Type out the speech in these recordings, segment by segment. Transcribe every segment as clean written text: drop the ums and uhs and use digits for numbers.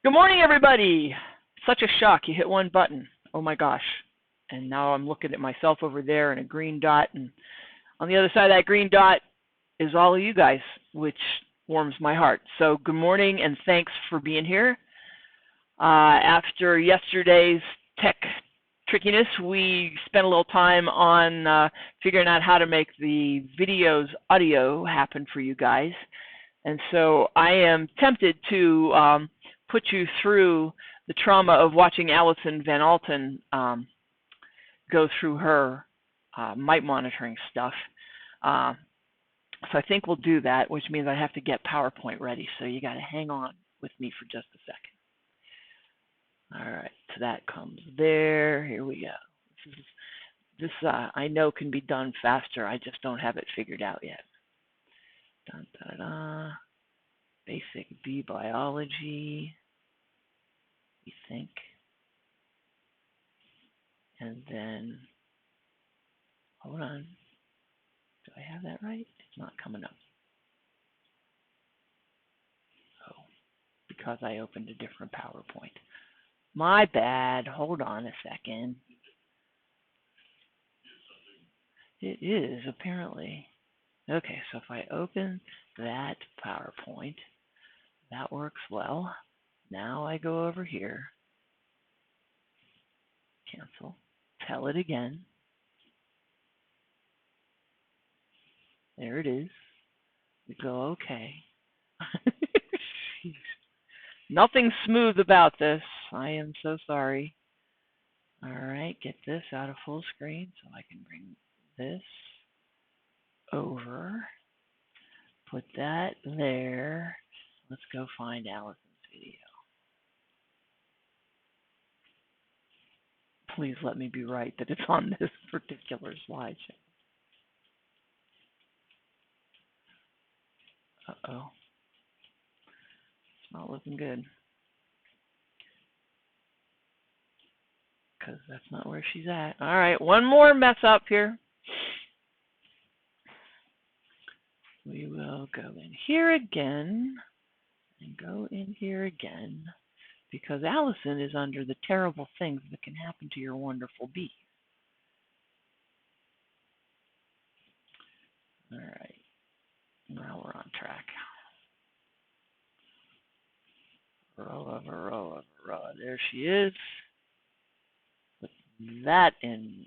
Good morning, everybody. Such a shock. You hit one button. Oh my gosh. And now I'm looking at myself over there and a green dot. And on the other side of that green dot is all of you guys, which warms my heart. So good morning and thanks for being here. After yesterday's tech trickiness, we spent a little time on figuring out how to make the video's audio happen for you guys. And so I am tempted to put you through the trauma of watching Allison Van Alten go through her mite monitoring stuff. So I think we'll do that, which means I have to get PowerPoint ready. So you got to hang on with me for just a second. All right, so that comes there. Here we go. This I know can be done faster. I just don't have it figured out yet. Dun, da, da. Basic bee biology, we think. And then, hold on. Do I have that right? It's not coming up. Oh, because I opened a different PowerPoint. My bad. Hold on a second. It is, apparently. Okay, so if I open that PowerPoint, that works well. Now I go over here, cancel, tell it again. There it is. We go okay. Nothing smooth about this. I am so sorry. All right, get this out of full screen so I can bring this over. Put that there. Let's go find Allison's video. Please let me be right that it's on this particular slideshow. Uh-oh. It's not looking good. Because that's not where she's at. All right, one more mess up here. We will go in here again and go in here again because Allison is under the terrible things that can happen to your wonderful bee. All right, now we're on track. Varroa, Varroa, Varroa. There she is. Put that in.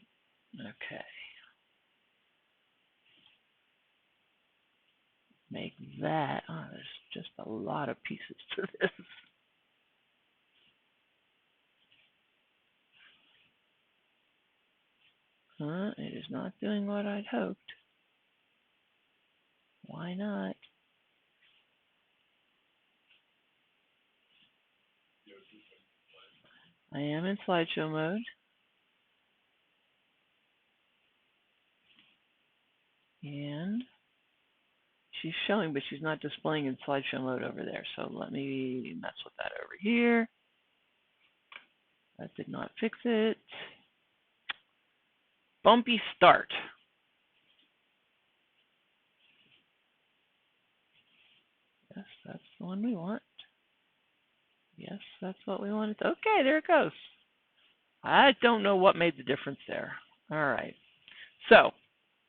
Okay. Make that. Oh, there's just a lot of pieces to this. It is not doing what I'd hoped. Why not? I am in slideshow mode. And she's showing, but she's not displaying in slideshow mode over there. So let me mess with that over here. That did not fix it. Bumpy start. Yes, that's the one we want. Yes, that's what we wanted. Okay, there it goes. I don't know what made the difference there. All right. So,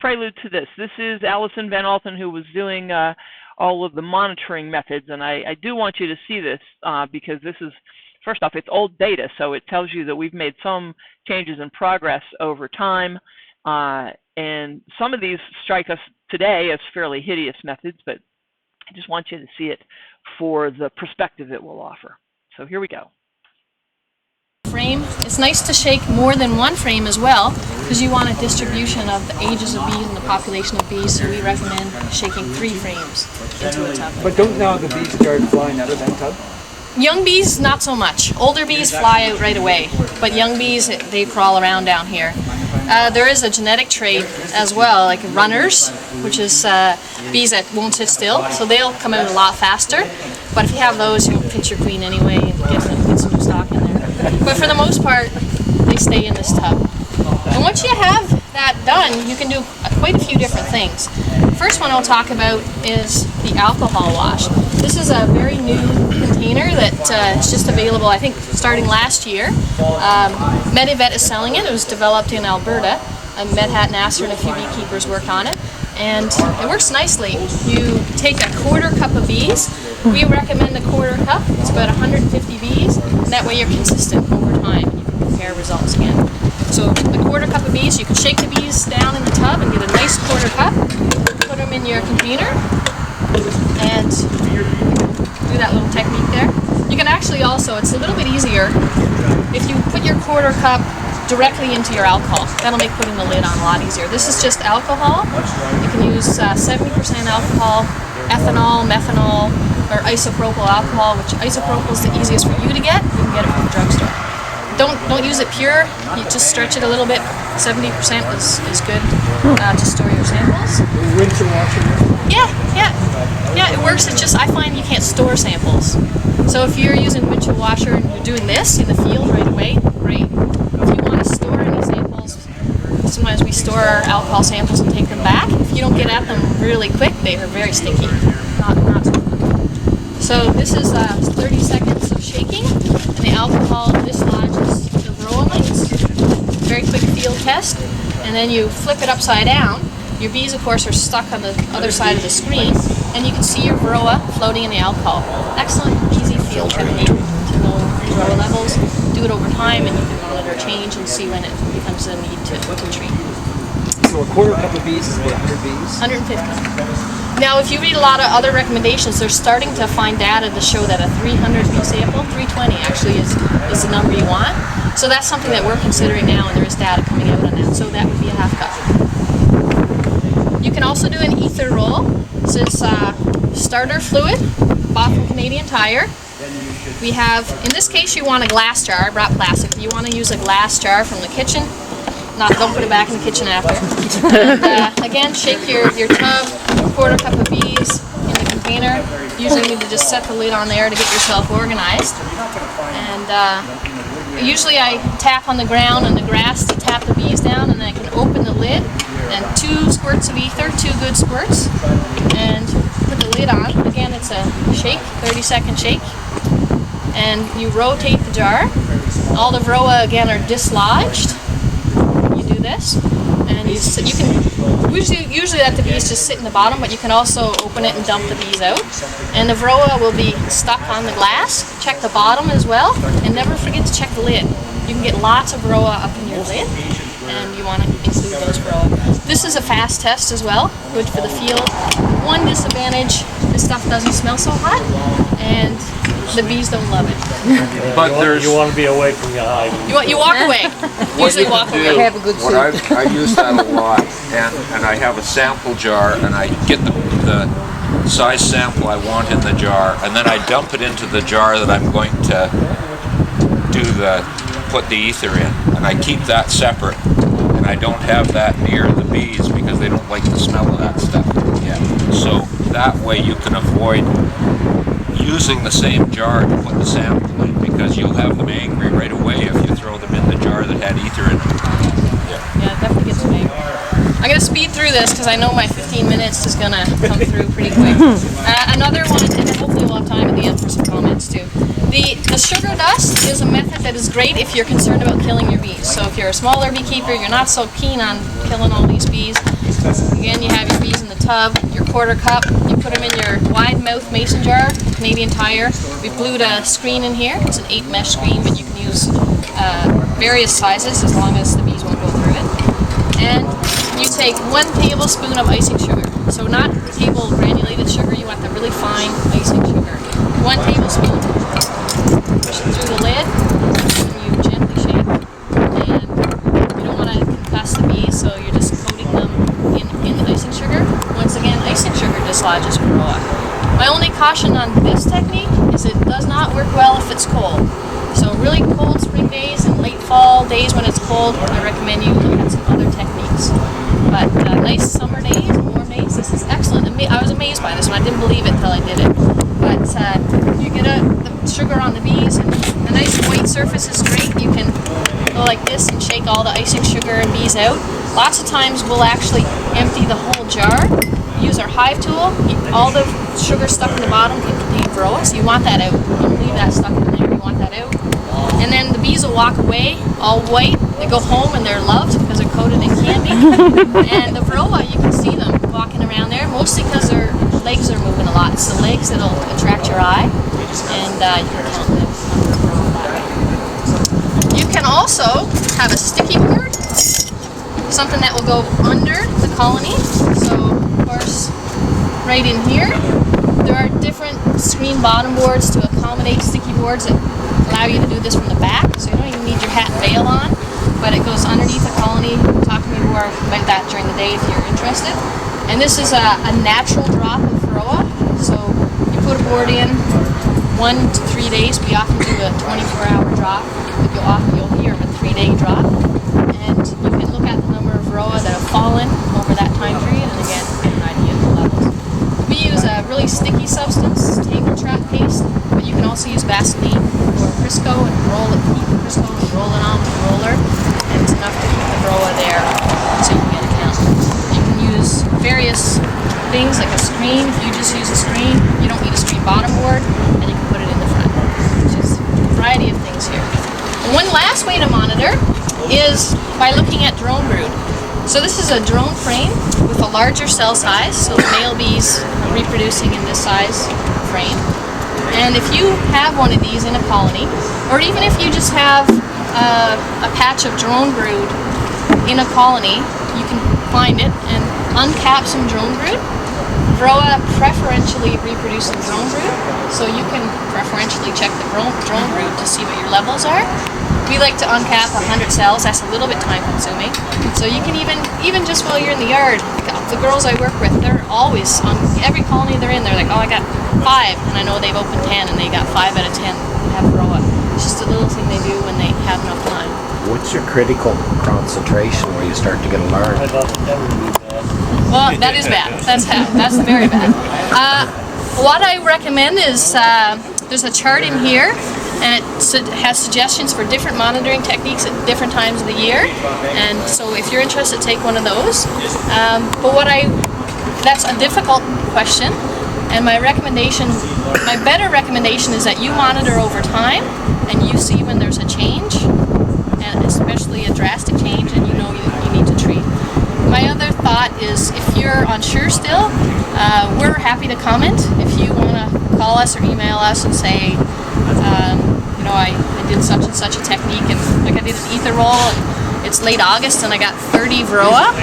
prelude to this. This is Allison Van Alten, who was doing all of the monitoring methods, and I do want you to see this because this is, first off, it's old data, so it tells you that we've made some changes in progress over time, and some of these strike us today as fairly hideous methods, but I just want you to see it for the perspective it will offer. So here we go. Frame. It's nice to shake more than one frame as well because you want a distribution of the ages of bees and the population of bees, so we recommend shaking 3 frames into a tub. But don't now the bees start flying out of that tub? Young bees, not so much. Older bees fly out right away, but young bees, they crawl around down here. There is a genetic trait as well, like runners, which is bees that won't sit still, so they'll come out a lot faster. But if you have those, you'll pinch your queen anyway and get some new stock in there. But for the most part, they stay in this tub. And once you have that done, you can do quite a few different things. first one I'll talk about is the alcohol wash. This is a very new container that is just available, I think, starting last year. Medivet is selling it. It was developed in Alberta. Medhat Nasser and a few beekeepers worked on it. And it works nicely. You take a quarter cup of bees. We recommend a quarter cup. It's about 150 bees. And that way you're consistent over time and you can compare results again. So the quarter cup of bees, you can shake the bees down in the tub and get a nice quarter cup. Put them in your container and do that little technique there. You can actually also, it's a little bit easier if you put your quarter cup directly into your alcohol. That'll make putting the lid on a lot easier. This is just alcohol. You can use 70% alcohol, ethanol, methanol, or isopropyl alcohol, which isopropyl is the easiest for you to get. You can get it from the drugstore. Don't use it pure. You just stretch it a little bit. 70% is good to store your samples. Winter washer? Yeah, it works. It's just I find you can't store samples. So if you're using windshield washer and you're doing this in the field right away, great. If you want to store any samples, sometimes we store our alcohol samples and take them back. If you don't get at them really quick, they are very sticky. Not so good. So this is 30 seconds of shaking, and the alcohol dislodges the varroa mites. Very quick field test, and then you flip it upside down. Your bees, of course, are stuck on the other side of the screen, and you can see your varroa floating in the alcohol. Excellent, easy field technique to know varroa levels. Do it over time, and you can monitor change and see when it becomes a need to treat. So a quarter cup of bees is about 100 bees? 150. Now, if you read a lot of other recommendations, they're starting to find data to show that a 300 bee sample, 320 actually is the number you want. So that's something that we're considering now, and there is data coming out on that. So that would be a half cup. You can also do an ether roll. This is starter fluid, bought from Canadian Tire. We have, in this case, you want a glass jar. I brought plastic. You want to use a glass jar from the kitchen. Don't put it back in the kitchen after. And, again, shake your tub, quarter cup of bees in the container. Usually you need to just set the lid on there to get yourself organized. And usually I tap on the ground and the grass to tap the bees down, and then I can open the lid. And 2 squirts of ether, 2 good squirts, and put the lid on. Again, it's a shake, 30-second shake, and you rotate the jar. All the varroa again are dislodged. You do this, and you can usually let the bees just sit in the bottom, but you can also open it and dump the bees out. And the varroa will be stuck on the glass. Check the bottom as well, and never forget to check the lid. You can get lots of varroa up in your lid, and you want to include those varroa. This is a fast test as well, good for the field. One disadvantage, this stuff doesn't smell so hot, and the bees don't love it. But You want to be away from your hive. You walk away. Usually walk away. Have a good soup. I use that a lot, and I have a sample jar, and I get the size sample I want in the jar, and then I dump it into the jar that I'm going to put the ether in, and I keep that separate, and I don't have that near the bees because they don't like the smell of that stuff. Yeah. So that way you can avoid using the same jar to put the sample in, because you'll have them angry right away if you throw them in the jar that had ether in it. Yeah, it definitely gets them angry. I'm going to speed through this because I know my 15 minutes is going to come through pretty quick. Another one, and hopefully we'll have time at the end for some comments too. The sugar dust is a method that is great if you're concerned about killing your bees. So if you're a smaller beekeeper, you're not so keen on killing all these bees. Again, you have your bees in the tub, your quarter cup, you put them in your wide mouth mason jar, Canadian Tire. We glued a screen in here. It's an 8 mesh screen, but you can use various sizes as long as the bees won't go through it. And you take 1 tablespoon of icing sugar. So not table granulated sugar, you want the really fine icing sugar. 1 tablespoon. Push it through the lid, and you gently shake. And you don't want to concuss the bees, so you're just coating them in the icing sugar. Once again, icing sugar dislodges varroa. My only caution on this technique is it does not work well if it's cold. So really cold spring days and late fall days when it's cold, I recommend you look at some other techniques. But nice summer days, warm days, this is excellent. I was amazed by this one. I didn't believe it until I did it. But you get the sugar on the bees, and the nice white surface is great. You can go like this and shake all the icing sugar and bees out. Lots of times we'll actually empty the whole jar use our hive tool, all the sugar stuck in the bottom can contain varroa, so you want that out. You don't leave that stuck in there, you want that out. And then the bees will walk away, all white. They go home and they're loved because they're coated in candy. And the varroa, you can see them walking around there, mostly because their legs are moving a lot. It's the legs that'll attract your eye, and you can count the number of varroa that way. You can also have a sticky board, something that will go under the colony. So, of course, right in here, there are different screen bottom boards to accommodate sticky boards that allow you to do this from the back, so you don't even need your hat and veil on, but it goes underneath the colony. Talk to me more about that during the day if you're interested. And this is a natural drop of varroa, so you put a board in 1 to 3 days. We often do a 24-hour drop, but you'll hear a 3-day drop, and you can look at the number of varroa that have fallen over that time period, and again, get an idea of the levels. We use a really sticky substance, table trap paste, but you can also use Vaseline or Crisco and roll it, heat the Crisco and roll it on with the roller, and it's enough to keep the varroa there so you can get a count. You can use various things like a screen. If you just use a screen, you don't need a screen bottom board, and you can put it in the front. Just a variety of things here. And one last way to monitor is by looking at drone brood. So this is a drone frame with a larger cell size, so the male bees are reproducing in this size frame. And if you have one of these in a colony, or even if you just have a patch of drone brood in a colony, you can find it and uncap some drone brood. Varroa preferentially reproduce in drone brood, so you can preferentially check the drone brood to see what your levels are. We like to uncap 100 cells. That's a little bit time consuming. So you can even just while you're in the yard, the girls I work with, they're always on every colony they're in. They're like, oh, I got 5, and I know they've opened 10, and they got 5 out of 10 have varroa. It's just a little thing they do when they have enough time. What's your critical concentration where you start to get alarmed? I thought that would be bad. Well, that is bad. That's very bad. What I recommend is there's a chart in here, and it has suggestions for different monitoring techniques at different times of the year. And so if you're interested, take one of those. But that's a difficult question, and my better recommendation is that you monitor over time, and you see when there's a change, and especially a drastic change, and you know you need to treat. My other thought is if you're unsure still, we're happy to comment. If you want to call us or email us and say, I did such and such a technique, and like I did an ether roll, and it's late August and I got 30 varroa.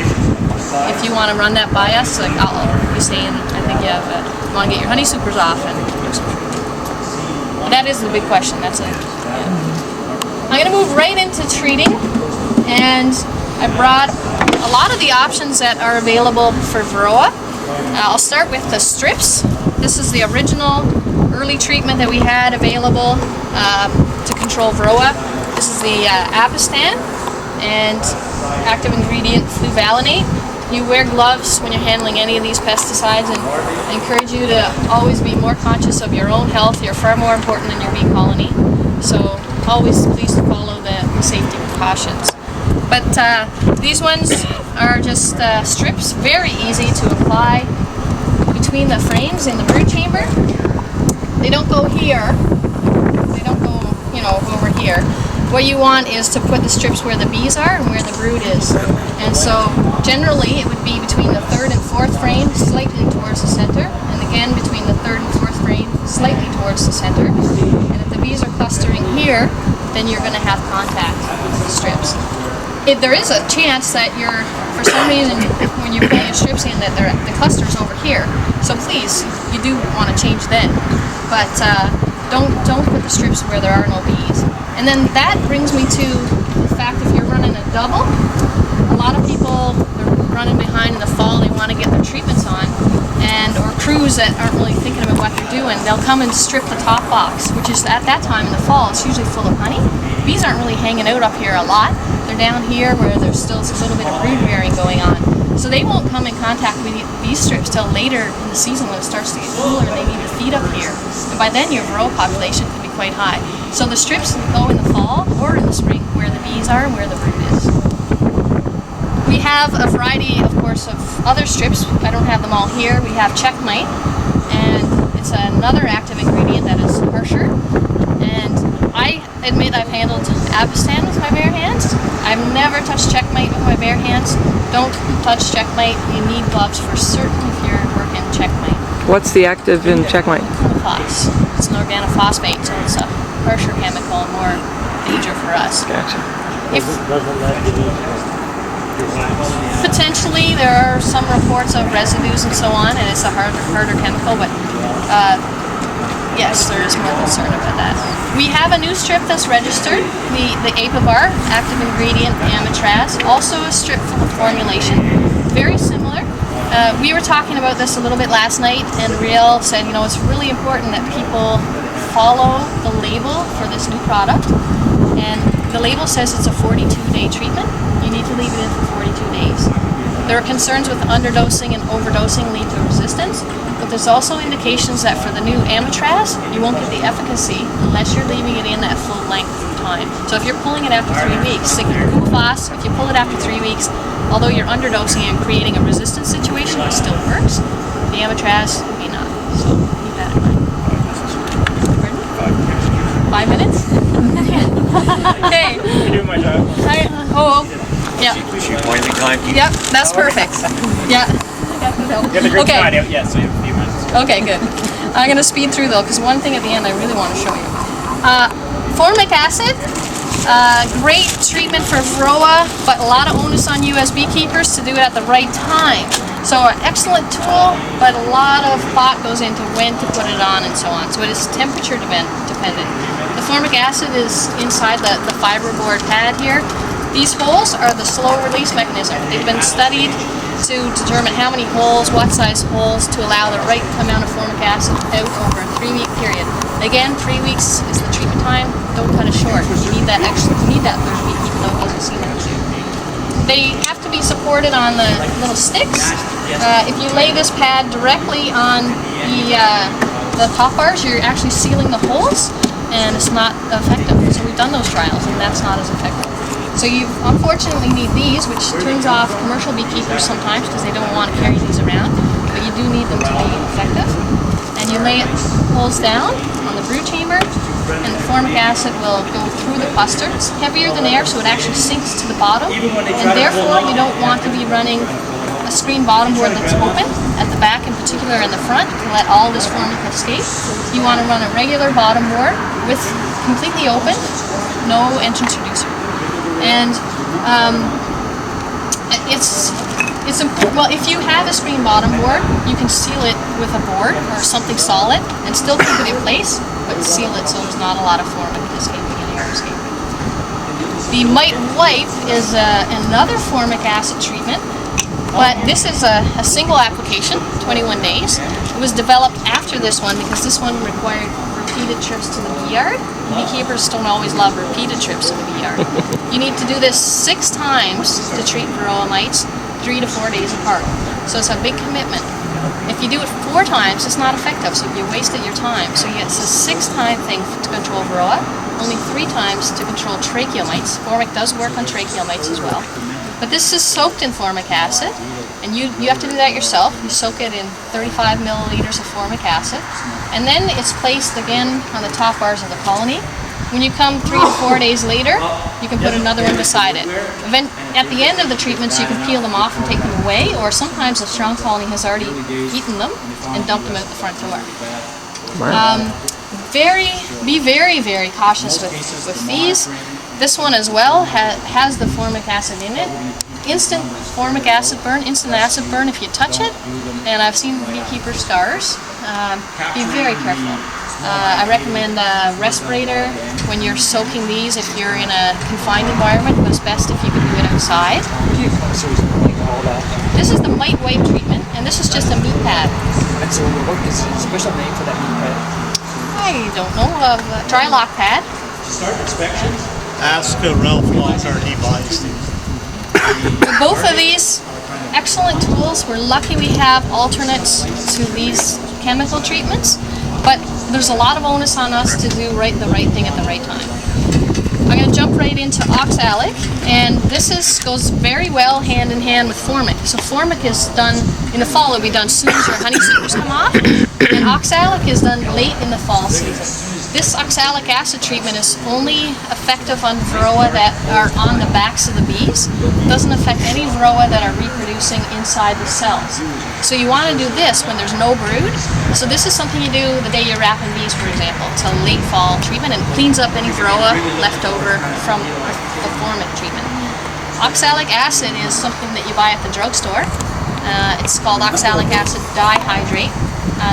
If you want to run that by us, like I'll be saying, I think you want to get your honey supers off and do some treatment. That is the big question. That's it. Yeah. I'm going to move right into treating, and I brought a lot of the options that are available for varroa. I'll start with the strips. This is the original early treatment that we had available to control varroa. This is the Apistan, and active ingredient fluvalinate. You wear gloves when you're handling any of these pesticides, and I encourage you to always be more conscious of your own health. You're far more important than your bee colony, so always please follow the safety precautions. But these ones are just strips, very easy to apply between the frames in the brood chamber. They don't go here. They don't go, over here. What you want is to put the strips where the bees are and where the brood is. And so generally it would be between the 3rd and 4th frame, slightly towards the center, and again between the 3rd and 4th frame, slightly towards the center. And if the bees are clustering here, then you're going to have contact with the strips. If there is a chance that for some reason, when you put your strips in, that the cluster's over here. So please, you do want to change then. But don't put the strips where there are no bees. And then that brings me to the fact if you're running a double, a lot of people, they're running behind in the fall, they want to get their treatments on, or crews that aren't really thinking about what they're doing, they'll come and strip the top box, which is at that time in the fall, it's usually full of honey. Bees aren't really hanging out up here a lot. They're down here where there's still a little bit of brood rearing going on. So they won't come in contact with these strips till later in the season when it starts to get cooler and they need to feed up here. And by then your varroa population could be quite high. So the strips go in the fall or in the spring where the bees are and where the brood is. We have a variety, of course, of other strips. I don't have them all here. We have checkmate, and it's another active ingredient that is harsher. And I admit I've handled Abistan with my bare hands. I've never touched checkmate with my bare hands. Don't touch checkmate. You need gloves for certain if you're working checkmate. What's the active in checkmate? Phos. It's an organophosphate, so it's a harsher chemical and more danger for us. Gotcha. If Doesn't let you potentially there are some reports of residues and so on, and it's a harder chemical, but yes, there is more concern about that. We have a new strip that's registered, the Apivar, active ingredient amatraz, also a strip full of formulation, very similar. We were talking about this a little bit last night, and Riel said, you know, it's really important that people follow the label for this new product, and the label says it's a 42-day treatment. You need to leave it in for 42 days. There are concerns with underdosing and overdosing lead to resistance, but there's also indications that for the new amatraz, you won't get the efficacy unless you're leaving it in that full length of time. So if you're pulling it after 3 weeks, like Phos, if you pull it after 3 weeks, although you're underdosing and creating a resistance situation, it still works. The amatraz may not. So keep that in mind. Pardon? 5 minutes? Okay. do my job. Yeah. She pointing time. Yep, that's perfect. Yeah. You have a group Okay. tonight, yeah, so you have a few minutes. Okay, good. I'm going to speed through though, because one thing at the end I really want to show you. Formic acid, great treatment for varroa, but a lot of onus on you as beekeepers to do it at the right time. So an excellent tool, but a lot of thought goes into when to put it on and so on. So it is temperature dependent. The formic acid is inside the fiberboard pad here. These holes are the slow release mechanism. They've been studied to determine how many holes, what size holes, to allow the right amount of formic acid out over a 3-week period. Again, 3 weeks is the treatment time. Don't cut it short. You need that third week, even though it doesn't seem like it. They have to be supported on the little sticks. If you lay this pad directly on the top bars, you're actually sealing the holes, and it's not effective. So we've done those trials, and that's not as effective. So you unfortunately need these, which turns off commercial beekeepers sometimes because they don't want to carry these around, but you do need them to be effective. And you lay it holes down on the brood chamber, and the formic acid will go through the cluster. It's heavier than air, so it actually sinks to the bottom, and therefore you don't want to be running a screen bottom board that's open at the back, in particular in the front, to let all this formic escape. You want to run a regular bottom board with completely open, no entrance reducer. And it's important. Well, if you have a screen bottom board, you can seal it with a board or something solid and still keep it in place, but seal it so there's not a lot of formic escaping and air escaping. The mite wipe is another formic acid treatment, but this is a single application, 21 days. It was developed after this one because this one required repeated trips to the bee yard. Beekeepers don't always love repeated trips to the bee yard. You need to do this 6 times to treat varroa mites, 3 to 4 days apart. So it's a big commitment. If you do it 4 times, it's not effective, so you wasted your time. So it's a 6-time thing to control varroa, only 3 times to control tracheal mites. Formic does work on tracheal mites as well. But this is soaked in formic acid, and you have to do that yourself. You soak it in 35 milliliters of formic acid, and then it's placed again on the top bars of the colony. When you come 3 to 4 days later, you can put another one beside it. At the end of the treatments, you can peel them off and take them away, or sometimes a strong colony has already eaten them and dumped them out the front door. Be very, very cautious with these. This one as well has the formic acid in it. Instant formic acid burn, instant acid burn if you touch it, and I've seen beekeeper scars. Be very careful. I recommend a respirator when you're soaking these if you're in a confined environment, but it's best if you can do it outside. This is the mite wipe treatment, and this is just a meat pad. And so what is the special name for that meat pad? I don't know, a dry lock pad. Ask Ralph Lockhart, he buys these. Both of these excellent tools. We're lucky we have alternates to these chemical treatments, but there's a lot of onus on us to do the right thing at the right time. I'm going to jump right right into oxalic, and goes very well hand in hand with formic. So formic is done in the fall; it'll be done as soon as your honeysuckers come off, and oxalic is done late in the fall season. This oxalic acid treatment is only effective on varroa that are on the backs of the bees. It doesn't affect any varroa that are reproducing inside the cells. So you want to do this when there's no brood. So this is something you do the day you're wrapping bees, for example. It's a late fall treatment and cleans up any varroa left over from the formic treatment. Oxalic acid is something that you buy at the drugstore. It's called oxalic acid dihydrate.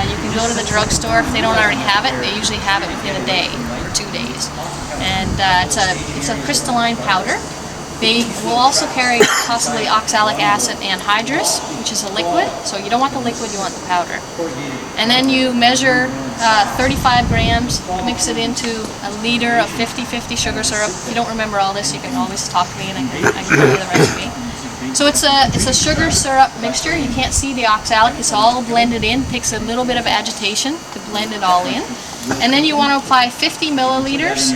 You can go to the drugstore. If they don't already have it, they usually have it within a day or 2 days. And it's a crystalline powder. They will also carry possibly oxalic acid anhydrous, which is a liquid. So you don't want the liquid, you want the powder. And then you measure 35 grams, mix it into a liter of 50-50 sugar syrup. If you don't remember all this, you can always talk to me and I can tell you the recipe. So it's a sugar syrup mixture. You can't see the oxalic. It's all blended in. It takes a little bit of agitation to blend it all in. And then you want to apply 50 milliliters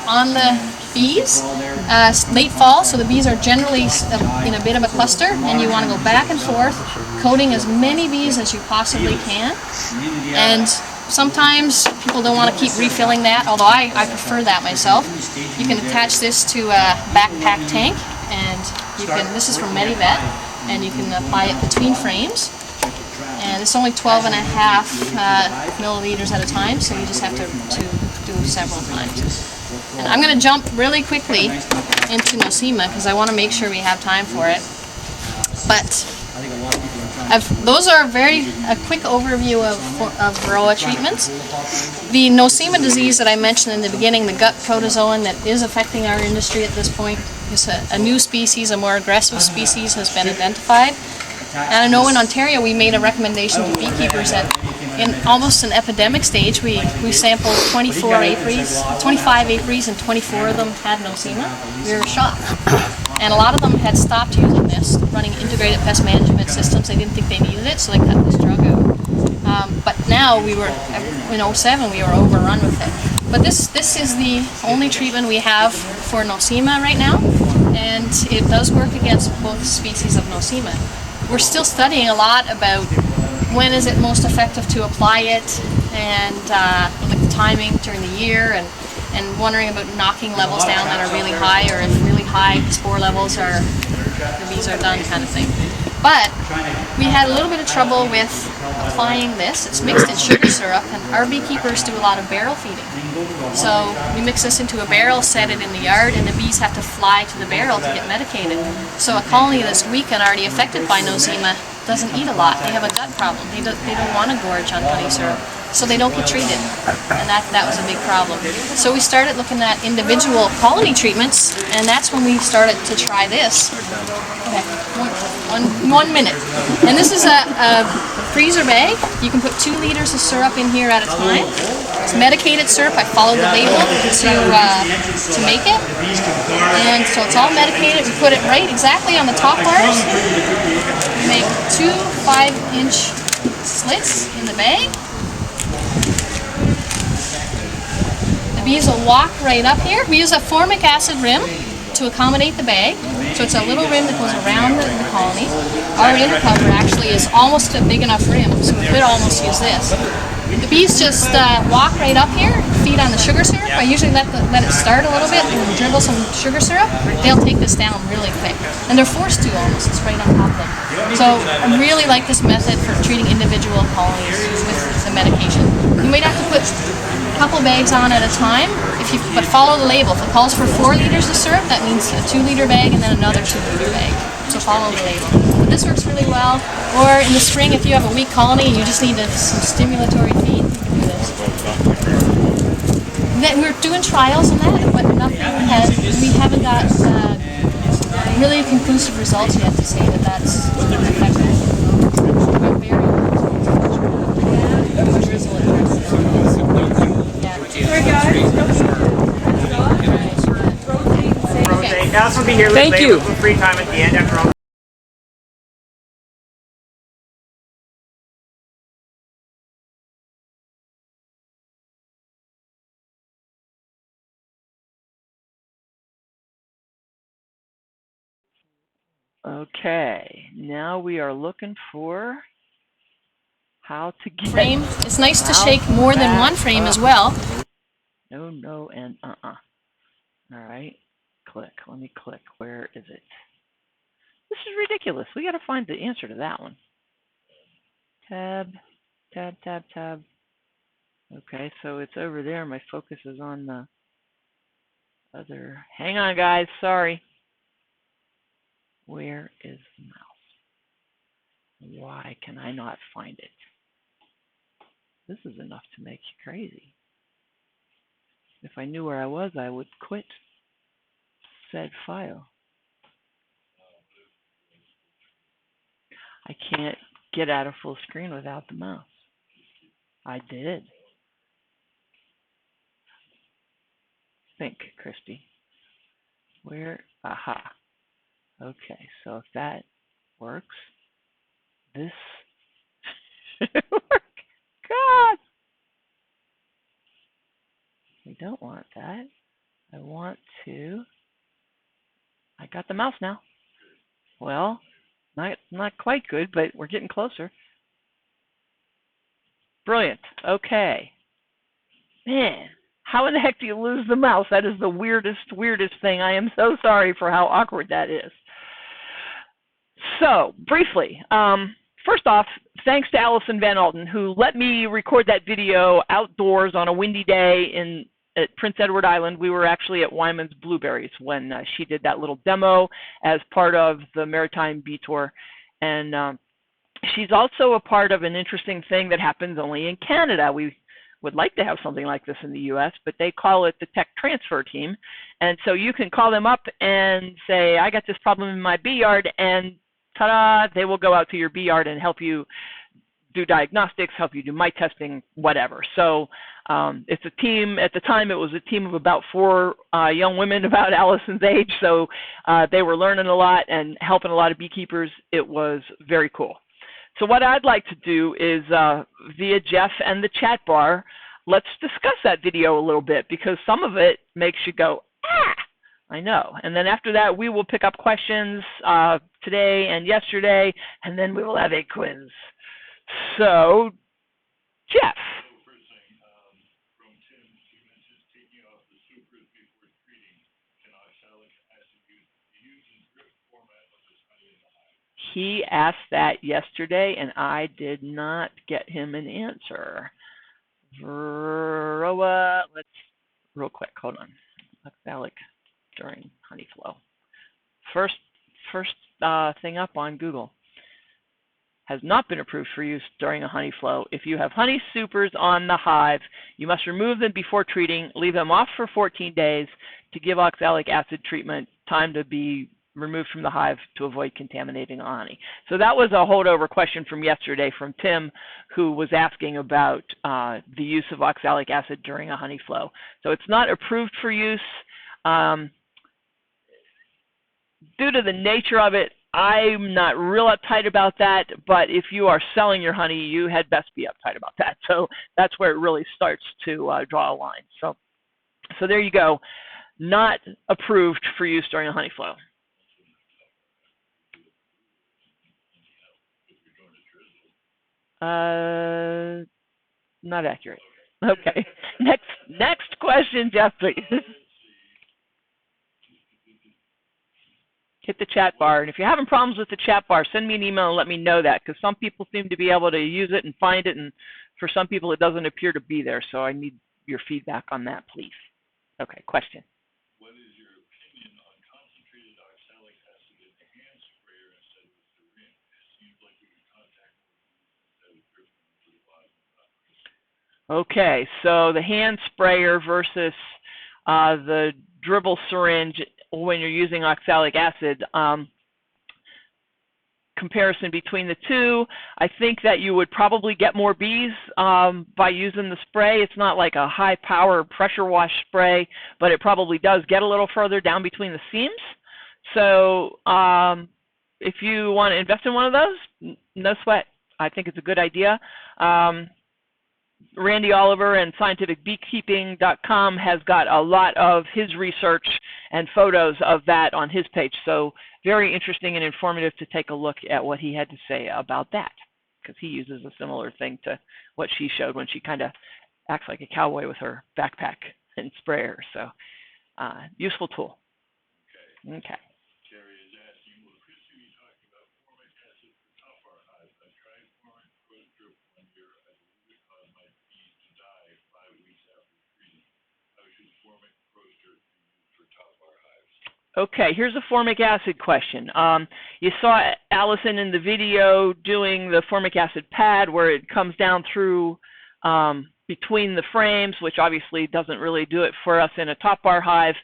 on the bees late fall. So the bees are generally in a bit of a cluster, and you want to go back and forth, coating as many bees as you possibly can. And sometimes people don't want to keep refilling that, although I prefer that myself. You can attach this to a backpack tank, and you can. This is from Medivet, and you can apply it between frames. And it's only 12 and a half milliliters at a time, so you just have to do several times. And I'm going to jump really quickly into Nosema because I want to make sure we have time for it. But those are a quick overview of varroa treatments. The Nosema disease that I mentioned in the beginning, the gut protozoan that is affecting our industry at this point, is a new species, a more aggressive species has been identified. And I know in Ontario we made a recommendation to beekeepers that in almost an epidemic stage we sampled 25 apiaries and 24 of them had Nosema. We were shocked. And a lot of them had stopped using this, running integrated pest management systems. They didn't think they needed it, so they cut this drug out. But now in 2007 we were overrun with it. But this is the only treatment we have for Nosema right now, and it does work against both species of Nosema. We're still studying a lot about when is it most effective to apply it, and like the timing during the year, and wondering about knocking levels down that are really high, or if really high spore levels are, the bees are done kind of thing. But we had a little bit of trouble with applying this. It's mixed in sugar syrup, and our beekeepers do a lot of barrel feeding. So we mix this into a barrel, set it in the yard, and the bees have to fly to the barrel to get medicated. So a colony that's weak and already affected by Nosema doesn't eat a lot. They have a gut problem. They don't want to gorge on honey syrup, so they don't get treated, and that was a big problem. So we started looking at individual colony treatments, and that's when we started to try this. Okay, one minute. And this is a freezer bag. You can put 2 liters of syrup in here at a time. It's medicated syrup. I followed the label to make it, and so it's all medicated. We put it right exactly on the top bars. We make 2 5-inch slits in the bag. The bees will walk right up here. We use a formic acid rim to accommodate the bag. So it's a little rim that goes around the colony. Our inner cover actually is almost a big enough rim, so we could almost use this. The bees just walk right up here, feed on the sugar syrup. I usually let it start a little bit and dribble some sugar syrup. They'll take this down really quick. And they're forced to almost, it's right on top of them. So I really like this method for treating individual colonies with the medication. You might have to put a couple bags on at a time, but follow the label. If it calls for 4 liters of syrup, that means a 2-liter bag and then another 2-liter bag. So follow the label. But this works really well. Or in the spring, if you have a weak colony and you just need some stimulatory feed, you can do this. We're doing trials on that, but we haven't got really conclusive results yet to say that that's effective. We're very Alice will be here later with free time at the end after all. Okay, now we are looking for how to get frame. It's nice to shake more than one frame as well. No, no, and All right, click. Let me click. Where is it? This is ridiculous. We got to find the answer to that one. Tab, tab, tab, tab. Okay, so it's over there. My focus is on the other. Hang on, guys. Sorry. Where is the mouse? Why can I not find it? This is enough to make you crazy. If I knew where I was, I would quit said file. I can't get out of full screen without the mouse. I did. Think, Christy. Where? Aha. Okay, so if that works, this should work. God! We don't want that. I want to. I got the mouse now. Well, not quite good, but we're getting closer. Brilliant. Okay. Man, how in the heck do you lose the mouse? That is the weirdest thing. I am so sorry for how awkward that is. So, briefly, first off, thanks to Allison Van Alden, who let me record that video outdoors on a windy day at Prince Edward Island. We were actually at Wyman's Blueberries when she did that little demo as part of the Maritime Bee Tour. And she's also a part of an interesting thing that happens only in Canada. We would like to have something like this in the U.S., but they call it the Tech Transfer Team. And so you can call them up and say, I got this problem in my bee yard, and ta-da, they will go out to your bee yard and help you do diagnostics, help you do mite testing, whatever. So it's a team. At the time, it was a team of about 4 young women about Allison's age. So they were learning a lot and helping a lot of beekeepers. It was very cool. So what I'd like to do is, via Jeff and the chat bar, let's discuss that video a little bit, because some of it makes you go, ah, I know. And then after that, we will pick up questions today and yesterday, and then we will have a quiz. So, Jeff. He asked that yesterday, and I did not get him an answer. Let's real quick. Hold on. Oxalic during honey flow. First thing up on Google. Has not been approved for use during a honey flow. If you have honey supers on the hive, you must remove them before treating. Leave them off for 14 days to give oxalic acid treatment time to be removed from the hive to avoid contaminating the honey. So that was a holdover question from yesterday from Tim, who was asking about the use of oxalic acid during a honey flow. So it's not approved for use. Due to the nature of it, I'm not real uptight about that, but if you are selling your honey, you had best be uptight about that. So that's where it really starts to draw a line. So there you go. Not approved for use during a honey flow. Not accurate. Okay. Next question, Jeff, please. Hit the chat bar. And if you're having problems with the chat bar, send me an email and let me know that, because some people seem to be able to use it and find it, and for some people it doesn't appear to be there. So I need your feedback on that, please. Okay, question. What is your opinion on concentrated oxalic acid in the hand sprayer instead of the syringe? It seems like we could contact more instead of dripping into the bottom. Okay, so the hand sprayer versus the dribble syringe when you're using oxalic acid, comparison between the two, I think that you would probably get more bees by using the spray. It's not like a high power pressure wash spray, but it probably does get a little further down between the seams. So if you want to invest in one of those, no sweat. I think it's a good idea. Randy Oliver and scientificbeekeeping.com has got a lot of his research and photos of that on his page. So very interesting and informative to take a look at what he had to say about that, because he uses a similar thing to what she showed when she kind of acts like a cowboy with her backpack and sprayer. So useful tool. Okay. Jerry is asking, will Christy be talking about formic acid for top bar hives? I tried formic rose drip 1 year. I believe it caused my bees to die 5 weeks after treating. How should formic rose drip be used for top bar hives? Okay, here's a formic acid question. You saw Allison in the video doing the formic acid pad where it comes down through between the frames, which obviously doesn't really do it for us in a top bar hive.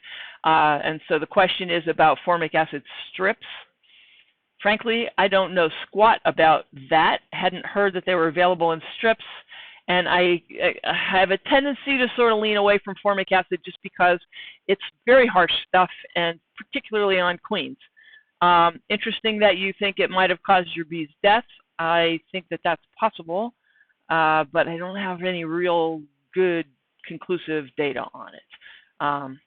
And so the question is about formic acid strips. Frankly, I don't know squat about that. Hadn't heard that they were available in strips. And I have a tendency to sort of lean away from formic acid just because it's very harsh stuff, and particularly on queens. Interesting that you think it might have caused your bees' death. I think that that's possible, but I don't have any real good conclusive data on it.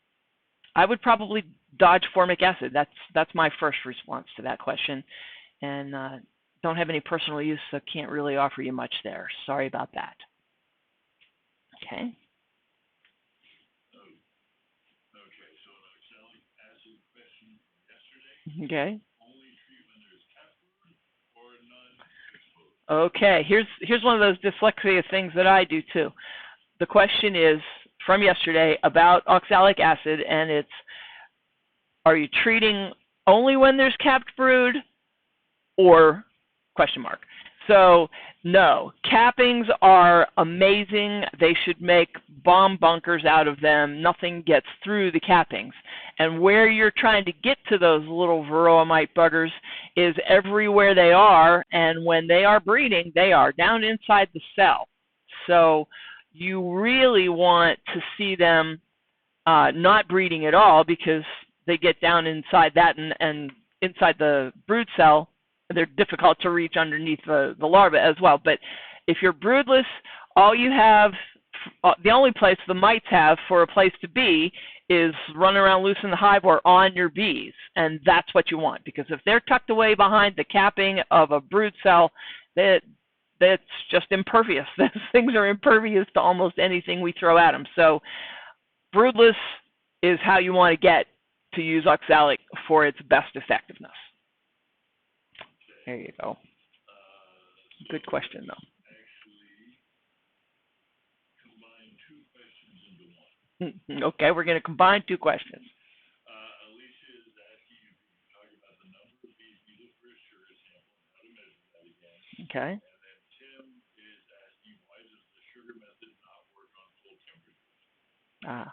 I would probably dodge formic acid. That's my first response to that question, and don't have any personal use, so can't really offer you much there. Sorry about that. Okay. Okay, so an oxalic acid question from yesterday. Okay. Only treatment is captured or none exposed? Okay, here's one of those dyslexia things that I do too. The question is from yesterday about oxalic acid, and it's, are you treating only when there's capped brood or question mark? So no, cappings are amazing. They should make bomb bunkers out of them. Nothing gets through the cappings. And where you're trying to get to those little varroa mite buggers is everywhere they are, and when they are breeding, they are down inside the cell. So you really want to see them not breeding at all, because they get down inside that and inside the brood cell. They're difficult to reach underneath the larva as well. But if you're broodless, all you have, the only place the mites have for a place to be is running around loose in the hive or on your bees. And that's what you want, because if they're tucked away behind the capping of a brood cell, that's just impervious. Those things are impervious to almost anything we throw at them. So broodless is how you want to get to use oxalic for its best effectiveness. There you go. Good question, though. Actually, combine 2 questions into one. Okay, we're going to combine 2 questions. Alicia is asking if you can talk about the number of bees needed for a sugar sample and how to measure that again. Okay. And then Tim is asking, why does the sugar method not work on full temperatures?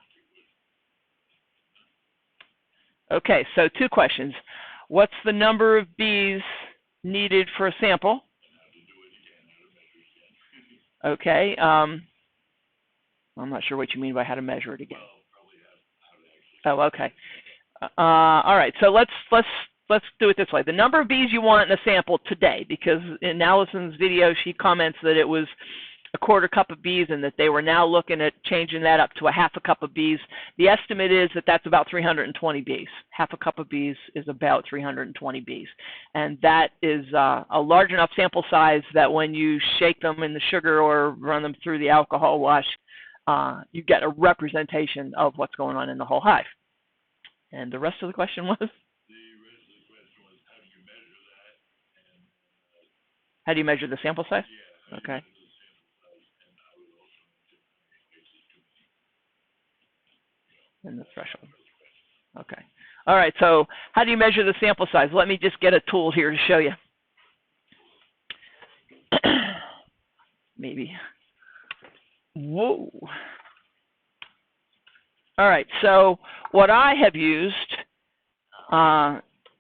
Okay, so 2 questions. What's the number of bees needed for a sample? Okay. I'm not sure what you mean by how to measure it again. Oh, okay. All right. So let's do it this way. The number of bees you want in a sample today, because in Allison's video she comments that it was a 1/4 cup of bees and that they were now looking at changing that up to a 1/2 cup of bees. The estimate is that that's about 320 bees. 1/2 cup of bees is about 320 bees. And that is a large enough sample size that when you shake them in the sugar or run them through the alcohol wash, you get a representation of what's going on in the whole hive. And the rest of the question was? The rest of the question was, how do you measure that? And, how do you measure the sample size? Yeah. Okay. And the threshold. Okay. All right, so how do you measure the sample size? Let me just get a tool here to show you. Maybe. Whoa. All right, so what I have used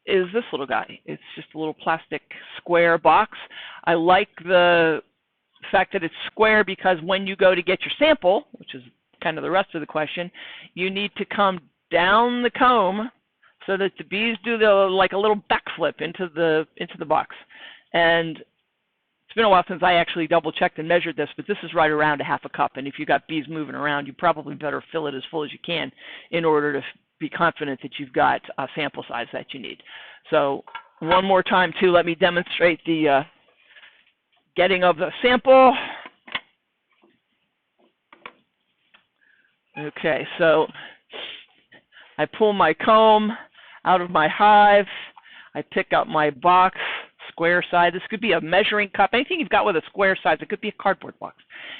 is this little guy. It's just a little plastic square box. I like the fact that it's square because when you go to get your sample, which is kind of the rest of the question, you need to come down the comb so that the bees do like a little backflip into the box. And it's been a while since I actually double checked and measured this, but this is right around a 1/2 cup. And if you got bees moving around, you probably better fill it as full as you can in order be confident that you've got a sample size that you need. So one more time too, let me demonstrate the getting of the sample. Okay, so I pull my comb out of my hive. I pick up my box, square size. This could be a measuring cup. Anything you've got with a square size. It could be a cardboard box.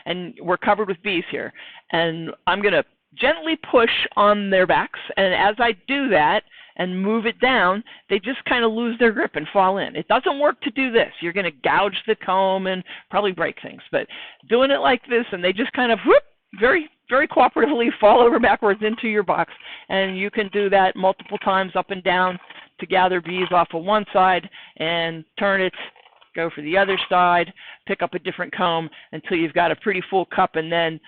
And we're covered with bees here. And I'm going to gently push on their backs. And as I do that and move it down, they just kind of lose their grip and fall in. It doesn't work to do this. You're going to gouge the comb and probably break things. But doing it like this, and they just kind of whoop, very, very cooperatively fall over backwards into your box. And you can do that multiple times up and down to gather bees off of one side and turn it, go for the other side, pick up a different comb until you've got a pretty full cup. And then,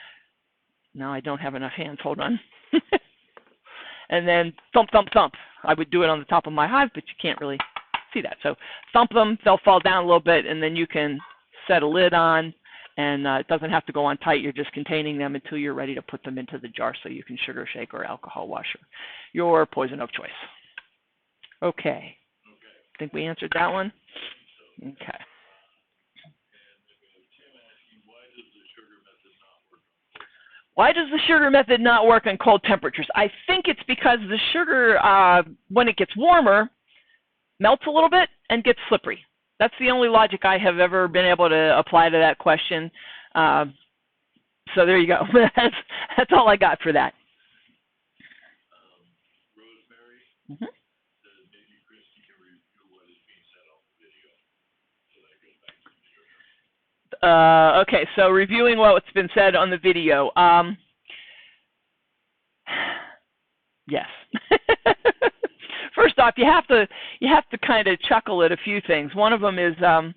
now I don't have enough hands, hold on. And then thump, thump, thump. I would do it on the top of my hive, but you can't really see that. So thump them, they'll fall down a little bit, and then you can set a lid on. And it doesn't have to go on tight. You're just containing them until you're ready to put them into the jar so you can sugar shake or alcohol wash your poison of choice. Okay. Think we answered that one? Okay. Why does the sugar method not work on cold temperatures? I think it's because the sugar, when it gets warmer, melts a little bit and gets slippery. That's the only logic I have ever been able to apply to that question. So there you go. That's all I got for that. Rosemary, Mm-hmm. maybe Christy can review what is being said on the video so that goes back to the sugar. Okay, so reviewing what's been said on the video. Yes. First off, you have to kind of chuckle at a few things. One of them is the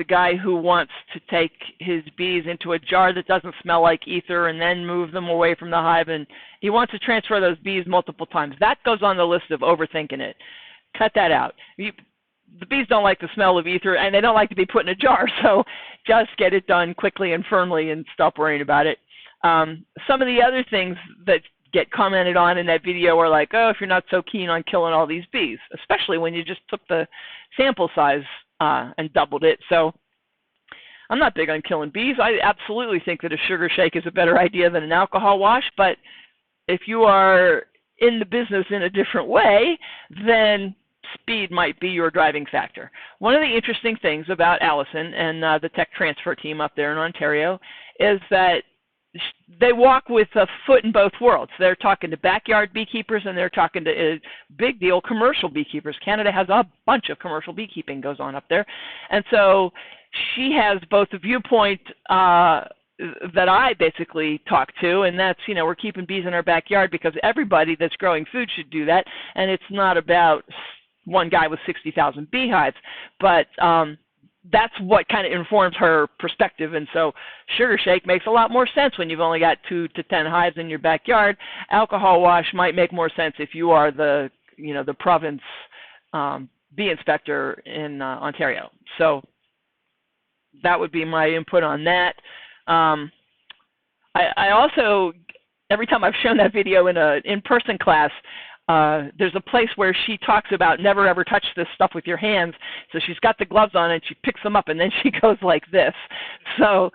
guy who wants to take his bees into a jar that doesn't smell like ether and then move them away from the hive, and he wants to transfer those bees multiple times. That goes on the list of overthinking it. Cut that out. The bees don't like the smell of ether, and they don't like to be put in a jar, so just get it done quickly and firmly and stop worrying about it. Some of the other things that get commented on in that video are like, oh, if you're not so keen on killing all these bees, especially when you just took the sample size and doubled it. So I'm not big on killing bees. I absolutely think that a sugar shake is a better idea than an alcohol wash, but if you are in the business in a different way, then speed might be your driving factor. One of the interesting things about Allison and the tech transfer team up there in Ontario is that they walk with a foot in both worlds. They're talking to backyard beekeepers and they're talking to a big deal commercial beekeepers. Canada has a bunch of commercial beekeeping goes on up there. And so she has both a viewpoint that I basically talk to, and that's, we're keeping bees in our backyard because everybody that's growing food should do that. And it's not about one guy with 60,000 beehives, but that's what kind of informs her perspective. And so sugar shake makes a lot more sense when you've only got 2 to 10 hives in your backyard. Alcohol wash might make more sense if you are the province bee inspector in Ontario. So that would be my input on that. I also, every time I've shown that video in a in-person class, there's a place where she talks about never ever touch this stuff with your hands. So she's got the gloves on and she picks them up and then she goes like this. So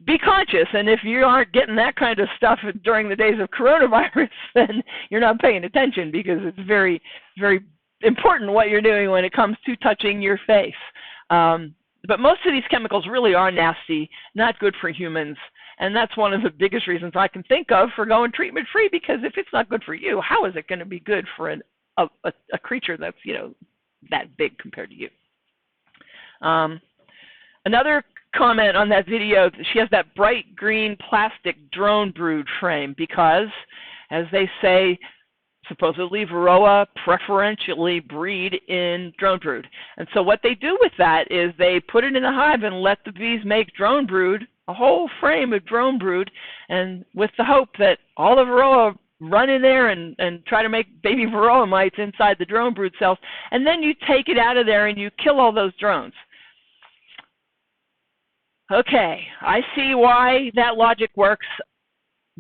be conscious, and if you aren't getting that kind of stuff during the days of coronavirus, then you're not paying attention, because it's very, very important what you're doing when it comes to touching your face. But most of these chemicals really are nasty, not good for humans. And that's one of the biggest reasons I can think of for going treatment-free, because if it's not good for you, how is it going to be good for a creature that's, that big compared to you? Another comment on that video, she has that bright green plastic drone brood frame because, as they say, supposedly Varroa preferentially breed in drone brood. And so what they do with that is they put it in a hive and let the bees make drone brood, a whole frame of drone brood, and with the hope that all the Varroa run in there and try to make baby Varroa mites inside the drone brood cells, and then you take it out of there and you kill all those drones. Okay, I see why that logic works.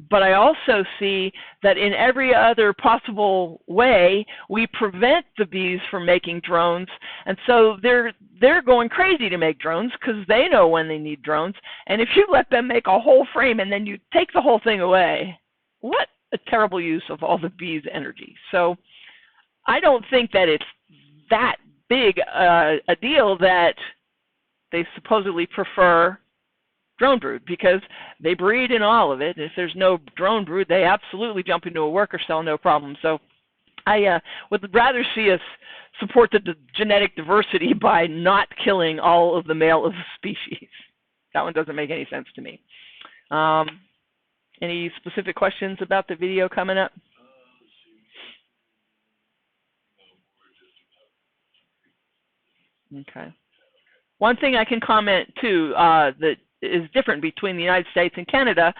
but I also see that in every other possible way, we prevent the bees from making drones, and so they're going crazy to make drones because they know when they need drones. And if you let them make a whole frame and then you take the whole thing away, what a terrible use of all the bees' energy. So I don't think that it's that big a deal that they supposedly prefer drone brood, because they breed in all of it. If there's no drone brood, they absolutely jump into a worker cell, no problem. So I would rather see us support the genetic diversity by not killing all of the male of the species. That one doesn't make any sense to me. Any specific questions about the video coming up? Okay. One thing I can comment too that is different between the United States and Canada,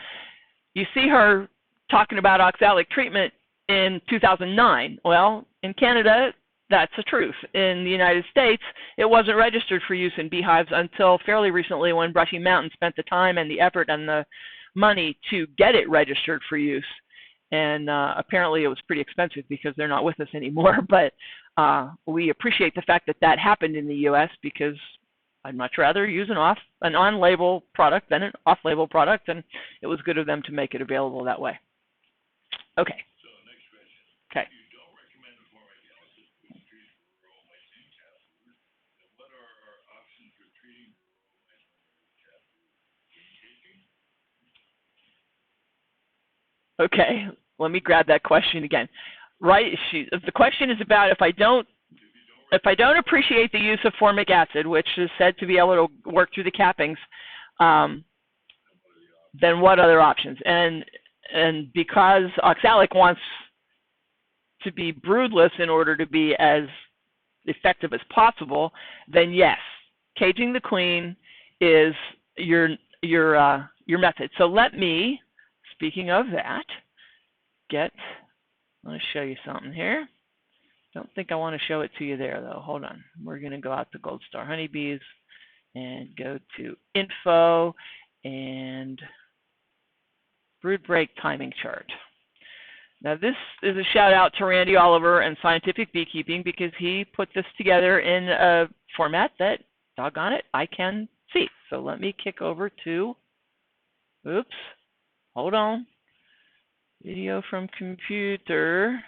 you see her talking about oxalic treatment in 2009. Well, in Canada, that's the truth. In the United States, it wasn't registered for use in beehives until fairly recently, when Brushy Mountain spent the time and the effort and the money to get it registered for use. And apparently it was pretty expensive because they're not with us anymore. But we appreciate the fact that that happened in the U.S. because I'd much rather use an on-label product than an off-label product, and it was good of them to make it available that way. Okay. So next question. Okay. You don't recommend formic acid for treating rural mice and caterpillars. Then what are our options for treating rural mice and caterpillars? Beekeeping? Okay. Let me grab that question again. Right. The question is about if I don't appreciate the use of formic acid, which is said to be able to work through the cappings, then what other options? And because oxalic wants to be broodless in order to be as effective as possible, then yes, caging the queen is your method. So let me, speaking of that, I want to show you something here. Don't think I want to show it to you there, though. Hold on. We're going to go out to Gold Star Honeybees and go to Info and Brood Break Timing Chart. Now, this is a shout out to Randy Oliver and Scientific Beekeeping, because he put this together in a format that, doggone it, I can see. So let me kick over to, oops, hold on. Video from computer.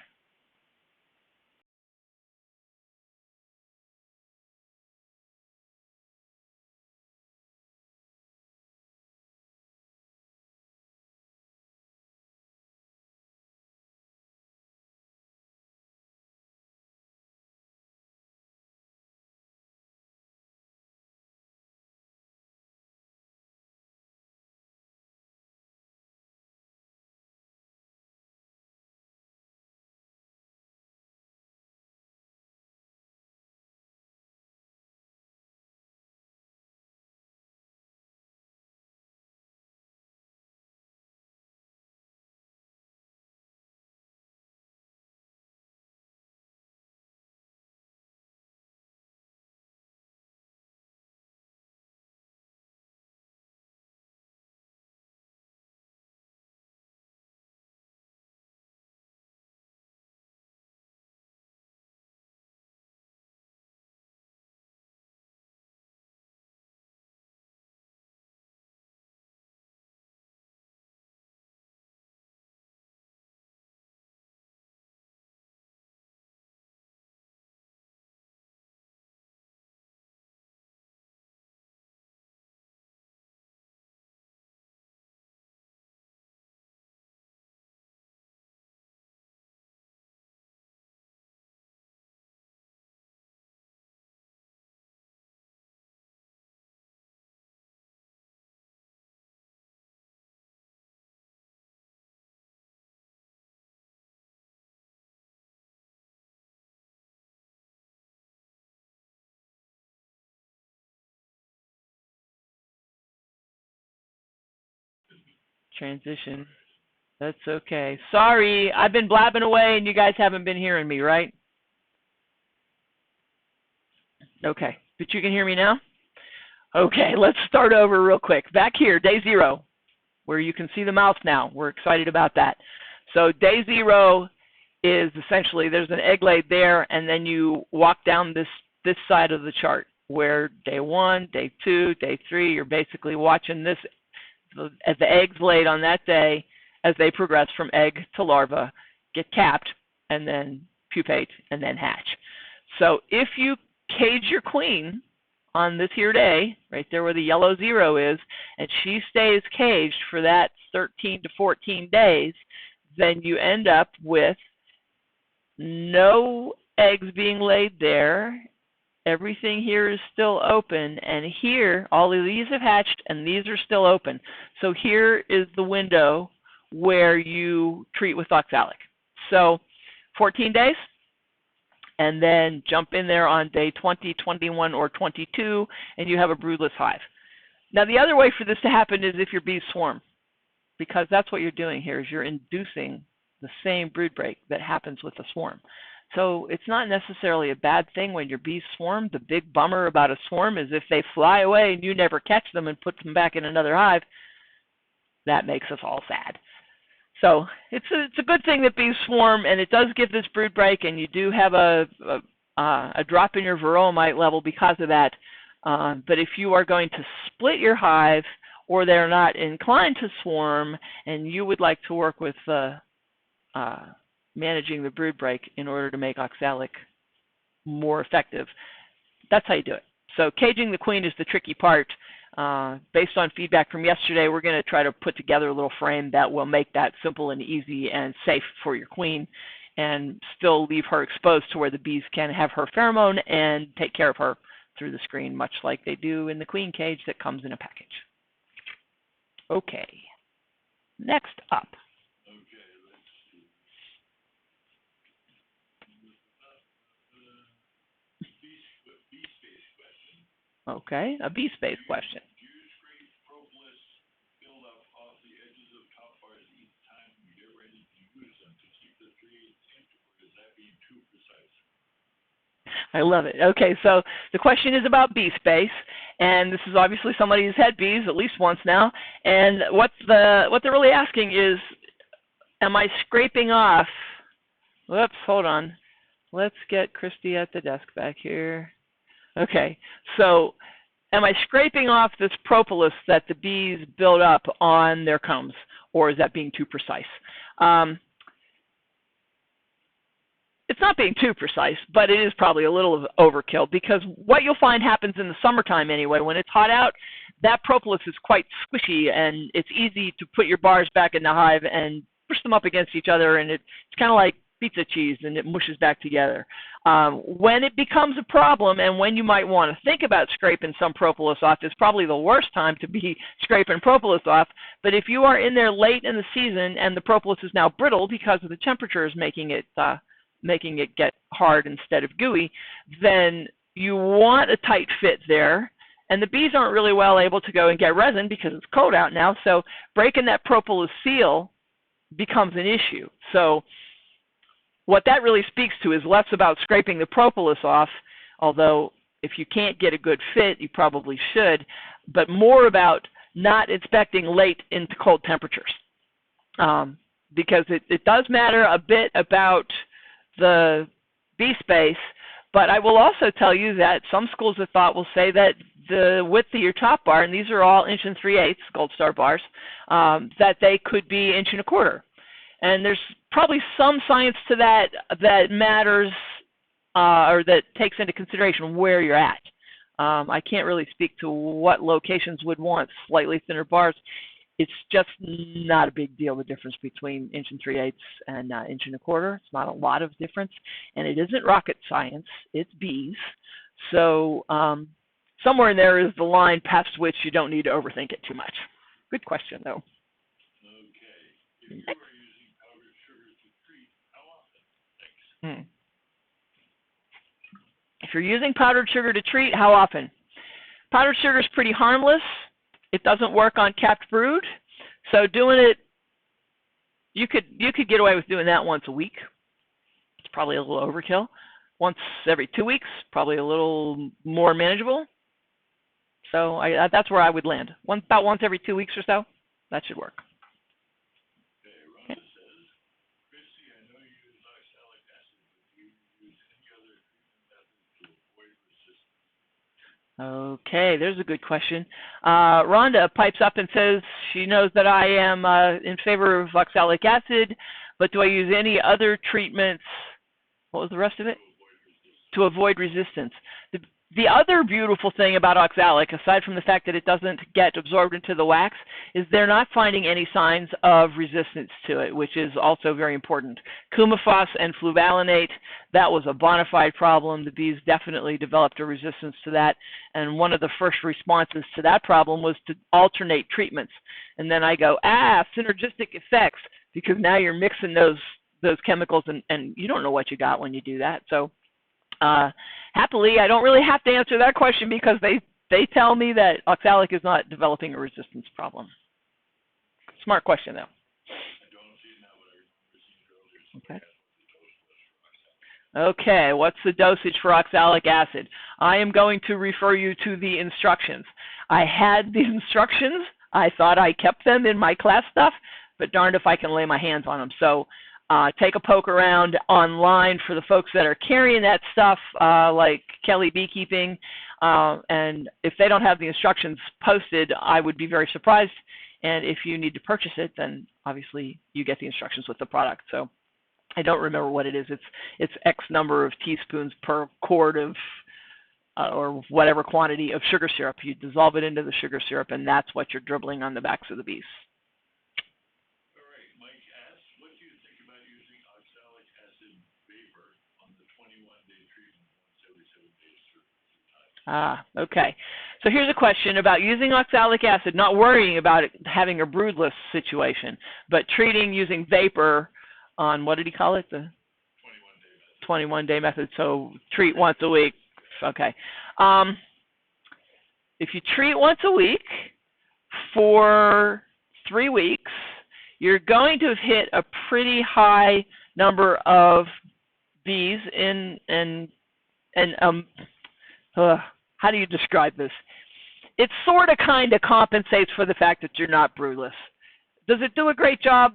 Transition. That's okay. Sorry, I've been blabbing away and you guys haven't been hearing me, right? Okay, but you can hear me now? Okay, let's start over real quick. Back here, day 0. where you can see the mouth now. We're excited about that. So day 0 is essentially there's an egg laid there, and then you walk down this side of the chart where day 1, day 2, day 3, you're basically watching this as the eggs laid on that day as they progress from egg to larva, get capped, and then pupate, and then hatch. So if you cage your queen on this here day, right there where the yellow 0 is, and she stays caged for that 13 to 14 days, then you end up with no eggs being laid there. Everything here is still open, and here all of these have hatched and these are still open. So here is the window where you treat with oxalic. So 14 days, and then jump in there on day 20, 21, or 22, and you have a broodless hive. Now the other way for this to happen is if your bees swarm, because that's what you're doing here, is you're inducing the same brood break that happens with a swarm. So it's not necessarily a bad thing when your bees swarm. The big bummer about a swarm is if they fly away and you never catch them and put them back in another hive, that makes us all sad. So it's a good thing that bees swarm, and it does give this brood break, and you do have a drop in your varroamite level because of that. But if you are going to split your hive, or they're not inclined to swarm, and you would like to work with managing the brood break in order to make oxalic more effective, that's how you do it. So caging the queen is the tricky part. Based on feedback from yesterday, we're going to try to put together a little frame that will make that simple and easy and safe for your queen, and still leave her exposed to where the bees can have her pheromone and take care of her through the screen, much like they do in the queen cage that comes in a package. Okay, next up. Okay, a bee space question. Do you scrape propolis buildup off the edges of top bars each time you get ready to use them to keep the tree in, or is that being too precise? I love it. Okay, so the question is about bee space, and this is obviously somebody who's had bees at least once now. And what they're really asking is, am I scraping off? Whoops, hold on. Let's get Christy at the desk back here. Okay, so am I scraping off this propolis that the bees build up on their combs, or is that being too precise? It's not being too precise, but it is probably a little of overkill, because what you'll find happens in the summertime anyway. When it's hot out, that propolis is quite squishy, and it's easy to put your bars back in the hive and push them up against each other, and it's kind of like pizza cheese, and it mushes back together. When it becomes a problem, and when you might want to think about scraping some propolis off, is probably the worst time to be scraping propolis off. But if you are in there late in the season and the propolis is now brittle because of the temperatures making it get hard instead of gooey, then you want a tight fit there. And the bees aren't really well able to go and get resin because it's cold out now, so breaking that propolis seal becomes an issue. So what that really speaks to is less about scraping the propolis off, although if you can't get a good fit, you probably should, but more about not inspecting late into cold temperatures. Because it does matter a bit about the bee space, but I will also tell you that some schools of thought will say that the width of your top bar, and these are all 1 3/8" Gold Star bars, that they could be 1 1/4". And there's probably some science to that that matters, or that takes into consideration where you're at. I can't really speak to what locations would want slightly thinner bars. It's just not a big deal, the difference between 1 3/8" and 1 1/4". It's not a lot of difference, and it isn't rocket science. It's bees. So somewhere in there is the line past which you don't need to overthink it too much. Good question, though. Okay. If you are using powdered sugar to treat, how often? Thanks. If you're using powdered sugar to treat, how often? Powdered sugar is pretty harmless. It doesn't work on capped brood, so doing it, you could get away with doing that once a week. It's probably a little overkill. Once every 2 weeks, probably a little more manageable. So that's where I would land. About once every 2 weeks or so. That should work. Okay, Rhonda says, Christy, I know you use oxalic acid, but do you use any other treatment methods to avoid resistance? Okay, there's a good question. Rhonda pipes up and says she knows that I am in favor of oxalic acid, but do I use any other treatments? What was the rest of it? To avoid resistance. The other beautiful thing about oxalic, aside from the fact that it doesn't get absorbed into the wax, is they're not finding any signs of resistance to it, which is also very important. Coumaphos and fluvalinate, that was a bona fide problem. The bees definitely developed a resistance to that, and one of the first responses to that problem was to alternate treatments. And then I go, synergistic effects, because now you're mixing those chemicals, and you don't know what you got when you do that. So happily, I don't really have to answer that question because they tell me that oxalic is not developing a resistance problem. Smart question, though. Okay. Okay, what's the dosage for oxalic acid? I am going to refer you to the instructions. I had the instructions. I thought I kept them in my class stuff, but darned if I can lay my hands on them. So take a poke around online for the folks that are carrying that stuff, like Kelly Beekeeping, and if they don't have the instructions posted, I would be very surprised. And if you need to purchase it, then obviously you get the instructions with the product. So I don't remember what it is. It's X number of teaspoons per quart of or whatever quantity of sugar syrup. You dissolve it into the sugar syrup, and that's what you're dribbling on the backs of the bees. All right, Mike asks, what do you think about using oxalic acid vapor on the 21-day treatment once every 7 days through? Okay. So here's a question about using oxalic acid, not worrying about it having a broodless situation, but treating using vapor on, what did he call it? The 21-day method. So treat once a week. Okay. If you treat once a week for 3 weeks, you're going to have hit a pretty high number of bees how do you describe this? It sort of kind of compensates for the fact that you're not broodless. Does it do a great job?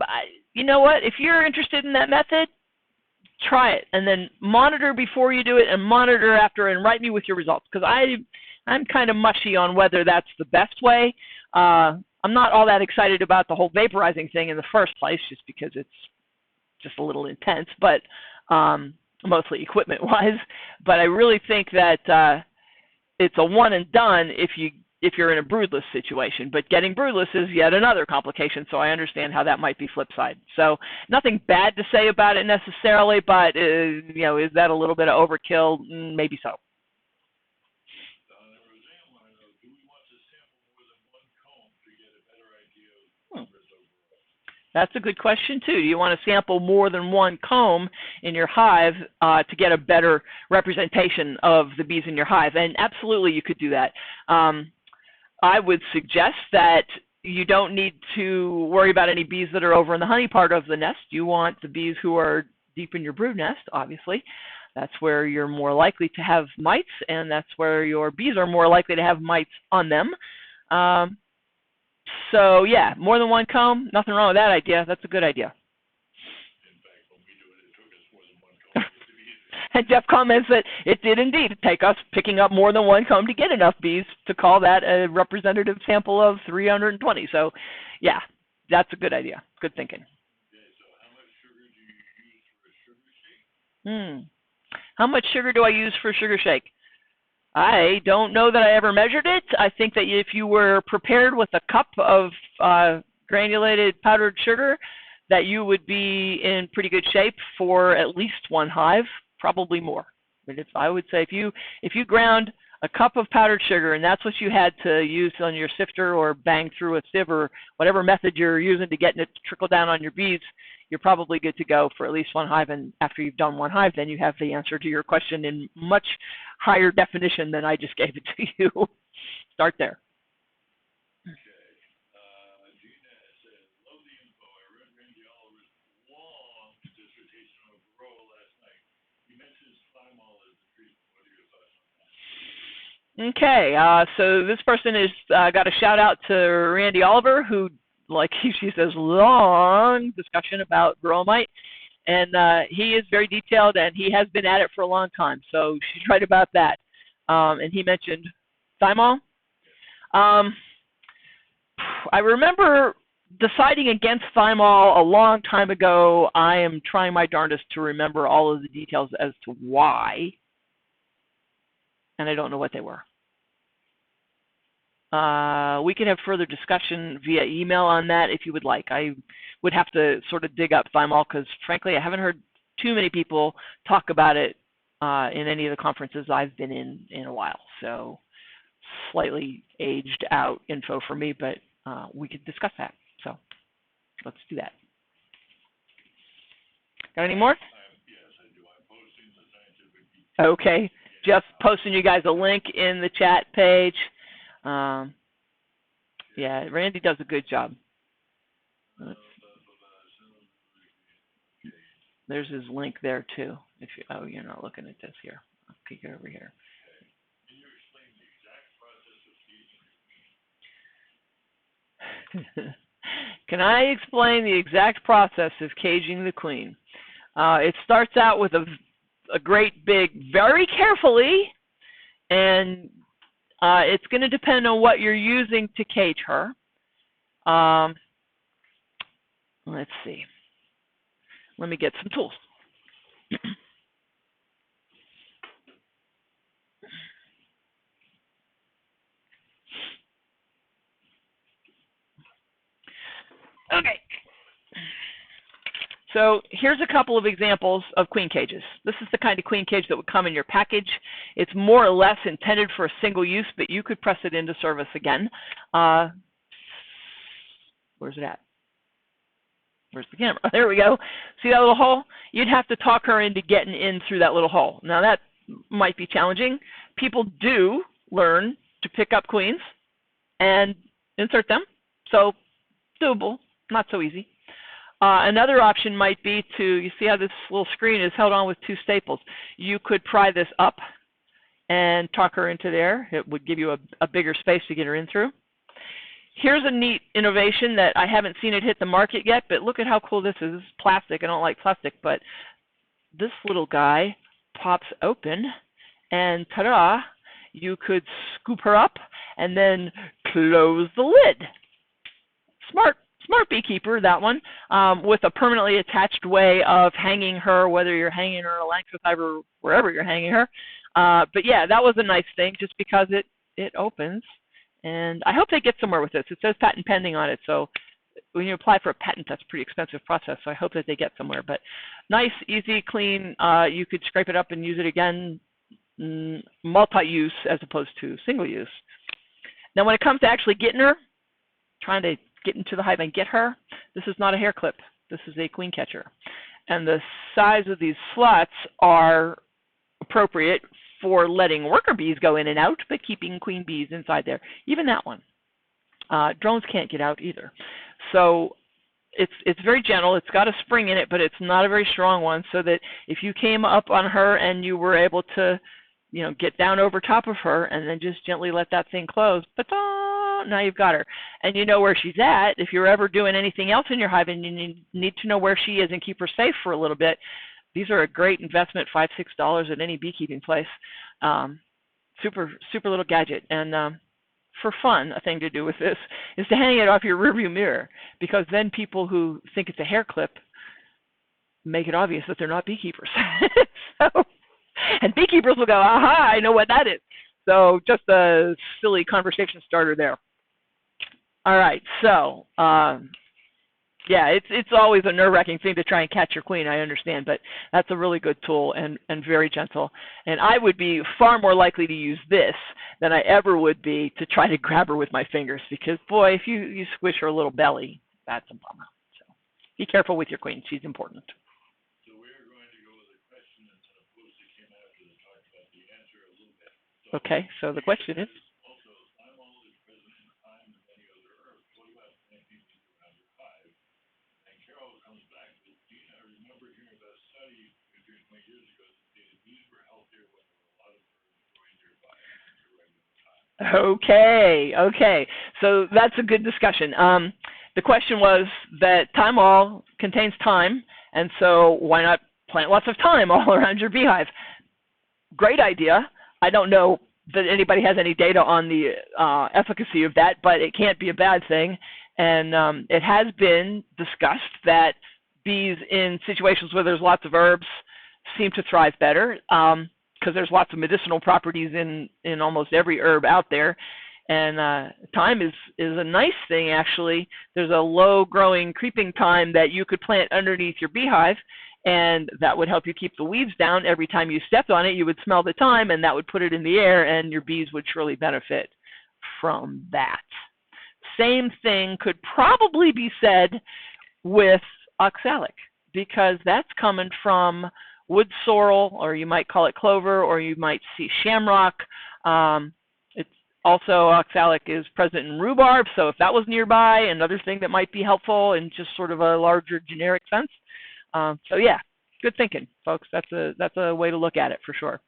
You know what? If you're interested in that method, try it, and then monitor before you do it and monitor after and write me with your results, because I'm kind of mushy on whether that's the best way. I'm not all that excited about the whole vaporizing thing in the first place, just because it's just a little intense, but mostly equipment-wise. But I really think that it's a one and done if you're in a broodless situation. But getting broodless is yet another complication, so I understand how that might be flip side. So nothing bad to say about it necessarily, but you know, is that a little bit of overkill? Maybe so. Roseanne wanted to know, do we want to sample more than one comb to get a better idea of numbers overall? That's a good question, too. Do you want to sample more than one comb in your hive to get a better representation of the bees in your hive? And absolutely, you could do that. I would suggest that you don't need to worry about any bees that are over in the honey part of the nest. You want the bees who are deep in your brood nest, obviously. That's where you're more likely to have mites, and that's where your bees are more likely to have mites on them. So, yeah, more than one comb, nothing wrong with that idea. That's a good idea. In fact, when we do it, it took us more than one comb to get the bees. And Jeff comments that it did indeed take us picking up more than one comb to get enough bees to call that a representative sample of 320. So, yeah, that's a good idea. Good thinking. Okay, so how much sugar do you use for a sugar shake? How much sugar do I use for a sugar shake? I don't know that I ever measured it. I think that if you were prepared with a cup of granulated powdered sugar, that you would be in pretty good shape for at least one hive, probably more. But I would say if you ground a cup of powdered sugar and that's what you had to use on your sifter or bang through a sieve or whatever method you're using to get it to trickle down on your bees, you're probably good to go for at least one hive. And after you've done one hive, then you have the answer to your question in much higher definition than I just gave it to you. Start there. Okay. Gina says, love the info. I read Randy Oliver's long dissertation on varroa last night. He mentions thymol as the treatment. What are your thoughts on that? Okay, so this person has got a shout out to Randy Oliver, who like she says, long discussion about bromite. And he is very detailed, and he has been at it for a long time. So she's right about that. And he mentioned thymol. I remember deciding against thymol a long time ago. I am trying my darndest to remember all of the details as to why, and I don't know what they were. We could have further discussion via email on that if you would like. I would have to sort of dig up thymol because, frankly, I haven't heard too many people talk about it in any of the conferences I've been in a while. So slightly aged out info for me, but we could discuss that. So let's do that. Got any more? Yes, I do. I'm posting the scientific beekeeping. Okay. Just posting you guys a link in the chat page. Yeah, Randy does a good job. There's his link there too. If you, oh, you're not looking at this here. I'll kick it over here. Can you explain the exact process of feeding? Can I explain the exact process of caging the queen? It starts out with a great big, very carefully, and it's going to depend on what you're using to cage her. Let's see. Let me get some tools. Okay. So here's a couple of examples of queen cages. This is the kind of queen cage that would come in your package. It's more or less intended for a single use, but you could press it into service again. Where's it at? Where's the camera? There we go. See that little hole? You'd have to talk her into getting in through that little hole. Now that might be challenging. People do learn to pick up queens and insert them. So doable, not so easy. Another option might be to, you see how this little screen is held on with two staples. You could pry this up and tuck her into there. It would give you a bigger space to get her in through. Here's a neat innovation that I haven't seen it hit the market yet, but look at how cool this is. This is plastic. I don't like plastic, but this little guy pops open, and ta-da, you could scoop her up and then close the lid. Smart beekeeper, that one, with a permanently attached way of hanging her, whether you're hanging her in a length with Hive or wherever you're hanging her. But yeah, that was a nice thing just because it opens. And I hope they get somewhere with this. It says patent pending on it, so when you apply for a patent, that's a pretty expensive process, so I hope that they get somewhere. But nice, easy, clean. You could scrape it up and use it again, multi-use as opposed to single-use. Now, when it comes to actually getting her, trying to get into the hive and get her, this is not a hair clip. This is a queen catcher. And the size of these slots are appropriate for letting worker bees go in and out, but keeping queen bees inside there. Even that one. Drones can't get out either. So it's very gentle. It's got a spring in it, but it's not a very strong one, so that if you came up on her and you were able to, get down over top of her and then just gently let that thing close, but now you've got her. And you know where she's at. If you're ever doing anything else in your hive and you need to know where she is and keep her safe for a little bit, these are a great investment, $5, $6 at any beekeeping place. Super little gadget. And for fun, a thing to do with this is to hang it off your rearview mirror, because then people who think it's a hair clip make it obvious that they're not beekeepers. And beekeepers will go, aha, I know what that is. So just a silly conversation starter there. All right, so yeah, it's always a nerve-wracking thing to try and catch your queen, I understand, but that's a really good tool and very gentle. And I would be far more likely to use this than I ever would be to try to grab her with my fingers, because, boy, if you squish her little belly, that's a bummer. So be careful with your queen. She's important. So we're going to go with a question and then a post that came after that talked about the answer a little bit. Okay, so the question is? Also, thymol is present in thyme and many other herbs. What about planting these around your hive? And Carol comes back with, I remember hearing about a study 15, 20 years ago that stated bees were healthier when there were a lot of birds growing nearby at a regular time. Okay. So that's a good discussion. the question was that thyme all contains thyme, and so why not plant lots of thyme all around your beehive? Great idea. I don't know that anybody has any data on the efficacy of that, but it can't be a bad thing. And it has been discussed that bees in situations where there's lots of herbs seem to thrive better because there's lots of medicinal properties in almost every herb out there. And thyme is a nice thing, actually. There's a low-growing creeping thyme that you could plant underneath your beehive, and that would help you keep the weeds down. Every time you stepped on it, you would smell the thyme, and that would put it in the air, and your bees would surely benefit from that. Same thing could probably be said with oxalic, because that's coming from wood sorrel, or you might call it clover, or you might see shamrock. Also, oxalic is present in rhubarb, so if that was nearby, another thing that might be helpful in just sort of a larger generic sense. So yeah, good thinking, folks. That's a way to look at it for sure.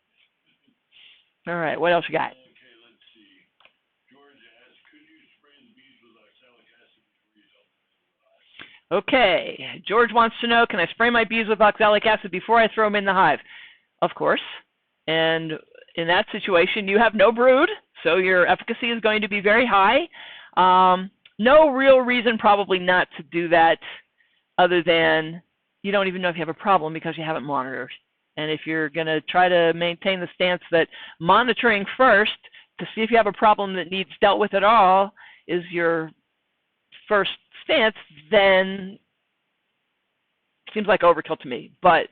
All right, what else you got? Okay, let's see. George asks, could you spray the bees with oxalic acid before you dump them in the hive? Okay, George wants to know, can I spray my bees with oxalic acid before I throw them in the hive? Of course. And in that situation, you have no brood, so your efficacy is going to be very high. No real reason probably not to do that other than you don't even know if you have a problem because you haven't monitored. And if you're going to try to maintain the stance that monitoring first to see if you have a problem that needs dealt with at all is your first stance, then it seems like overkill to me. But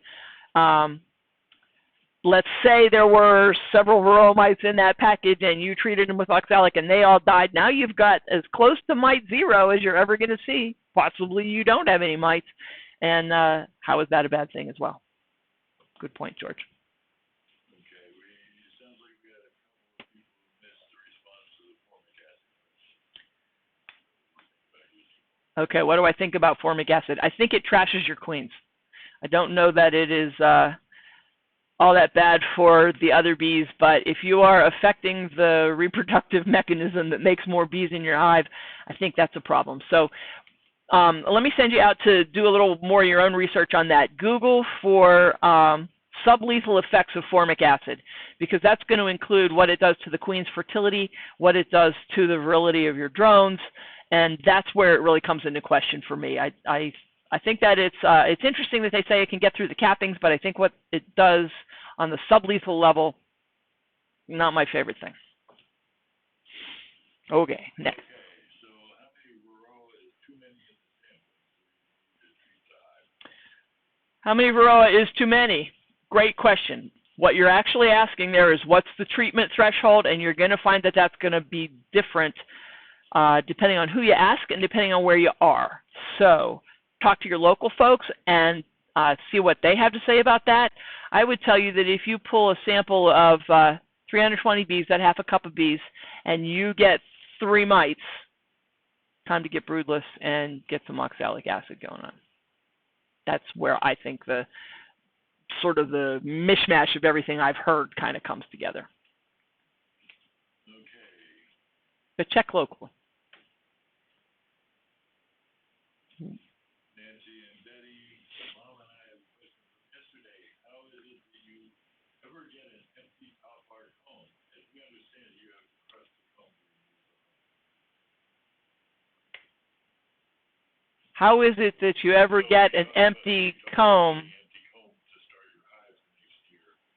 let's say there were several varroa mites in that package and you treated them with oxalic and they all died. Now you've got as close to mite zero as you're ever going to see. Possibly you don't have any mites. And how is that a bad thing as well? Good point, George. Okay, it sounds like we had a couple of people who missed the response to the formic acid. Okay, what do I think about formic acid? I think it trashes your queens. I don't know that it is all that bad for the other bees, but if you are affecting the reproductive mechanism that makes more bees in your hive, I think that's a problem. So let me send you out to do a little more of your own research on that. Google for sublethal effects of formic acid, because that's going to include what it does to the queen's fertility, what it does to the virility of your drones, and that's where it really comes into question for me. I think that it's interesting that they say it can get through the cappings, but I think what it does on the sublethal level, not my favorite thing. Okay, next. Okay, so how many varroa is too many in the sample to treat the hive? How many varroa is too many? Great question. What you're actually asking there is what's the treatment threshold, and you're going to find that that's going to be different depending on who you ask and depending on where you are. So talk to your local folks and see what they have to say about that. I would tell you that if you pull a sample of 320 bees, that half a cup of bees, and you get 3 mites, time to get broodless and get some oxalic acid going on. That's where I think the sort of the mishmash of everything I've heard kind of comes together. Okay. But check locally. Nancy and Betty, Mom and I have a question from yesterday. How is it that you ever get an empty top part comb? As we understand, you have to press the comb to remove the honey. How is it that you ever get an empty comb?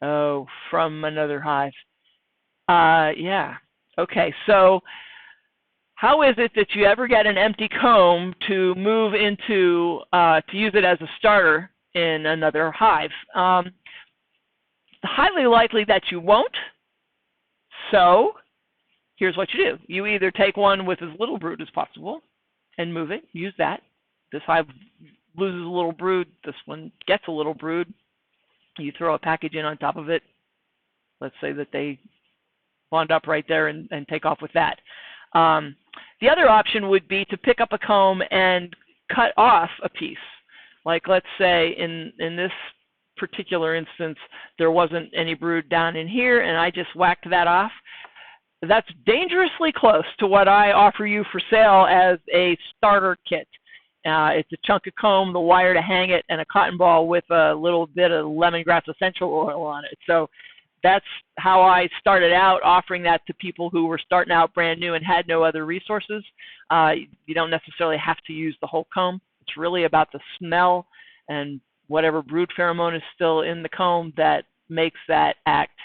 Oh, from another hive. Yeah. Okay, so how is it that you ever get an empty comb to move into, to use it as a starter in another hive? Highly likely that you won't. So here's what you do. You either take one with as little brood as possible and move it, use that. This hive loses a little brood, this one gets a little brood. You throw a package in on top of it. Let's say that they bond up right there and take off with that. The other option would be to pick up a comb and cut off a piece. Like let's say in this particular instance, there wasn't any brood down in here and I just whacked that off. that's dangerously close to what I offer you for sale as a starter kit. It's a chunk of comb, the wire to hang it, and a cotton ball with a little bit of lemongrass essential oil on it. So that's how I started out, offering that to people who were starting out brand new and had no other resources. You don't necessarily have to use the whole comb. It's really about the smell and whatever brood pheromone is still in the comb that makes that act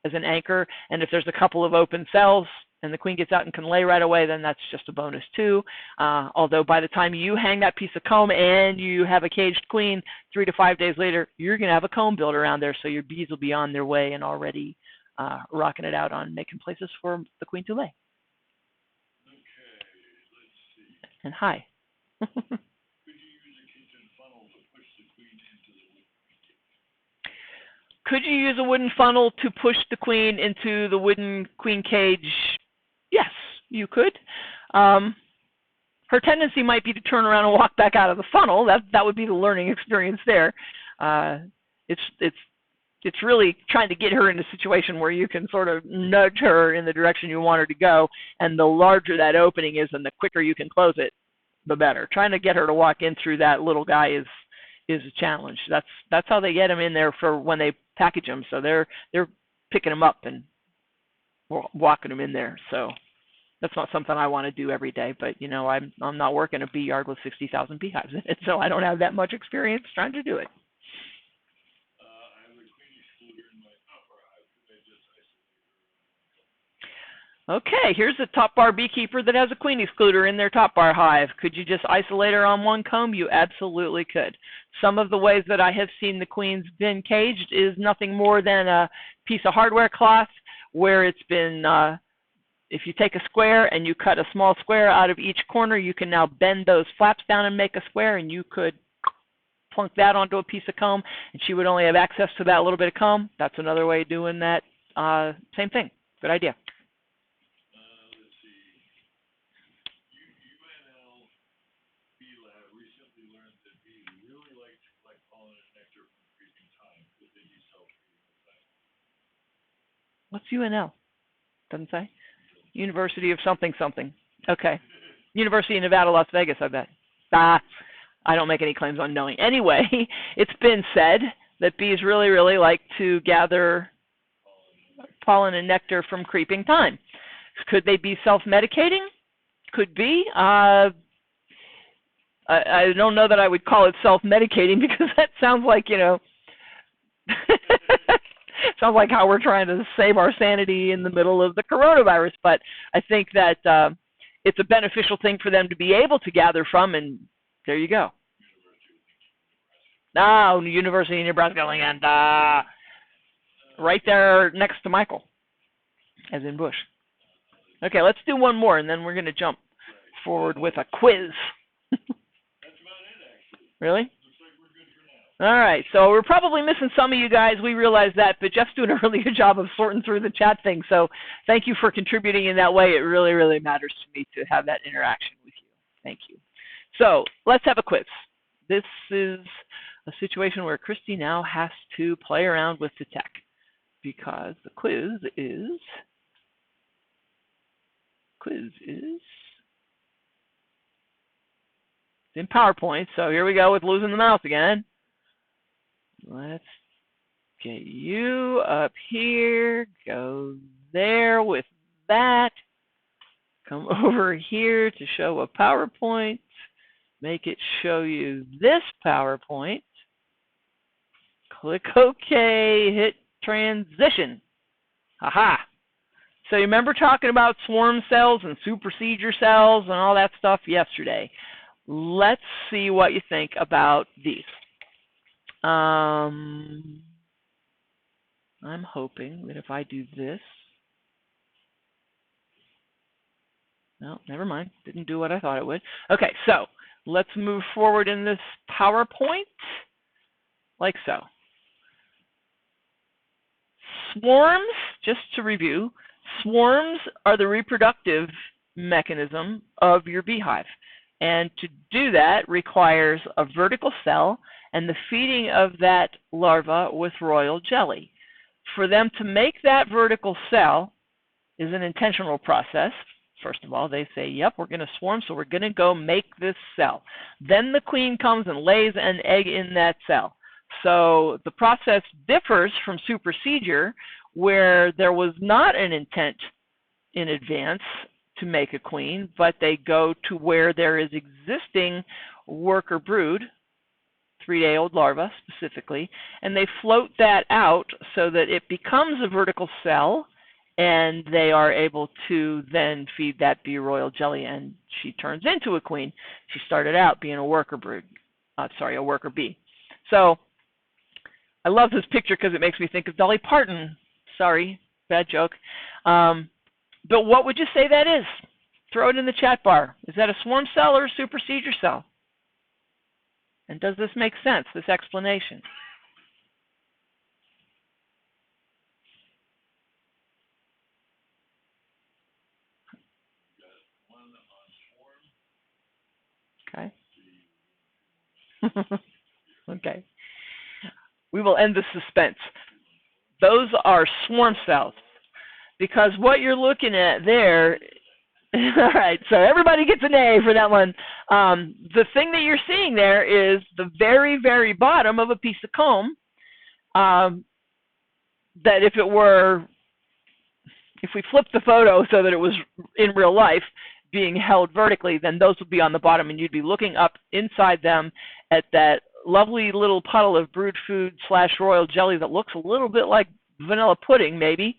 as an anchor. And if there's a couple of open cells and the queen gets out and can lay right away, then that's just a bonus too. Although by the time you hang that piece of comb and you have a caged queen, 3 to 5 days later, you're going to have a comb built around there, so your bees will be on their way and already rocking it out on making places for the queen to lay. Okay, let's see. And hi. Could you use a kitchen funnel to push the queen into the wooden cage? Could you use a wooden funnel to push the queen into the wooden queen cage? Yes, you could. Her tendency might be to turn around and walk back out of the funnel. That would be the learning experience there. It's really trying to get her in a situation where you can sort of nudge her in the direction you want her to go, and the larger that opening is and the quicker you can close it, the better. Trying to get her to walk in through that little guy is a challenge. That's how they get them in there for when they package them. So they're picking them up and walking them in there. So that's not something I want to do every day. But you know, I'm not working a bee yard with 60,000 beehives in it, so I don't have that much experience trying to do it. I have a queen excluder in my upper hive. Could I just isolate her? Okay, here's a top bar beekeeper that has a queen excluder in their top bar hive. Could you just isolate her on one comb? You absolutely could. Some of the ways that I have seen the queens been caged is nothing more than a piece of hardware cloth where it's been, if you take a square and you cut a small square out of each corner, you can now bend those flaps down and make a square, and you could plunk that onto a piece of comb, and she would only have access to that little bit of comb. That's another way of doing that. Same thing. Good idea. Let's see. UNL Bee Lab recently learned that bees really like to collect pollen and nectar from creeping thyme. Could they be self-feeding with thyme? What's UNL? Doesn't say. University of something something. Okay. University of Nevada, Las Vegas, I bet. I don't make any claims on knowing. Anyway, it's been said that bees really, really like to gather pollen and nectar from creeping thyme. Could they be self-medicating? Could be. I don't know that I would call it self-medicating because that sounds like, you know, sounds like how we're trying to save our sanity in the middle of the coronavirus. But I think that it's a beneficial thing for them to be able to gather from, and there you go. No, University of Nebraska, Lincoln. Right there next to Michael, as in Bush. Okay, let's do one more, and then we're going to jump forward with a quiz. That's about it, actually. Really? Looks like we're good for now. All right, so we're probably missing some of you guys. We realize that, but Jeff's doing a really good job of sorting through the chat thing. So thank you for contributing in that way. It really, really matters to me to have that interaction with you. Thank you. So let's have a quiz. This is a situation where Christy now has to play around with the tech because the quiz is in PowerPoint. So here we go with losing the mouse again. Let's get you up here. Go there with that. Come over here to show a PowerPoint. Make it show you this PowerPoint. Click OK, hit transition. Aha. So you remember talking about swarm cells and supersedure cells and all that stuff yesterday. Let's see what you think about these. I'm hoping that if I do this, no, never mind. Didn't do what I thought it would. Okay, so let's move forward in this PowerPoint like so. Swarms, just to review, swarms are the reproductive mechanism of your beehive. And to do that requires a vertical cell and the feeding of that larva with royal jelly. For them to make that vertical cell, is an intentional process. First of all, they say, yep, we're going to swarm, so we're going to go make this cell. Then the queen comes and lays an egg in that cell. So the process differs from supersedure, where there was not an intent in advance to make a queen, but they go to where there is existing worker brood, 3-day-old larva specifically, and they float that out so that it becomes a vertical cell, and they are able to then feed that bee royal jelly, and she turns into a queen. She started out being a worker brood, a worker bee. So I love this picture because it makes me think of Dolly Parton. Sorry, bad joke. But what would you say that is? Throw it in the chat bar. Is that a swarm cell or a supersedure cell? And does this make sense, this explanation? Okay. Okay. We will end the suspense. Those are swarm cells, because what you're looking at there, all right, so everybody gets an A for that one. The thing that you're seeing there is the very, very bottom of a piece of comb, that if we flipped the photo so that it was in real life being held vertically, then those would be on the bottom, and you'd be looking up inside them at that lovely little puddle of brood food / royal jelly that looks a little bit like vanilla pudding, maybe,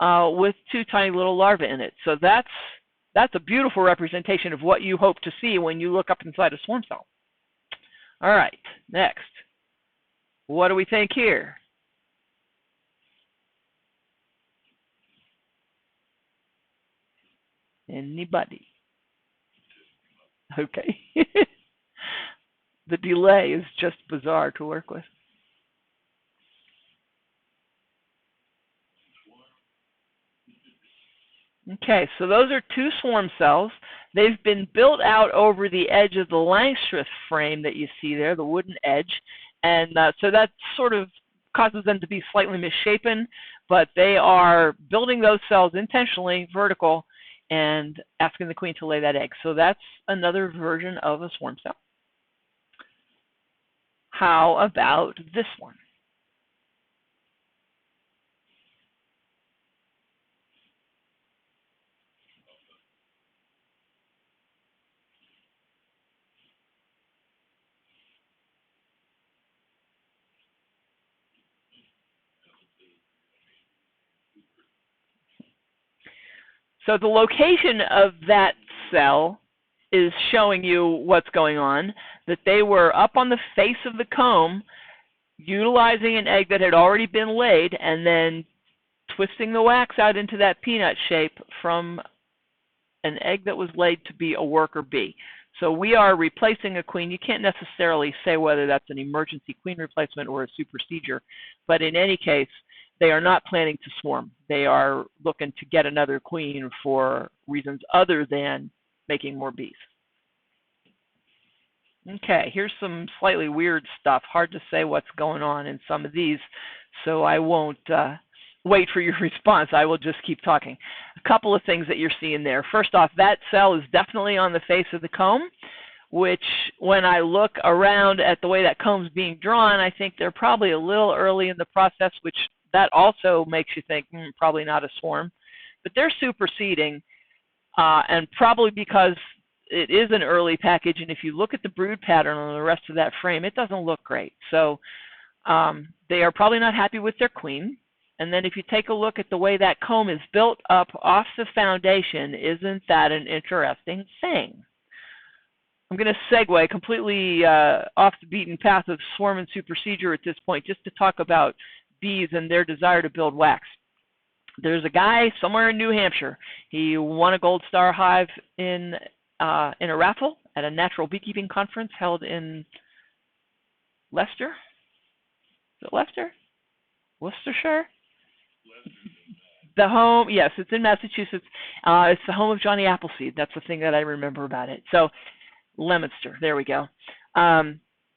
with 2 tiny little larvae in it. So that's a beautiful representation of what you hope to see when you look up inside a swarm cell. All right, next. What do we think here? Anybody? Okay. The delay is just bizarre to work with. Okay, so those are 2 swarm cells. They've been built out over the edge of the Langstroth frame that you see there, the wooden edge. And so that sort of causes them to be slightly misshapen, but they are building those cells intentionally vertical and asking the queen to lay that egg. So that's another version of a swarm cell. How about this one? So the location of that cell is showing you what's going on, that they were up on the face of the comb utilizing an egg that had already been laid and then twisting the wax out into that peanut shape from an egg that was laid to be a worker bee. So we are replacing a queen. You can't necessarily say whether that's an emergency queen replacement or a supersedure, but in any case, they are not planning to swarm. They are looking to get another queen for reasons other than making more bees. Okay, here's some slightly weird stuff. Hard to say what's going on in some of these, so I won't wait for your response. I will just keep talking. A couple of things that you're seeing there. First off, that cell is definitely on the face of the comb, which when I look around at the way that comb's being drawn, I think they're probably a little early in the process, which that also makes you think, probably not a swarm. But they're superseding, and probably because it is an early package, and if you look at the brood pattern on the rest of that frame, it doesn't look great. So they are probably not happy with their queen. And then if you take a look at the way that comb is built up off the foundation, isn't that an interesting thing? I'm going to segue completely off the beaten path of swarm and supersedure at this point, just to talk about bees and their desire to build wax. There's a guy somewhere in New Hampshire. He won a gold star hive in a raffle at a natural beekeeping conference held in Leicester. Is it Leicester? Worcestershire? The home, yes, it's in Massachusetts. It's the home of Johnny Appleseed. That's the thing that I remember about it. So, Leominster, there we go.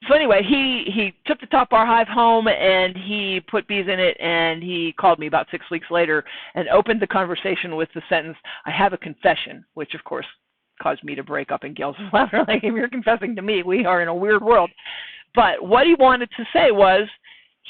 So anyway, he took the top bar hive home and he put bees in it, and he called me about 6 weeks later and opened the conversation with the sentence, "I have a confession," which of course caused me to break up in gales of laughter. Like, if you're confessing to me, we are in a weird world. But what he wanted to say was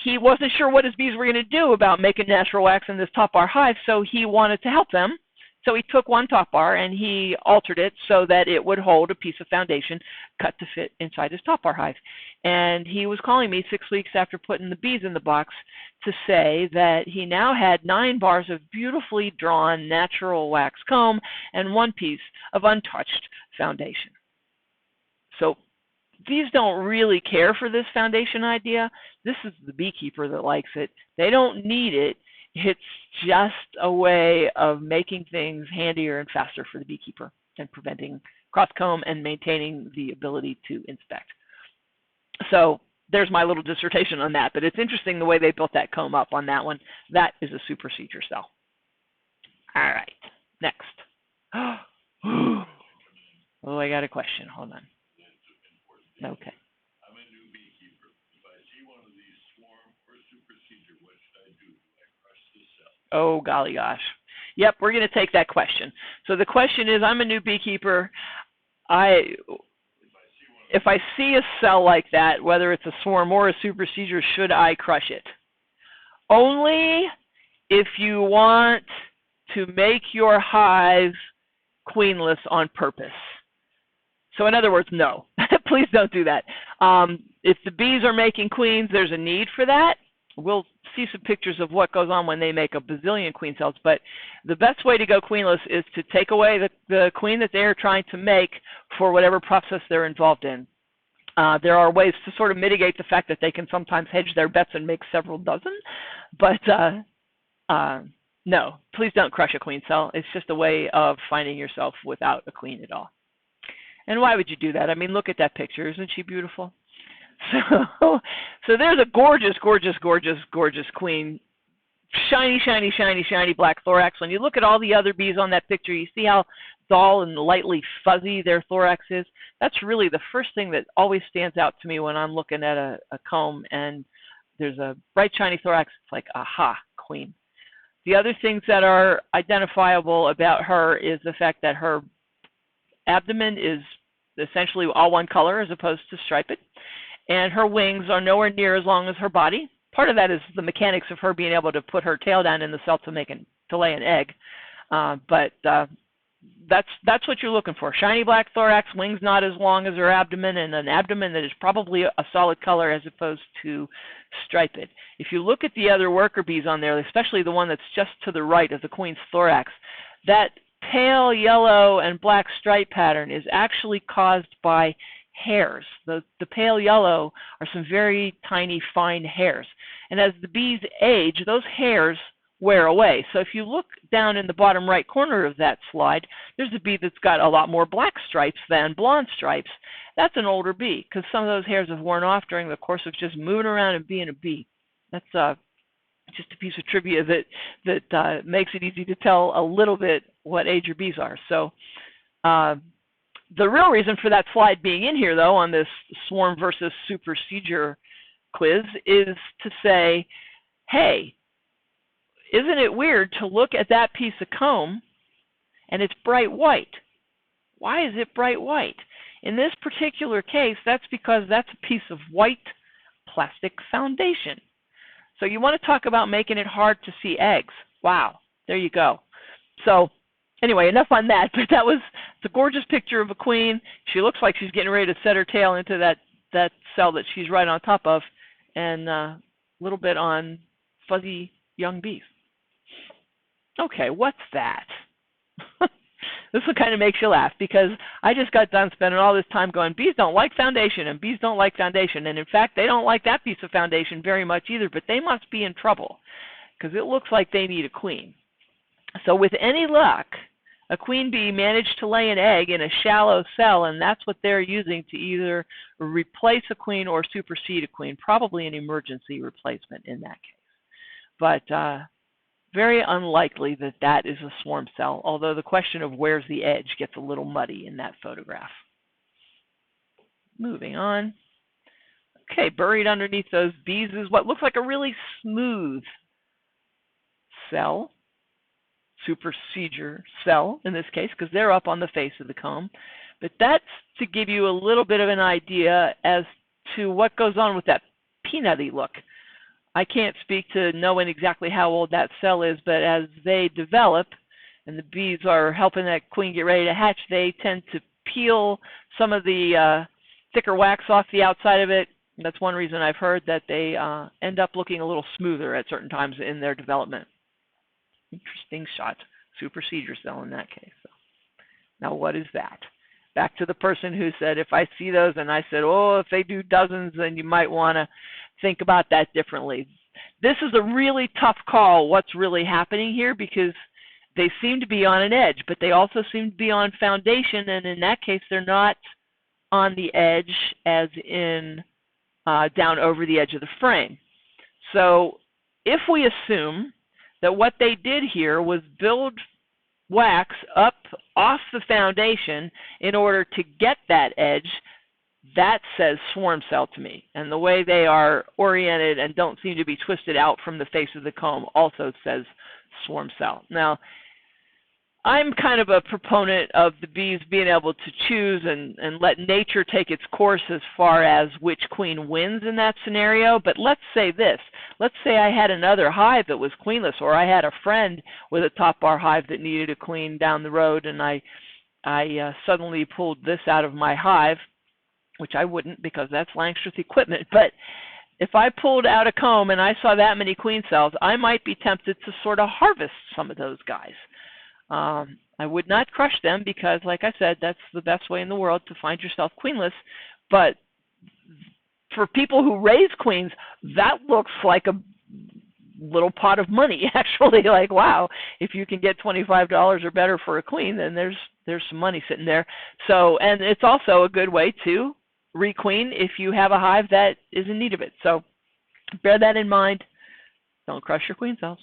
he wasn't sure what his bees were going to do about making natural wax in this top bar hive, so he wanted to help them. So he took one top bar and he altered it so that it would hold a piece of foundation cut to fit inside his top bar hive. And he was calling me 6 weeks after putting the bees in the box to say that he now had 9 bars of beautifully drawn natural wax comb and 1 piece of untouched foundation. So bees don't really care for this foundation idea. This is the beekeeper that likes it. They don't need it. It's just a way of making things handier and faster for the beekeeper and preventing cross-comb and maintaining the ability to inspect. So there's my little dissertation on that, but it's interesting the way they built that comb up on that one. That is a supersedure cell. All right, next. Oh, I got a question. Hold on. Okay. I'm a new beekeeper. If I see one of these swarm or supersedure, what should I do? Do I crush the cell? Oh, golly gosh. Yep, we're going to take that question. So the question is, I'm a new beekeeper. If I see a cell like that, whether it's a swarm or a supersedure, should I crush it? Only if you want to make your hive queenless on purpose. So in other words, no. Please don't do that. If the bees are making queens, there's a need for that. We'll see some pictures of what goes on when they make a bazillion queen cells, but the best way to go queenless is to take away the queen that they're trying to make for whatever process they're involved in. There are ways to sort of mitigate the fact that they can sometimes hedge their bets and make several dozen, but no, please don't crush a queen cell. It's just a way of finding yourself without a queen at all. And why would you do that? I mean, look at that picture. Isn't she beautiful? So there's a gorgeous, gorgeous, gorgeous, gorgeous queen. Shiny, shiny, shiny, shiny black thorax. When you look at all the other bees on that picture, you see how dull and lightly fuzzy their thorax is. That's really the first thing that always stands out to me when I'm looking at a comb and there's a bright, shiny thorax. It's like, aha, queen. The other things that are identifiable about her is the fact that her abdomen is essentially all one color as opposed to striped. And her wings are nowhere near as long as her body. Part of that is the mechanics of her being able to put her tail down in the cell to lay an egg. But that's what you're looking for. Shiny black thorax, wings not as long as her abdomen, and an abdomen that is probably a solid color as opposed to striped. If you look at the other worker bees on there, especially the one that's just to the right of the queen's thorax, that pale yellow and black stripe pattern is actually caused by hairs. The pale yellow are some very tiny, fine hairs. And as the bees age, those hairs wear away. So if you look down in the bottom right corner of that slide, there's a bee that's got a lot more black stripes than blonde stripes. That's an older bee because some of those hairs have worn off during the course of just moving around and being a bee. That's just a piece of trivia that makes it easy to tell a little bit what age your bees are. So the real reason for that slide being in here, though, on this swarm versus supersedure quiz is to say, hey, isn't it weird to look at that piece of comb and it's bright white? Why is it bright white? In this particular case, that's because that's a piece of white plastic foundation. So you want to talk about making it hard to see eggs. Wow, there you go. So anyway, enough on that. But it's a gorgeous picture of a queen. She looks like she's getting ready to set her tail into that cell that she's right on top of, and a little bit on fuzzy young bees. Okay, what's that? This one kind of makes you laugh because I just got done spending all this time going, bees don't like foundation and bees don't like foundation. And in fact, they don't like that piece of foundation very much either, but they must be in trouble because it looks like they need a queen. So with any luck, a queen bee managed to lay an egg in a shallow cell, and that's what they're using to either replace a queen or supersede a queen, probably an emergency replacement in that case. But very unlikely that that is a swarm cell, although the question of where's the edge gets a little muddy in that photograph. Moving on. Okay, buried underneath those bees is what looks like a really smooth cell, supersedure cell in this case, because they're up on the face of the comb. But that's to give you a little bit of an idea as to what goes on with that peanutty look. I can't speak to knowing exactly how old that cell is, but as they develop and the bees are helping that queen get ready to hatch, they tend to peel some of the thicker wax off the outside of it. That's one reason I've heard that they end up looking a little smoother at certain times in their development. Interesting shot. Supersedure cell in that case. So, now what is that? Back to the person who said, if I see those, and I said, oh, if they do dozens, then you might want to think about that differently. This is a really tough call, what's really happening here, because they seem to be on an edge, but they also seem to be on foundation, and in that case, they're not on the edge as in down over the edge of the frame. So if we assume that what they did here was build wax up off the foundation in order to get that edge, that says swarm cell to me. And the way they are oriented and don't seem to be twisted out from the face of the comb also says swarm cell. Now, I'm kind of a proponent of the bees being able to choose and let nature take its course as far as which queen wins in that scenario. But let's say this. Let's say I had another hive that was queenless, or I had a friend with a top bar hive that needed a queen down the road, and I suddenly pulled this out of my hive, which I wouldn't because that's Langstroth equipment. But if I pulled out a comb and I saw that many queen cells, I might be tempted to sort of harvest some of those guys. I would not crush them because, like I said, that's the best way in the world to find yourself queenless. But for people who raise queens, that looks like a little pot of money, actually. Like, wow, if you can get $25 or better for a queen, then there's some money sitting there. So, and it's also a good way to requeen if you have a hive that is in need of it. So bear that in mind. Don't crush your queen cells.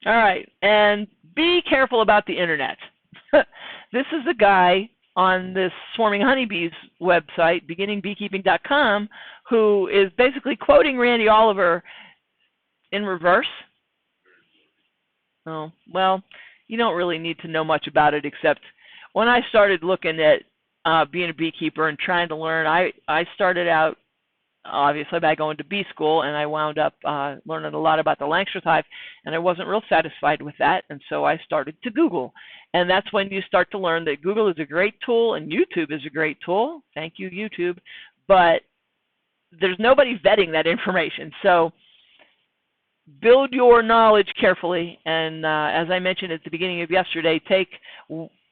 All right, and be careful about the internet. This is a guy on this Swarming Honeybees website, beginningbeekeeping.com, who is basically quoting Randy Oliver in reverse. Oh, well, you don't really need to know much about it, except when I started looking at being a beekeeper and trying to learn, I started out obviously by going to bee school, and I wound up learning a lot about the Langstroth hive, and I wasn't real satisfied with that, and so I started to Google. And that's when you start to learn that Google is a great tool and YouTube is a great tool. Thank you, YouTube. But there's nobody vetting that information. So build your knowledge carefully, and as I mentioned at the beginning of yesterday, take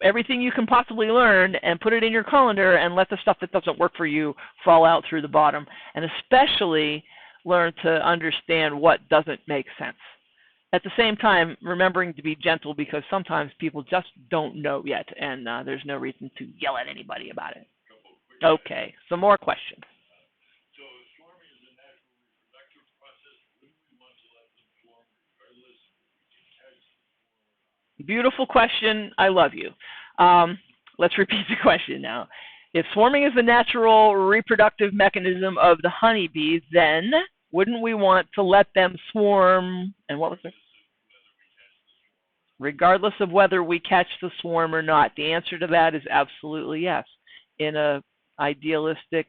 everything you can possibly learn and put it in your calendar, and let the stuff that doesn't work for you fall out through the bottom. And especially learn to understand what doesn't make sense. At the same time, remembering to be gentle, because sometimes people just don't know yet, and there's no reason to yell at anybody about it. Okay, some more questions. So swarming is a natural reproductive process. Wouldn't we want to let them swarm regardless if we can catch them or not? Beautiful question. I love you. Let's repeat the question now. If swarming is the natural reproductive mechanism of the honeybees, then wouldn't we want to let them swarm? And what was it? Regardless of whether we catch the swarm or not. The answer to that is absolutely yes. In a idealistic,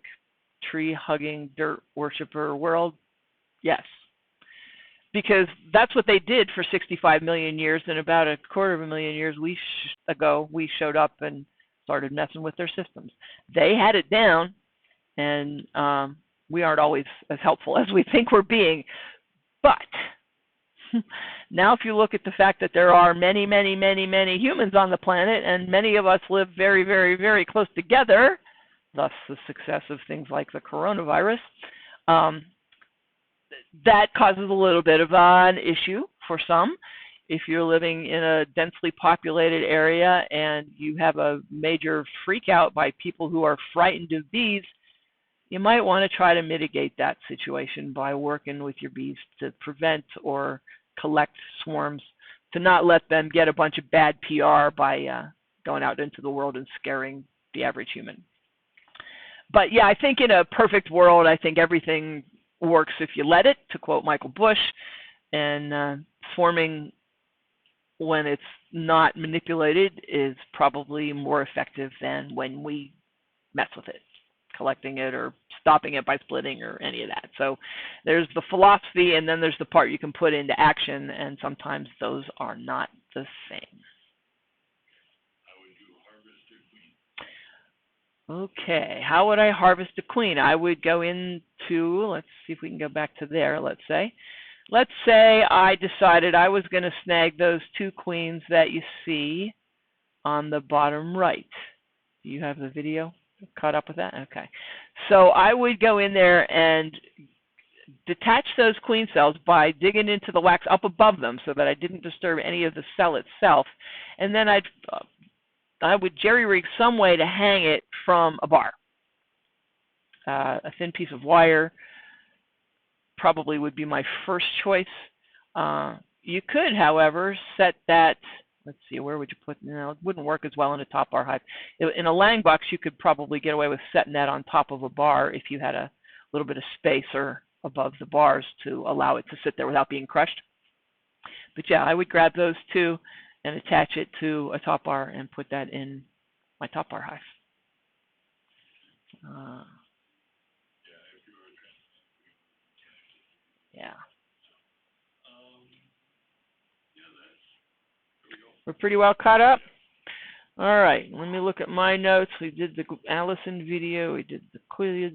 tree-hugging, dirt worshiper world, yes. Because that's what they did for 65 million years, and about a quarter of a million years ago, we showed up and started messing with their systems. They had it down, and we aren't always as helpful as we think we're being. But now if you look at the fact that there are many, many, many, many humans on the planet, and many of us live very, very, very close together, thus the success of things like the coronavirus, that causes a little bit of an issue for some. If you're living in a densely populated area and you have a major freak out by people who are frightened of bees, you might want to try to mitigate that situation by working with your bees to prevent or collect swarms, to not let them get a bunch of bad PR by going out into the world and scaring the average human. But yeah, I think in a perfect world, I think everything works if you let it, to quote Michael Bush, and swarming when it's not manipulated is probably more effective than when we mess with it, collecting it or stopping it by splitting or any of that. So there's the philosophy, and then there's the part you can put into action, and sometimes those are not the same. Okay, how would I harvest a queen? I would go into, let's see if we can go back to there, let's say I decided I was going to snag those 2 queens that you see on the bottom right. Do you have the video caught up with that? Okay. So I would go in there and detach those queen cells by digging into the wax up above them so that I didn't disturb any of the cell itself. And then I would jerry-rig some way to hang it from a bar. A thin piece of wire probably would be my first choice. You could, however, set that, let's see, where would you put, no, it wouldn't work as well in a top bar hive. In a lang box, you could probably get away with setting that on top of a bar if you had a little bit of space or above the bars to allow it to sit there without being crushed. But yeah, I would grab those 2 and attach it to a top bar and put that in my top bar hive. Yeah. We're pretty well caught up. All right, let me look at my notes. We did the Allison video, we did the quiz,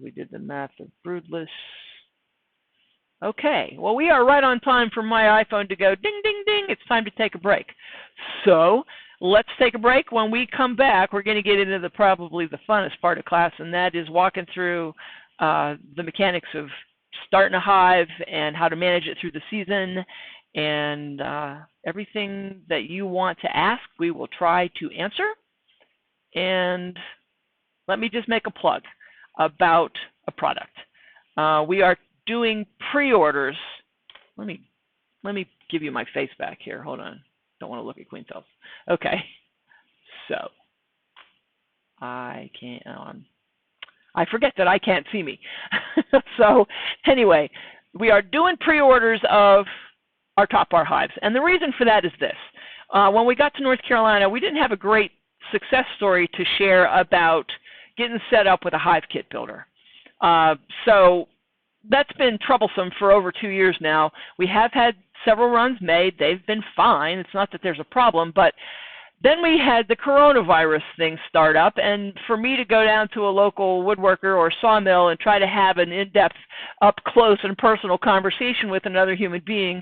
we did the math of broodless. Okay, well, we are right on time for my iPhone to go ding, ding, ding. It's time to take a break. So let's take a break. When we come back, we're going to get into probably the funnest part of class, and that is walking through the mechanics of starting a hive and how to manage it through the season. And everything that you want to ask, we will try to answer. And let me just make a plug about a product. We are doing pre-orders. Let me give you my face back here. Hold on. Don't want to look at queen cells. Okay. So I can't. I forget that I can't see me. So anyway, we are doing pre-orders of our top bar hives. And the reason for that is this. When we got to North Carolina, we didn't have a great success story to share about getting set up with a hive kit builder. So that's been troublesome for over 2 years now. We have had several runs made. They've been fine. It's not that there's a problem, but then we had the coronavirus thing start up, and for me to go down to a local woodworker or sawmill and try to have an in-depth, up-close and personal conversation with another human being,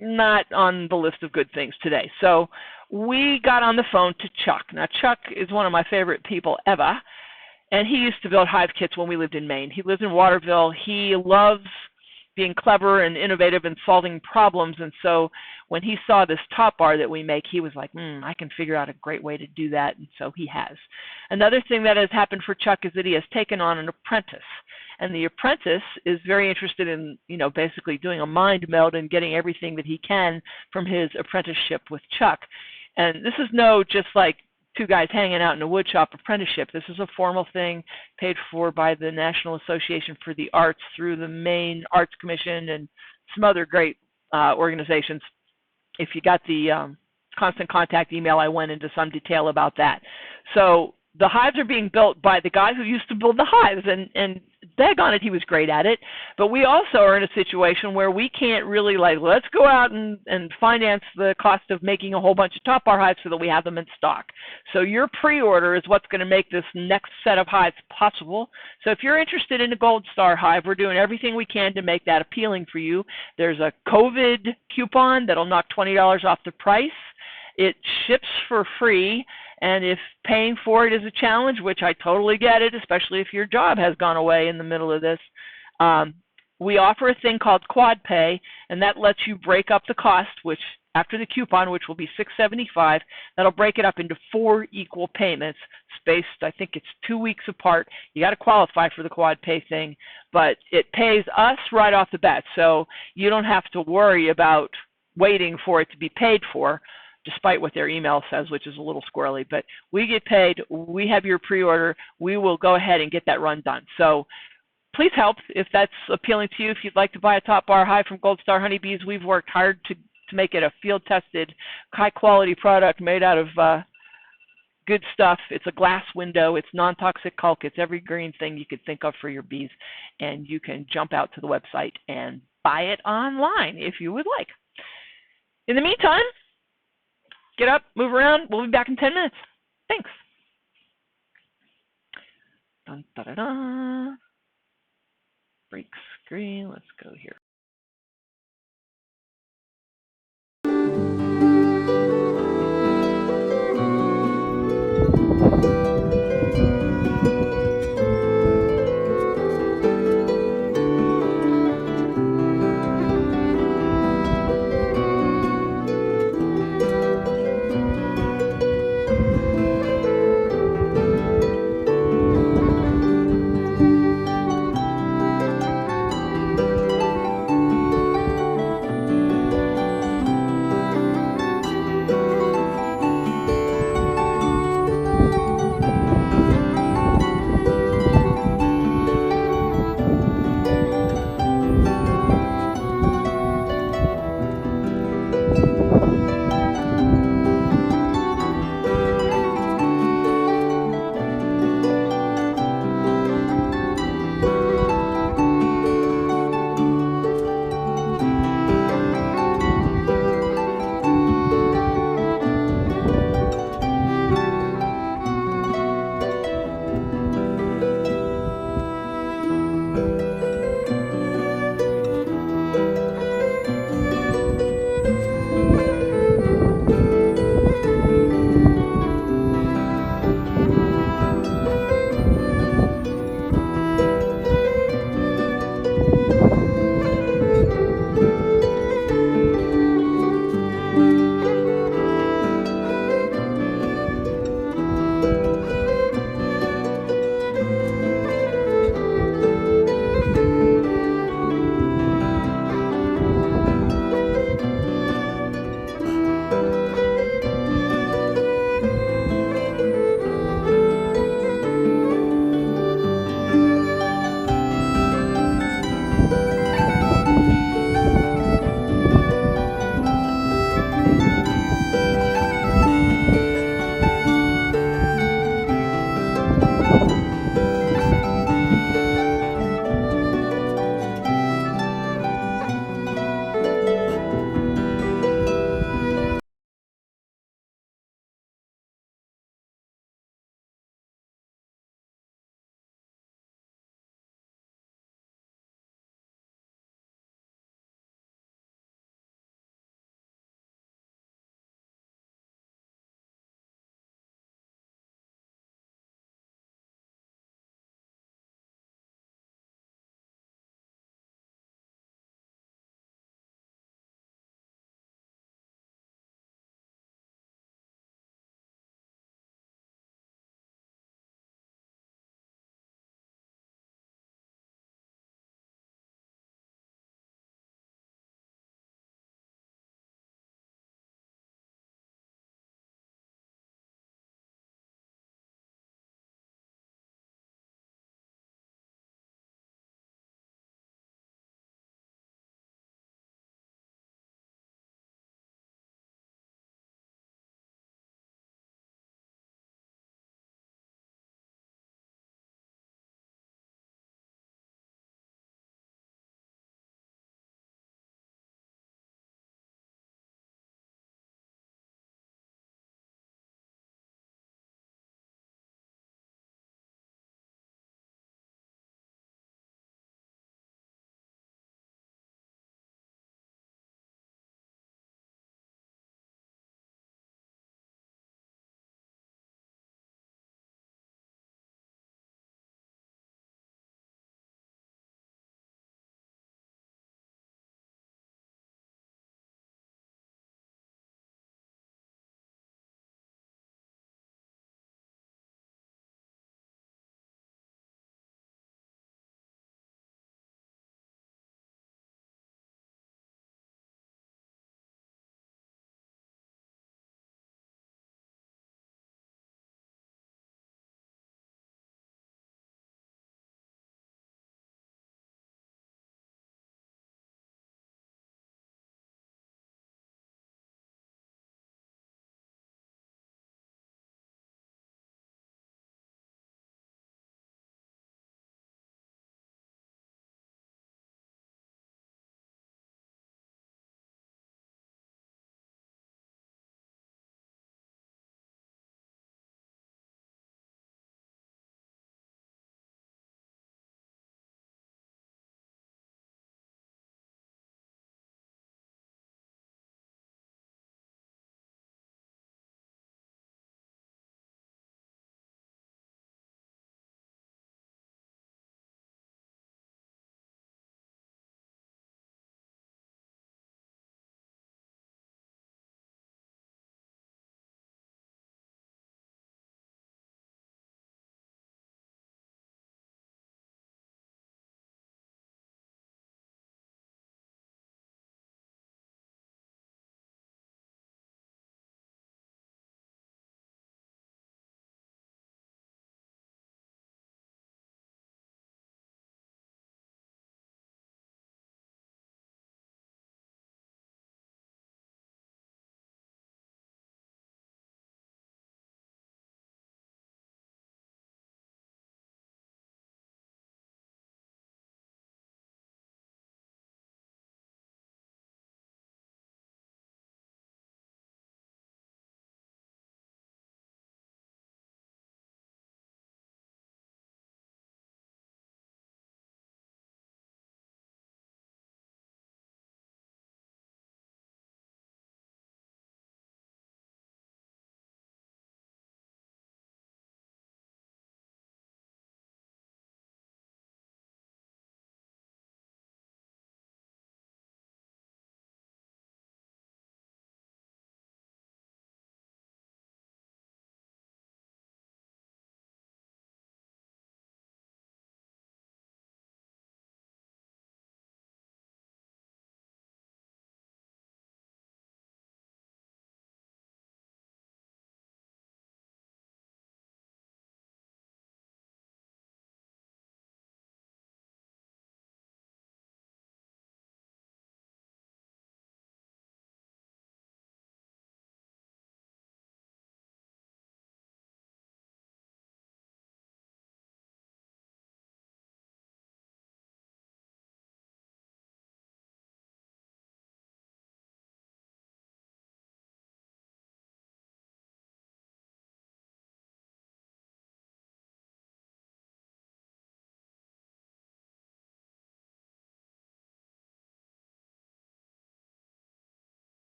not on the list of good things today. So we got on the phone to Chuck. Now, Chuck is one of my favorite people ever, and he used to build hive kits when we lived in Maine. He lives in Waterville. He loves being clever and innovative and solving problems, and so when he saw this top bar that we make, he was like, I can figure out a great way to do that, and so he has. Another thing that has happened for Chuck is that he has taken on an apprentice, and the apprentice is very interested in, basically doing a mind meld and getting everything that he can from his apprenticeship with Chuck. And this is no just like 2 guys hanging out in a woodshop apprenticeship. This is a formal thing paid for by the National Association for the Arts through the Maine Arts Commission and some other great organizations. If you got the constant contact email, I went into some detail about that. So the hives are being built by the guy who used to build the hives, and daggone it, he was great at it. But we also are in a situation where we can't really, let's go out and finance the cost of making a whole bunch of top bar hives so that we have them in stock. So your pre-order is what's going to make this next set of hives possible. So if you're interested in a Gold Star hive, we're doing everything we can to make that appealing for you. There's a COVID coupon that'll knock $20 off the price. It ships for free. And if paying for it is a challenge, which I totally get it, especially if your job has gone away in the middle of this, we offer a thing called Quad Pay, and that lets you break up the cost, which after the coupon, which will be $6.75, that'll break it up into 4 equal payments, spaced, I think it's 2 weeks apart. You got to qualify for the Quad Pay thing, but it pays us right off the bat, so you don't have to worry about waiting for it to be paid for. despite what their email says, which is a little squirrely. But we get paid. We have your pre-order. We will go ahead and get that run done. So please help if that's appealing to you. If you'd like to buy a top bar hive from Gold Star Honeybees, we've worked hard to make it a field-tested, high-quality product made out of good stuff. It's a glass window. It's non-toxic caulk. It's every green thing you could think of for your bees. And you can jump out to the website and buy it online if you would like. In the meantime, get up, move around. We'll be back in 10 minutes. Thanks. Dun, da, da, da. Break screen. Let's go here.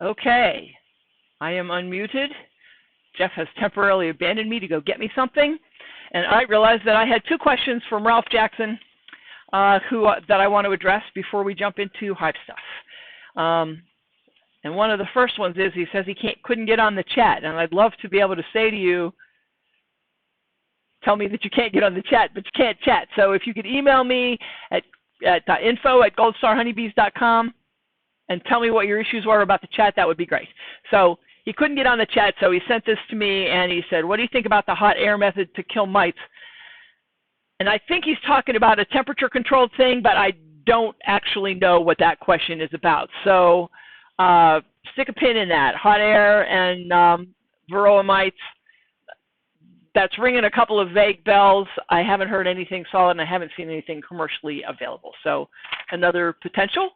Okay, I am unmuted. Jeff has temporarily abandoned me to go get me something. And I realized that I had 2 questions from Ralph Jackson that I want to address before we jump into Hive stuff. And one of the first ones is he says he couldn't get on the chat. And I'd love to be able to say to you, tell me that you can't get on the chat, but you can't chat. So if you could email me at info@goldstarhoneybees.com and tell me what your issues were about the chat, that would be great. So he couldn't get on the chat, so he sent this to me, and he said, what do you think about the hot air method to kill mites? And I think he's talking about a temperature-controlled thing, but I don't actually know what that question is about. So stick a pin in that. Hot air and varroa mites, that's ringing a couple of vague bells. I haven't heard anything solid, and I haven't seen anything commercially available. So another potential.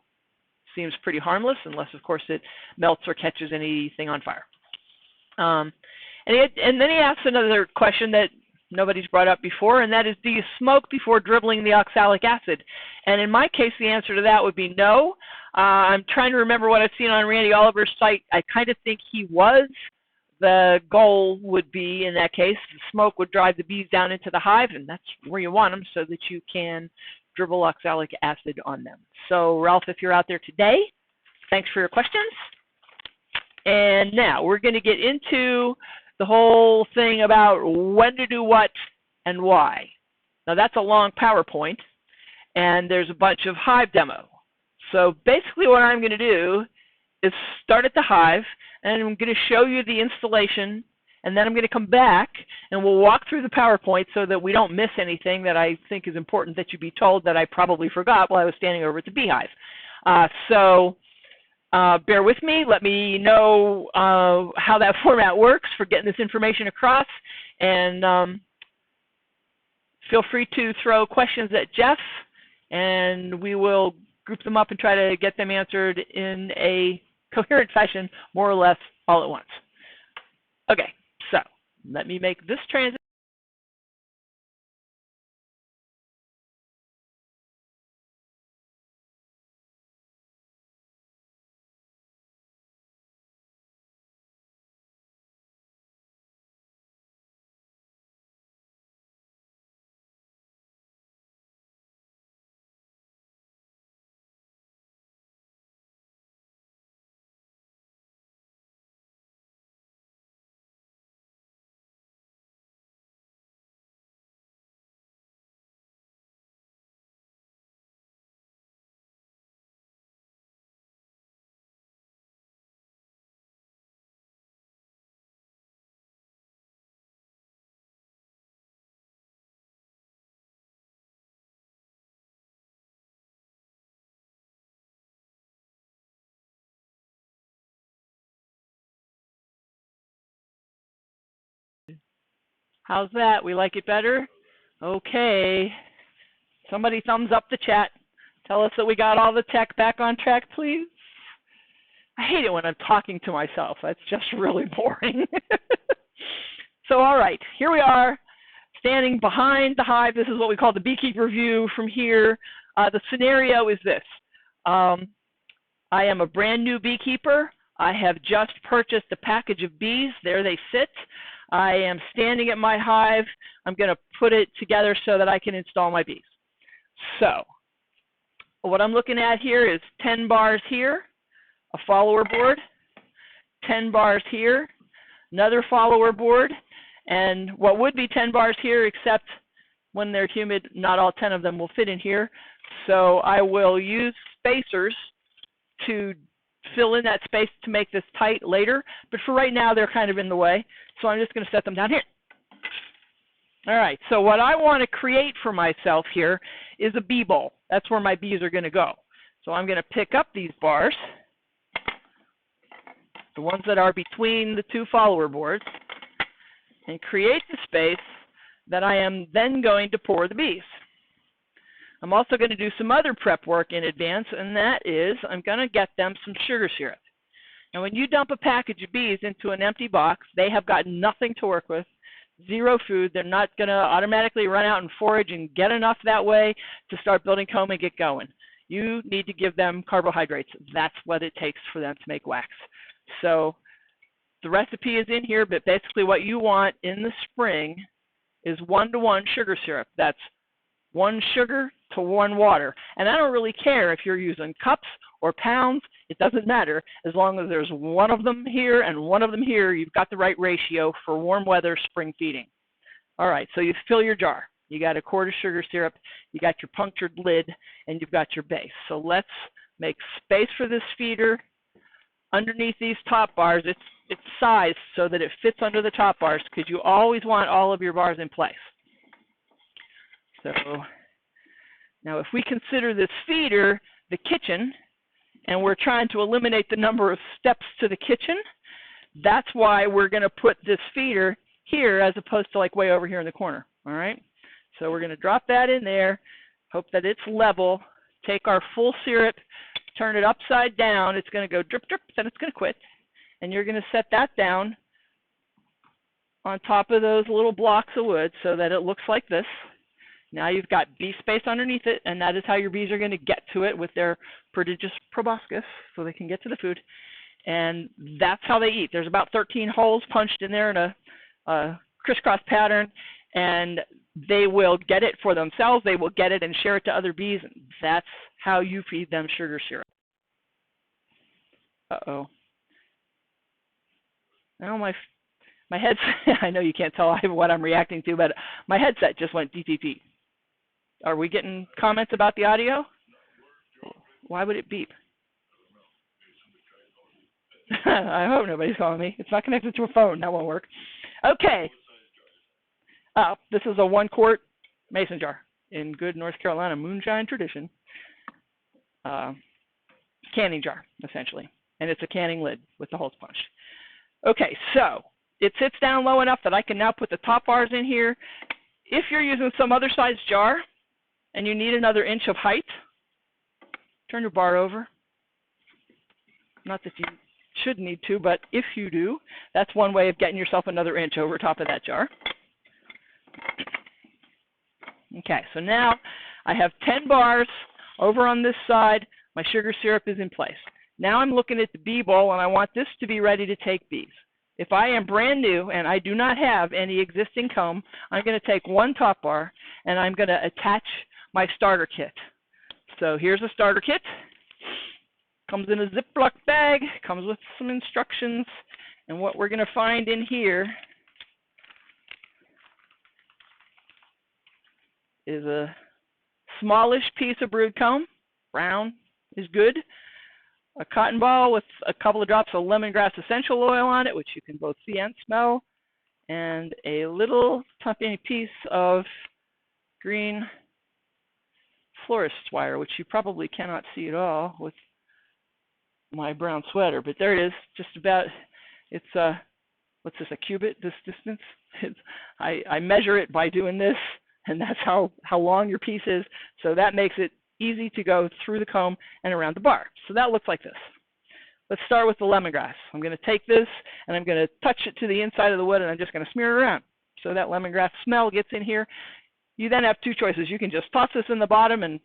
Seems pretty harmless, unless, of course, it melts or catches anything on fire. And then he asks another question that nobody's brought up before, and that is, do you smoke before dribbling the oxalic acid? And in my case, the answer to that would be no. I'm trying to remember what I've seen on Randy Oliver's site. I kind of think he was. The goal would be, in that case, the smoke would drive the bees down into the hive, and that's where you want them so that you can dribble oxalic acid on them. So, Ralph, if you're out there today, thanks for your questions. And now we're going to get into the whole thing about when to do what and why. Now, that's a long PowerPoint, and there's a bunch of Hive demo. So basically what I'm going to do is start at the Hive, and I'm going to show you the installation, and then I'm going to come back and we'll walk through the PowerPoint so that we don't miss anything that I think is important that you be told that I probably forgot while I was standing over at the beehive. So bear with me. Let me know how that format works for getting this information across. And feel free to throw questions at Jeff, and we will group them up and try to get them answered in a coherent fashion, more or less all at once. Okay. So let me make this transition. How's that? We like it better? Okay. Somebody thumbs up the chat. Tell us that we got all the tech back on track, please. I hate it when I'm talking to myself. That's just really boring. So, all right, here we are, standing behind the hive. This is what we call the beekeeper view from here. The scenario is this. I am a brand new beekeeper. I have just purchased a package of bees. There they sit. I am standing at my hive. I'm going to put it together so that I can install my bees. So what I'm looking at here is 10 bars here, a follower board, 10 bars here, another follower board, and what would be 10 bars here, except when they're humid, not all 10 of them will fit in here. So I will use spacers to fill in that space to make this tight later, but for right now they're kind of in the way, so I'm just going to set them down here. All right, so what I want to create for myself here is a bee bowl. That's where my bees are going to go. So I'm going to pick up these bars, the ones that are between the two follower boards, and create the space that I am then going to pour the bees. I'm also going to do some other prep work in advance, and that is I'm going to get them some sugar syrup. And when you dump a package of bees into an empty box, they have got nothing to work with, zero food. They're not going to automatically run out and forage and get enough that way to start building comb and get going. You need to give them carbohydrates. That's what it takes for them to make wax. So the recipe is in here, but basically what you want in the spring is 1-to-1 sugar syrup. That's 1 sugar to 1 water. And I don't really care if you're using cups or pounds. It doesn't matter. As long as there's one of them here and one of them here, you've got the right ratio for warm weather spring feeding. All right, so you fill your jar. You got a quart of sugar syrup, you got your punctured lid, and you've got your base. So let's make space for this feeder underneath these top bars. It's sized so that it fits under the top bars because you always want all of your bars in place. So now if we consider this feeder the kitchen, and we're trying to eliminate the number of steps to the kitchen, that's why we're going to put this feeder here as opposed to like way over here in the corner. All right? So we're going to drop that in there, hope that it's level, take our full syrup, turn it upside down. It's going to go drip, drip, then it's going to quit. And you're going to set that down on top of those little blocks of wood so that it looks like this. Now you've got bee space underneath it, and that is how your bees are going to get to it with their prodigious proboscis so they can get to the food. And that's how they eat. There's about 13 holes punched in there in a crisscross pattern, and they will get it for themselves. They will get it and share it to other bees. That's how you feed them sugar syrup. Uh-oh. Now my headset, I know you can't tell what I'm reacting to, but my headset just went DTT. Are we getting comments about the audio? Why would it beep? I hope nobody's calling me. It's not connected to a phone. That won't work. Okay. This is a 1-quart mason jar in good North Carolina moonshine tradition. Canning jar, essentially. And it's a canning lid with the holes punched. Okay, so it sits down low enough that I can now put the top bars in here. If you're using some other size jar and you need another inch of height, turn your bar over. Not that you should need to, but if you do, that's one way of getting yourself another inch over top of that jar. Okay, so now I have 10 bars over on this side. My sugar syrup is in place. Now I'm looking at the bee bowl, and I want this to be ready to take bees. If I am brand new and I do not have any existing comb, I'm going to take 1 top bar, and I'm going to attach my starter kit. So here's a starter kit. Comes in a Ziploc bag, comes with some instructions, and what we're going to find in here is a smallish piece of brood comb. Brown is good. A cotton ball with a couple of drops of lemongrass essential oil on it, which you can both see and smell, and a little tiny piece of green florist wire, which you probably cannot see at all with my brown sweater, but there it is, just about. It's what's this, a cubit, this distance? I measure it by doing this, and that's how long your piece is, so that makes it easy to go through the comb and around the bar. So that looks like this. Let's start with the lemongrass. I'm going to take this and I'm going to touch it to the inside of the wood, and I'm just going to smear it around so that lemongrass smell gets in here. You then have 2 choices. You can just toss this in the bottom and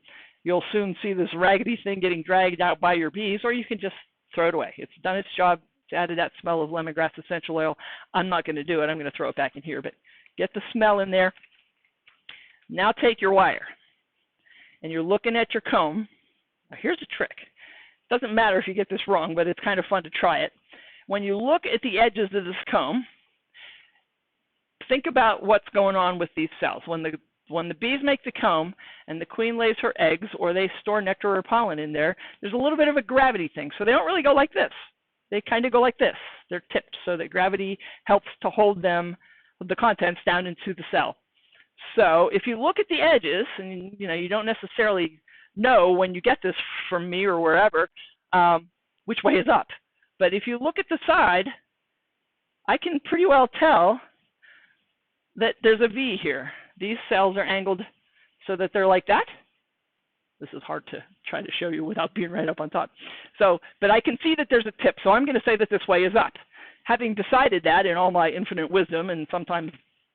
you'll soon see this raggedy thing getting dragged out by your bees, or you can just throw it away. It's done its job. It's added that smell of lemongrass essential oil. I'm not going to do it. I'm going to throw it back in here, but get the smell in there. Now take your wire, and you're looking at your comb. Now here's a trick. It doesn't matter if you get this wrong, but it's kind of fun to try it. When you look at the edges of this comb, think about what's going on with these cells. When the bees make the comb and the queen lays her eggs, or they store nectar or pollen in there, there's a little bit of a gravity thing. So they don't really go like this. They kind of go like this. They're tipped so that gravity helps to hold them, the contents, down into the cell. So if you look at the edges, and you don't necessarily know when you get this from me or wherever, which way is up. But if you look at the side, I can pretty well tell that there's a V here. These cells are angled so that they're like that. This is hard to try to show you without being right up on top. So, but I can see that there's a tip, so I'm going to say that this way is up. Having decided that in all my infinite wisdom, and sometimes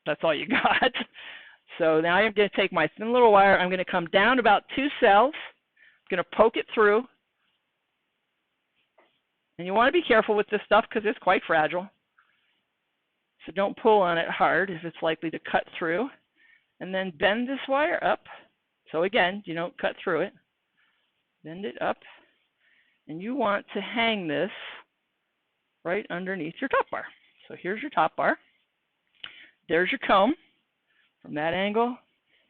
that's all you got. So now I'm going to take my thin little wire. I'm going to come down about 2 cells. I'm going to poke it through. And you want to be careful with this stuff because it's quite fragile. So don't pull on it hard if it's likely to cut through. And then bend this wire up. So again, you don't cut through it. Bend it up. And you want to hang this right underneath your top bar. So here's your top bar. There's your comb from that angle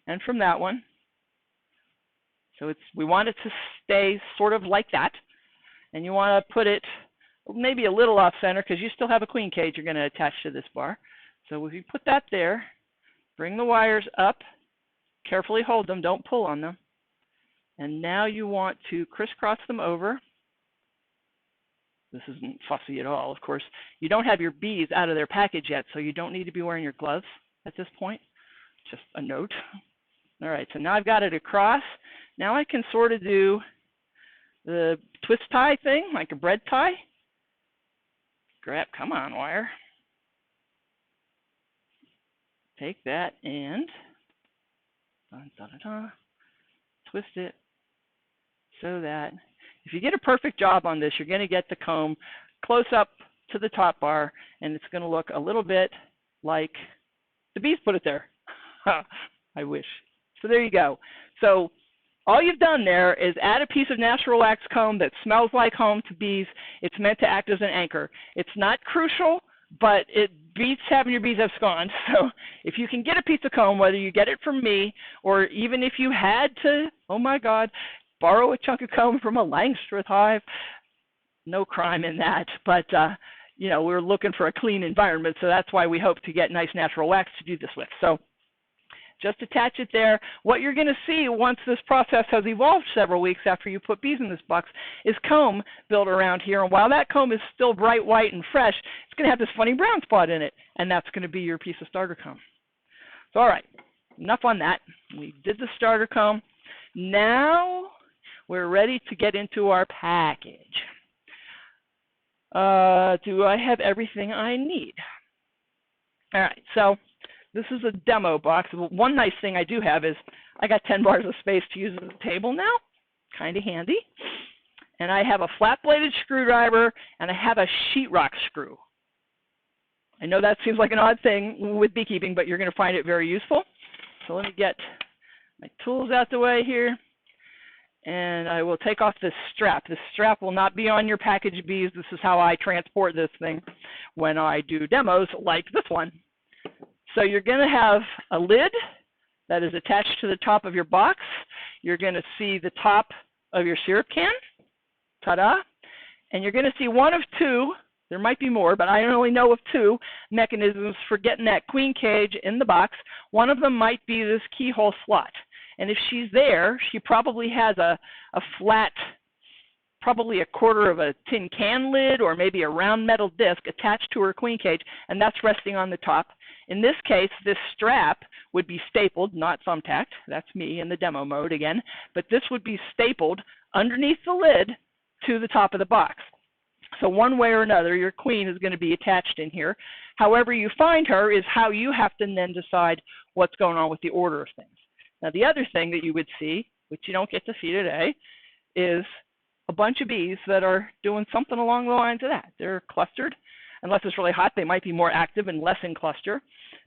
and from that one. So we want it to stay sort of like that. And you want to put it maybe a little off center because you still have a queen cage you're going to attach to this bar. So if you put that there, bring the wires up, carefully hold them, don't pull on them. And now you want to crisscross them over. This isn't fussy at all, of course. You don't have your bees out of their package yet, so you don't need to be wearing your gloves at this point. Just a note. All right, so now I've got it across. Now I can sort of do the twist tie thing, like a bread tie. Come on, wire. Take that and twist it so that if you get a perfect job on this, you're going to get the comb close up to the top bar, and it's going to look a little bit like the bees put it there. I wish. So there you go. So all you've done there is add a piece of natural wax comb that smells like home to bees. It's meant to act as an anchor. It's not crucial, but it beats having your bees abscond. So if you can get a piece of comb, whether you get it from me or even if you had to, oh my God, borrow a chunk of comb from a Langstroth hive, no crime in that. But, you know, we're looking for a clean environment, so that's why we hope to get nice natural wax to do this with. So just attach it there. What you're going to see once this process has evolved several weeks after you put bees in this box is comb built around here. And while that comb is still bright white and fresh, it's going to have this funny brown spot in it, and that's going to be your piece of starter comb. So, all right, enough on that. We did the starter comb. Now we're ready to get into our package. Do I have everything I need? All right, so this is a demo box. One nice thing I do have is I got 10 bars of space to use as a table now. Kind of handy. And I have a flat-bladed screwdriver, and I have a sheetrock screw. I know that seems like an odd thing with beekeeping, but you're going to find it very useful. So let me get my tools out the way here. And I will take off this strap. This strap will not be on your package of bees. This is how I transport this thing when I do demos like this one. So you're going to have a lid that is attached to the top of your box. You're going to see the top of your syrup can. Ta-da. And you're going to see one of two, there might be more, but I only know of two mechanisms for getting that queen cage in the box. One of them might be this keyhole slot. And if she's there, she probably has a flat, probably a quarter of a tin can lid or maybe a round metal disc attached to her queen cage, and that's resting on the top. In this case, this strap would be stapled, not thumbtacked. That's me in the demo mode again. But this would be stapled underneath the lid to the top of the box. So one way or another, your queen is going to be attached in here. However you find her is how you have to then decide what's going on with the order of things. Now, the other thing that you would see, which you don't get to see today, is a bunch of bees that are doing something along the lines of that. They're clustered. Unless it's really hot, they might be more active and less in cluster.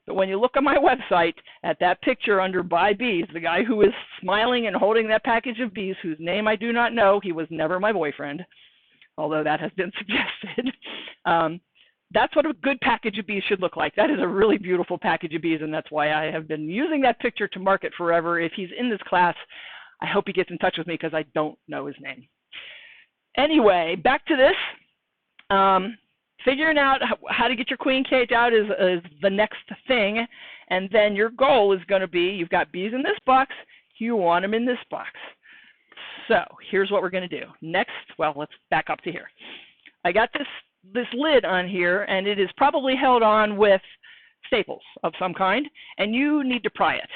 But when you look on my website at that picture under Buy Bees, the guy who is smiling and holding that package of bees, whose name I do not know, he was never my boyfriend, although that has been suggested. That's what a good package of bees should look like. That is a really beautiful package of bees, and that's why I have been using that picture to market forever. If he's in this class, I hope he gets in touch with me because I don't know his name. Anyway, back to this. Figuring out how to get your queen cage out is the next thing, and then your goal is going to be, you've got bees in this box, you want them in this box. So here's what we're going to do. Next, well, let's back up to here. I got this lid on here, and it is probably held on with staples of some kind, and you need to pry it.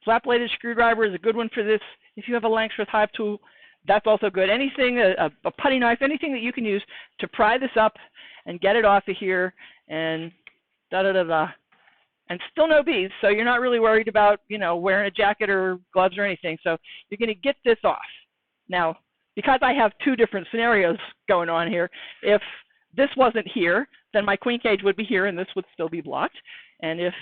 Flat-bladed screwdriver is a good one for this. If you have a Langstroth hive tool, that's also good. Anything, a putty knife, anything that you can use to pry this up and get it off of here, and da-da-da-da. And still no bees, so you're not really worried about, you know, wearing a jacket or gloves or anything. So you're going to get this off. Now, because I have two different scenarios going on here, if this wasn't here, then my queen cage would be here and this would still be blocked. And if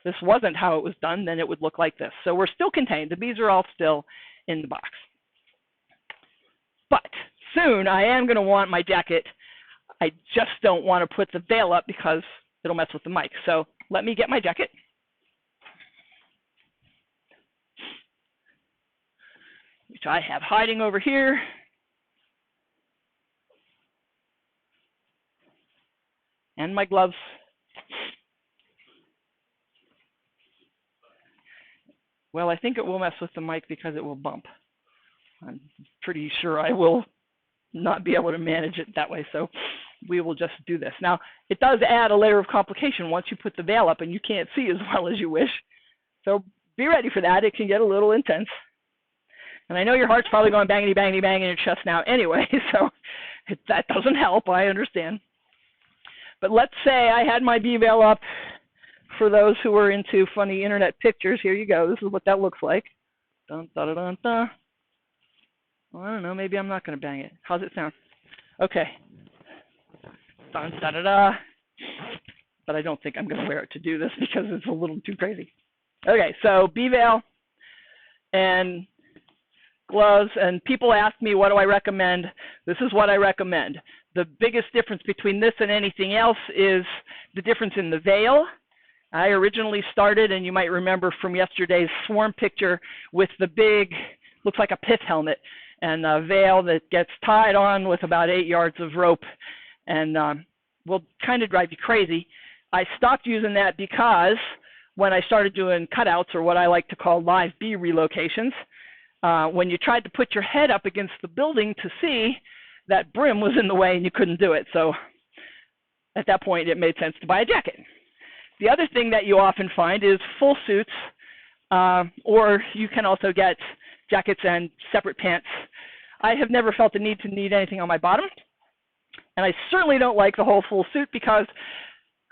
this wasn't how it was done, then it would look like this. So we're still contained. The bees are all still in the box. But soon I am going to want my jacket. I just don't want to put the veil up because it'll mess with the mic. So let me get my jacket. Which I have hiding over here. And my gloves. Well, I think it will mess with the mic because it will bump. I'm pretty sure I will not be able to manage it that way, so we will just do this. Now, it does add a layer of complication once you put the veil up and you can't see as well as you wish. So be ready for that. It can get a little intense. And I know your heart's probably going bangity, bangity, bang in your chest now anyway, so that doesn't help, I understand. But let's say I had my bee veil up. For those who are into funny internet pictures, here you go. This is what that looks like. Dun, da, da, dun, da. Well, I don't know. Maybe I'm not going to bang it. How's it sound? Okay. Dun, da, da, da. But I don't think I'm going to wear it to do this because it's a little too crazy. Okay, so bee veil and gloves. And people ask me, what do I recommend? This is what I recommend. The biggest difference between this and anything else is the difference in the veil. I originally started, and you might remember from yesterday's swarm picture, with the big, looks like a pith helmet, and a veil that gets tied on with about 8 yards of rope, and will kind of drive you crazy. I stopped using that because when I started doing cutouts, or what I like to call live bee relocations, when you tried to put your head up against the building to see, that brim was in the way and you couldn't do it. So at that point, it made sense to buy a jacket. The other thing that you often find is full suits, or you can also get jackets and separate pants. I have never felt the need to need anything on my bottom, and I certainly don't like the whole full suit because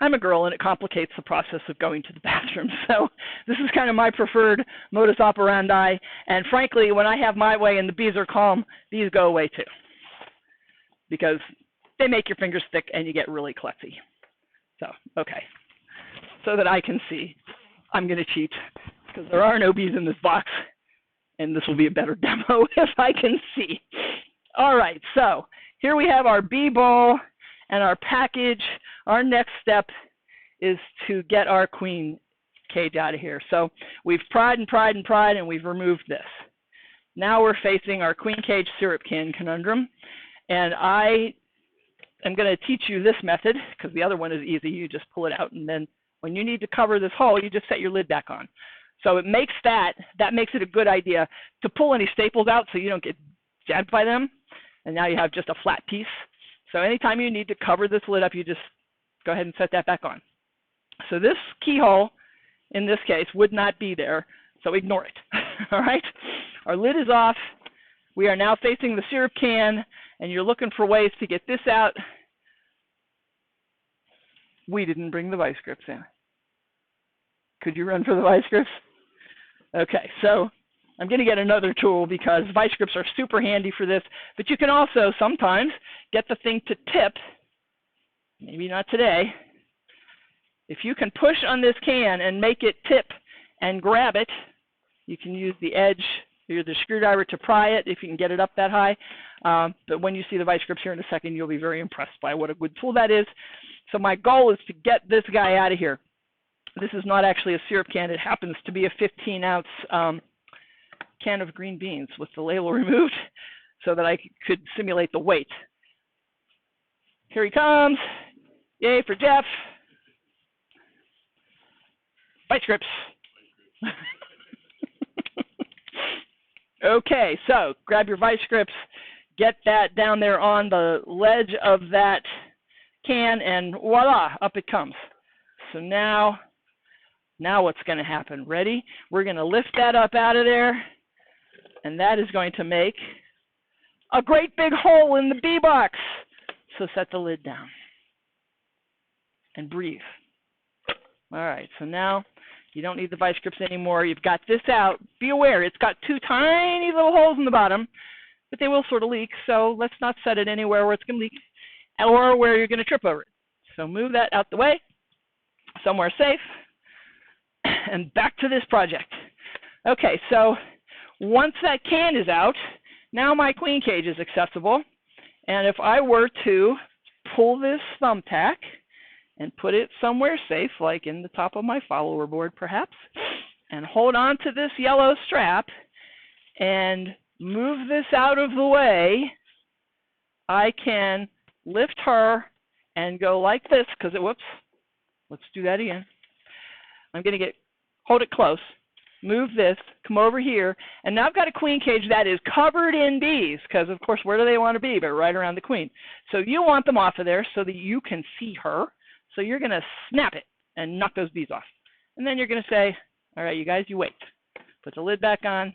I'm a girl and it complicates the process of going to the bathroom. So this is kind of my preferred modus operandi, and frankly, when I have my way and the bees are calm, these go away too, because they make your fingers thick and you get really klutzy. So, okay. So that I can see, I'm going to cheat because there are no bees in this box, and this will be a better demo if I can see. All right, so here we have our bee ball and our package. Our next step is to get our queen cage out of here. So we've pried and pried and pried, and we've removed this. Now we're facing our queen cage syrup can conundrum, and I am going to teach you this method because the other one is easy. You just pull it out, and then when you need to cover this hole, you just set your lid back on. So it makes that makes it a good idea to pull any staples out so you don't get jabbed by them. And now you have just a flat piece. So anytime you need to cover this lid up, you just go ahead and set that back on. So this keyhole, in this case, would not be there, so ignore it. All right? Our lid is off. We are now facing the syrup can, and you're looking for ways to get this out. We didn't bring the vice grips in. Could you run for the vice grips? Okay, so I'm going to get another tool because vice grips are super handy for this, but you can also sometimes get the thing to tip. Maybe not today. If you can push on this can and make it tip and grab it, you can use the edge or the screwdriver to pry it if you can get it up that high. But when you see the vice grips here in a second, you'll be very impressed by what a good tool that is. So my goal is to get this guy out of here. This is not actually a syrup can. It happens to be a 15-ounce can of green beans with the label removed so that I could simulate the weight. Here he comes. Yay for Jeff. Vice grips. Okay, so grab your vice grips. Get that down there on the ledge of that can, and voila, up it comes. So now what's going to happen? Ready? We're going to lift that up out of there, and that is going to make a great big hole in the bee box. So set the lid down and breathe. All right, so now you don't need the vice grips anymore. You've got this out. Be aware, it's got two tiny little holes in the bottom. but they will sort of leak, so let's not set it anywhere where it's going to leak or where you're going to trip over it. So move that out the way, somewhere safe, and back to this project. Okay, so once that can is out, now my queen cage is accessible, and if I were to pull this thumbtack and put it somewhere safe, like in the top of my follower board perhaps, and hold on to this yellow strap and move this out of the way, I can lift her and go like this, because it, whoops, let's do that again. I'm going to hold it close, move this, come over here, and now I've got a queen cage that is covered in bees, because of course, where do they want to be? But right around the queen. So you want them off of there so that you can see her. So you're going to snap it and knock those bees off. And then you're going to say, all right, you guys, you wait. Put the lid back on.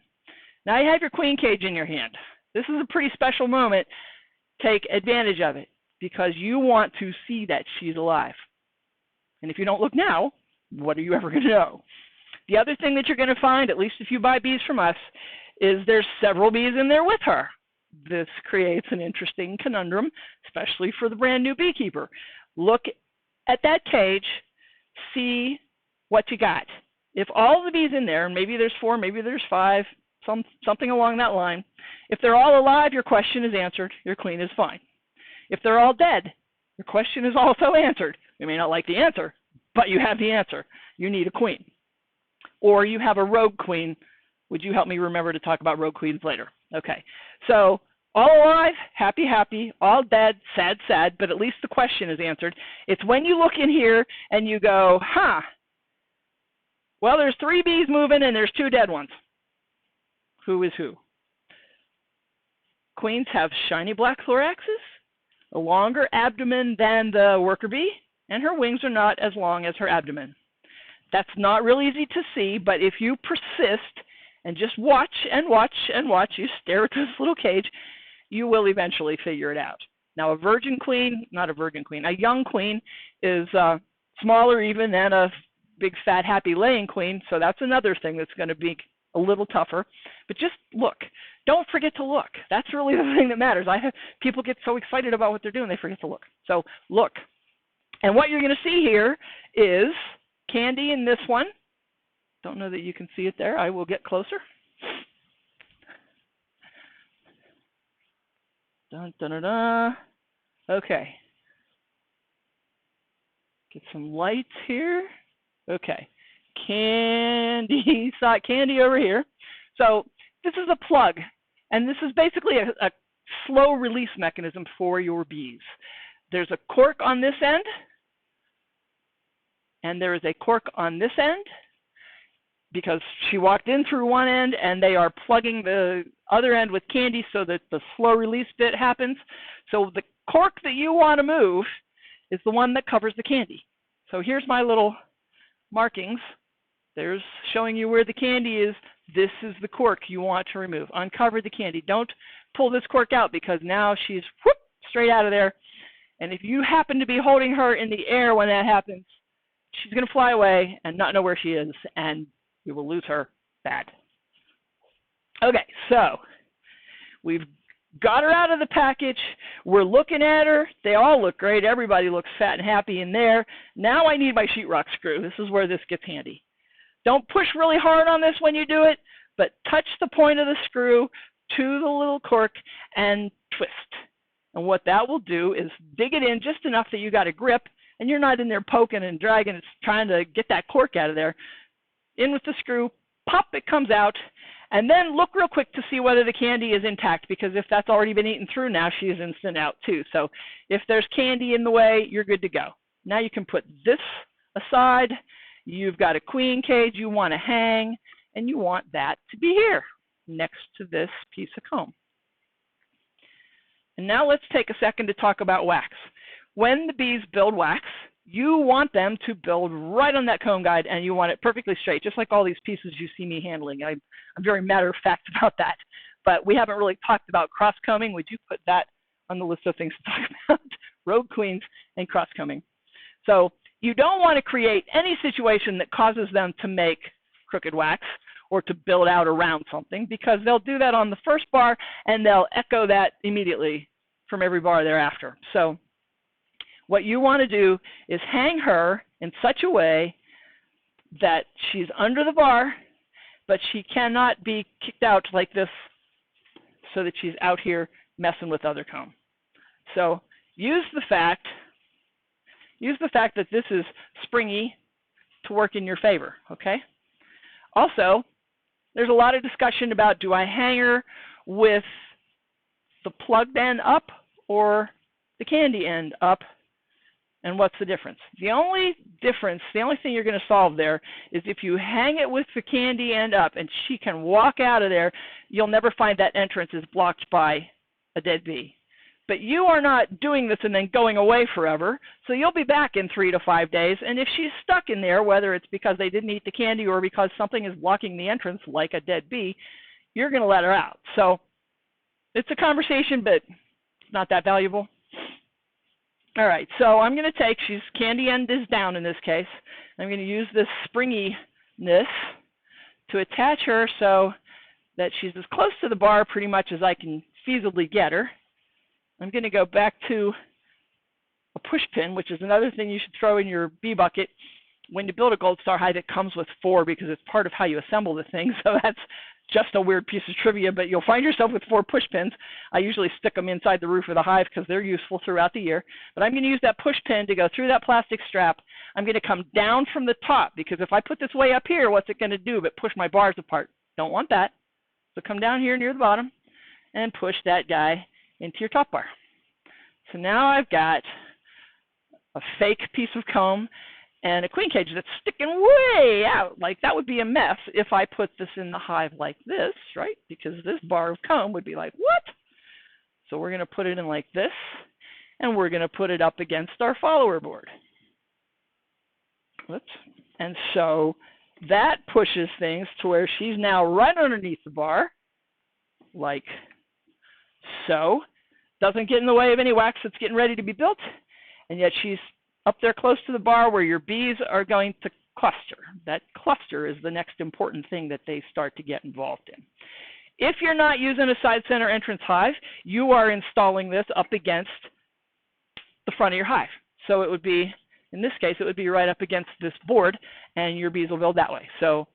Now you have your queen cage in your hand. This is a pretty special moment. Take advantage of it, because you want to see that she's alive. And if you don't look now, what are you ever going to know? The other thing that you're going to find, at least if you buy bees from us, is there's several bees in there with her. This creates an interesting conundrum, especially for the brand new beekeeper. Look at that cage, see what you got. If all the bees in there, and maybe there's 4, maybe there's 5, something along that line, if they're all alive, your question is answered. Your queen is fine. If they're all dead, your question is also answered. You may not like the answer, but you have the answer. You need a queen. Or you have a rogue queen. Would you help me remember to talk about rogue queens later? Okay. So all alive, happy, happy, all dead, sad, sad, but at least the question is answered. It's when you look in here and you go, huh, well, there's 3 bees moving and there's 2 dead ones. Who is who? Queens have shiny black thoraxes, a longer abdomen than the worker bee, and her wings are not as long as her abdomen. That's not real easy to see, but if you persist and just watch and watch and watch, you stare at this little cage, you will eventually figure it out. Now, a virgin queen, not a virgin queen, a young queen is smaller even than a big, fat, happy laying queen, so that's another thing that's going to be a little tougher. But just look. Don't forget to look. That's really the thing that matters. People get so excited about what they're doing, they forget to look. So look. And what you're going to see here is candy in this one. Don't know that you can see it there. I will get closer. Dun, dun, dun, dun. Okay. Get some lights here. Okay. Candy over here. So this is a plug, and this is basically a slow release mechanism for your bees. There's a cork on this end, and there is a cork on this end, because she walked in through one end, and they are plugging the other end with candy so that the slow release bit happens. So the cork that you want to move is the one that covers the candy. So here's my little markings. There's showing you where the candy is. This is the cork you want to remove. Uncover the candy. Don't pull this cork out, because now she's whoop, straight out of there. And if you happen to be holding her in the air when that happens, she's going to fly away and not know where she is, and you will lose her bad. Okay, so we've got her out of the package. We're looking at her. They all look great. Everybody looks fat and happy in there. Now I need my sheetrock screw. This is where this gets handy. Don't push really hard on this when you do it, but touch the point of the screw to the little cork and twist. And what that will do is dig it in just enough that you got a grip, and you're not in there poking and dragging. It's trying to get that cork out of there. In with the screw, pop, it comes out, and then look real quick to see whether the candy is intact, because if that's already been eaten through, now she's instant out too. So if there's candy in the way, you're good to go. Now you can put this aside. You've got a queen cage you want to hang, and you want that to be here next to this piece of comb. And now let's take a second to talk about wax. When the bees build wax, you want them to build right on that comb guide, and you want it perfectly straight, just like all these pieces you see me handling. I'm very matter-of-fact about that. But we haven't really talked about cross-combing. Would you put that on the list of things to talk about? Rogue queens and cross-combing. So you don't want to create any situation that causes them to make crooked wax or to build out around something, because they'll do that on the first bar and they'll echo that immediately from every bar thereafter. So what you want to do is hang her in such a way that she's under the bar, but she cannot be kicked out like this so that she's out here messing with other comb. So use the fact that this is springy to work in your favor, okay? Also, there's a lot of discussion about, do I hang her with the plugged end up or the candy end up, and what's the difference? The only thing you're going to solve there is if you hang it with the candy end up and she can walk out of there, you'll never find that entrance is blocked by a dead bee. But you are not doing this and then going away forever, so you'll be back in 3 to 5 days, and if she's stuck in there, whether it's because they didn't eat the candy or because something is blocking the entrance like a dead bee, you're going to let her out. So it's a conversation, but it's not that valuable. All right, so I'm going to take, she's candy end is down in this case. I'm going to use this springiness to attach her so that she's as close to the bar pretty much as I can feasibly get her. I'm going to go back to a push pin, which is another thing you should throw in your bee bucket. When you build a Gold Star hive, it comes with 4 because it's part of how you assemble the thing. So that's just a weird piece of trivia, but you'll find yourself with 4 push pins. I usually stick them inside the roof of the hive because they're useful throughout the year. But I'm going to use that push pin to go through that plastic strap. I'm going to come down from the top because if I put this way up here, what's it going to do but push my bars apart? Don't want that. So come down here near the bottom and push that guy into your top bar. So now I've got a fake piece of comb and a queen cage that's sticking way out. Like, that would be a mess if I put this in the hive like this, right? Because this bar of comb would be like, what? So we're going to put it in like this, and we're going to put it up against our follower board. Whoops. And so that pushes things to where she's now right underneath the bar, like so. Doesn't get in the way of any wax that's getting ready to be built, and yet she's up there close to the bar where your bees are going to cluster. That cluster is the next important thing that they start to get involved in. If you're not using a side center entrance hive, you are installing this up against the front of your hive. So it would be, in this case, it would be right up against this board, and your bees will build that way. So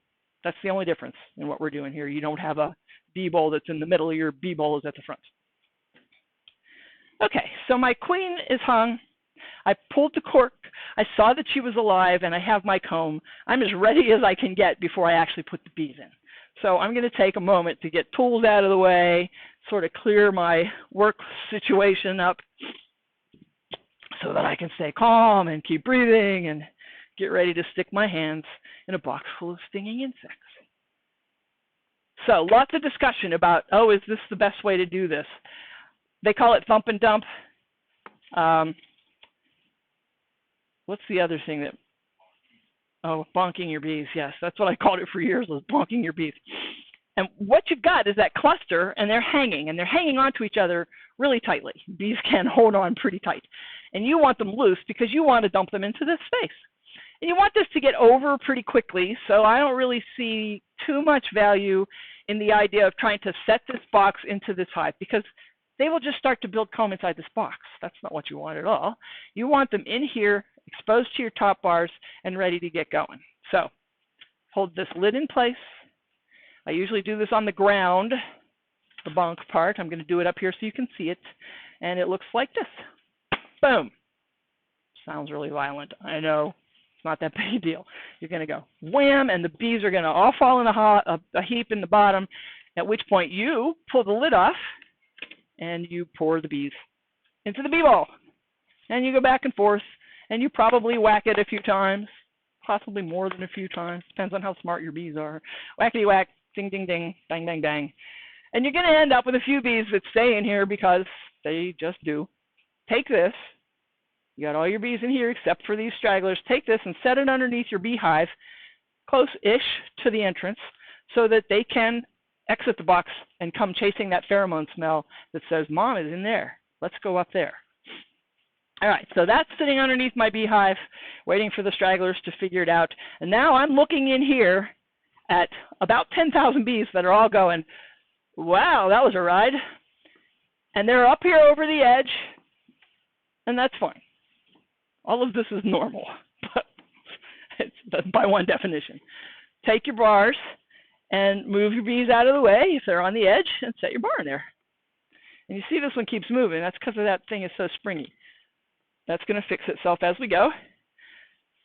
that's the only difference in what we're doing here. You don't have a bee bowl that's in the middle, your bee bowl is at the front. Okay, so my queen is hung. I pulled the cork. I saw that she was alive, and I have my comb. I'm as ready as I can get before I actually put the bees in. So I'm going to take a moment to get tools out of the way, sort of clear my work situation up so that I can stay calm and keep breathing and get ready to stick my hands in a box full of stinging insects. So lots of discussion about, oh, is this the best way to do this? They call it thump and dump. What's the other thing that, oh, bonking your bees. Yes, that's what I called it for years, was bonking your bees. And what you've got is that cluster, and they're hanging onto each other really tightly. Bees can hold on pretty tight. And you want them loose because you want to dump them into this space. And you want this to get over pretty quickly, so I don't really see too much value in the idea of trying to set this box into this hive, because they will just start to build comb inside this box. That's not what you want at all. You want them in here, exposed to your top bars, and ready to get going. So hold this lid in place. I usually do this on the ground, the bonk part. I'm going to do it up here so you can see it. And it looks like this. Boom. Sounds really violent. I know. It's not that big a deal. You're going to go wham, and the bees are going to all fall in a heap in the bottom, at which point you pull the lid off, and you pour the bees into the bee bowl. And you go back and forth, and you probably whack it a few times, possibly more than a few times. Depends on how smart your bees are. Whackety whack, ding, ding, ding, bang, bang, bang. And you're going to end up with a few bees that stay in here because they just do. Take this. You got all your bees in here except for these stragglers. Take this and set it underneath your beehive, close-ish to the entrance, so that they can exit the box and come chasing that pheromone smell that says, Mom is in there. Let's go up there. All right, so that's sitting underneath my beehive, waiting for the stragglers to figure it out. And now I'm looking in here at about 10,000 bees that are all going, wow, that was a ride. And they're up here over the edge, and that's fine. All of this is normal, but it's by one definition. Take your bars and move your bees out of the way if they're on the edge and set your bar in there. And you see this one keeps moving. That's because of that thing is so springy. That's going to fix itself as we go.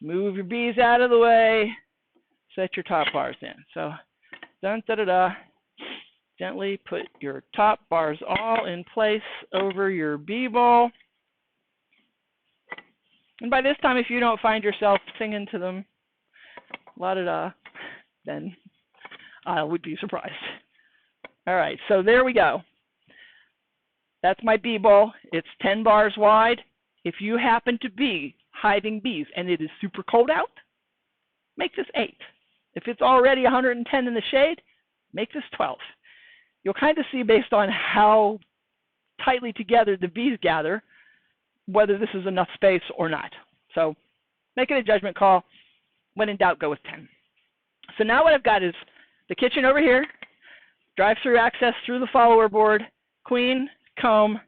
Move your bees out of the way. Set your top bars in. So, dun-da-da-da. Gently put your top bars all in place over your bee bowl. And by this time, if you don't find yourself singing to them, la-da-da, then I would be surprised. All right, so there we go. That's my bee bowl. It's 10 bars wide. If you happen to be hiving bees and it is super cold out, make this 8. If it's already 110 in the shade, make this 12. You'll kind of see based on how tightly together the bees gather whether this is enough space or not. So make it a judgment call. When in doubt, go with 10. So now what I've got is the kitchen over here, drive-through access through the follower board, queen, comb,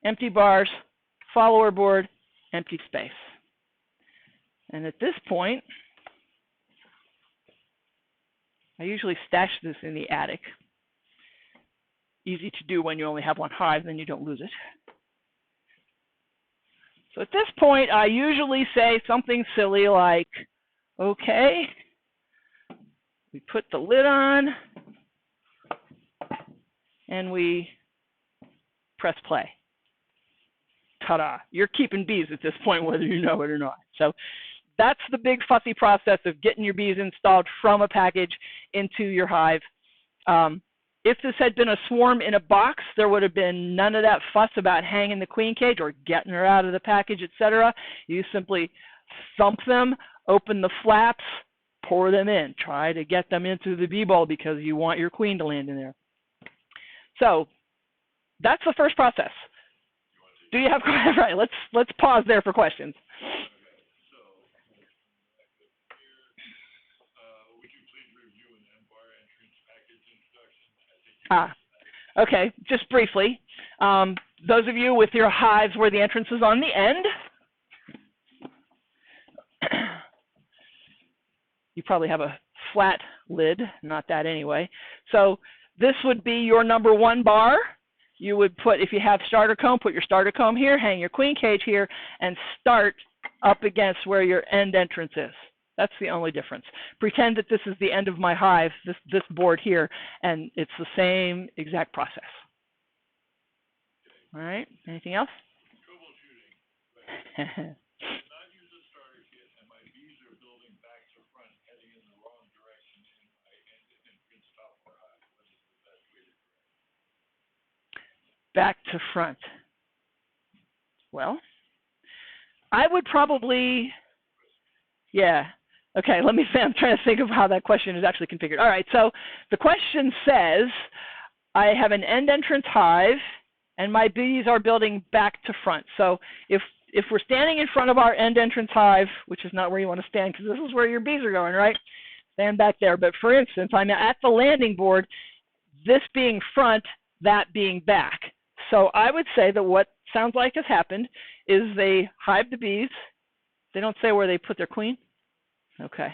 empty bars, follower board, empty space. And at this point, I usually stash this in the attic. Easy to do when you only have one hive, then you don't lose it. So at this point, I usually say something silly like, okay, we put the lid on, and we press play. Ta-da! You're keeping bees at this point, whether you know it or not. So that's the big fussy process of getting your bees installed from a package into your hive. If this had been a swarm in a box, there would have been none of that fuss about hanging the queen cage or getting her out of the package, etc. You simply thump them, open the flaps, pour them in. Try to get them into the bee bowl because you want your queen to land in there. So that's the first process. Do you have questions? Right, let's pause there for questions. Okay, just briefly. Those of you with your hives where the entrance is on the end, you probably have a flat lid, not that anyway. So this would be your number 1 bar. You would put, if you have starter comb, put your starter comb here, hang your queen cage here, and start up against where your end entrance is. That's the only difference. Pretend that this is the end of my hive, this board here, and it's the same exact process. All right, anything else? Troubleshooting. Not use a starter kit, and my bees are building back to front, heading in the wrong direction in my entrance top bar hive. What is the best way to correct? Back to front. Well, I would probably, yeah. Okay, let me say, I'm trying to think of how that question is actually configured. All right, so the question says, I have an end entrance hive, and my bees are building back to front. So if we're standing in front of our end entrance hive, which is not where you want to stand because this is where your bees are going, right? Stand back there. But for instance, I'm at the landing board, this being front, that being back. So I would say that what sounds like has happened is they hive the bees. They don't say where they put their queen. Okay.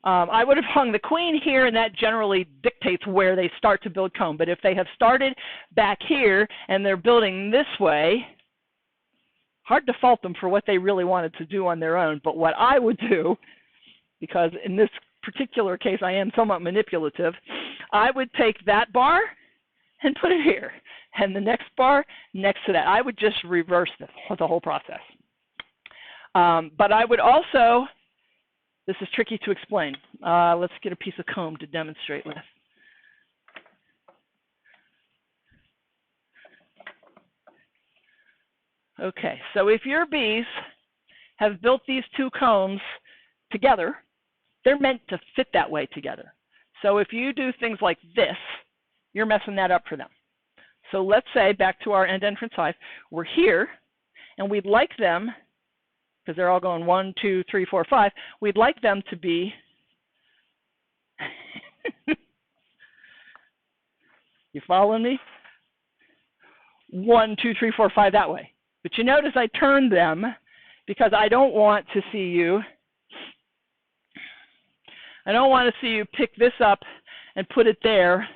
I would have hung the queen here, and that generally dictates where they start to build comb. But if they have started back here and they're building this way, hard to fault them for what they really wanted to do on their own. But what I would do, because in this particular case I am somewhat manipulative, I would take that bar and put it here, and the next bar next to that. I would just reverse the whole process. But I would also, this is tricky to explain. Let's get a piece of comb to demonstrate with. Okay, so if your bees have built these 2 combs together, they're meant to fit that way together. So if you do things like this, you're messing that up for them. So let's say, back to our end entrance hive, we're here, and we'd like them, because they're all going 1, 2, 3, 4, 5, we'd like them to be You following me? 1, 2, 3, 4, 5 that way. But you notice I turned them because I don't want to see you. I don't want to see you pick this up and put it there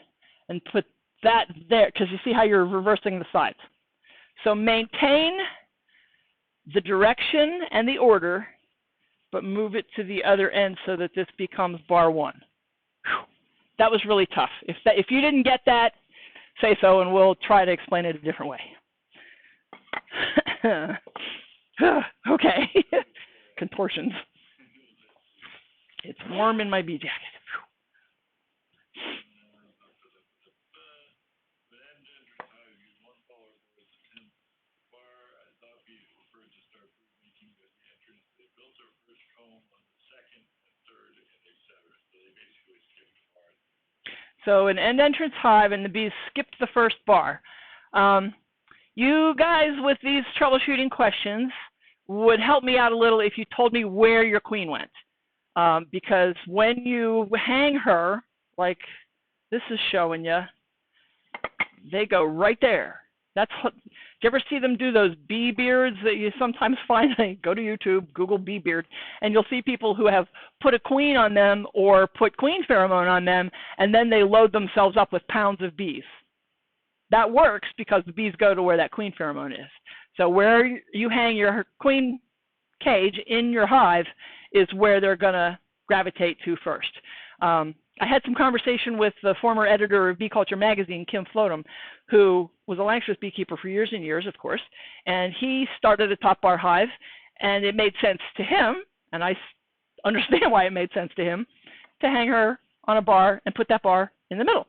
and put that there, because you see how you're reversing the sides. So maintain the direction and the order, but move it to the other end so that this becomes bar 1. Whew. That was really tough. If you didn't get that, say so, and we'll try to explain it a different way. Okay. Contortions. It's warm in my bee jacket. So an end entrance hive, and the bees skipped the first bar. You guys with these troubleshooting questions would help me out a little if you told me where your queen went. Because when you hang her, like this is showing you, they go right there. That's what, do you ever see them do those bee beards that you sometimes find? Go to YouTube, Google bee beard, and you'll see people who have put a queen on them or put queen pheromone on them, and then they load themselves up with pounds of bees. That works because the bees go to where that queen pheromone is. So where you hang your queen cage in your hive is where they're going to gravitate to first. I had some conversation with the former editor of Bee Culture magazine, Kim Floatham, who was a Langstroth beekeeper for years and years, of course, and he started a top bar hive, and it made sense to him, and I understand why it made sense to him, to hang her on a bar and put that bar in the middle.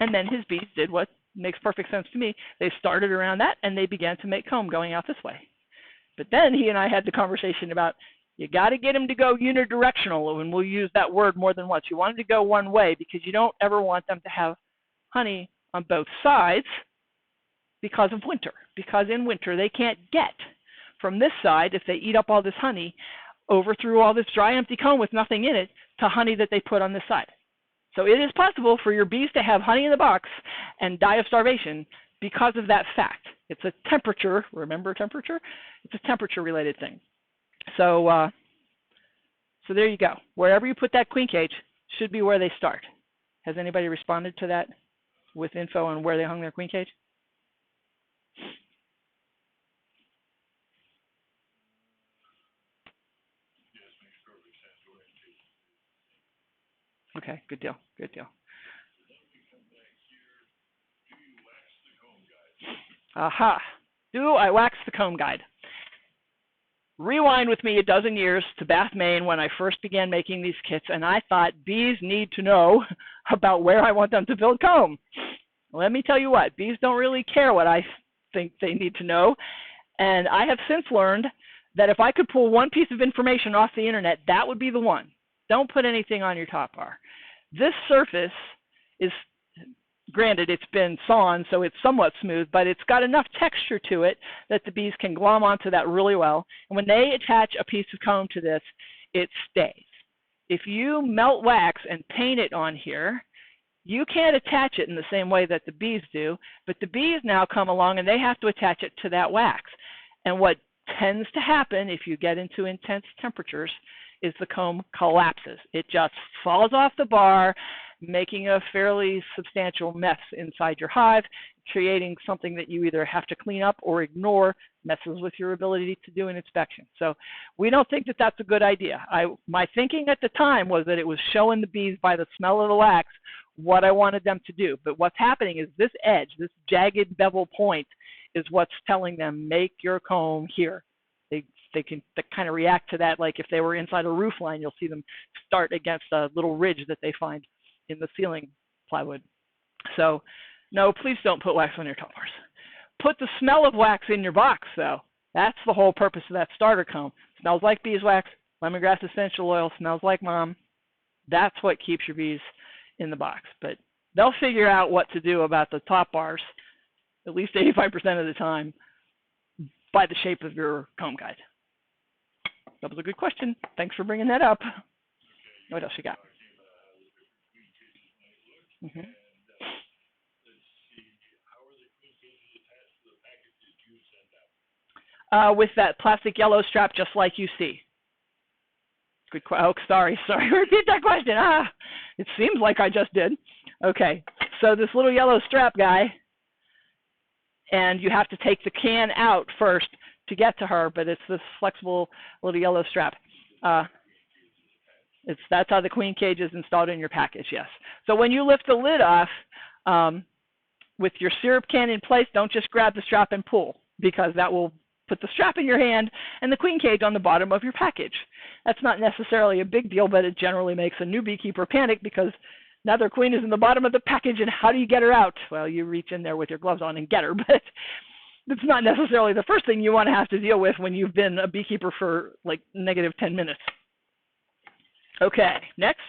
And then his bees did what makes perfect sense to me. They started around that, and they began to make comb going out this way. But then he and I had the conversation about, you got to get them to go unidirectional, and we'll use that word more than once. You want them to go one way because you don't ever want them to have honey on both sides because of winter. Because in winter they can't get from this side, if they eat up all this honey, over through all this dry empty comb with nothing in it, to honey that they put on this side. So it is possible for your bees to have honey in the box and die of starvation because of that fact. It's a temperature, remember temperature? It's a temperature related thing. So there you go. Wherever you put that queen cage should be where they start. Has anybody responded to that with info on where they hung their queen cage? Okay, good deal, good deal. Aha. Do I wax the comb guide? Rewind with me a dozen years to Bath, Maine, when I first began making these kits, and I thought bees need to know about where I want them to build comb. Let me tell you what, bees don't really care what I think they need to know, and I have since learned that if I could pull one piece of information off the internet, that would be the one. Don't put anything on your top bar. This surface is, granted, it's been sawn, so it's somewhat smooth, but it's got enough texture to it that the bees can glom onto that really well. And when they attach a piece of comb to this, it stays. If you melt wax and paint it on here, you can't attach it in the same way that the bees do, but the bees now come along and they have to attach it to that wax. And what tends to happen if you get into intense temperatures is the comb collapses. It just falls off the bar, making a fairly substantial mess inside your hive, creating something that you either have to clean up or ignore, messes with your ability to do an inspection. So we don't think that that's a good idea. My thinking at the time was that it was showing the bees by the smell of the wax what I wanted them to do. But what's happening is this edge, this jagged bevel point, is what's telling them, make your comb here. They can kind of react to that, like if they were inside a roof line, you'll see them start against a little ridge that they find in the ceiling plywood. So no, please don't put wax on your top bars. Put the smell of wax in your box, though. That's the whole purpose of that starter comb. Smells like beeswax, lemongrass essential oil, smells like mom. That's what keeps your bees in the box. But they'll figure out what to do about the top bars, at least 85% of the time, by the shape of your comb guide. That was a good question. Thanks for bringing that up. What else you got? Mm-hmm. with that plastic yellow strap, just like you see? Good. Oh, sorry. Repeat that question. It seems like I just did. Okay. So this little yellow strap guy, and you have to take the can out first to get to her, but it's this flexible little yellow strap. That's how the queen cage is installed in your package, yes. So when you lift the lid off, with your syrup can in place, don't just grab the strap and pull, because that will put the strap in your hand and the queen cage on the bottom of your package. That's not necessarily a big deal, but it generally makes a new beekeeper panic, because now their queen is in the bottom of the package, and how do you get her out? Well, you reach in there with your gloves on and get her, but it's not necessarily the first thing you want to have to deal with when you've been a beekeeper for like negative 10 minutes. Okay, next.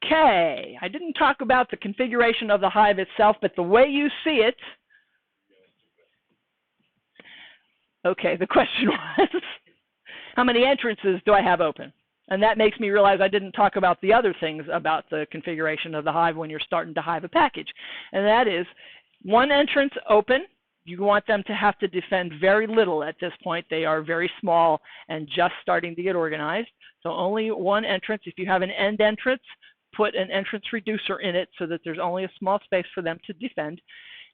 Okay, I didn't talk about the configuration of the hive itself, but the way you see it. Okay, the question was, how many entrances do I have open? And that makes me realize I didn't talk about the other things about the configuration of the hive when you're starting to hive a package. And that is one entrance open. You want them to have to defend very little at this point. They are very small and just starting to get organized. So only one entrance. If you have an end entrance, put an entrance reducer in it so that there's only a small space for them to defend.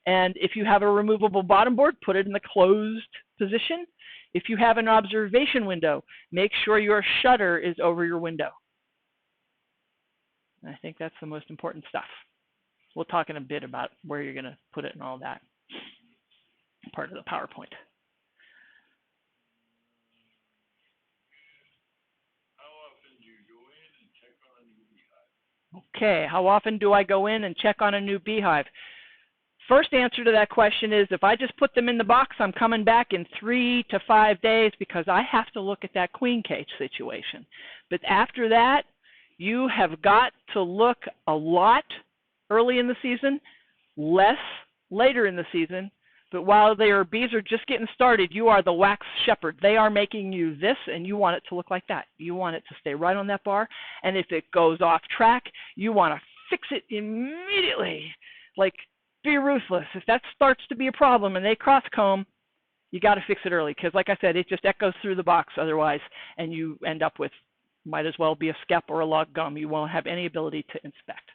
And if you have a removable bottom board, put it in the closed position. If you have an observation window, make sure your shutter is over your window. And I think that's the most important stuff. We'll talk in a bit about where you're going to put it and all that. Part of the PowerPoint. Okay, how often do I go in and check on a new beehive? First answer to that question is, if I just put them in the box, I'm coming back in 3 to 5 days, because I have to look at that queen cage situation. But after that, you have got to look a lot early in the season, less later in the season. But while their bees are just getting started, you are the wax shepherd. They are making you this, and you want it to look like that. You want it to stay right on that bar. And if it goes off track, you want to fix it immediately. Like, be ruthless. If that starts to be a problem and they cross comb, you got to fix it early, because like I said, it just echoes through the box otherwise, and you end up with, might as well be a skep or a log gum. You won't have any ability to inspect.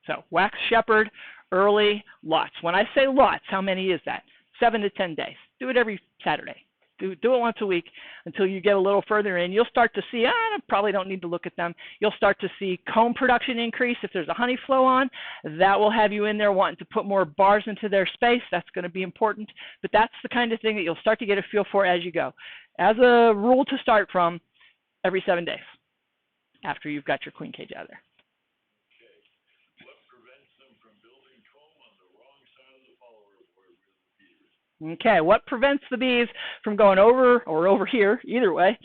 So wax shepherd, early, lots. When I say lots, how many is that? 7 to 10 days. Do it every Saturday. Do it once a week until you get a little further in. You'll start to see, I probably don't need to look at them. You'll start to see comb production increase. If there's a honey flow on, that will have you in there wanting to put more bars into their space. That's going to be important. But that's the kind of thing that you'll start to get a feel for as you go. As a rule to start from, every 7 days after you've got your queen cage out of there. Okay, what prevents the bees from going over or over here, either way,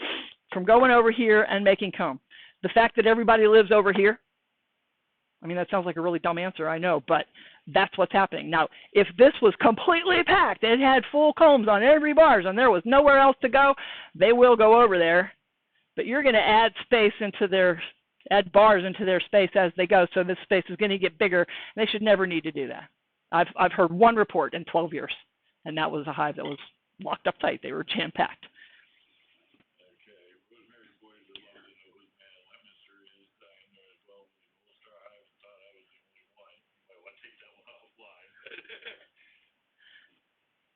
from going over here and making comb? The fact that everybody lives over here. I mean, that sounds like a really dumb answer, I know, but that's what's happening. Now, if this was completely packed, it had full combs on every bars and there was nowhere else to go, they will go over there. But you're going to add space into their, add bars into their space as they go, so this space is going to get bigger. They should never need to do that. I've heard one report in 12 years. And that was a hive that was locked up tight. They were jam-packed.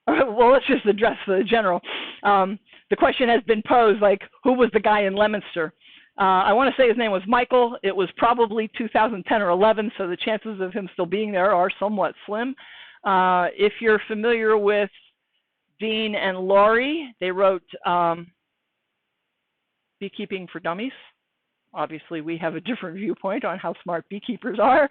Well, let's just address the general. The question has been posed, like, who was the guy in Leominster? I want to say his name was Michael. It was probably 2010 or 11, so the chances of him still being there are somewhat slim. If you're familiar with Dean and Laurie, they wrote Beekeeping for Dummies. Obviously, we have a different viewpoint on how smart beekeepers are,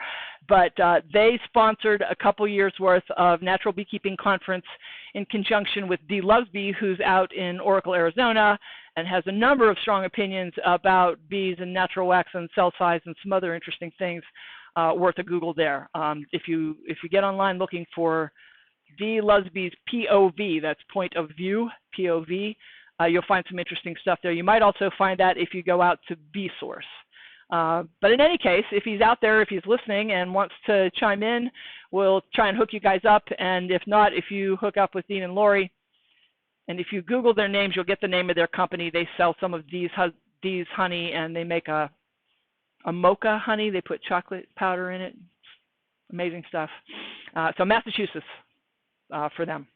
but they sponsored a couple years worth of natural beekeeping conference in conjunction with Dee Lovesby, who's out in Oracle, Arizona, and has a number of strong opinions about bees and natural wax and cell size and some other interesting things. Worth a Google there. If you get online looking for Dee Lovesby's POV, that's point of view, POV, you'll find some interesting stuff there. You might also find that if you go out to Bee Source. But in any case, if he's out there, if he's listening and wants to chime in, we'll try and hook you guys up. And if not, if you hook up with Dean and Lori, and if you Google their names, you'll get the name of their company. They sell some of these honey, and they make a mocha honey. They put chocolate powder in it. Amazing stuff. So Massachusetts for them.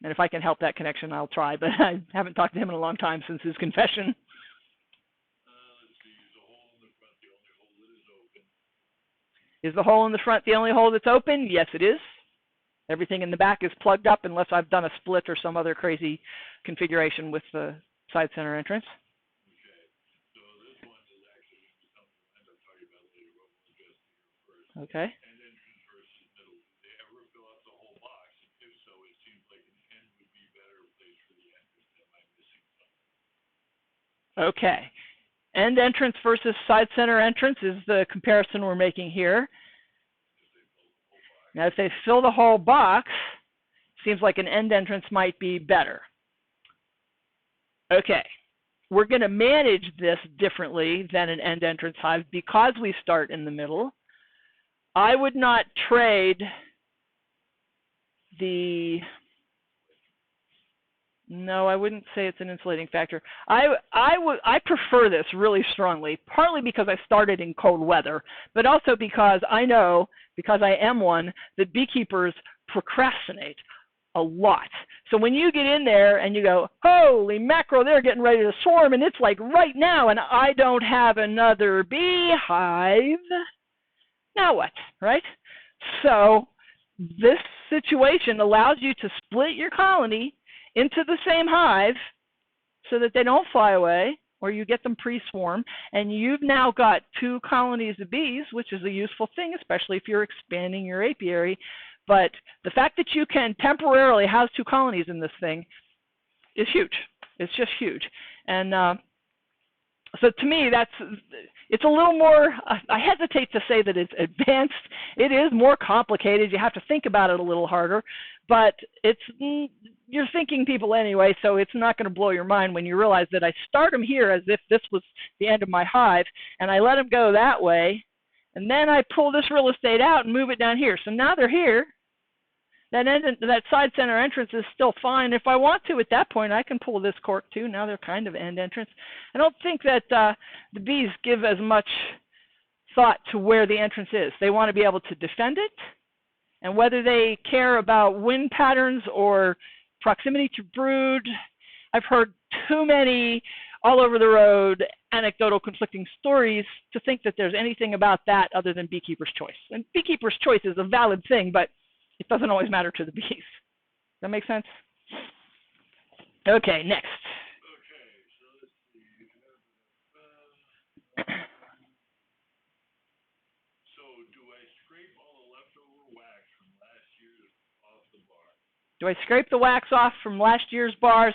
And if I can help that connection, I'll try. But I haven't talked to him in a long time since his confession. Is the hole in the front the only hole that's open? Yes, it is. Everything in the back is plugged up unless I've done a split or some other crazy configuration with the side center entrance. Okay. Okay. End entrance versus side center entrance is the comparison we're making here. Now, if they fill the whole box, seems like an end entrance might be better. Okay. We're going to manage this differently than an end entrance hive because we start in the middle. I would not trade no, I wouldn't say it's an insulating factor. I prefer this really strongly, partly because I started in cold weather, but also because I know, because I am one, that beekeepers procrastinate a lot. So when you get in there and you go, holy mackerel, they're getting ready to swarm, and it's like right now, and I don't have another beehive, now what, right? So this situation allows you to split your colony into the same hive so that they don't fly away, or you get them pre-swarm, and you've now got 2 colonies of bees, which is a useful thing, especially if you're expanding your apiary. But the fact that you can temporarily house 2 colonies in this thing is huge. It's just huge. And so to me, it's a little more, I hesitate to say that it's advanced. It is more complicated. You have to think about it a little harder, but you're thinking people anyway, so it's not going to blow your mind when you realize that I start them here as if this was the end of my hive, and I let them go that way, and then I pull this real estate out and move it down here. So now they're here. That side center entrance is still fine. If I want to, at that point, I can pull this cork too. Now they're kind of end entrance. I don't think that the bees give as much thought to where the entrance is. They want to be able to defend it, and whether they care about wind patterns or proximity to brood. I've heard too many all over the road anecdotal conflicting stories to think that there's anything about that other than beekeeper's choice. And beekeeper's choice is a valid thing, but it doesn't always matter to the bees. Does that make sense? Okay, next. So do I scrape all the leftover wax from last year off the bar? Do I scrape the wax off from last year's bars?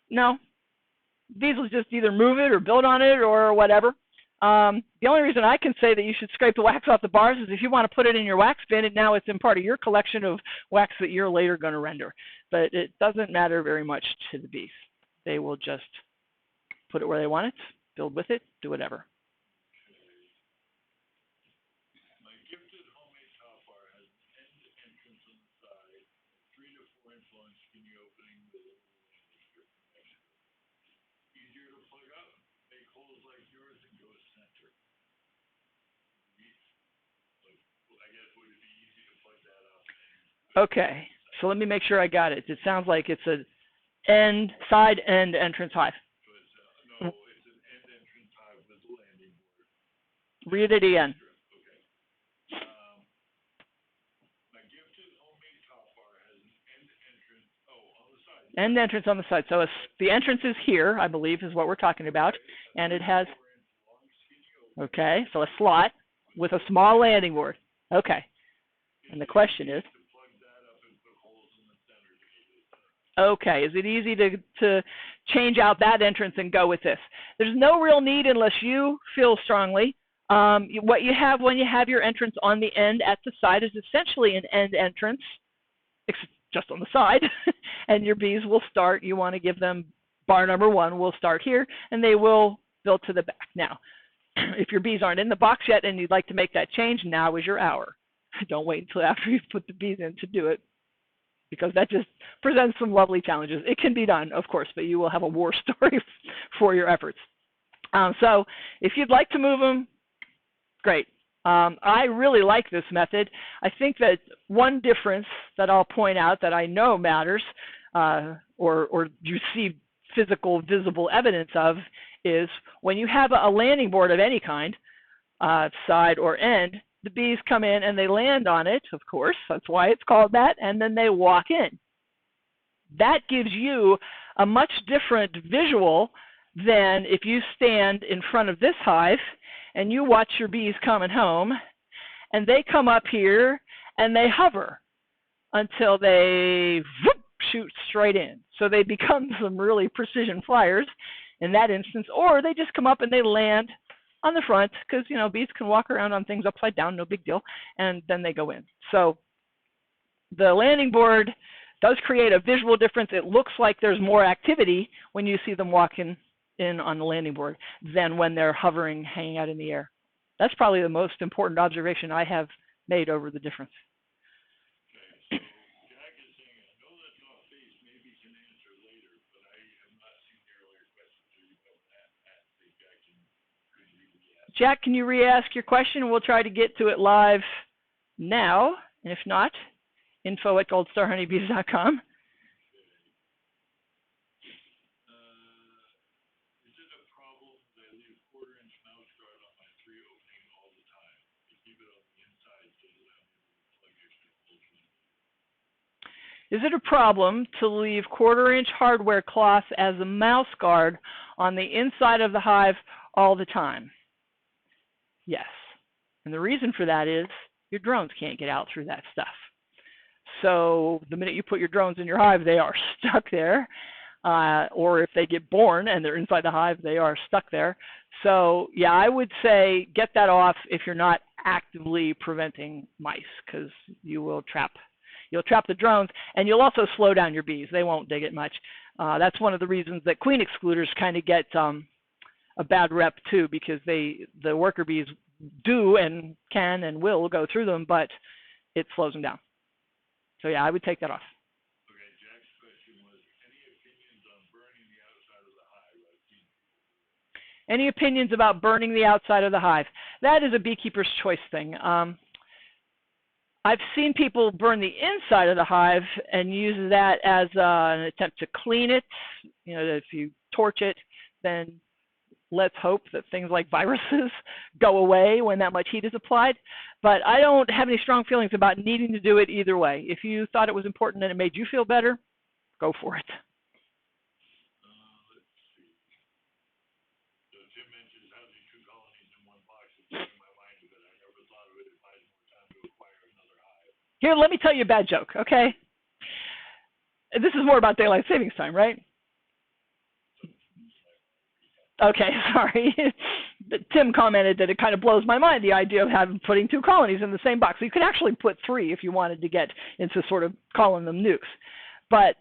No. Bees will just either move it or build on it or whatever. The only reason I can say that you should scrape the wax off the bars is if you want to put it in your wax bin, and now it's in part of your collection of wax that you're later going to render. But it doesn't matter very much to the bees. They will just put it where they want it, build with it, do whatever. My gifted homemade top bar has an end entrance on the side, 3 to 4 inch long skinny opening with a little landing strip connection. Easier to plug up, make holes like yours and go center. I guess would it be easy to plug that up? Okay, so let me make sure I got it. It sounds like it's an side end entrance hive. So it's, no, it's an end entrance hive with a landing board. Read it again. Okay. My gifted homemade top bar has an end entrance, on the side. End entrance on the side. So the entrance is here, I believe, is what we're talking about. And it has, okay, so a slot with a small landing board. Okay. And the question is, okay, is it easy to change out that entrance and go with this? There's no real need unless you feel strongly. What you have when you have your entrance on the end at the side is essentially an end entrance, just on the side, and your bees will start. You want to give them bar number 1 will start here, and they will build to the back. Now, If your bees aren't in the box yet and you'd like to make that change, now is your hour. Don't wait until after you've put the bees in to do it, because that just presents some lovely challenges. It can be done, of course, but you will have a war story for your efforts. So if you'd like to move them, great. I really like this method. I think that one difference that I'll point out that I know matters, or you see physical, visible evidence of, is when you have a landing board of any kind, side or end, the bees come in and they land on it, of course, that's why it's called that, and then they walk in. That gives you a much different visual than if you stand in front of this hive and you watch your bees coming home, and they come up here and they hover until they shoot straight in. So they become some really precision flyers in that instance, or they just come up and they land on the front, because, you know, bees can walk around on things upside down, no big deal, and then they go in. So the landing board does create a visual difference. It looks like there's more activity when you see them walking in on the landing board than when they're hovering, hanging out in the air. That's probably the most important observation I have made over the difference. Okay, so Jack is saying, I know that's off base, maybe you can answer later, but I have not seen the earlier question, so you go that. Jack, can you re-ask? Jack, can you re-ask your question? We'll try to get to it live now, and if not, info@goldstarhoneybees.com. Is it a problem that I leave quarter-inch mouse guard on my 3 opening all the time? To keep it on the inside so that I'm able to plug extra holes in it. Is it a problem to leave quarter-inch hardware cloth as a mouse guard on the inside of the hive all the time? Yes. And the reason for that is your drones can't get out through that stuff. So the minute you put your drones in your hive, they are stuck there. Or if they get born and they're inside the hive, they are stuck there. So yeah, I would say get that off if you're not actively preventing mice, because you'll trap the drones, and you'll also slow down your bees. They won't dig it much. That's one of the reasons that queen excluders kind of get a bad rep too, because the worker bees do and can and will go through them, but it slows them down. So yeah, I would take that off. Okay, Jack's question was, any opinions on burning the outside of the hive? I've seen people do it. Any opinions about burning the outside of the hive? That is a beekeeper's choice thing. I've seen people burn the inside of the hive and use that as an attempt to clean it. You know, if you torch it, then let's hope that things like viruses go away when that much heat is applied. But I don't have any strong feelings about needing to do it either way. If you thought it was important and it made you feel better, go for it. Let's see. So Tim mentions having 2 colonies in one box. It's blowing my mind a bit. I never thought of it if I had more time to acquire another hive. Here, let me tell you a bad joke, okay? This is more about daylight savings time, right? Okay, sorry. Tim commented that it kind of blows my mind, the idea of putting 2 colonies in the same box. So you could actually put 3 if you wanted to get into sort of calling them nukes. But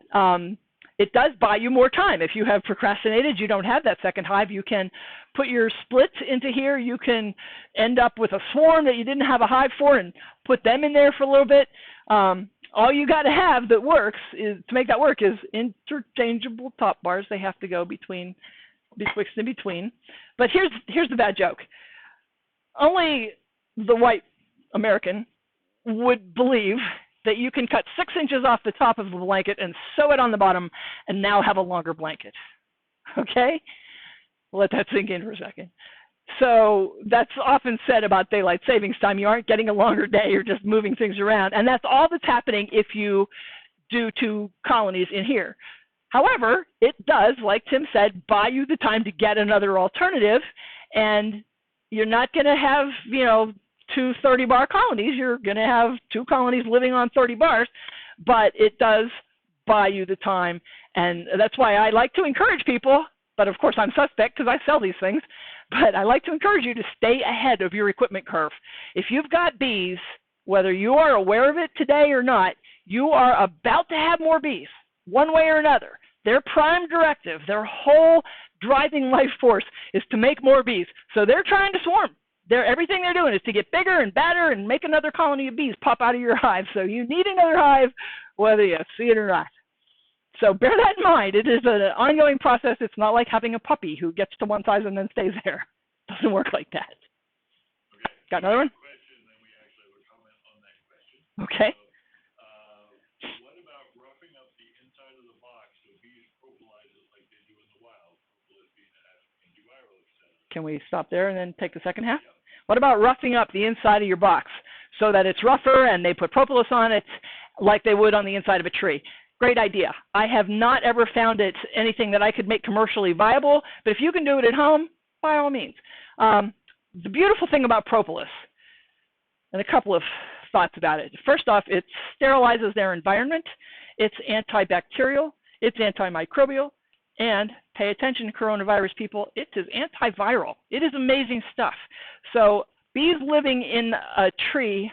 it does buy you more time. If you have procrastinated, you don't have that second hive, you can put your splits into here. You can end up with a swarm that you didn't have a hive for and put them in there for a little bit. All you got to have that works is, to make that work, is interchangeable top bars. They have to go betwixt and between. But here's the bad joke. Only the white American would believe that you can cut 6 inches off the top of the blanket and sew it on the bottom and now have a longer blanket. Okay? Let that sink in for a second. So that's often said about daylight savings time. You aren't getting a longer day, you're just moving things around. And that's all that's happening if you do 2 colonies in here. However, it does, like Tim said, buy you the time to get another alternative, and you're not going to have, 2 30-bar colonies. You're going to have 2 colonies living on 30 bars, but it does buy you the time, and that's why I like to encourage people, but of course I'm suspect because I sell these things, but I like to encourage you to stay ahead of your equipment curve. If you've got bees, whether you are aware of it today or not, you are about to have more bees, one way or another. Their prime directive, their whole driving life force is to make more bees. So they're trying to swarm. Everything they're doing is to get bigger and badder and make another colony of bees pop out of your hive. So you need another hive, whether you see it or not. So bear that in mind. It is an ongoing process. It's not like having a puppy who gets to one size and then stays there. It doesn't work like that. Okay. Got another one? Question, then we actually have a comment on that question. Okay. What about roughing up the inside of the box so bees propolis it like they do in the wild? Propolis being an antiviral, etc. Can we stop there and then take the second half? What about roughing up the inside of your box so that it's rougher and they put propolis on it like they would on the inside of a tree? Great idea. I have not ever found it anything that I could make commercially viable, but if you can do it at home, by all means. The beautiful thing about propolis, and a couple of thoughts about it. First off, it sterilizes their environment. It's antibacterial. It's antimicrobial. And pay attention, coronavirus people, it is antiviral. It is amazing stuff. So bees living in a tree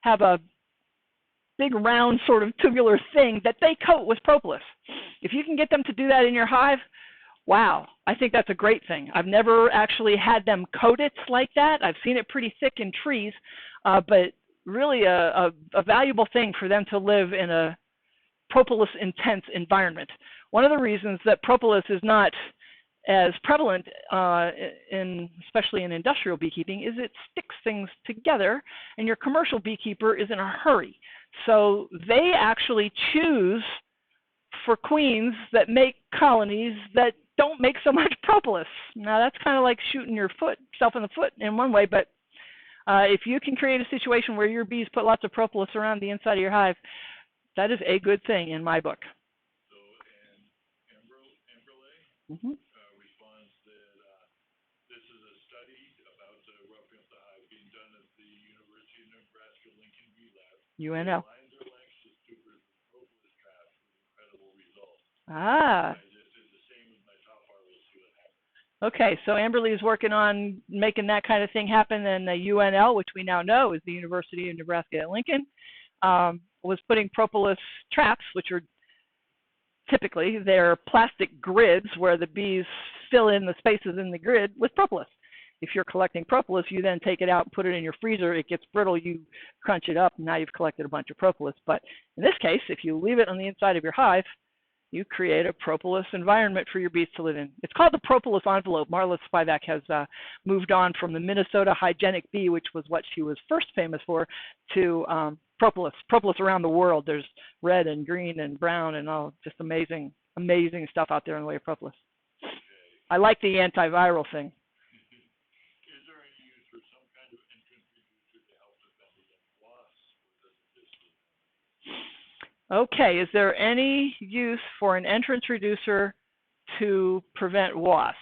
have a big round sort of tubular thing that they coat with propolis. If you can get them to do that in your hive, wow, I think that's a great thing. I've never actually had them coat it like that. I've seen it pretty thick in trees, but really a valuable thing for them to live in a propolis intense environment. One of the reasons that propolis is not as prevalent, especially in industrial beekeeping, is it sticks things together, and your commercial beekeeper is in a hurry. So they actually choose for queens that make colonies that don't make so much propolis. Now that's kind of like shooting yourself in the foot in one way, but if you can create a situation where your bees put lots of propolis around the inside of your hive, that is a good thing in my book. So, and Amberley responds that this is a study about roughing up the hive being done at the University of Nebraska-Lincoln Bee Lab. UNL. Lines their lengths to supers with propolis traps with incredible results. Ah. I just did the same with my top harvest. See what happens. Okay, so Amberley is working on making that kind of thing happen, and the UNL, which we now know is the University of Nebraska at Lincoln, was putting propolis traps, which are typically they're plastic grids where the bees fill in the spaces in the grid with propolis. If you're collecting propolis, you then take it out and put it in your freezer. It gets brittle, you crunch it up, and now you've collected a bunch of propolis. But in this case, if you leave it on the inside of your hive, you create a propolis environment for your bees to live in. It's called the propolis envelope. Marla Spivak has moved on from the Minnesota hygienic bee, which was what she was first famous for, to propolis around the world. There's red and green and brown and all, just amazing stuff out there in the way of propolis. I like the antiviral thing. Is there any use for some kind of entrance reducer to help defend against wasps, or does it just Okay, is there any use for an entrance reducer to prevent wasps,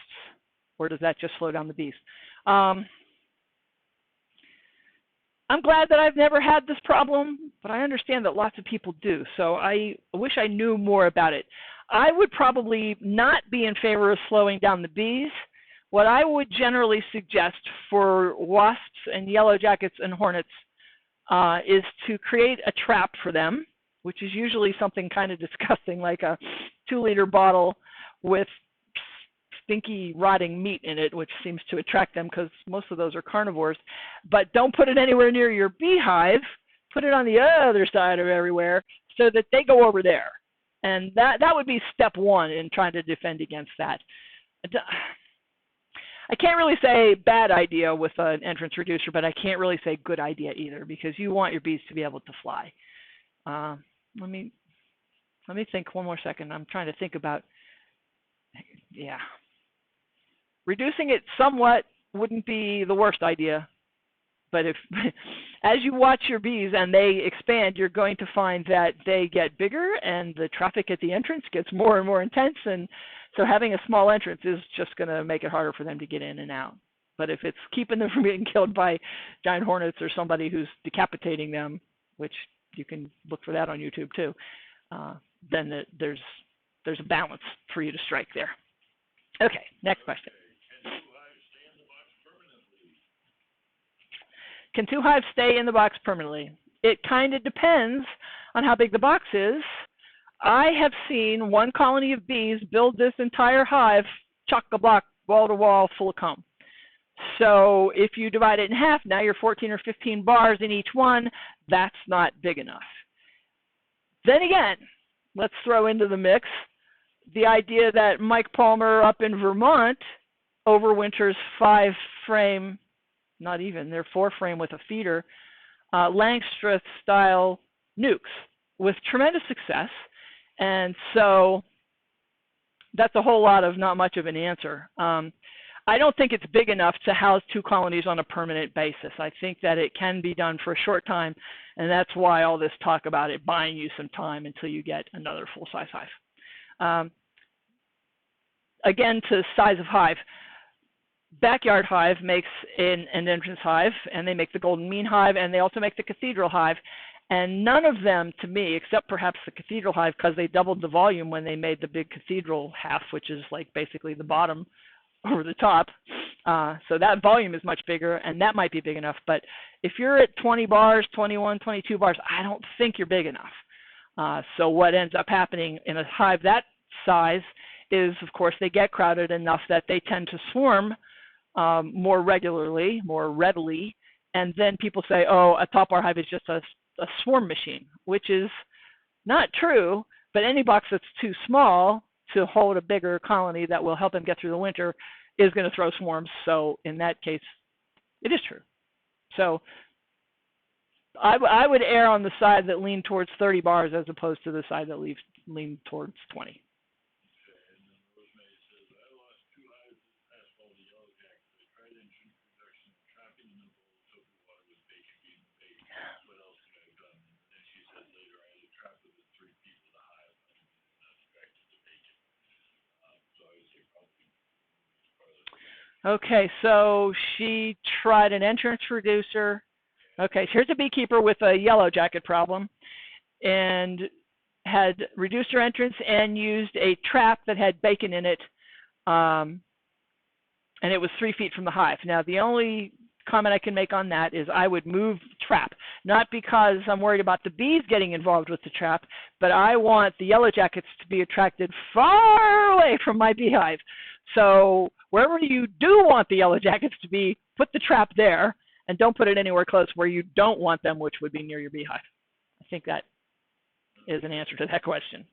or does that just slow down the bees? I'm glad that I've never had this problem, but I understand that lots of people do, so I wish I knew more about it. I would probably not be in favor of slowing down the bees. What I would generally suggest for wasps and yellow jackets and hornets is to create a trap for them, which is usually something kind of disgusting, like a 2-liter bottle with stinky, rotting meat in it, which seems to attract them because most of those are carnivores. But don't put it anywhere near your beehive. Put it on the other side of everywhere so that they go over there. And that would be step one in trying to defend against that. I can't really say bad idea with an entrance reducer, but I can't really say good idea either, because you want your bees to be able to fly. Let me think one more second. I'm trying to think about, yeah. Reducing it somewhat wouldn't be the worst idea, but if, as you watch your bees and they expand, you're going to find that they get bigger and the traffic at the entrance gets more and more intense, and so having a small entrance is just going to make it harder for them to get in and out. But if it's keeping them from being killed by giant hornets or somebody who's decapitating them, which you can look for that on YouTube too, then there's a balance for you to strike there. Okay, next question. Can 2 hives stay in the box permanently? It kind of depends on how big the box is. I have seen one colony of bees build this entire hive chock-a-block, wall-to-wall, full of comb. So if you divide it in half, now you're 14 or 15 bars in each one. That's not big enough. Then again, let's throw into the mix the idea that Mike Palmer up in Vermont overwinters 5-frame, not even, they're 4-frame with a feeder, Langstroth-style nukes with tremendous success. And so that's a whole lot of not much of an answer. I don't think it's big enough to house 2 colonies on a permanent basis. I think that it can be done for a short time, and that's why all this talk about it buying you some time until you get another full-size hive. Again, to size of hive. Backyard Hive makes an entrance hive, and they make the Golden Mean Hive, and they also make the Cathedral Hive. And none of them, to me, except perhaps the Cathedral Hive, because they doubled the volume when they made the big Cathedral half, which is like basically the bottom over the top. So that volume is much bigger, and that might be big enough. But if you're at 20 bars, 21, 22 bars, I don't think you're big enough. So what ends up happening in a hive that size is, of course, they get crowded enough that they tend to swarm more regularly, more readily. And then people say, oh, a top bar hive is just a swarm machine, which is not true. But any box that's too small to hold a bigger colony that will help them get through the winter is going to throw swarms. So in that case, it is true. So I would err on the side that leaned towards 30 bars as opposed to the side that leaned towards 20. Okay, so she tried an entrance reducer. Okay, so here's a beekeeper with a yellow jacket problem and had reduced her entrance and used a trap that had bacon in it, and it was 3 feet from the hive. Now, the only comment I can make on that is I would move the trap, not because I'm worried about the bees getting involved with the trap, but I want the yellow jackets to be attracted far away from my beehive. So wherever you do want the yellow jackets to be, put the trap there, and don't put it anywhere close where you don't want them, which would be near your beehive. I think that is an answer to that question.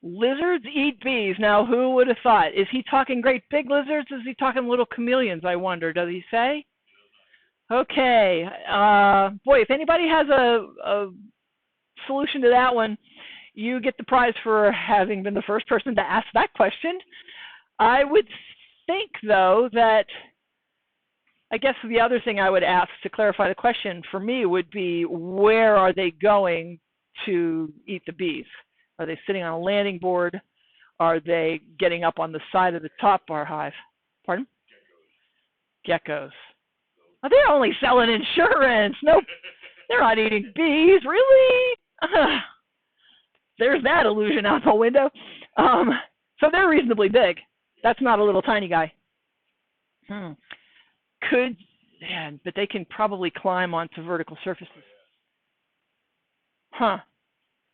Lizards eat bees. Now, who would have thought? Is he talking great big lizards? Is he talking little chameleons, I wonder? Does he say? Okay. Boy, if anybody has a solution to that one, you get the prize for having been the first person to ask that question. I would think, though, that I guess the other thing I would ask to clarify the question for me would be, where are they going to eat the bees? Are they sitting on a landing board? Are they getting up on the side of the top bar hive? Pardon? Geckos. Oh, they're only selling insurance. Nope. They're not eating bees. Really? There's that illusion out the window. So they're reasonably big. That's not a little tiny guy. But they can probably climb onto vertical surfaces. Huh.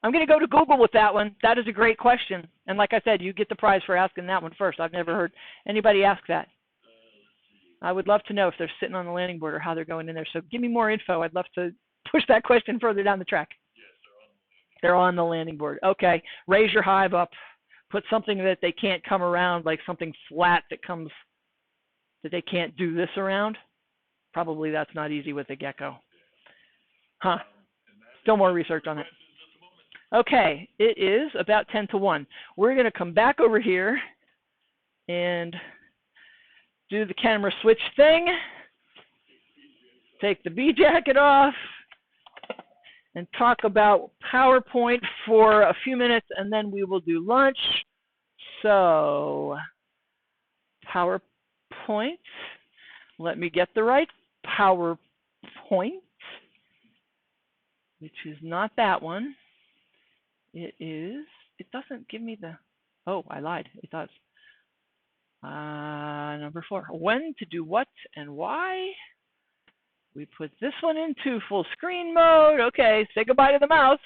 I'm going to go to Google with that one. That is a great question. And like I said, you get the prize for asking that one first. I've never heard anybody ask that. I would love to know if they're sitting on the landing board or how they're going in there. So give me more info. I'd love to push that question further down the track. They're on the landing board. Okay. Raise your hive up. Put something that they can't come around, like something flat that they can't do this around. Probably that's not easy with a gecko. Huh. Still more research on it. Okay, it is about 10 to 1. We're going to come back over here and do the camera switch thing. Take the bee jacket off and talk about PowerPoint for a few minutes, and then we will do lunch. So, PowerPoint. Let me get the right PowerPoint, which is not that one. It doesn't give me the, oh, I lied. It does. Number 4, when to do what and why. We put this one into full screen mode. Okay, say goodbye to the mouse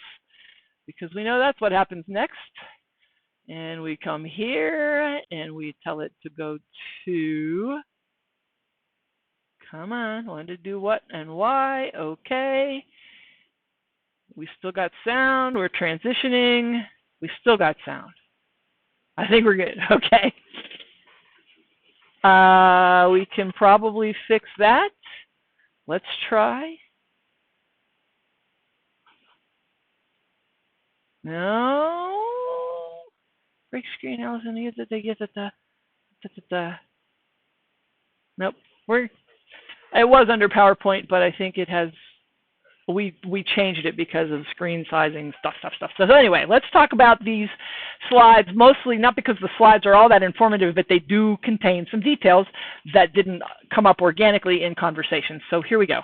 because we know that's what happens next. And we come here and we tell it to go to, come on, when to do what and why. Okay. We still got sound. We're transitioning. We still got sound. I think we're good. Okay. We can probably fix that. Let's try. No. Break screen, Allison. Nope. It was under PowerPoint, but I think it has. We changed it because of screen sizing, stuff. So anyway, let's talk about these slides, mostly not because the slides are all that informative, but they do contain some details that didn't come up organically in conversation. So here we go.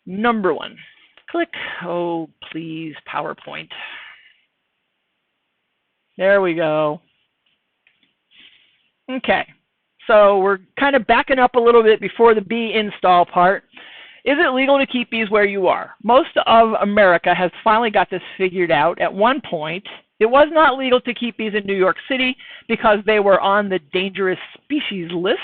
Number 1, click, oh, please, PowerPoint. There we go. Okay, so we're kind of backing up a little bit before the bee install part. Is it legal to keep bees where you are? Most of America has finally got this figured out. At one point, it was not legal to keep bees in New York City because they were on the dangerous species list.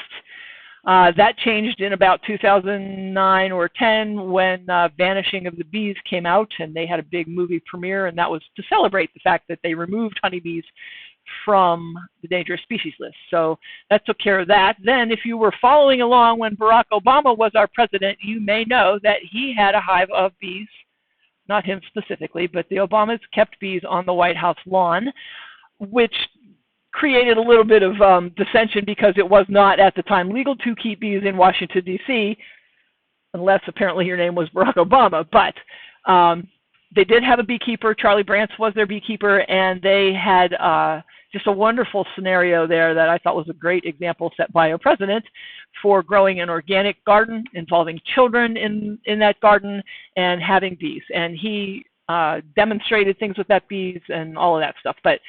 That changed in about 2009 or 10 when Vanishing of the Bees came out, and they had a big movie premiere, and that was to celebrate the fact that they removed honeybees from the dangerous species list. So that took care of that. Then if you were following along when Barack Obama was our president, you may know that he had a hive of bees, not him specifically, but the Obamas kept bees on the White House lawn, which created a little bit of dissension because it was not at the time legal to keep bees in Washington, D.C., unless apparently your name was Barack Obama. But they did have a beekeeper. Charlie Brantz was their beekeeper, and they had just a wonderful scenario there that I thought was a great example set by a president for growing an organic garden, involving children in that garden, and having bees. And he demonstrated things with that bees and all of that stuff. But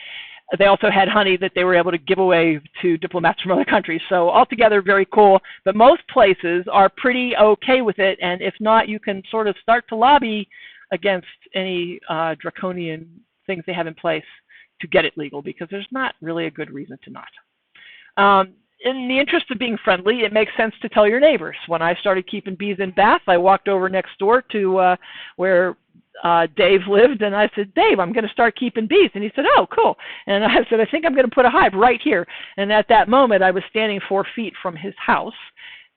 they also had honey that they were able to give away to diplomats from other countries. So altogether, very cool. But most places are pretty okay with it. And if not, you can sort of start to lobby against any draconian things they have in place to get it legal, because there's not really a good reason to not. In the interest of being friendly, it makes sense to tell your neighbors. When I started keeping bees in Bath, I walked over next door to where Dave lived, and I said, Dave, I'm going to start keeping bees. And he said, oh, cool. And I said, I think I'm going to put a hive right here. And at that moment, I was standing 4 feet from his house,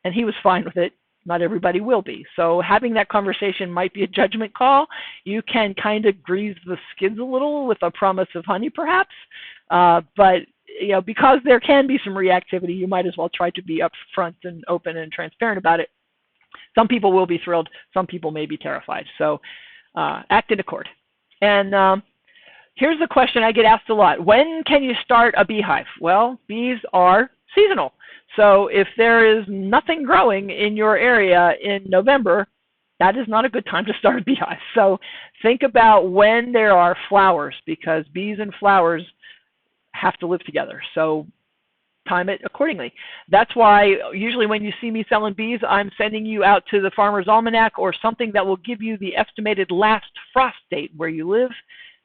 and he was fine with it. Not everybody will be. So having that conversation might be a judgment call. You can kind of grease the skids a little with a promise of honey, perhaps. But you know, because there can be some reactivity, you might as well try to be upfront and open and transparent about it. Some people will be thrilled. Some people may be terrified. So act in accord. And here's the question I get asked a lot. When can you start a beehive? Well, bees are seasonal. So if there is nothing growing in your area in November, that is not a good time to start a beehive. So think about when there are flowers, because bees and flowers have to live together. So time it accordingly. That's why usually when you see me selling bees, I'm sending you out to the Farmer's Almanac or something that will give you the estimated last frost date where you live,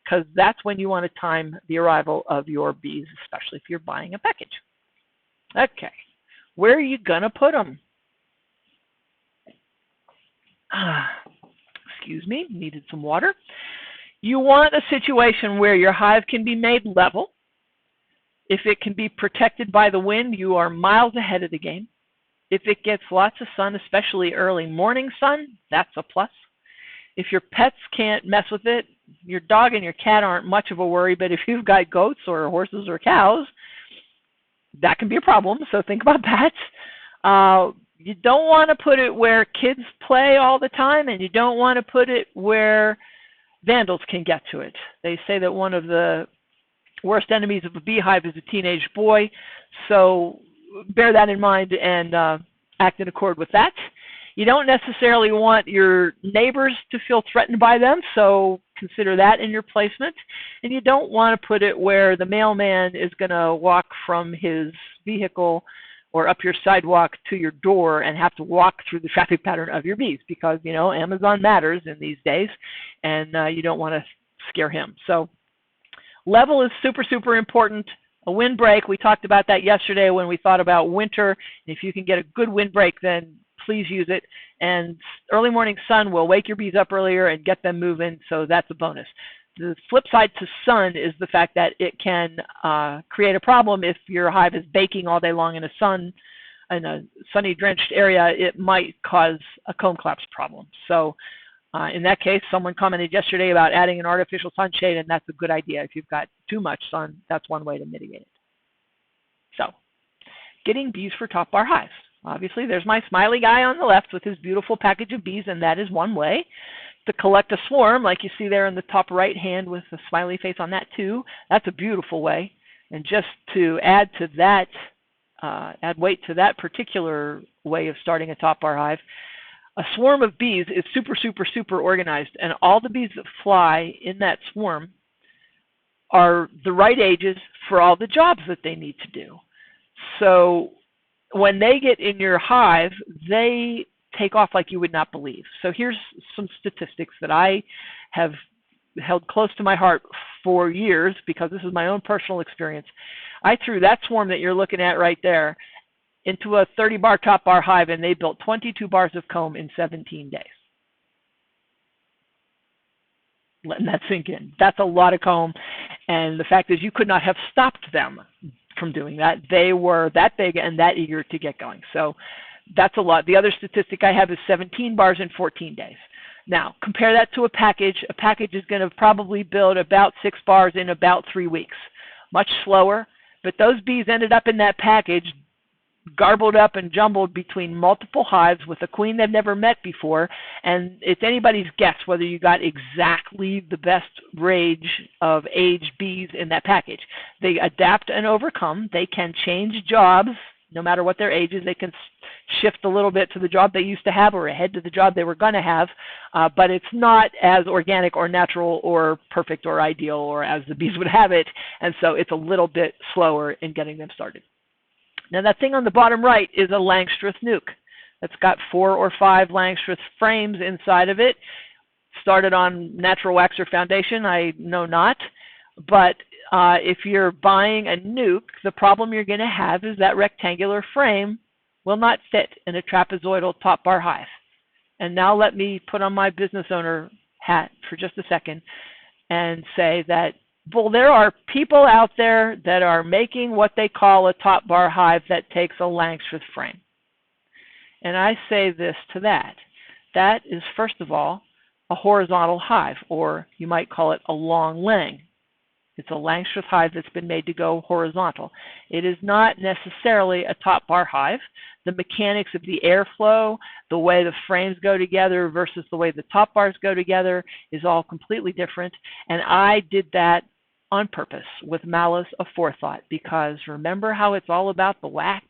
because that's when you want to time the arrival of your bees, especially if you're buying a package. Okay, where are you going to put them? Excuse me, needed some water. You want a situation where your hive can be made level. If it can be protected by the wind, you are miles ahead of the game. If it gets lots of sun, especially early morning sun, that's a plus. If your pets can't mess with it, your dog and your cat aren't much of a worry, but if you've got goats or horses or cows, that can be a problem, so think about that. You don't want to put it where kids play all the time, and you don't want to put it where vandals can get to it. They say that one of the worst enemies of a beehive is a teenage boy, so bear that in mind and act in accord with that. You don't necessarily want your neighbors to feel threatened by them, so consider that in your placement. And you don't want to put it where the mailman is going to walk from his vehicle or up your sidewalk to your door and have to walk through the traffic pattern of your bees, because, you know, Amazon matters in these days, and you don't want to scare him. So level is super, super important. A windbreak, we talked about that yesterday when we thought about winter. If you can get a good windbreak, then please use it. And early morning sun will wake your bees up earlier and get them moving, so that's a bonus. The flip side to sun is the fact that it can create a problem if your hive is baking all day long in a sunny drenched area. It might cause a comb collapse problem. So in that case, someone commented yesterday about adding an artificial sunshade, and that's a good idea. If you've got too much sun, that's one way to mitigate it. So getting bees for top bar hives. Obviously, there's my smiley guy on the left with his beautiful package of bees, and that is one way. To collect a swarm, like you see there in the top right hand with the smiley face on that too, that's a beautiful way. And just to add to that, add weight to that particular way of starting a top bar hive, a swarm of bees is super, super, super organized, and all the bees that fly in that swarm are the right ages for all the jobs that they need to do. So when they get in your hive, they take off like you would not believe. So here's some statistics that I have held close to my heart for years, because this is my own personal experience. I threw that swarm that you're looking at right there into a 30-bar top bar hive, and they built 22 bars of comb in 17 days. Letting that sink in. That's a lot of comb, and the fact is you could not have stopped them from doing that. They were that big and that eager to get going. So that's a lot. The other statistic I have is 17 bars in 14 days. Now, compare that to a package. A package is going to probably build about 6 bars in about 3 weeks. Much slower, but those bees ended up in that package garbled up and jumbled between multiple hives with a queen they've never met before, and it's anybody's guess whether you got exactly the best range of aged bees in that package. They adapt and overcome. They can change jobs no matter what their age is. They can shift a little bit to the job they used to have or ahead to the job they were going to have, but it's not as organic or natural or perfect or ideal or as the bees would have it, and so it's a little bit slower in getting them started. Now that thing on the bottom right is a Langstroth nuke. It's got 4 or 5 Langstroth frames inside of it. Started on natural wax or foundation, I know not. But if you're buying a nuke, the problem you're going to have is that rectangular frame will not fit in a trapezoidal top bar hive. And now let me put on my business owner hat for just a second and say that, well, there are people out there that are making what they call a top bar hive that takes a Langstroth frame. And I say this to that. That is, first of all, a horizontal hive, or you might call it a long lang. It's a Langstroth hive that's been made to go horizontal. It is not necessarily a top bar hive. The mechanics of the airflow, the way the frames go together versus the way the top bars go together is all completely different. And I did that on purpose with malice aforethought, because remember how it's all about the wax?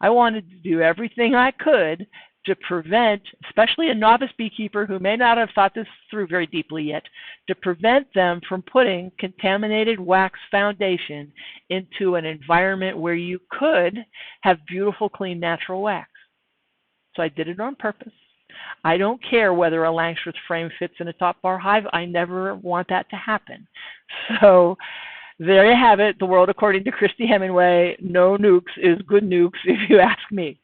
I wanted to do everything I could to prevent, especially a novice beekeeper who may not have thought this through very deeply yet, to prevent them from putting contaminated wax foundation into an environment where you could have beautiful, clean, natural wax. So I did it on purpose. I don't care whether a Langstroth frame fits in a top bar hive. I never want that to happen. So there you have it, the world according to Christy Hemingway. No nukes is good nukes, if you ask me.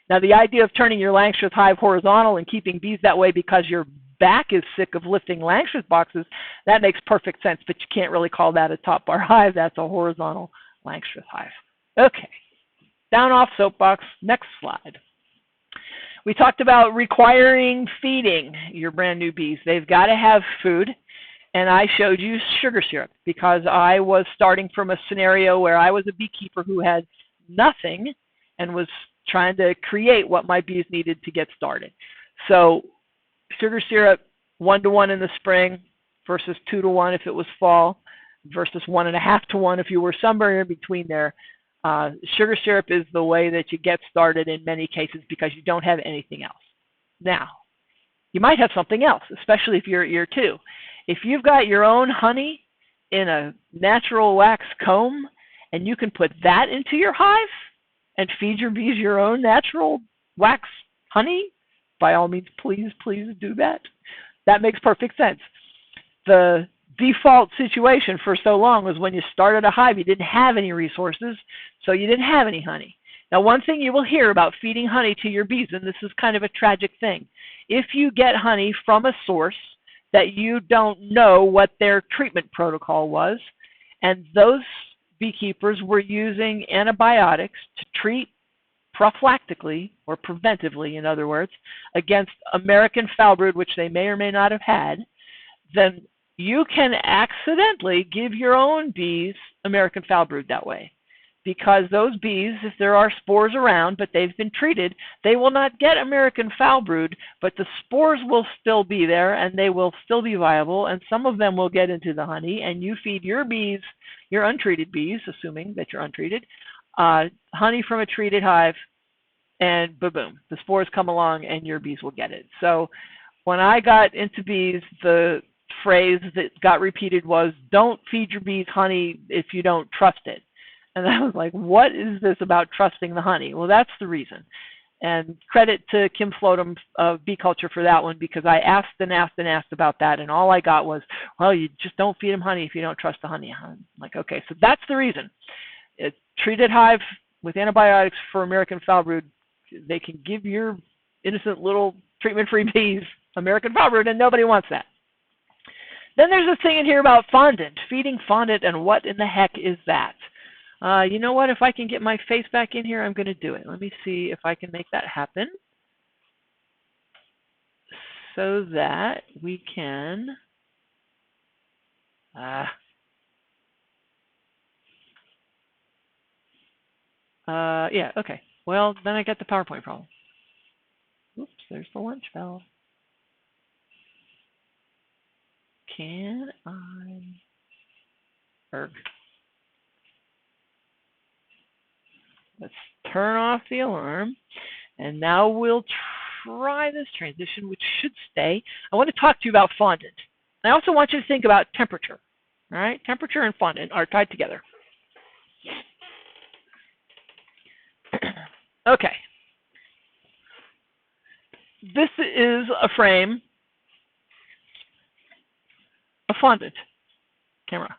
Now, the idea of turning your Langstroth hive horizontal and keeping bees that way because your back is sick of lifting Langstroth boxes, that makes perfect sense, but you can't really call that a top bar hive. That's a horizontal Langstroth hive. Okay, down off soapbox. Next slide. We talked about requiring feeding your brand new bees. They've got to have food, and I showed you sugar syrup because I was starting from a scenario where I was a beekeeper who had nothing and was trying to create what my bees needed to get started. So sugar syrup 1-to-1 in the spring versus 2-to-1 if it was fall versus 1.5-to-1 if you were somewhere in between there. Sugar syrup is the way that you get started in many cases because you don't have anything else. Now, you might have something else, especially if you're at year 2. If you've got your own honey in a natural wax comb and you can put that into your hive and feed your bees your own natural wax honey, by all means, please, please do that. That makes perfect sense. The default situation for so long was when you started a hive, you didn't have any resources, so you didn't have any honey. Now, one thing you will hear about feeding honey to your bees, and this is kind of a tragic thing, if you get honey from a source that you don't know what their treatment protocol was, and those beekeepers were using antibiotics to treat prophylactically, or preventively, in other words, against American foul brood, which they may or may not have had, then you can accidentally give your own bees American foul brood that way. Because those bees, if there are spores around, but they've been treated, they will not get American foul brood, but the spores will still be there, and they will still be viable, and some of them will get into the honey, and you feed your bees, your untreated bees, assuming that you're untreated, honey from a treated hive, and boom, the spores come along, and your bees will get it. So when I got into bees, the phrase that got repeated was, don't feed your bees honey if you don't trust it. And I was like, what is this about trusting the honey? Well, that's the reason. And credit to Kim Floatum of Bee Culture for that one, because I asked and asked and asked about that, and all I got was, well, you just don't feed them honey if you don't trust the honey. I'm like, okay, so that's the reason. It's treated hive with antibiotics for American foul brood. They can give your innocent little treatment-free bees American foul brood, and nobody wants that. Then there's a thing in here about fondant, feeding fondant, and what in the heck is that? You know what? If I can get my face back in here, I'm going to do it. Let me see if I can make that happen so that we can yeah, okay. Well, then I got the PowerPoint problem. Oops, there's the lunch bell. Can I? Erg. Let's turn off the alarm, and now we'll try this transition, which should stay. I want to talk to you about fondant. I also want you to think about temperature. All right, temperature and fondant are tied together. Okay. This is a frame of fondant. Camera.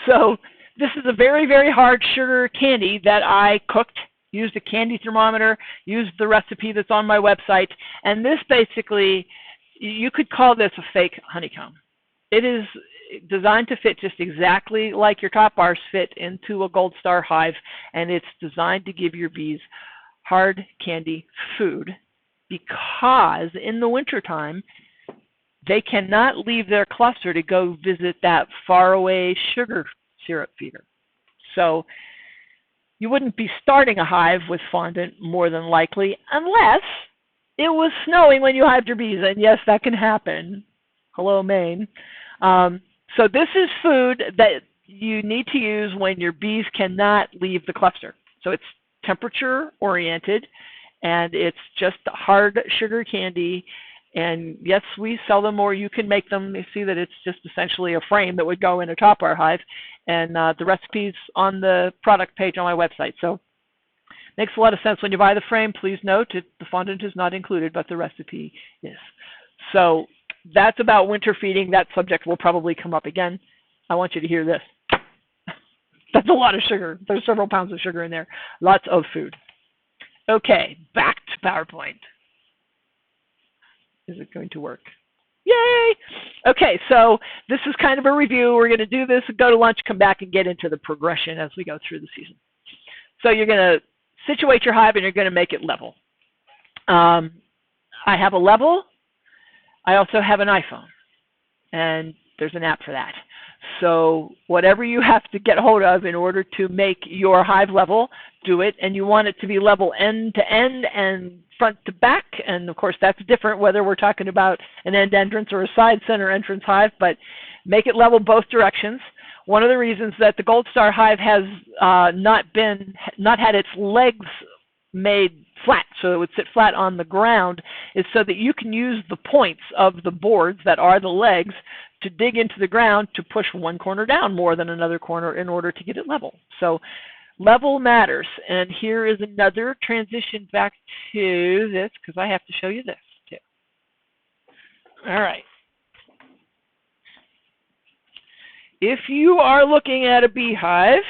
So this is a very, very hard sugar candy that I cooked, used a candy thermometer, used the recipe that's on my website, and this basically, you could call this a fake honeycomb. It is designed to fit just exactly like your top bars fit into a Gold Star hive, and it's designed to give your bees hard candy food because in the wintertime, they cannot leave their cluster to go visit that faraway sugar syrup feeder. So you wouldn't be starting a hive with fondant more than likely unless it was snowing when you hived your bees. And yes, that can happen. Hello, Maine. So this is food that you need to use when your bees cannot leave the cluster. So it's temperature oriented and it's just hard sugar candy. And yes, we sell them, or you can make them. You see that it's just essentially a frame that would go in a top bar hive. And the recipe's on the product page on my website. So makes a lot of sense. When you buy the frame, please note the fondant is not included, but the recipe is. So that's about winter feeding. That subject will probably come up again. I want you to hear this. That's a lot of sugar. There's several pounds of sugar in there. Lots of food. Okay, back to PowerPoint. Is it going to work? Yay! Okay, so this is kind of a review. We're going to do this, go to lunch, come back, and get into the progression as we go through the season. So you're going to situate your hive, and you're going to make it level. I have a level. I also have an iPhone, and there's an app for that. So whatever you have to get hold of in order to make your hive level, do it. And you want it to be level end to end and front to back. And of course, that's different whether we're talking about an end entrance or a side center entrance hive, but make it level both directions. One of the reasons that the Gold Star hive has not had its legs made flat, so so it would sit flat on the ground, is so that you can use the points of the boards that are the legs to dig into the ground to push one corner down more than another corner in order to get it level. So level matters. And here is another transition back to this, because I have to show you this too. All right. If you are looking at a beehive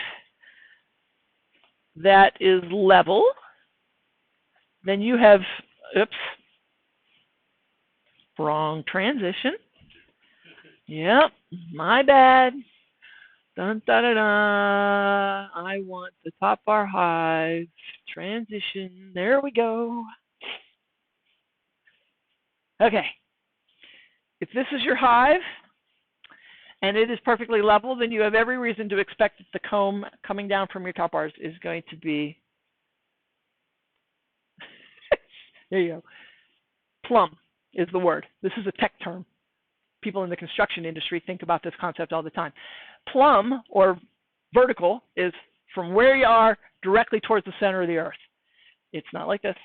that is level, then you have, oops, wrong transition. Yep, my bad. Dun, da, da, da. I want the top bar hive transition. There we go. Okay. If this is your hive and it is perfectly level, then you have every reason to expect that the comb coming down from your top bars is going to be, there you go, plumb is the word. This is a tech term. People in the construction industry think about this concept all the time. Plumb, or vertical, is from where you are directly towards the center of the earth. It's not like this.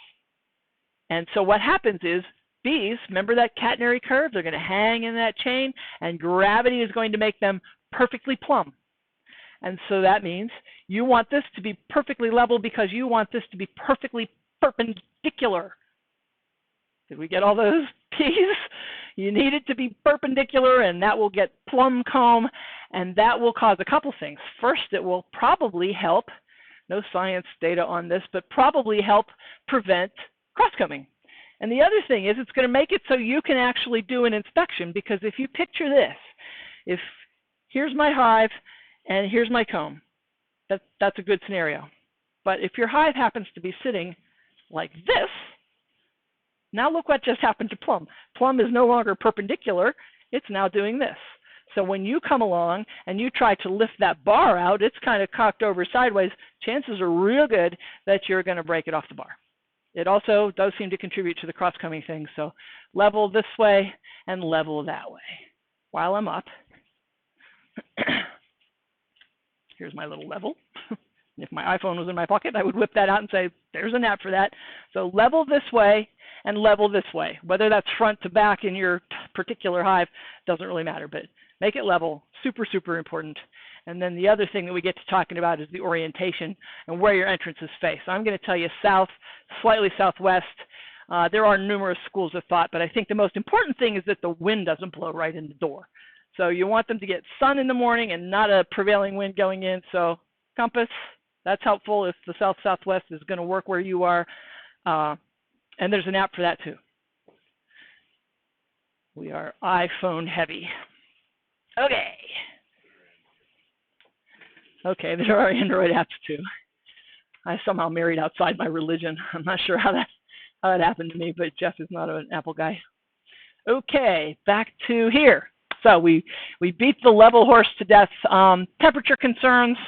And so what happens is, bees, remember that catenary curve? They're going to hang in that chain, and gravity is going to make them perfectly plumb. And so that means you want this to be perfectly level because you want this to be perfectly perpendicular. Did we get all those P's? You need it to be perpendicular, and that will get plumb comb, and that will cause a couple things. First, it will probably help, no science data on this, but probably help prevent cross-combing. And the other thing is it's going to make it so you can actually do an inspection, because if you picture this, if here's my hive and here's my comb, that's a good scenario. But if your hive happens to be sitting like this, now look what just happened to plumb. Plumb is no longer perpendicular, it's now doing this. So when you come along and you try to lift that bar out, it's kind of cocked over sideways, chances are real good that you're going to break it off the bar. It also does seem to contribute to the cross-combing thing, so level this way and level that way. While I'm up, here's my little level. If my iPhone was in my pocket, I would whip that out and say, there's an app for that. So level this way and level this way. Whether that's front to back in your particular hive doesn't really matter, but make it level, super, super important. And then the other thing that we get to talking about is the orientation and where your entrances face. I'm going to tell you south, slightly southwest. There are numerous schools of thought, but I think the most important thing is that the wind doesn't blow right in the door. So you want them to get sun in the morning and not a prevailing wind going in. So compass, that's helpful if the south-southwest is going to work where you are. And there's an app for that too. We are iPhone heavy. Okay, there are Android apps too. I somehow married outside my religion. I'm not sure how that happened to me, but Jeff is not an Apple guy. Okay, back to here. So we beat the level horse to death. Temperature concerns.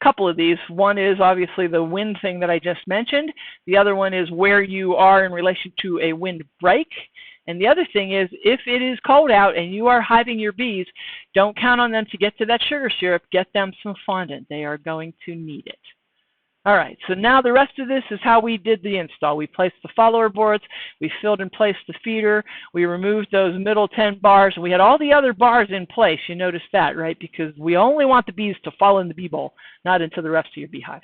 Couple of these. One is obviously the wind thing that I just mentioned. The other one is where you are in relation to a wind break. And the other thing is, if it is cold out and you are hiving your bees, don't count on them to get to that sugar syrup. Get them some fondant. They are going to need it. All right, so now the rest of this is how we did the install. We placed the follower boards, we filled and placed the feeder, we removed those middle 10 bars, and we had all the other bars in place. You noticed that, right? Because we only want the bees to fall in the bee bowl, not into the rest of your beehive.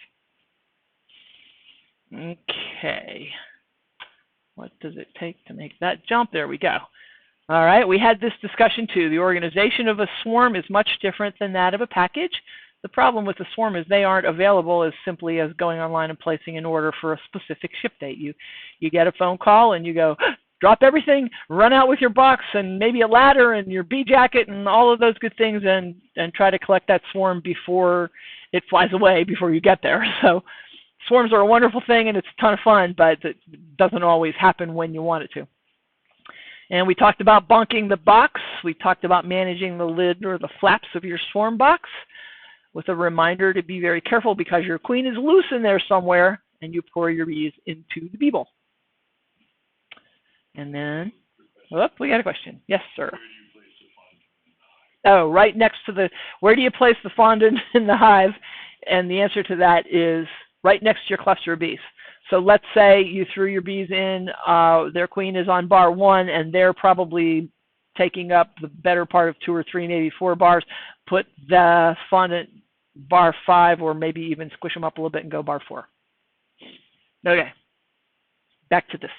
Okay. What does it take to make that jump? There we go. All right, we had this discussion too. The organization of a swarm is much different than that of a package. The problem with the swarm is they aren't available as simply as going online and placing an order for a specific ship date. You get a phone call and you go, drop everything, run out with your box and maybe a ladder and your bee jacket and all of those good things and try to collect that swarm before it flies away, before you get there. So swarms are a wonderful thing and it's a ton of fun, but it doesn't always happen when you want it to. And we talked about bunking the box. We talked about managing the lid or the flaps of your swarm box, with a reminder to be very careful because your queen is loose in there somewhere and you pour your bees into the bee bowl. And then, oh, we got a question. Yes, sir. Oh, right next to where do you place the fondant in the hive? And the answer to that is right next to your cluster of bees. So let's say you threw your bees in, their queen is on bar 1, and they're probably taking up the better part of 2 or 3, maybe 4 bars. Put the fondant bar 5, or maybe even squish them up a little bit and go bar 4. Okay, back to this.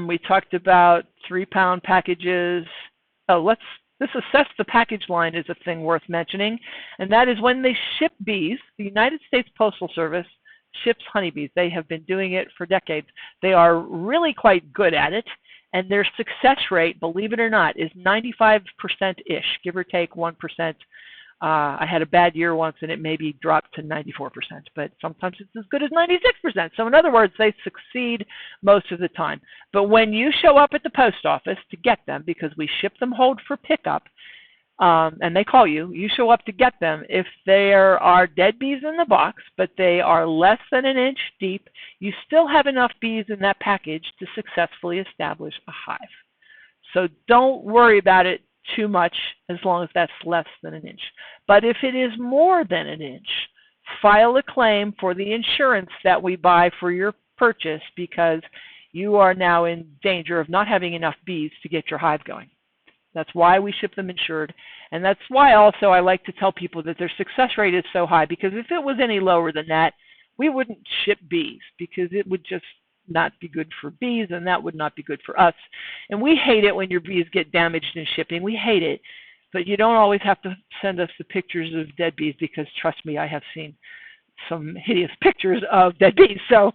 We talked about 3-pound packages. Oh, let's assess the package line is a thing worth mentioning, and that is when they ship bees. The United States Postal Service ships honeybees. They have been doing it for decades. They are really quite good at it, and their success rate, believe it or not, is 95%-ish, give or take 1%. I had a bad year once, and it maybe dropped to 94%, but sometimes it's as good as 96%. So in other words, they succeed most of the time. But when you show up at the post office to get them, because we ship them hold for pickup, and they call you, you show up to get them. If there are dead bees in the box, but they are less than an inch deep, you still have enough bees in that package to successfully establish a hive. So don't worry about it too much as long as that's less than an inch. But if it is more than an inch, file a claim for the insurance that we buy for your purchase, because you are now in danger of not having enough bees to get your hive going. That's why we ship them insured. And that's why also I like to tell people that their success rate is so high, because if it was any lower than that, we wouldn't ship bees, because it would just not be good for bees, and that would not be good for us. And we hate it when your bees get damaged in shipping. We hate it. But you don't always have to send us the pictures of dead bees, because trust me, I have seen some hideous pictures of dead bees. So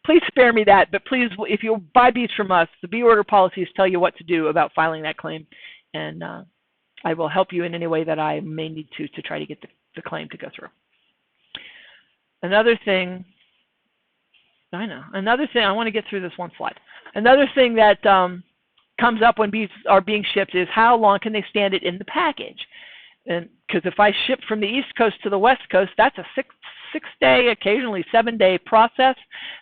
please spare me that. But please, if you buy bees from us, the bee order policies tell you what to do about filing that claim. And I will help you in any way that I may need to try to get the claim to go through. Another thing, I want to get through this one slide. Another thing that comes up when bees are being shipped is how long can they stand it in the package? And because if I ship from the East Coast to the West Coast, that's a six-day, occasionally 7-day process.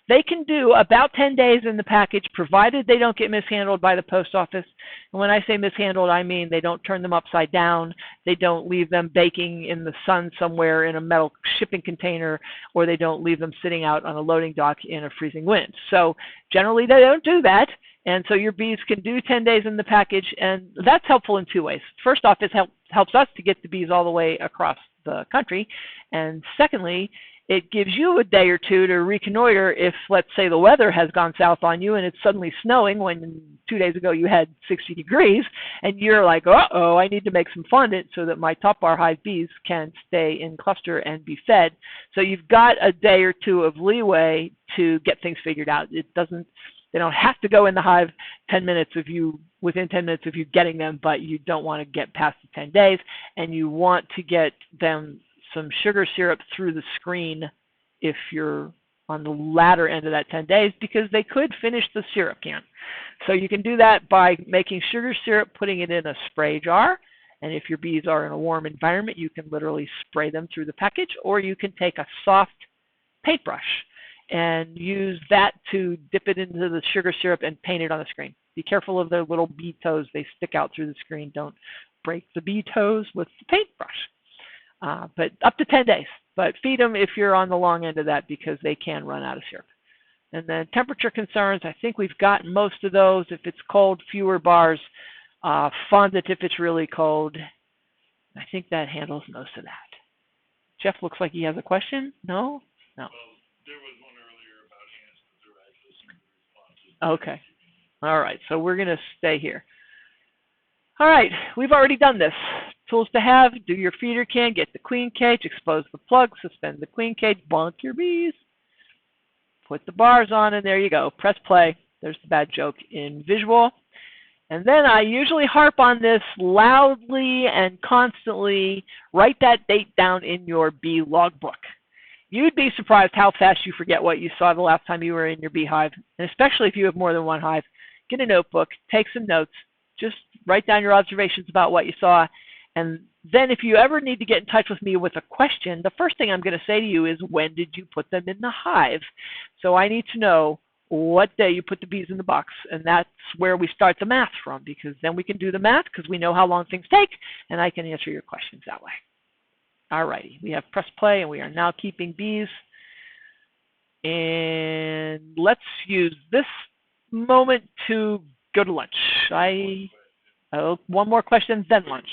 They can do about 10 days in the package, provided they don't get mishandled by the post office. And when I say mishandled, I mean they don't turn them upside down, they don't leave them baking in the sun somewhere in a metal shipping container, or they don't leave them sitting out on a loading dock in a freezing wind. So generally they don't do that. And so your bees can do 10 days in the package, and that's helpful in 2 ways. First off, it helps us to get the bees all the way across the country. And secondly, it gives you a day or two to reconnoiter if, let's say, the weather has gone south on you and it's suddenly snowing when 2 days ago you had 60 degrees, and you're like, uh-oh, I need to make some fondant so that my top bar hive bees can stay in cluster and be fed. So you've got a day or two of leeway to get things figured out. They don't have to go in the hive within 10 minutes of you getting them, but you don't want to get past the 10 days, and you want to get them some sugar syrup through the screen if you're on the latter end of that 10 days, because they could finish the syrup can. So you can do that by making sugar syrup, putting it in a spray jar, and if your bees are in a warm environment, you can literally spray them through the package, or you can take a soft paintbrush and use that to dip it into the sugar syrup and paint it on the screen. Be careful of their little bee toes. They stick out through the screen. Don't break the bee toes with the paintbrush. But up to 10 days. But feed them if you're on the long end of that, because they can run out of syrup. And then temperature concerns, I think we've got most of those. If it's cold, fewer bars. Fondant if it's really cold. I think that handles most of that. Jeff looks like he has a question. No? No. There was one earlier about ants, but there were actually some good responses. Okay. All right. So we're going to stay here. All right. We've already done this. Tools to have: do your feeder can, get the queen cage, expose the plug, suspend the queen cage, bonk your bees, put the bars on, and there you go. Press play. There's the bad joke in visual. And then I usually harp on this loudly and constantly. Write that date down in your bee logbook. You'd be surprised how fast you forget what you saw the last time you were in your beehive. And especially if you have more than one hive, get a notebook, take some notes, just write down your observations about what you saw. And then if you ever need to get in touch with me with a question, the first thing I'm going to say to you is, when did you put them in the hive? So I need to know what day you put the bees in the box. And that's where we start the math from, because then we can do the math because we know how long things take, and I can answer your questions that way. All righty, we have press play, and we are now keeping bees. And let's use this moment to go to lunch. One more question, then lunch.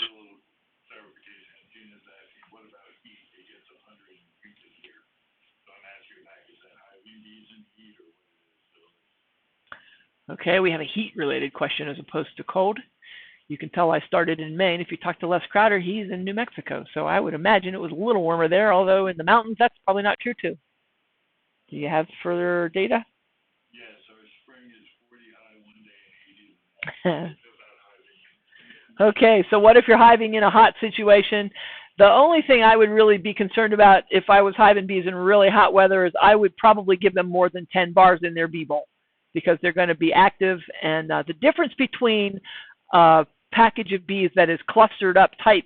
Clarification. Gina's asking, what about heat? It gets 100 and reaches here. So I'm asking back, is that hiving bees in heat or what it is? So Okay, we have a heat-related question as opposed to cold. You can tell I started in Maine. If you talk to Les Crowder, he's in New Mexico. So I would imagine it was a little warmer there, although in the mountains, that's probably not true, too. Do you have further data? yes, our spring is 40 high one day and 80 the next. Okay, so what if you're hiving in a hot situation? The only thing I would really be concerned about if I was hiving bees in really hot weather is I would probably give them more than 10 bars in their bee bowl because they're going to be active. And the difference between a package of bees that is clustered up tight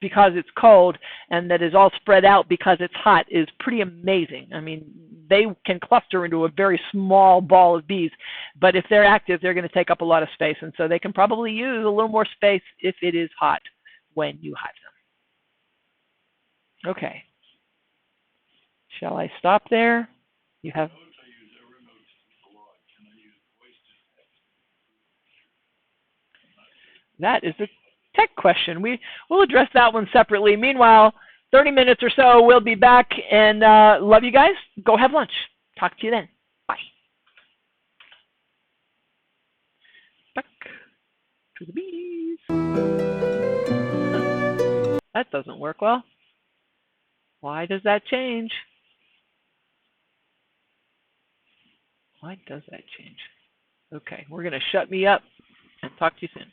because it's cold and that is all spread out because it's hot is pretty amazing. I mean, they can cluster into a very small ball of bees, but if they're active, they're going to take up a lot of space, and so they can probably use a little more space if it is hot when you hive them. Okay. Shall I stop there? You have... That is a tech question. We'll address that one separately. Meanwhile, 30 minutes or so, we'll be back, and love you guys. Go have lunch. Talk to you then. Bye. Back to the bees. That doesn't work well. Why does that change? Why does that change? Okay, we're going to shut me up and talk to you soon.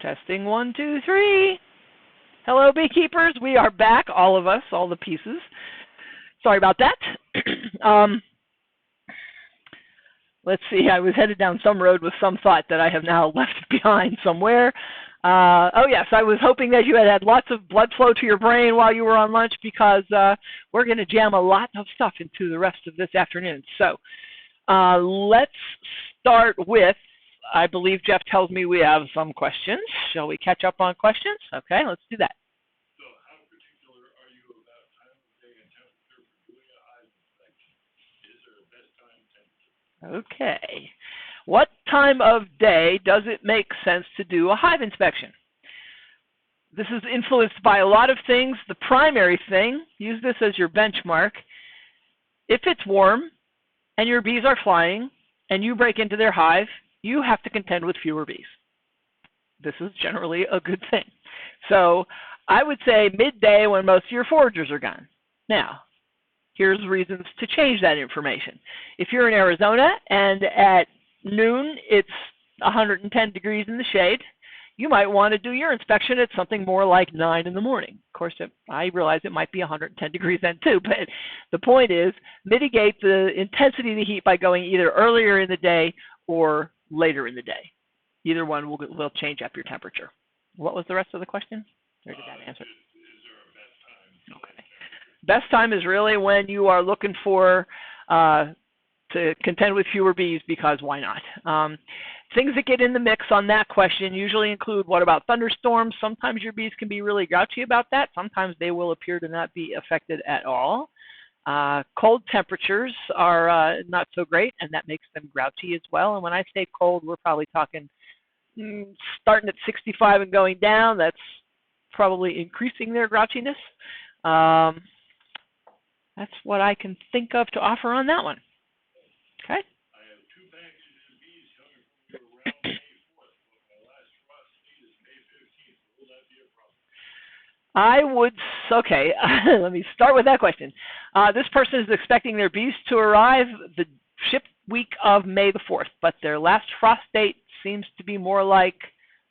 Testing 1, 2, 3. Hello, beekeepers. We are back, all of us, all the pieces. Sorry about that. Let's see. I was headed down some road with some thought that I have now left behind somewhere. Oh, yes, I was hoping that you had lots of blood flow to your brain while you were on lunch because we're going to jam a lot of stuff into the rest of this afternoon. So let's start with, I believe Jeff tells me we have some questions. Shall we catch up on questions? Okay, let's do that. So how particular are you about time of day and temperature for doing a hive inspection? Is there a best time temperature? Okay. What time of day does it make sense to do a hive inspection? This is influenced by a lot of things. The primary thing, use this as your benchmark. If it's warm and your bees are flying and you break into their hive, you have to contend with fewer bees. This is generally a good thing. So I would say midday when most of your foragers are gone. Now, here's reasons to change that information. If you're in Arizona and at noon it's 110 degrees in the shade, you might want to do your inspection at something more like 9 in the morning. Of course, I realize it might be 110 degrees then too, but the point is mitigate the intensity of the heat by going either earlier in the day or later in the day. Either one will change up your temperature. What was the rest of the question? Or did that answer? Is there a best time? Okay. Best time is really when you are looking for to contend with fewer bees because why not? Things that get in the mix on that question usually include what about thunderstorms? Sometimes your bees can be really grouchy about that. Sometimes they will appear to not be affected at all. Cold temperatures are not so great, and that makes them grouchy as well. And when I say cold, we're probably talking starting at 65 and going down. That's probably increasing their grouchiness. That's what I can think of to offer on that one. Okay. I have 2 packages of bees coming from you around May 4th, but my last frost date is May 15th. Will that be a problem? Okay, let me start with that question. This person is expecting their bees to arrive the ship week of May the 4th, but their last frost date seems to be more like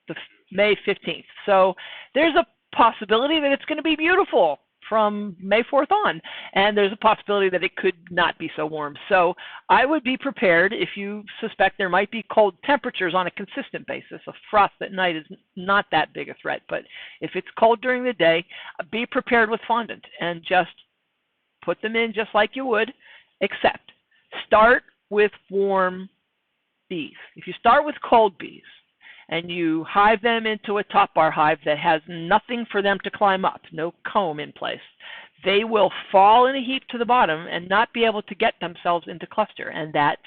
the May 15th. So there's a possibility that it's going to be beautiful from May 4th on, and there's a possibility that it could not be so warm. So I would be prepared if you suspect there might be cold temperatures on a consistent basis. A frost at night is not that big a threat, but if it's cold during the day, be prepared with fondant and just put them in just like you would, except start with warm bees. If you start with cold bees, and you hive them into a top bar hive that has nothing for them to climb up, no comb in place, they will fall in a heap to the bottom and not be able to get themselves into cluster, and that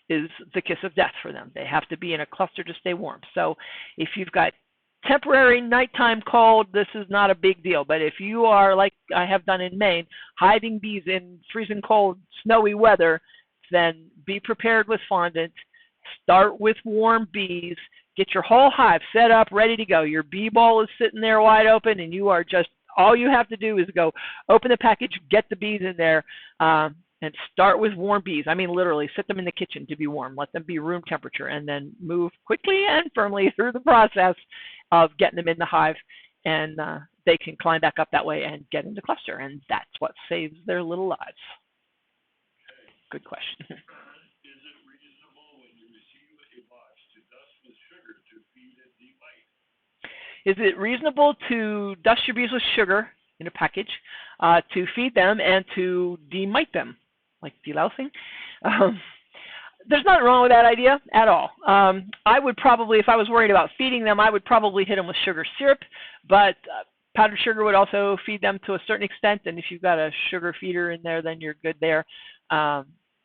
is the kiss of death for them. They have to be in a cluster to stay warm. So if you've got temporary nighttime cold, this is not a big deal, but if you are, like I have done in Maine, hiving bees in freezing cold, snowy weather, then be prepared with fondant, start with warm bees, get your whole hive set up, ready to go. Your bee bowl is sitting there wide open, and you are just, all you have to do is go open the package, get the bees in there, and start with warm bees. I mean, literally, sit them in the kitchen to be warm. Let them be room temperature, and then move quickly and firmly through the process of getting them in the hive, and they can climb back up that way and get into cluster, and that's what saves their little lives. Good question. Is it reasonable when you receive a box to dust with sugar to feed and demite? Is it reasonable to dust your bees with sugar in a package to feed them and to demite them, like delousing? There's nothing wrong with that idea at all. I would probably, if I was worried about feeding them, I would probably hit them with sugar syrup, but powdered sugar would also feed them to a certain extent, and if you've got a sugar feeder in there, then you're good there.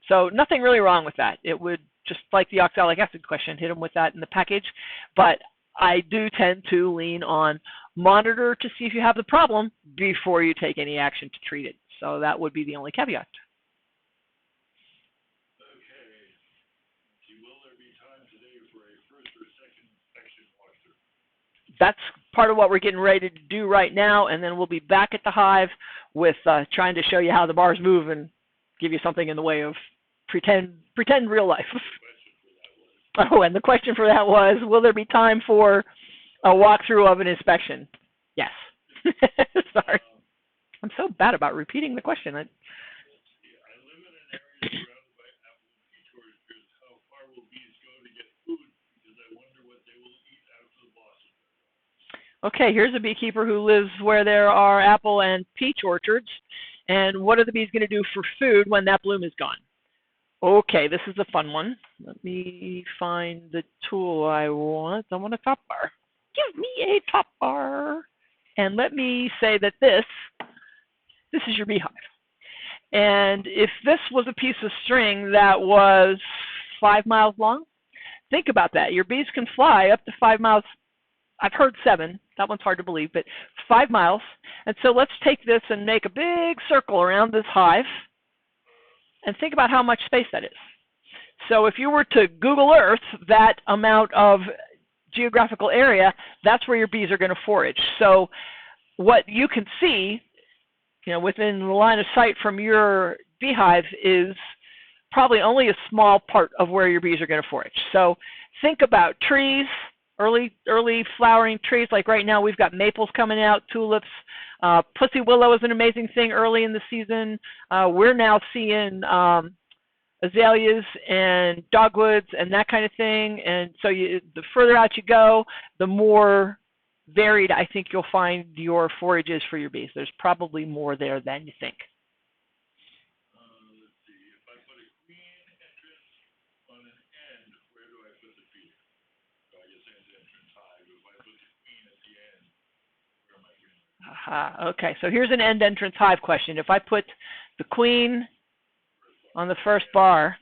So nothing really wrong with that. It would, just like the oxalic acid question, hit them with that in the package, but I do tend to lean on monitor to see if you have the problem before you take any action to treat it. So that would be the only caveat. Okay. Will there be time today for a first or second inspection walkthrough? That's part of what we're getting ready to do right now, and then we'll be back at the hive with trying to show you how the bars move and give you something in the way of pretend real life. Oh, and the question for that was, will there be time for A walkthrough of an inspection. Yes. Sorry. I'm so bad about repeating the question. I live in an area surrounded by apple and peach orchards. How far will bees go to get food? Because I wonder what they will eat after the blossoms are gone. Okay, here's a beekeeper who lives where there are apple and peach orchards. And what are the bees going to do for food when that bloom is gone? Okay, this is a fun one. Let me find the tool I want. I want a top bar. Give me a top bar. And let me say that this is your beehive. And if this was a piece of string that was 5 miles long, think about that. Your bees can fly up to 5 miles. I've heard 7. That one's hard to believe, but 5 miles. And so let's take this and make a big circle around this hive and think about how much space that is. So if you were to Google Earth that amount of geographical area, that's where your bees are going to forage. So what you can see, within the line of sight from your beehive is probably only a small part of where your bees are going to forage. So think about trees, early flowering trees. Like right now we've got maples coming out, tulips. Pussy willow is an amazing thing early in the season. We're now seeing azaleas and dogwoods and that kind of thing. And so the further out you go, the more varied I think you'll find your forages for your bees. There's probably more there than you think. Let's see. If I put a queen entrance on an end, where do I put the feeder? So I guess end entrance hive. If I put the queen at the end, where am I putting it? Aha. Okay, so here's an end entrance hive question. If I put the queen on the first bar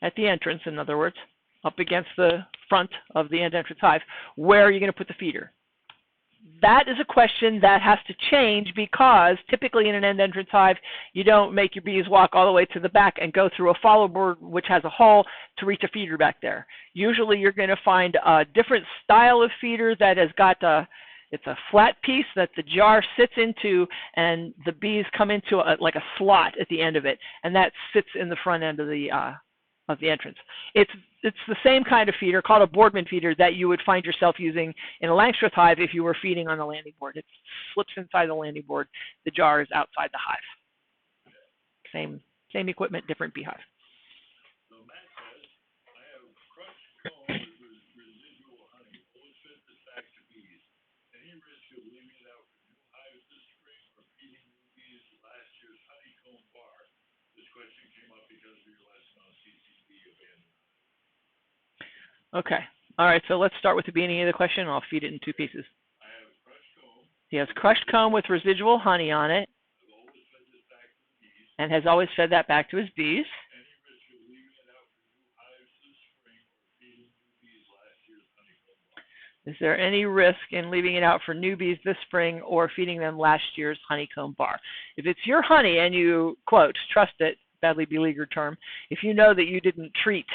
at the entrance, in other words, up against the front of the end entrance hive, where are you going to put the feeder? That is a question that has to change because typically in an end entrance hive, you don't make your bees walk all the way to the back and go through a follow board which has a hole to reach a feeder back there. Usually you're going to find a different style of feeder that has got it's a flat piece that the jar sits into and the bees come into like a slot at the end of it, and that sits in the front end of the entrance. It's the same kind of feeder called a Boardman feeder that you would find yourself using in a Langstroth hive if you were feeding on the landing board. It slips inside the landing board. The jar is outside the hive. Same equipment, different beehive. So Matt says, I have crushed comb with residual honey. Always fed this back to bees. Any risk of leaving it out for new hives this spring or feeding new bees last year's honeycomb bar? This question came up because of your lesson on CCB abandonment. Okay. All right, so let's start with the beginning of the question. I'll feed it in 2 pieces. I have crushed comb. He has crushed comb with residual honey on it. I've always fed this back to the bees. And has always fed that back to his bees. Any risk of leaving it out for new hives this spring or feeding new bees last year's honeycomb bar? Is there any risk in leaving it out for newbies this spring or feeding them last year's honeycomb bar? If it's your honey and you, quote, trust it, badly beleaguered term, if you know that you didn't treat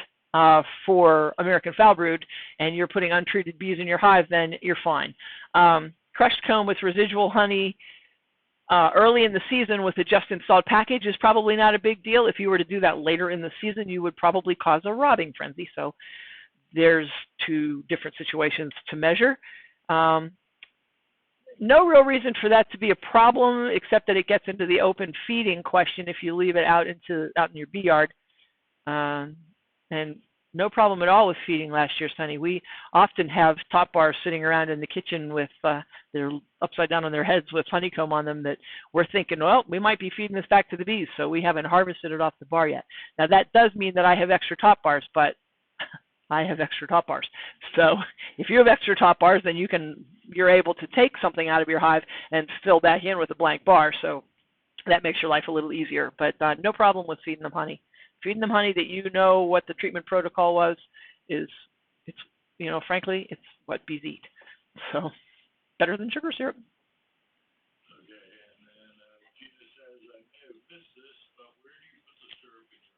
for American foul brood and you're putting untreated bees in your hive, then you're fine. Crushed comb with residual honey early in the season with a just installed package is probably not a big deal. If you were to do that later in the season, you would probably cause a rotting frenzy. So there's 2 different situations to measure. No real reason for that to be a problem, except that it gets into the open feeding question if you leave it out in your bee yard. And no problem at all with feeding last year's honey. We often have top bars sitting around in the kitchen with they're upside down on their heads with honeycomb on them that we're thinking, well, we might be feeding this back to the bees, so we haven't harvested it off the bar yet. Now that does mean that I have extra top bars, but I have extra top bars. So if you have extra top bars, then you're able to take something out of your hive and fill back in with a blank bar. So that makes your life a little easier. But no problem with feeding them honey. Feeding them honey that you know what the treatment protocol was frankly, it's what bees eat. So better than sugar syrup. Okay, and then Gina says, I may have missed this, but where do you put the syrup in your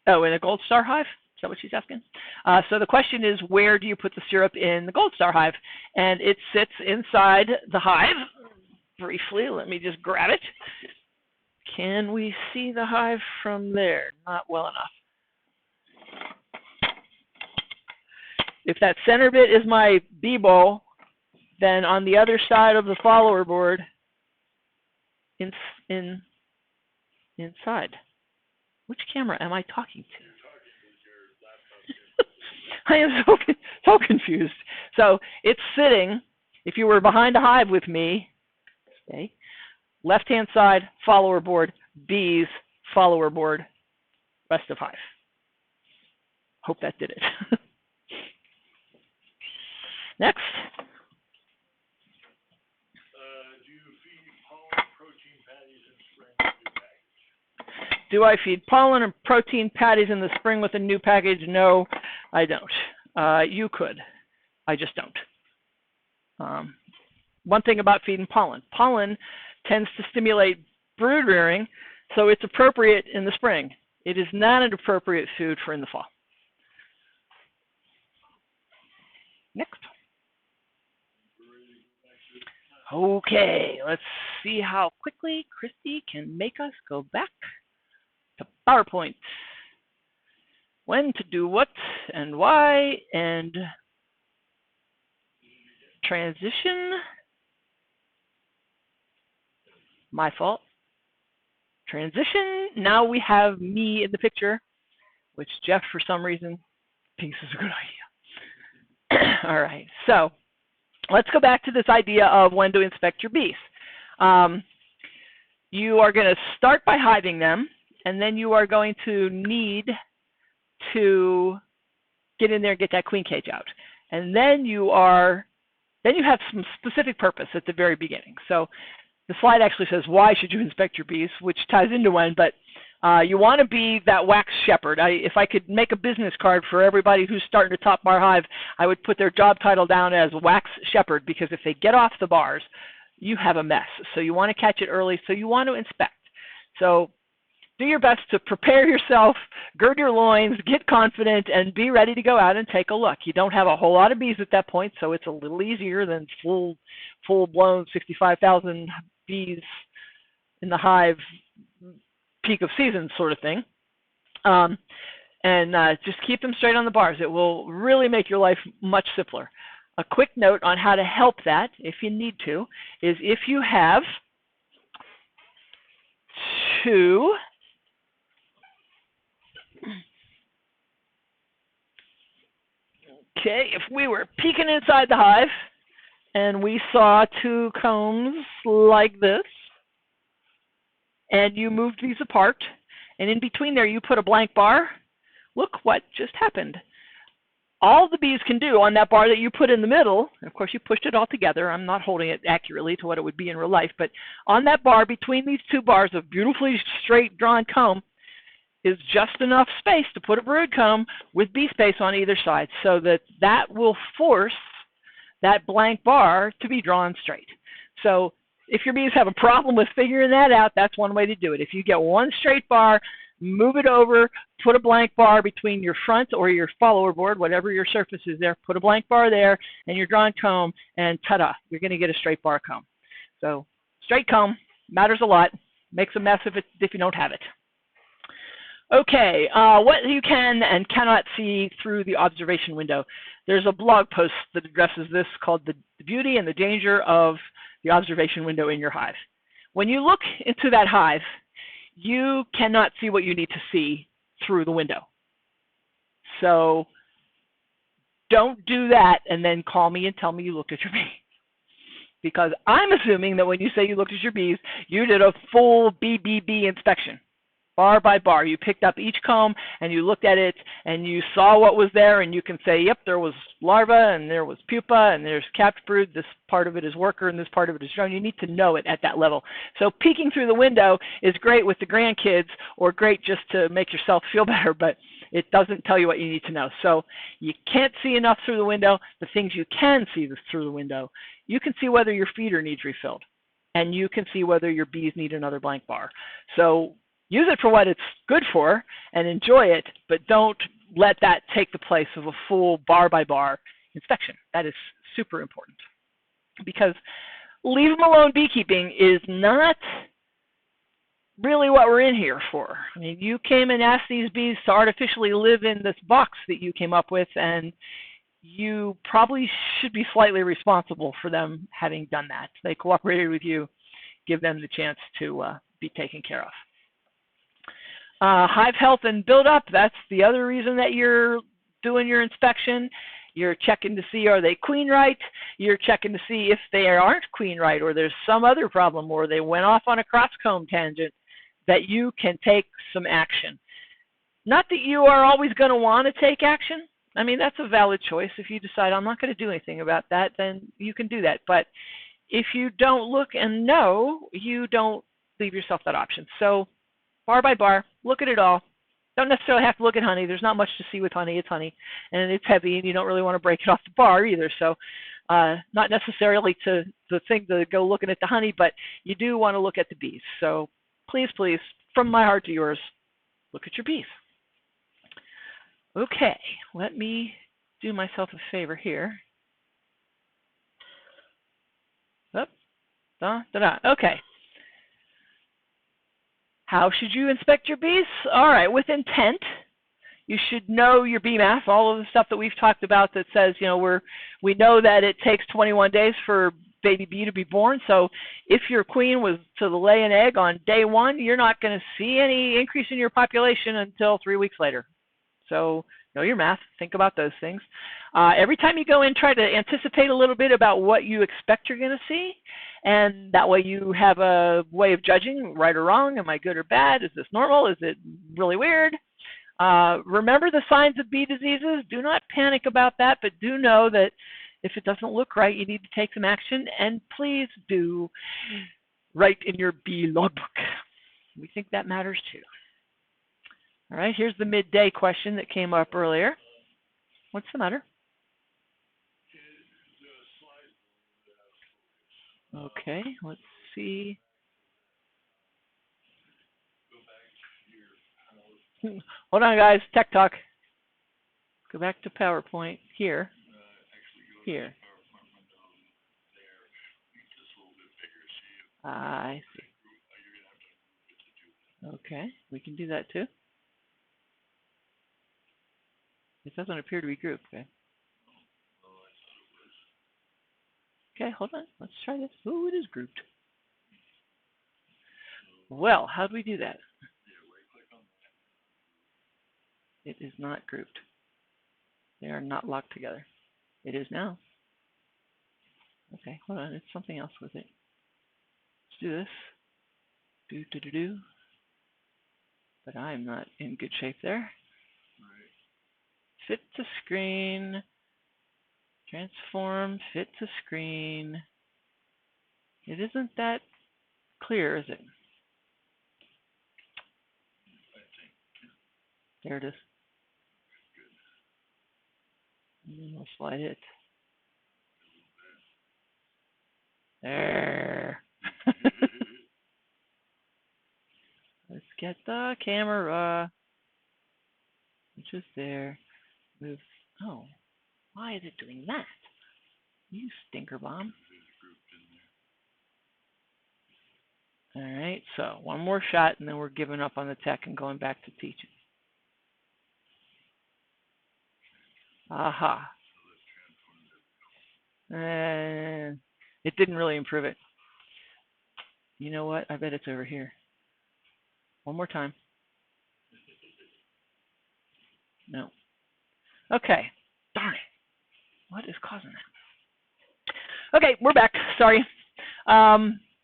hive? Oh, in a Gold Star hive? Is that what she's asking? So the question is, where do you put the syrup in the Gold Star hive? And it sits inside the hive. Briefly, let me just grab it. Can we see the hive from there? Not well enough. if that center bit is my bee bowl, then on the other side of the follower board, inside. Which camera am I talking to? I am so confused. So it's sitting, if you were behind a hive with me, okay, left-hand side, follower board, bees, follower board, rest of hive. Hope that did it. Next. Do you feed pollen protein patties in spring with new package? Do I feed pollen and protein patties in the spring with a new package? No, I don't. You could. I just don't. One thing about feeding pollen. Pollen tends to stimulate brood rearing, so it's appropriate in the spring. It is not an appropriate food for in the fall. Next. Okay, let's see how quickly Christy can make us go back to PowerPoint. When to do what and why, and transition. My fault. Transition. Now we have me in the picture, which Jeff, for some reason, thinks is a good idea. All right, so let's go back to this idea of when to inspect your bees. You are going to start by hiving them, and then you are going to need to get in there and get that queen cage out. And then you have some specific purpose at the very beginning. So the slide actually says, why should you inspect your bees, which ties into when, but you want to be that wax shepherd. If I could make a business card for everybody who's starting to top bar hive, I would put their job title down as wax shepherd, because if they get off the bars, you have a mess. So you want to catch it early, so you want to inspect. So do your best to prepare yourself, gird your loins, get confident, and be ready to go out and take a look. You don't have a whole lot of bees at that point, so it's a little easier than full-blown 65,000 bees in the hive peak of season sort of thing. Just keep them straight on the bars. It will really make your life much simpler. A quick note on how to help that, if you need to, is if you have two if we were peeking inside the hive and we saw two combs like this, and you moved these apart, and in between there you put a blank bar, look what just happened. All the bees can do on that bar that you put in the middle, of course you pushed it all together, I'm not holding it accurately to what it would be in real life, but on that bar between these two bars of beautifully straight drawn comb is just enough space to put a brood comb with bee space on either side, so that will force that blank bar to be drawn straight. So if your bees have a problem with figuring that out, that's one way to do it. If you get one straight bar, move it over, put a blank bar between your front or your follower board, whatever your surface is there, put a blank bar there and your drawn comb, and ta-da, you're going to get a straight bar comb. So straight comb matters a lot, makes a mess if you don't have it. Okay, what you can and cannot see through the observation window. There's a blog post that addresses this called The Beauty and the Danger of the Observation Window in Your Hive. When you look into that hive, you cannot see what you need to see through the window. So don't do that and then call me and tell me you looked at your bee. Because I'm assuming that when you say you looked at your bees, you did a full BBB inspection. Bar by bar, you picked up each comb and you looked at it and you saw what was there, and you can say, yep, there was larva and there was pupa and there's capped brood, this part of it is worker and this part of it is drone. You need to know it at that level. So peeking through the window is great with the grandkids, or great just to make yourself feel better, but it doesn't tell you what you need to know. So you can't see enough through the window. The things you can see through the window, you can see whether your feeder needs refilled, and you can see whether your bees need another blank bar. So use it for what it's good for and enjoy it, but don't let that take the place of a full bar-by-bar inspection. That is super important, because leave them alone beekeeping is not really what we're in here for. I mean, you came and asked these bees to artificially live in this box that you came up with, and you probably should be slightly responsible for them having done that. They cooperated with you. Give them the chance to be taken care of. Hive health and buildup, that's the other reason that you're doing your inspection. You're checking to see, are they queen right? You're checking to see if they aren't queen right, or there's some other problem, or they went off on a crosscomb tangent, that you can take some action. Not that you are always going to want to take action. I mean, that's a valid choice. If you decide I'm not going to do anything about that, then you can do that. But if you don't look and know, you don't leave yourself that option. So bar by bar, look at it all. Don't necessarily have to look at honey. There's not much to see with honey. It's honey, and it's heavy, and you don't really want to break it off the bar either. So not necessarily to the thing to go looking at the honey, but you do want to look at the bees. So please, please, from my heart to yours, look at your bees. Okay, let me do myself a favor here. Okay. How should you inspect your bees? All right, with intent. You should know your bee math, all of the stuff that we've talked about that says, you know, we know that it takes 21 days for baby bee to be born. So if your queen was to lay an egg on day 1, you're not going to see any increase in your population until 3 weeks later. So know your math. Think about those things. Every time you go in, try to anticipate a little bit about what you expect you're going to see. And that way you have a way of judging right or wrong. Am I good or bad? Is this normal? Is it really weird? Remember the signs of bee diseases. Do not panic about that, but do know that if it doesn't look right, you need to take some action. And please do write in your bee logbook. We think that matters too. All right, here's the midday question that came up earlier. What's the matter? Okay, let's see. Hold on, guys. Tech talk. Go back to PowerPoint. Here. Here. I see. Okay, we can do that too. It doesn't appear to be grouped. Okay. Okay, hold on. Let's try this. Oh, it is grouped. Well, how do we do that? It is not grouped. They are not locked together. It is now. Okay, hold on. It's something else with it. Let's do this. Do. But I'm not in good shape there. Fit to screen. Transform, fit to screen. It isn't that clear, is it? There it is. And then we'll slide it. There. Let's get the camera, which is there. Move. Oh. Why is it doing that? You stinker bomb. All right, so one more shot and then we're giving up on the tech and going back to teaching. Aha. It didn't really improve it. You know what? I bet it's over here. One more time. No. Okay. Darn it. What is causing that? Okay, we're back. Sorry.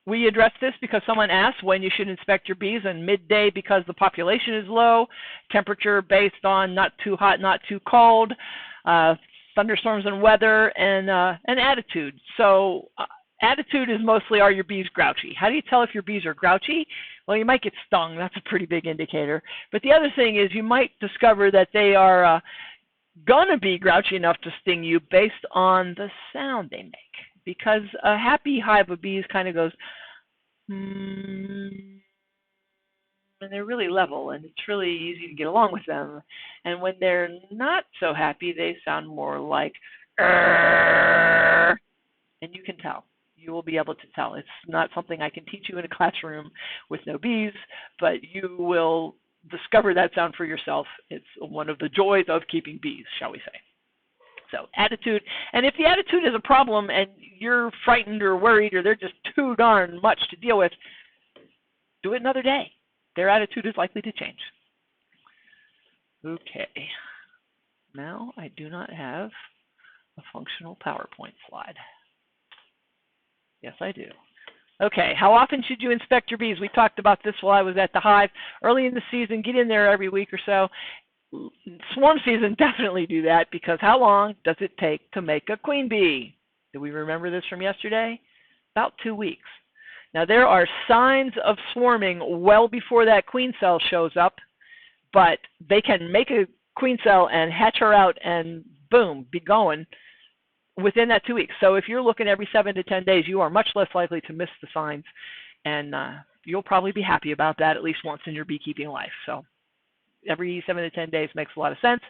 We addressed this because someone asked when you should inspect your bees, and midday because the population is low, temperature based on not too hot, not too cold, thunderstorms and weather, and attitude. So attitude is mostly, are your bees grouchy? How do you tell if your bees are grouchy? Well, you might get stung. That's a pretty big indicator. But the other thing is you might discover that they are gonna be grouchy enough to sting you based on the sound they make, because a happy hive of bees kind of goes and they're really level and it's really easy to get along with them. And when they're not so happy, they sound more like and you can tell. You will be able to tell. It's not something I can teach you in a classroom with no bees, but you will discover that sound for yourself. It's one of the joys of keeping bees, shall we say. So attitude, and if the attitude is a problem and you're frightened or worried or they're just too darn much to deal with, do it another day. Their attitude is likely to change. Okay. Now I do not have a functional PowerPoint slide. Yes, I do. Okay, how often should you inspect your bees? We talked about this while I was at the hive. Early in the season, get in there every week or so. Swarm season, definitely do that, because how long does it take to make a queen bee? Do we remember this from yesterday? About 2 weeks. Now, there are signs of swarming well before that queen cell shows up, but they can make a queen cell and hatch her out and boom, be going within that 2 weeks. So if you're looking every 7 to 10 days, you are much less likely to miss the signs, and you'll probably be happy about that at least once in your beekeeping life. So every 7 to 10 days makes a lot of sense.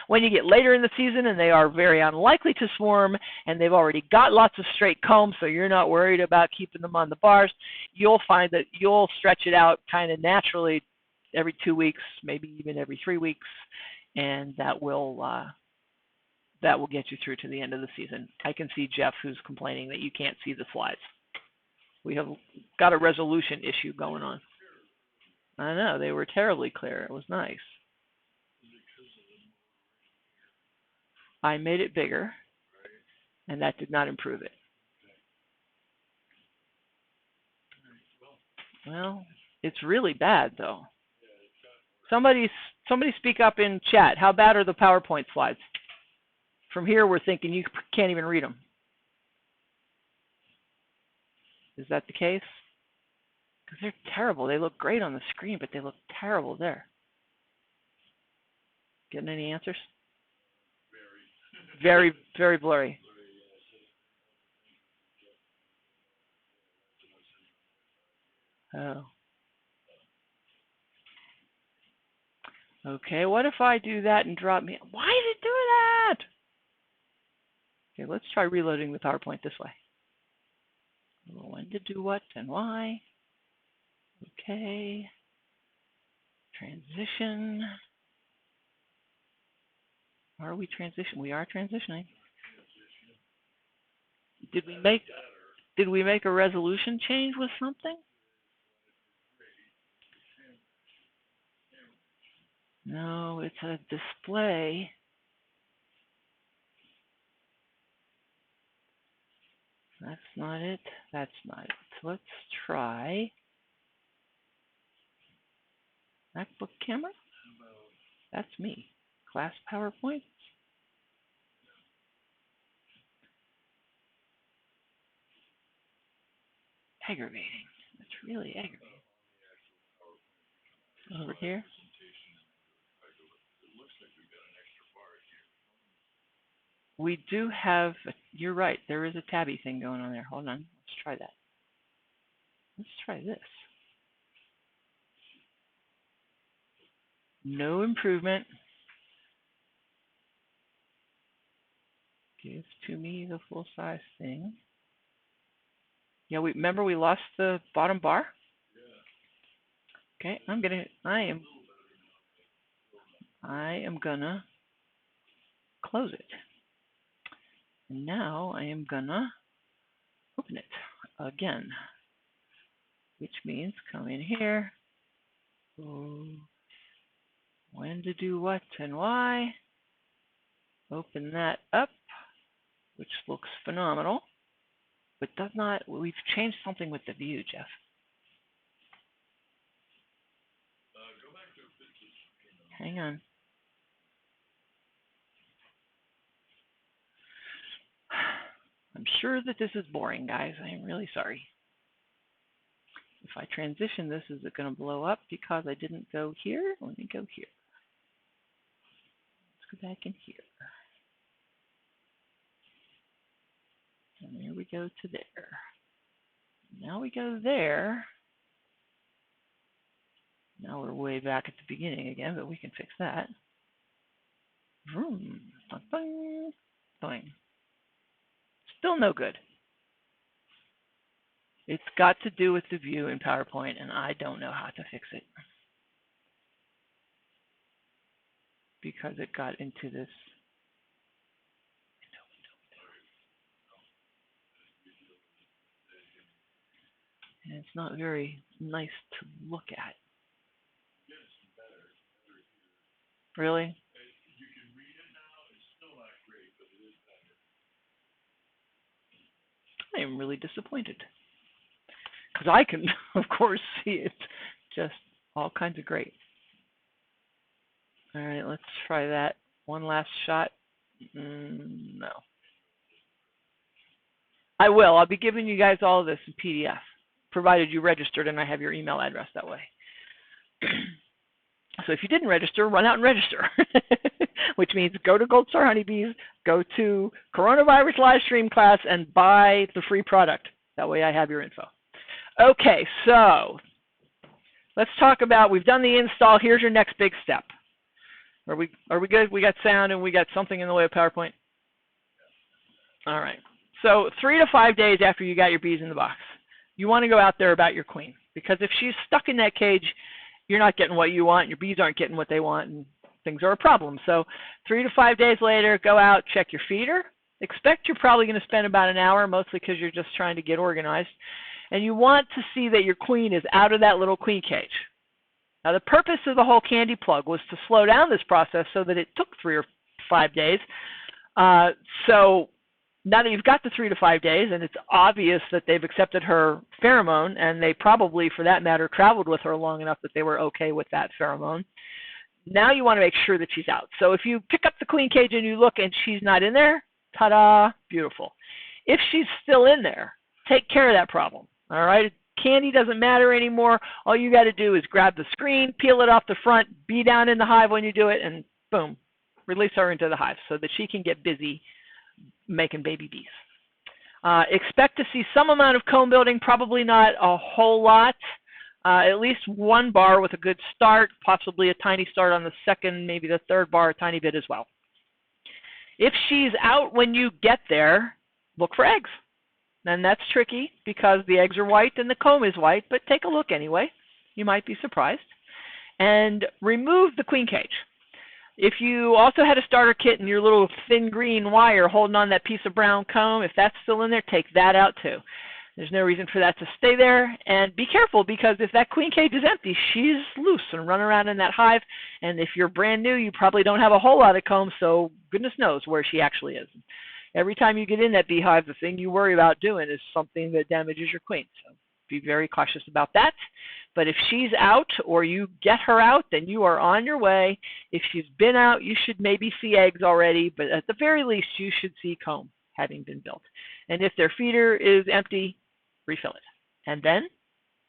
When you get later in the season and they are very unlikely to swarm and they've already got lots of straight combs, so you're not worried about keeping them on the bars, you'll find that you'll stretch it out kind of naturally every 2 weeks, maybe even every 3 weeks, and that will get you through to the end of the season. I can see Jeff, who's complaining that you can't see the slides. We have got a resolution issue going on. I know, they were terribly clear. It was nice. I made it bigger, and that did not improve it. Well, it's really bad, though. Somebody speak up in chat. How bad are the PowerPoint slides? From here, we're thinking you can't even read them. Is that the case? Because they're terrible. They look great on the screen, but they look terrible there. Getting any answers? Very, very blurry. Oh. Okay, what if I do that and drop me? Why did it do that? Okay, let's try reloading the PowerPoint this way. When to do what and why. Okay. Transition. Are we transitioning? We are transitioning. Did we make a resolution change with something? No, it's a display. That's not it. That's not it. So let's try MacBook camera. That's me. Class PowerPoint. Aggravating. It's really aggravating. Over here. We do have, you're right, there is a tabby thing going on there. Hold on, let's try that. Let's try this. No improvement. Give to me the full size thing. Yeah, remember we lost the bottom bar? Okay, I am gonna close it. And now I am gonna open it again, which means come in here. When to do what and why. Open that up, which looks phenomenal, but does not, we've changed something with the view, Jeff. Hang on. I'm sure that this is boring, guys. I am really sorry. If I transition this, is it going to blow up because I didn't go here? Let me go here. Let's go back in here. And there we go to there. Now we go there. Now we're way back at the beginning again, but we can fix that. Vroom. Boing. Boing. Still no good. It's got to do with the view in PowerPoint, and I don't know how to fix it. Because it got into this. And it's not very nice to look at. Really? You can read it now. It's still not great, but it is better. I am really disappointed. Because I can, of course, see it. Just all kinds of great. All right, let's try that. One last shot. No. I will. I'll be giving you guys all of this in PDF, provided you registered and I have your email address that way. So if you didn't register, run out and register, which means go to Gold Star Honeybees, go to Coronavirus Live Stream class, and buy the free product. That way I have your info. Okay, so let's talk about, we've done the install. Here's your next big step. Are we good? We got sound and we got something in the way of PowerPoint? All right. So 3 to 5 days after you got your bees in the box, you want to go out there about your queen. Because if she's stuck in that cage, you're not getting what you want, your bees aren't getting what they want, and things are a problem. So 3 to 5 days later, go out, check your feeder. Expect you're probably going to spend about an hour, mostly because you're just trying to get organized. And you want to see that your queen is out of that little queen cage. Now, the purpose of the whole candy plug was to slow down this process so that it took 3 or 5 days. So now that you've got the 3 to 5 days, and it's obvious that they've accepted her pheromone, and they probably, for that matter, traveled with her long enough that they were okay with that pheromone, now you want to make sure that she's out. So if you pick up the queen cage and you look and she's not in there, ta-da, beautiful. If she's still in there, take care of that problem, all right? Candy doesn't matter anymore. All you got to do is grab the screen, peel it off the front, be down in the hive when you do it, and boom, release her into the hive so that she can get busy making baby bees. Expect to see some amount of comb building, probably not a whole lot. At least one bar with a good start, possibly a tiny start on the second, maybe the third bar, a tiny bit as well. If she's out when you get there, look for eggs. And that's tricky because the eggs are white and the comb is white, but take a look anyway. You might be surprised. And remove the queen cage. If you also had a starter kit and your little thin green wire holding on that piece of brown comb, if that's still in there, take that out too. There's no reason for that to stay there. And be careful, because if that queen cage is empty, she's loose and run around in that hive. And if you're brand new, you probably don't have a whole lot of comb, so goodness knows where she actually is. Every time you get in that beehive, the thing you worry about doing is something that damages your queen. So be very cautious about that. But if she's out or you get her out, then you are on your way. If she's been out, you should maybe see eggs already, but at the very least, you should see comb having been built. And if their feeder is empty, refill it. And then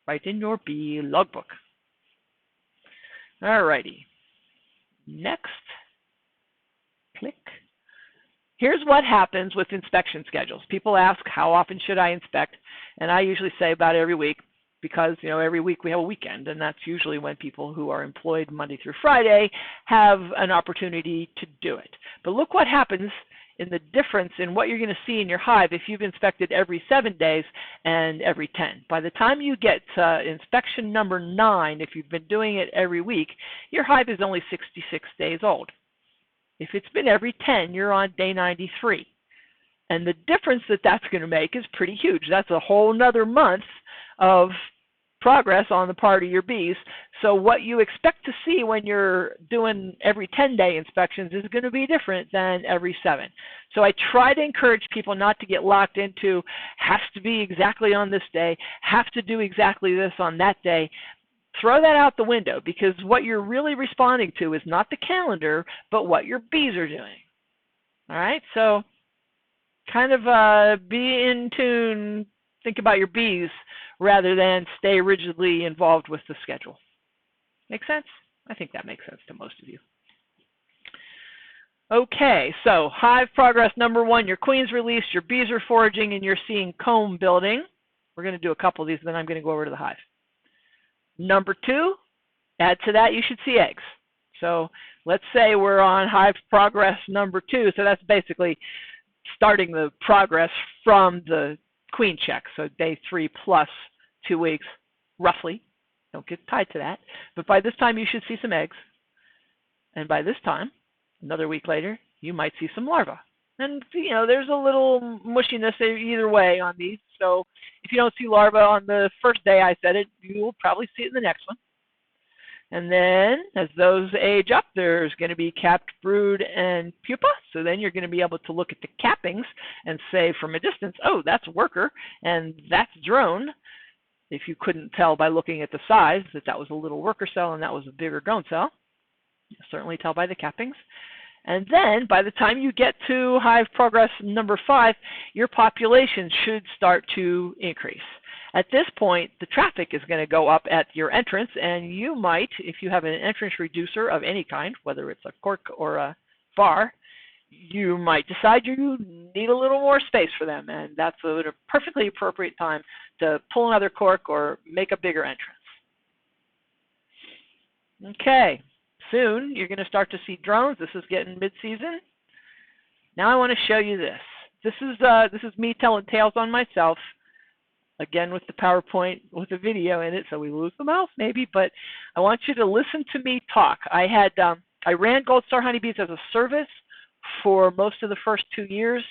write in your bee logbook. All righty. Next. Click. Here's what happens with inspection schedules. People ask, how often should I inspect? And I usually say about every week, because every week we have a weekend, and that's usually when people who are employed Monday through Friday have an opportunity to do it. But look what happens in the difference in what you're going to see in your hive if you've inspected every 7 days and every 10. By the time you get to inspection number 9, if you've been doing it every week, your hive is only 66 days old. If it's been every 10, you're on day 93. And the difference that that's going to make is pretty huge. That's a whole nother month of progress on the part of your bees. So what you expect to see when you're doing every 10-day inspections is going to be different than every 7. So I try to encourage people not to get locked into has to be exactly on this day, have to do exactly this on that day. Throw that out the window, because what you're really responding to is not the calendar, but what your bees are doing. All right? So kind of be in tune, think about your bees rather than stay rigidly involved with the schedule. Make sense? I think that makes sense to most of you. Okay, so hive progress number 1, your queen's released, your bees are foraging, and you're seeing comb building. We're going to do a couple of these, then I'm going to go over to the hive. Number 2, add to that, you should see eggs. So let's say we're on hive progress number 2. So that's basically starting the progress from the queen check. So day 3 plus 2 weeks, roughly. Don't get tied to that. But by this time, you should see some eggs. And by this time, another week later, you might see some larvae. And, there's a little mushiness either way on these. So if you don't see larvae on the first day I said it, you will probably see it in the next one. And then as those age up, there's going to be capped brood and pupa. So then you're going to be able to look at the cappings and say from a distance, oh, that's worker and that's drone. If you couldn't tell by looking at the size that was a little worker cell and that was a bigger drone cell, you'll certainly tell by the cappings. And then by the time you get to hive progress number 5, your population should start to increase. At this point, the traffic is going to go up at your entrance, and you might, if you have an entrance reducer of any kind, whether it's a cork or a bar, you might decide you need a little more space for them, and that's a perfectly appropriate time to pull another cork or make a bigger entrance. Okay, soon you're going to start to see drones. This is getting mid-season. Now I want to show you this. This is me telling tales on myself. Again, with the PowerPoint, with a video in it, so we lose the mouse maybe, but I want you to listen to me talk. I ran Gold Star Honeybees as a service for most of the first 2 years,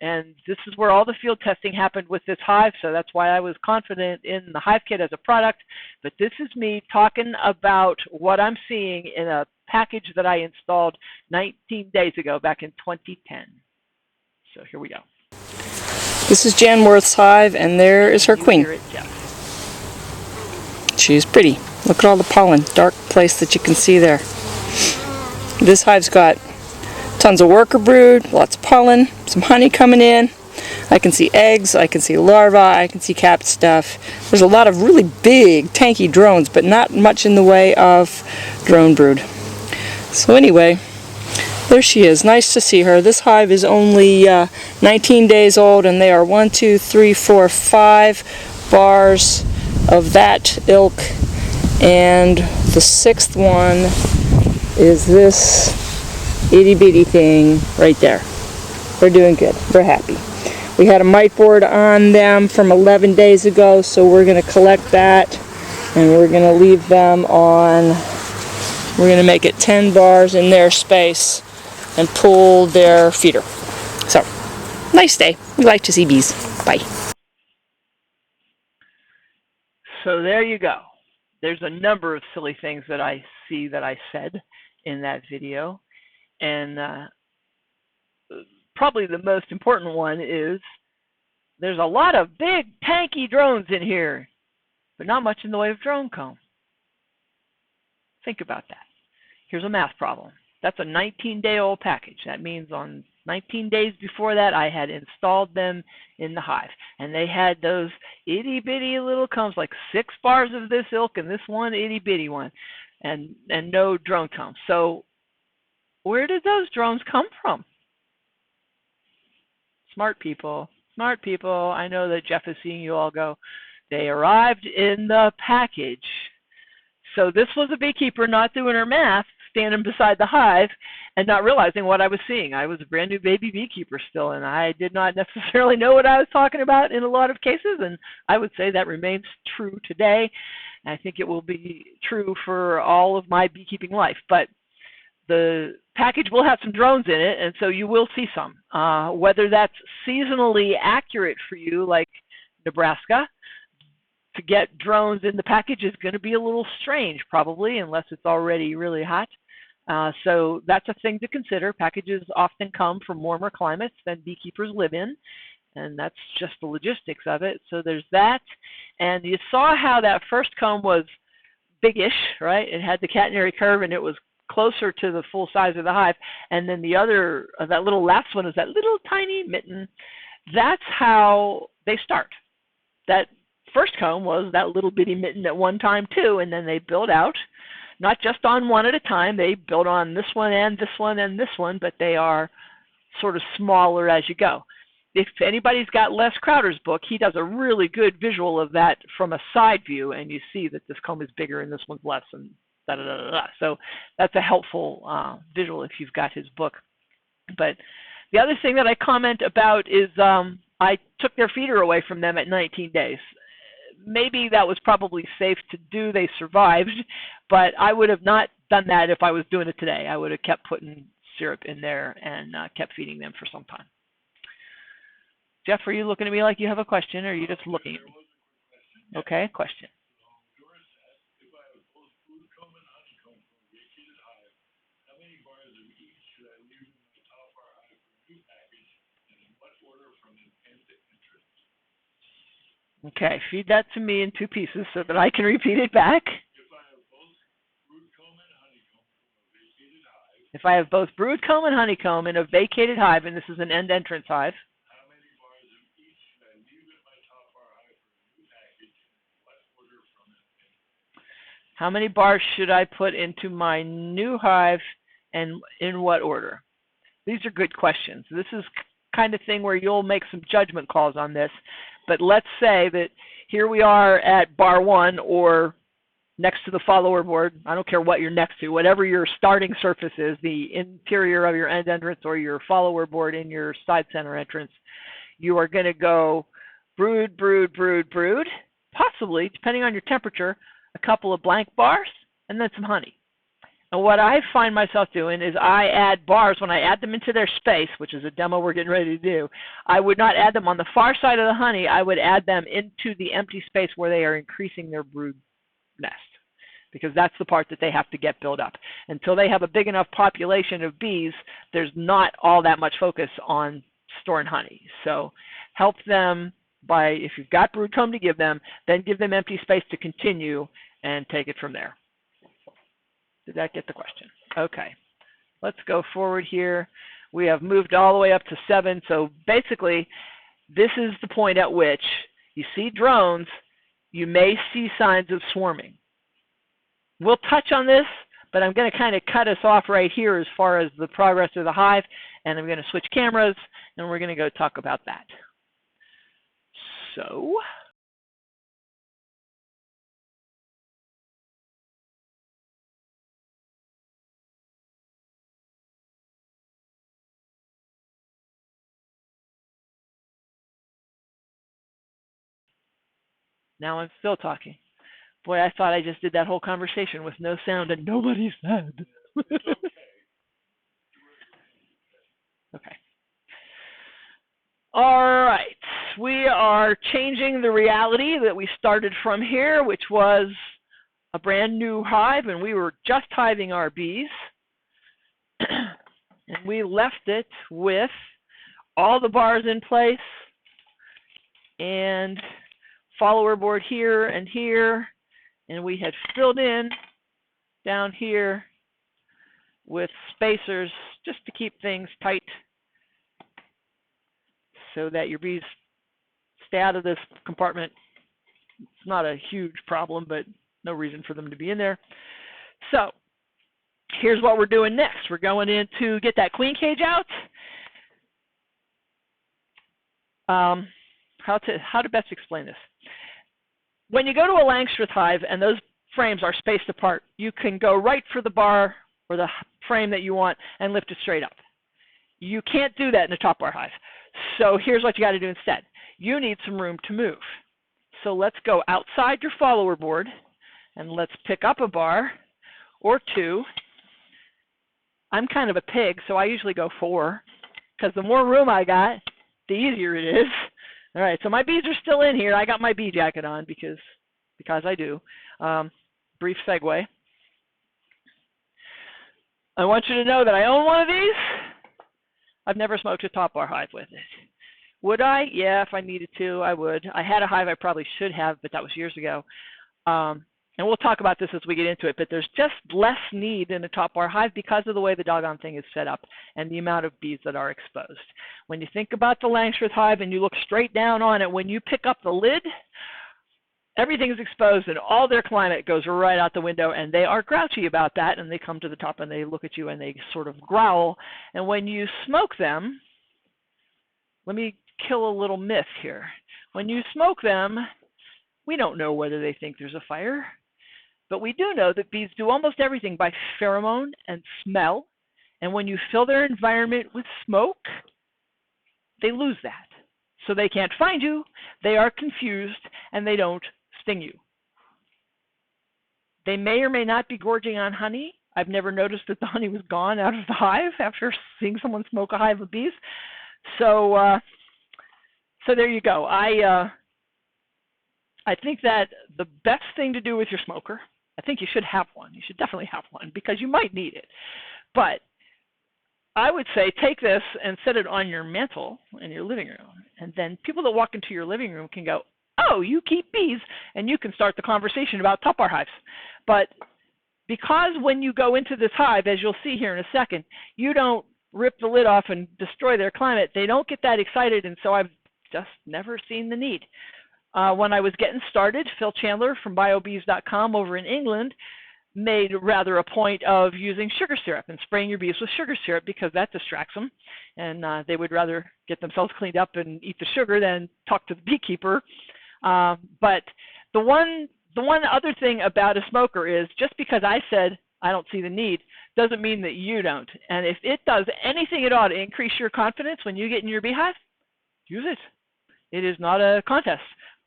and this is where all the field testing happened with this hive, so that's why I was confident in the Hive Kit as a product. But this is me talking about what I'm seeing in a package that I installed 19 days ago, back in 2010. So here we go. This is Jan Worth's hive, and there is her queen. She's pretty. Look at all the pollen. Dark place that you can see there. This hive's got tons of worker brood, lots of pollen, some honey coming in. I can see eggs, I can see larvae, I can see capped stuff. There's a lot of really big, tanky drones, but not much in the way of drone brood. So anyway, there she is. Nice to see her. This hive is only 19 days old, and they are 5 bars of that ilk, and the 6th one is this itty bitty thing right there. They're doing good. They're happy. We had a mite board on them from 11 days ago, so we're going to collect that, and we're going to leave them on. We're going to make it 10 bars in their space and pull their feeder. So, nice day. We like to see bees. Bye. So there you go. There's a number of silly things that I see that I said in that video. And probably the most important one is there's a lot of big tanky drones in here, but not much in the way of drone comb. Think about that. Here's a math problem. That's a 19-day-old package. That means on 19 days before that, I had installed them in the hive. And they had those itty-bitty little combs, like 6 bars of this ilk and this one itty-bitty one, and no drone comb. So where did those drones come from? Smart people. Smart people. I know that Jeff is seeing you all go. They arrived in the package. So this was a beekeeper not doing her math, standing beside the hive and not realizing what I was seeing. I was a brand new baby beekeeper still, and I did not necessarily know what I was talking about in a lot of cases, and I would say that remains true today. I think it will be true for all of my beekeeping life. But the package will have some drones in it, and so you will see some. Whether that's seasonally accurate for you, like Nebraska, to get drones in the package is going to be a little strange, probably, unless it's already really hot. So that's a thing to consider. Packages often come from warmer climates than beekeepers live in, and that's just the logistics of it. So there's that. And you saw how that first comb was biggish, right? It had the catenary curve, and it was closer to the full size of the hive. And then the other, that little last one is that little tiny mitten. That's how they start. That first comb was that little bitty mitten at one time too, and then they build out, not just on one at a time. They build on this one and this one and this one, but they are sort of smaller as you go. If anybody's got Les Crowder's book, he does a really good visual of that from a side view, and you see that this comb is bigger and this one's less, and da da da da da. So that's a helpful visual if you've got his book. But the other thing that I comment about is I took their feeder away from them at 19 days. Maybe that was probably safe to do. They survived, but I would have not done that if I was doing it today. I would have kept putting syrup in there and kept feeding them for some time. Jeff, are you looking at me like you have a question, or are you just looking at me? Okay, question. If I have both broodcomb and honeycomb from a vacated hive, how many bars of each should I leave in my top bar hive for a new package, and in what order from an end to entrance? Okay, feed that to me in 2 pieces so that I can repeat it back. If I have both broodcomb and honeycomb from a vacated hive, If I have both broodcomb and honeycomb in a vacated hive, and this is an end entrance hive, how many bars of each should I leave in my top bar hive for a new package, and in what order from an end? how many bars should I put into my new hive and in what order? These are good questions. This is kind of thing where you'll make some judgment calls on this. But let's say that here we are at bar 1 or next to the follower board. I don't care what you're next to, whatever your starting surface is, the interior of your end entrance or your follower board in your side center entrance. You are going to go brood, brood, brood, brood, possibly, depending on your temperature, a couple of blank bars, and then some honey. And what I find myself doing is I add bars when I add them into their space, which is a demo we're getting ready to do. I would not add them on the far side of the honey. I would add them into the empty space where they are increasing their brood nest, because that's the part that they have to get built up. Until they have a big enough population of bees, there's not all that much focus on storing honey. So help them by, if you've got broodcomb to give them, then give them empty space to continue and take it from there. Did that get the question? Okay. Let's go forward here. We have moved all the way up to 7. So basically, this is the point at which you see drones, you may see signs of swarming. We'll touch on this, but I'm going to kind of cut us off right here as far as the progress of the hive, and I'm going to switch cameras, and we're going to go talk about that. So now I'm still talking. Boy, I thought I just did that whole conversation with no sound and nobody said. Okay. All right. We are changing the reality that we started from here, which was a brand new hive, and we were just hiving our bees. And we left it with all the bars in place and follower board here and here, and we had filled in down here with spacers just to keep things tight so that your bees stay out of this compartment. It's not a huge problem, but no reason for them to be in there. So here's what we're doing next. We're going in to get that queen cage out. How to best explain this? When you go to a Langstroth hive and those frames are spaced apart, you can go right for the bar or the frame that you want and lift it straight up. You can't do that in a top bar hive. So here's what you got to do instead. You need some room to move. So let's go outside your follower board and let's pick up a bar or 2. I'm kind of a pig, so I usually go 4, because the more room I got, the easier it is. All right, so my bees are still in here. I got my bee jacket on because I do. Brief segue. I want you to know that I own one of these. I've never smoked a top bar hive with it. Would I? Yeah, if I needed to, I would. I had a hive I probably should have, but that was years ago. And we'll talk about this as we get into it, but there's just less need in a top bar hive because of the way the doggone thing is set up and the amount of bees that are exposed. When you think about the Langstroth hive and you look straight down on it, when you pick up the lid, everything is exposed and all their climate goes right out the window, and they are grouchy about that, and they come to the top and they look at you and they sort of growl. And when you smoke them, let me kill a little myth here. When you smoke them, we don't know whether they think there's a fire. But we do know that bees do almost everything by pheromone and smell. And when you fill their environment with smoke, they lose that. So they can't find you, they are confused, and they don't sting you. They may or may not be gorging on honey. I've never noticed that the honey was gone out of the hive after seeing someone smoke a hive of bees. So so there you go. I think that the best thing to do with your smoker, I think you should have one. You should definitely have one because you might need it. But I would say take this and set it on your mantle in your living room. And then people that walk into your living room can go, oh, you keep bees, and you can start the conversation about top bar hives. But because when you go into this hive, as you'll see here in a second, you don't rip the lid off and destroy their climate, they don't get that excited, and so I've just never seen the need. When I was getting started, Phil Chandler from biobees.com over in England made rather a point of using sugar syrup and spraying your bees with sugar syrup because that distracts them, and they would rather get themselves cleaned up and eat the sugar than talk to the beekeeper. But the one other thing about a smoker is just because I said I don't see the need doesn't mean that you don't. And if it does anything at all to increase your confidence when you get in your beehive, use it. It is not a contest.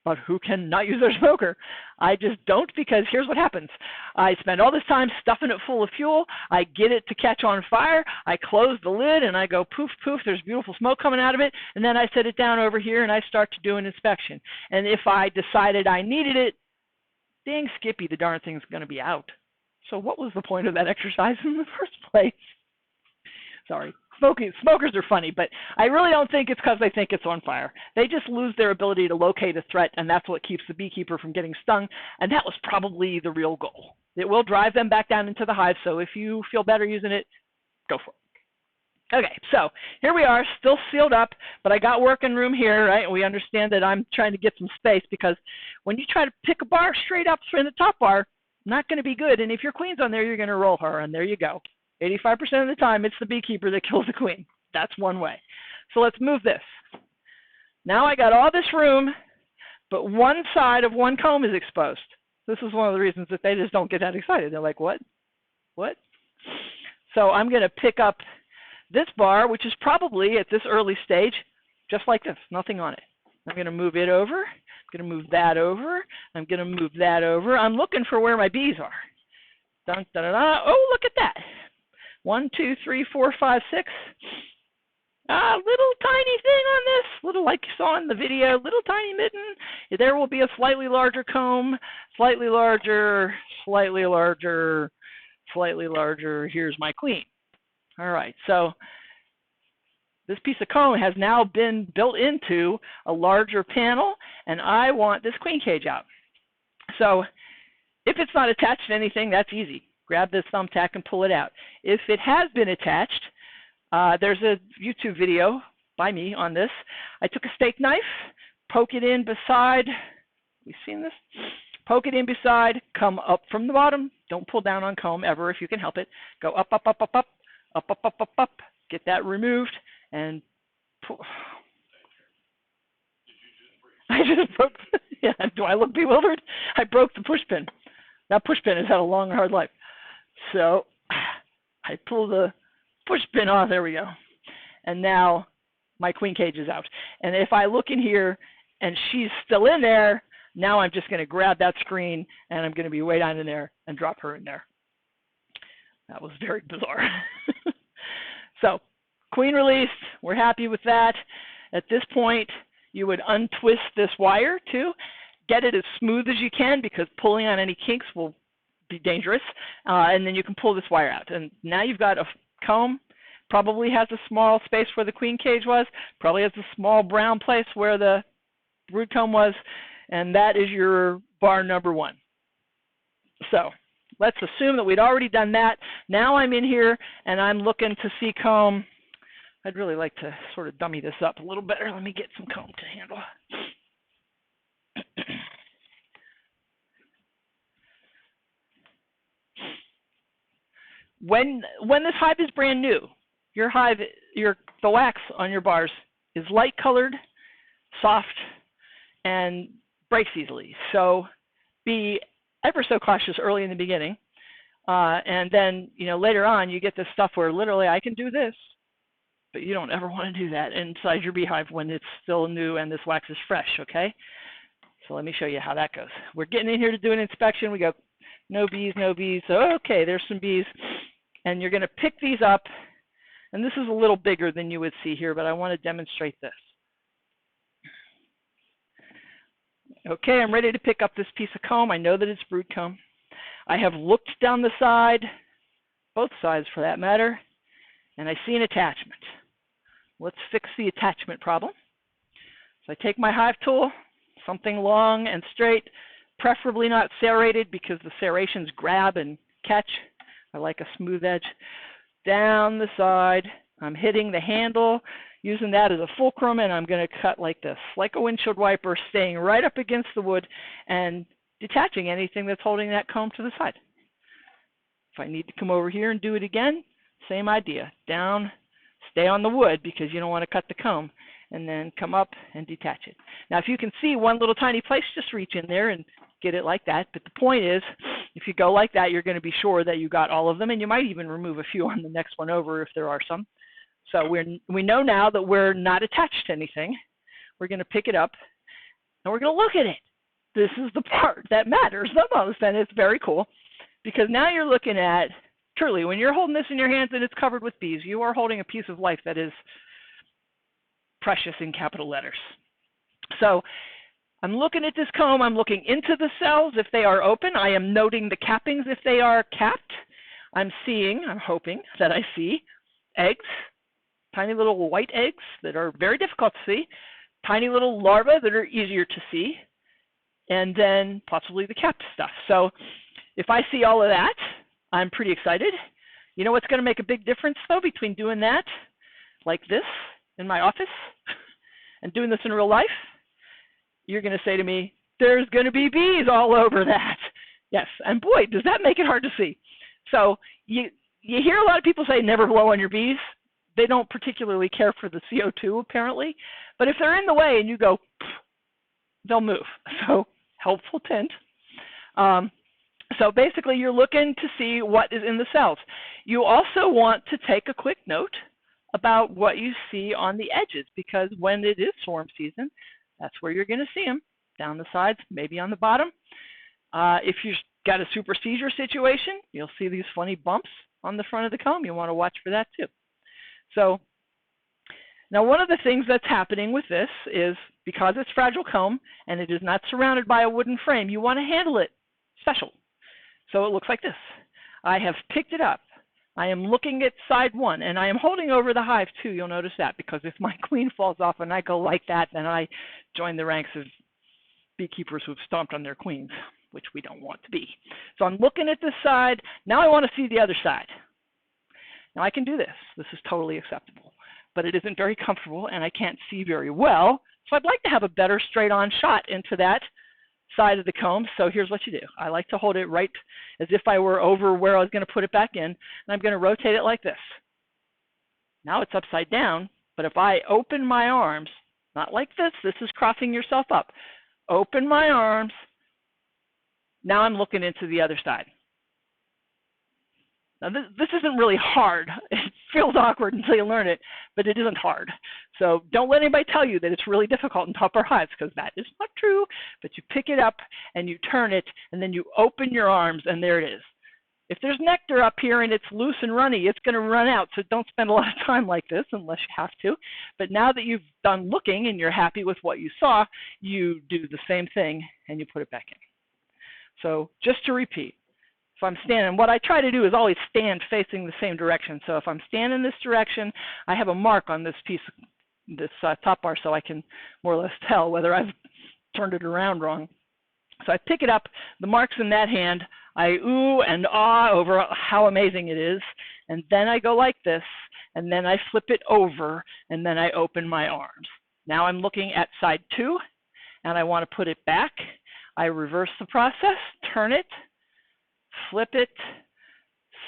But who can not use their smoker? I just don't, because here's what happens. I spend all this time stuffing it full of fuel. I get it to catch on fire. I close the lid and I go poof, poof. There's beautiful smoke coming out of it. And then I set it down over here and I start to do an inspection. And if I decided I needed it, dang Skippy, the darn thing's going to be out. So what was the point of that exercise in the first place? Sorry. Smokers are funny, but I really don't think it's because they think it's on fire. They just lose their ability to locate a threat, and that's what keeps the beekeeper from getting stung, and that was probably the real goal. It will drive them back down into the hive, so if you feel better using it, go for it. Okay, so here we are, still sealed up, but I got working room here, right? We understand that I'm trying to get some space because when you try to pick a bar straight up in the top bar, not going to be good, and if your queen's on there, you're going to roll her, and there you go. 85% of the time, it's the beekeeper that kills the queen. That's one way. So let's move this. Now I got all this room, but one side of one comb is exposed. This is one of the reasons that they just don't get that excited. They're like, what? What? So I'm going to pick up this bar, which is probably at this early stage, just like this, nothing on it. I'm going to move it over. I'm going to move that over. I'm going to move that over. I'm looking for where my bees are. Dun, dun, dun, dun. Oh, look at that. 1, 2, 3, 4, 5, 6. Little tiny thing on this, little like you saw in the video, little tiny mitten. There will be a slightly larger comb, slightly larger, slightly larger, slightly larger. Here's my queen. All right, so this piece of comb has now been built into a larger panel, and I want this queen cage out. So if it's not attached to anything, that's easy. Grab this thumbtack and pull it out. If it has been attached, there's a YouTube video by me on this. I took a steak knife, poke it in beside, you seen this? Poke it in beside, come up from the bottom. Don't pull down on comb ever if you can help it. Go up, up, up, up, up, up, up, up, up, up. Get that removed and pull. I just broke, yeah, do I look bewildered? I broke the push pin. That push pin has had a long, hard life. So I pull the push pin off, there we go. And now my queen cage is out. And if I look in here and she's still in there, now I'm just going to grab that screen and I'm going to be way down in there and drop her in there. That was very bizarre. So queen released, we're happy with that. At this point, you would untwist this wire too. Get it as smooth as you can because pulling on any kinks will be dangerous, and then you can pull this wire out. And now you've got a comb, probably has a small space where the queen cage was, probably has a small brown place where the brood comb was, and that is your bar number 1. So let's assume that we'd already done that. Now I'm in here, and I'm looking to see comb. I'd really like to sort of dummy this up a little better. Let me get some comb to handle. When this hive is brand new, your hive, the wax on your bars is light colored, soft, and breaks easily. So be ever so cautious early in the beginning, and then later on you get this stuff where literally I can do this, but you don't ever want to do that inside your beehive when it's still new and this wax is fresh. Okay, so let me show you how that goes. We're getting in here to do an inspection. We go, no bees, no bees. So, okay, there's some bees. And you're going to pick these up, and this is a little bigger than you would see here, but I want to demonstrate this. Okay, I'm ready to pick up this piece of comb. I know that it's brood comb. I have looked down the side, both sides for that matter, and I see an attachment. Let's fix the attachment problem. So I take my hive tool, something long and straight, preferably not serrated because the serrations grab and catch. I like a smooth edge. Down the side, I'm hitting the handle, using that as a fulcrum, and I'm going to cut like this, like a windshield wiper, staying right up against the wood and detaching anything that's holding that comb to the side. If I need to come over here and do it again, same idea. Down, stay on the wood because you don't want to cut the comb, and then come up and detach it. Now, if you can see one little tiny place, just reach in there and get it like that. But the point is, if you go like that, you're going to be sure that you got all of them, and you might even remove a few on the next one over if there are some. So we know now that we're not attached to anything. We're going to pick it up, and we're going to look at it. This is the part that matters the most, and it's very cool because now you're looking at, truly, when you're holding this in your hands and it's covered with bees, you are holding a piece of life that is precious in capital letters. So I'm looking at this comb. I'm looking into the cells if they are open. I am noting the cappings if they are capped. I'm hoping that I see eggs, tiny little white eggs that are very difficult to see, tiny little larvae that are easier to see, and then possibly the capped stuff. So if I see all of that, I'm pretty excited. You know what's going to make a big difference, though, between doing that like this in my office and doing this in real life? You're going to say to me, there's going to be bees all over that. Yes, and boy, does that make it hard to see. So you hear a lot of people say never blow on your bees. They don't particularly care for the CO2, apparently. But if they're in the way and you go, they'll move. So helpful hint. So basically, you're looking to see what is in the cells. You also want to take a quick note about what you see on the edges, because when it is swarm season, that's where you're going to see them, down the sides, maybe on the bottom. If you've got a super seizure situation, you'll see these funny bumps on the front of the comb. You want to watch for that too. So now one of the things that's happening with this is because it's fragile comb and it is not surrounded by a wooden frame, you want to handle it special. So it looks like this. I have picked it up. I am looking at side one, and I am holding over the hive too. You'll notice that, because if my queen falls off and I go like that, then I join the ranks of beekeepers who've stomped on their queens, which we don't want to be. So I'm looking at this side. Now I want to see the other side. Now I can do this. This is totally acceptable, but it isn't very comfortable, and I can't see very well. So I'd like to have a better straight-on shot into that side of the comb. So here's what you do. I like to hold it right as if I were over where I was going to put it back in, and I'm going to rotate it like this. Now it's upside down, but if I open my arms, not like this is crossing yourself up. Open my arms. Now I'm looking into the other side. Now this isn't really hard. It feels awkward until you learn it, but it isn't hard. So don't let anybody tell you that it's really difficult in topper hives, because that is not true. But you pick it up and you turn it, and then you open your arms, and there it is. If there's nectar up here and it's loose and runny, it's going to run out. So don't spend a lot of time like this unless you have to. But now that you've done looking and you're happy with what you saw, you do the same thing and you put it back in. So just to repeat, if I'm standing, what I try to do is always stand facing the same direction. So if I'm standing this direction, I have a mark on this piece, this top bar, so I can more or less tell whether I've turned it around wrong. So I pick it up, the mark's in that hand, I ooh and ah over how amazing it is, and then I go like this, and then I flip it over, and then I open my arms. Now I'm looking at side two, and I want to put it back. I reverse the process, turn it, flip it,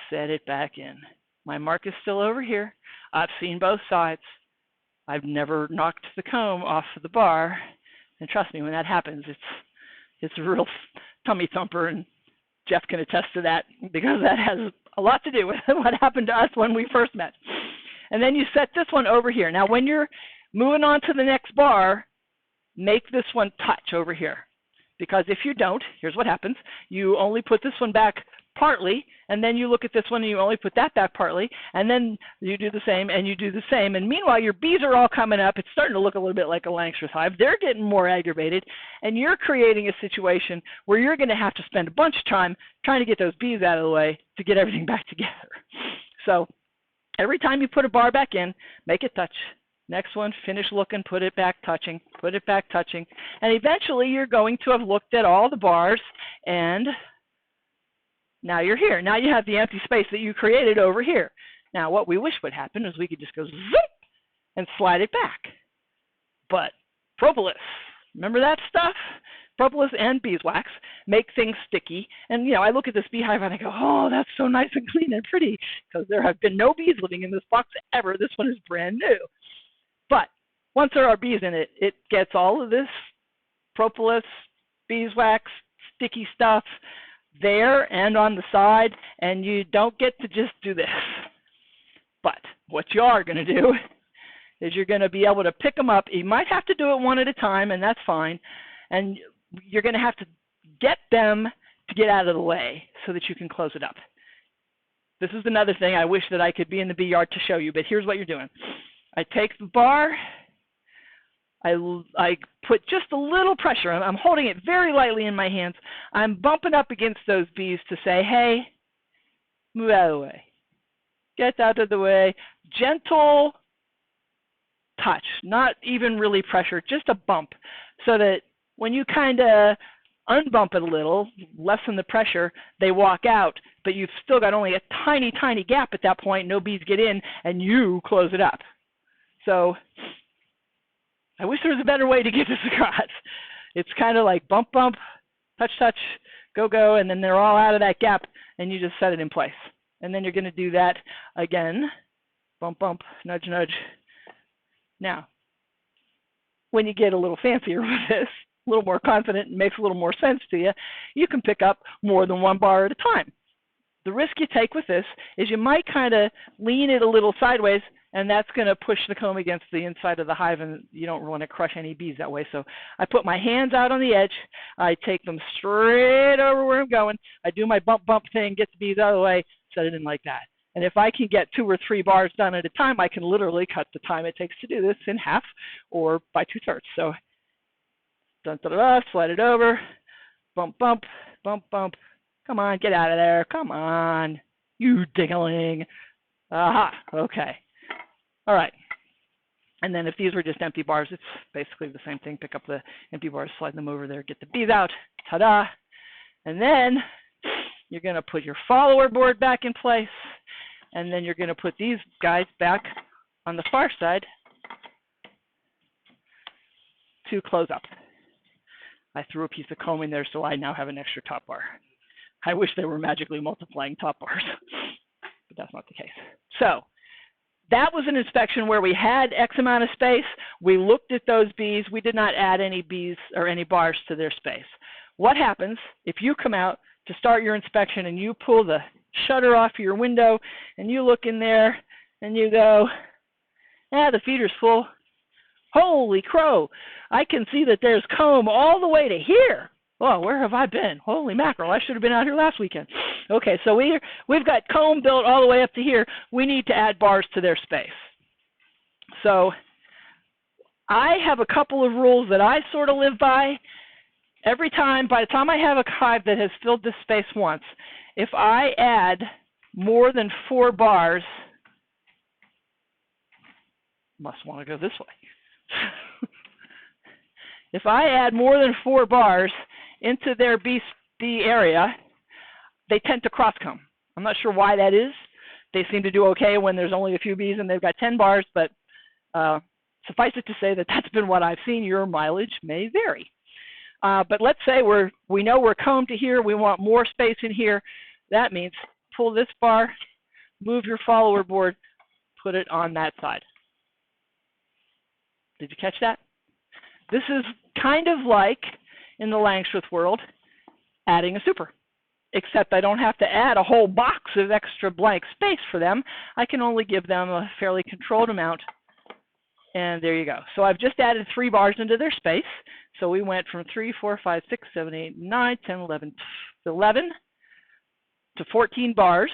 set it back in. My mark is still over here. I've seen both sides. I've never knocked the comb off of the bar, and trust me, when that happens, it's a real tummy thumper, and Jeff can attest to that, because that has a lot to do with what happened to us when we first met. And then you set this one over here. Now, when you're moving on to the next bar, make this one touch over here, because if you don't, here's what happens. You only put this one back partly, and then you look at this one and you only put that back partly, and then you do the same and you do the same. And meanwhile, your bees are all coming up. It's starting to look a little bit like a Langstroth hive. They're getting more aggravated, and you're creating a situation where you're going to have to spend a bunch of time trying to get those bees out of the way to get everything back together. So every time you put a bar back in, make it touch. Next one, finish looking, put it back touching, put it back touching. And eventually you're going to have looked at all the bars, and now you're here. Now you have the empty space that you created over here. Now what we wish would happen is we could just go zip and slide it back. But propolis, remember that stuff? Propolis and beeswax make things sticky. And, you know, I look at this beehive and I go, oh, that's so nice and clean and pretty, because there have been no bees living in this box ever. This one is brand new. But once there are bees in it, it gets all of this propolis, beeswax, sticky stuff there and on the side, and you don't get to just do this. But what you are going to do is you're going to be able to pick them up. You might have to do it one at a time, and that's fine. And you're going to have to get them to get out of the way so that you can close it up. This is another thing I wish that I could be in the bee yard to show you, but here's what you're doing. I take the bar, I put just a little pressure. I'm holding it very lightly in my hands. I'm bumping up against those bees to say, hey, move out of the way. Get out of the way. Gentle touch, not even really pressure, just a bump, so that when you kind of unbump it a little, lessen the pressure, they walk out, but you've still got only a tiny, tiny gap at that point. No bees get in, and you close it up. So I wish there was a better way to get this across. It's kind of like bump, bump, touch, touch, go, go, and then they're all out of that gap, and you just set it in place. And then you're going to do that again. Bump, bump, nudge, nudge. Now, when you get a little fancier with this, a little more confident and makes a little more sense to you, you can pick up more than one bar at a time. The risk you take with this is you might kind of lean it a little sideways, and that's going to push the comb against the inside of the hive, and you don't want to crush any bees that way. So I put my hands out on the edge. I take them straight over where I'm going. I do my bump, bump thing, get the bees out of the way, set it in like that. And if I can get 2 or 3 bars done at a time, I can literally cut the time it takes to do this in half or by 2/3. So dun, da, da, da, slide it over, bump, bump, bump, bump. Come on, get out of there. Come on, you dingling. Aha, okay. All right. And then if these were just empty bars, it's basically the same thing. Pick up the empty bars, slide them over there, get the bees out. Ta-da. And then you're going to put your follower board back in place. And then you're going to put these guys back on the far side to close up. I threw a piece of comb in there, so I now have an extra top bar. I wish they were magically multiplying top bars, but that's not the case. So that was an inspection where we had X amount of space. We looked at those bees. We did not add any bees or any bars to their space. What happens if you come out to start your inspection and you pull the shutter off your window and you look in there and you go, the feeder's full. Holy crow, I can see that there's comb all the way to here. Oh, where have I been? Holy mackerel, I should have been out here last weekend. Okay, so we've got comb built all the way up to here. We need to add bars to their space. So I have a couple of rules that I sort of live by. By the time I have a hive that has filled this space once, if I add more than 4 bars, must want to go this way. If I add more than 4 bars into their bee area, they tend to cross-comb. I'm not sure why that is. They seem to do okay when there's only a few bees and they've got 10 bars, but suffice it to say that that's been what I've seen. Your mileage may vary. But let's say we know we're combed to here. We want more space in here. That means pull this bar, move your follower board, put it on that side. Did you catch that? This is kind of like, in the Langstroth world, adding a super. Except I don't have to add a whole box of extra blank space for them. I can only give them a fairly controlled amount. And there you go. So I've just added 3 bars into their space. So we went from 3, 4, 5, 6, 7, 8, 9, 10, 11, 11, to 14 bars.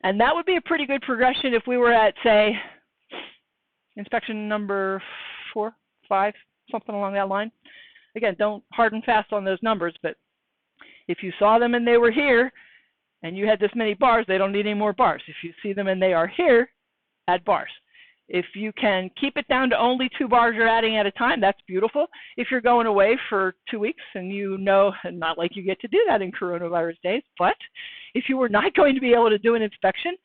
And that would be a pretty good progression if we were at, say, inspection number 4, 5, something along that line. Again, don't hard and fast on those numbers, but if you saw them and they were here and you had this many bars, they don't need any more bars. If you see them and they are here, add bars. If you can keep it down to only 2 bars you're adding at a time, that's beautiful. If you're going away for 2 weeks and you know, not like you get to do that in coronavirus days, but if you were not going to be able to do an inspection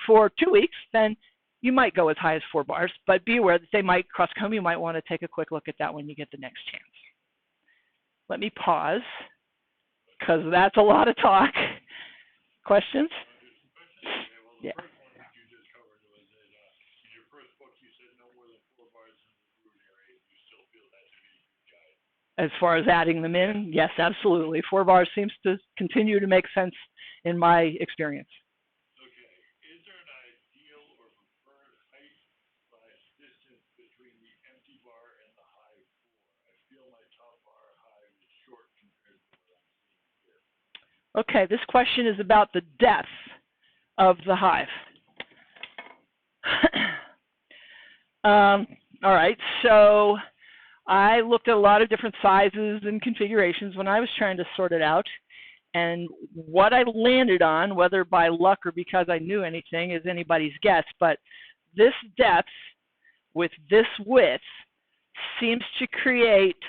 for 2 weeks, then you might go as high as 4 bars, but be aware that they might cross comb. You might want to take a quick look at that when you get the next chance. Let me pause, because that's a lot of talk. Questions? Yeah. As far as adding them in, yes, absolutely. 4 bars seems to continue to make sense in my experience. Okay. Is there an ideal or preferred height/distance between the empty bar and the hive floor? I feel my top bar hive is short compared to what I'm seeing here. Okay, this question is about the depth of the hive. All right, so I looked at a lot of different sizes and configurations when I was trying to sort it out. And what I landed on, whether by luck or because I knew anything, is anybody's guess. But this depth with this width seems to create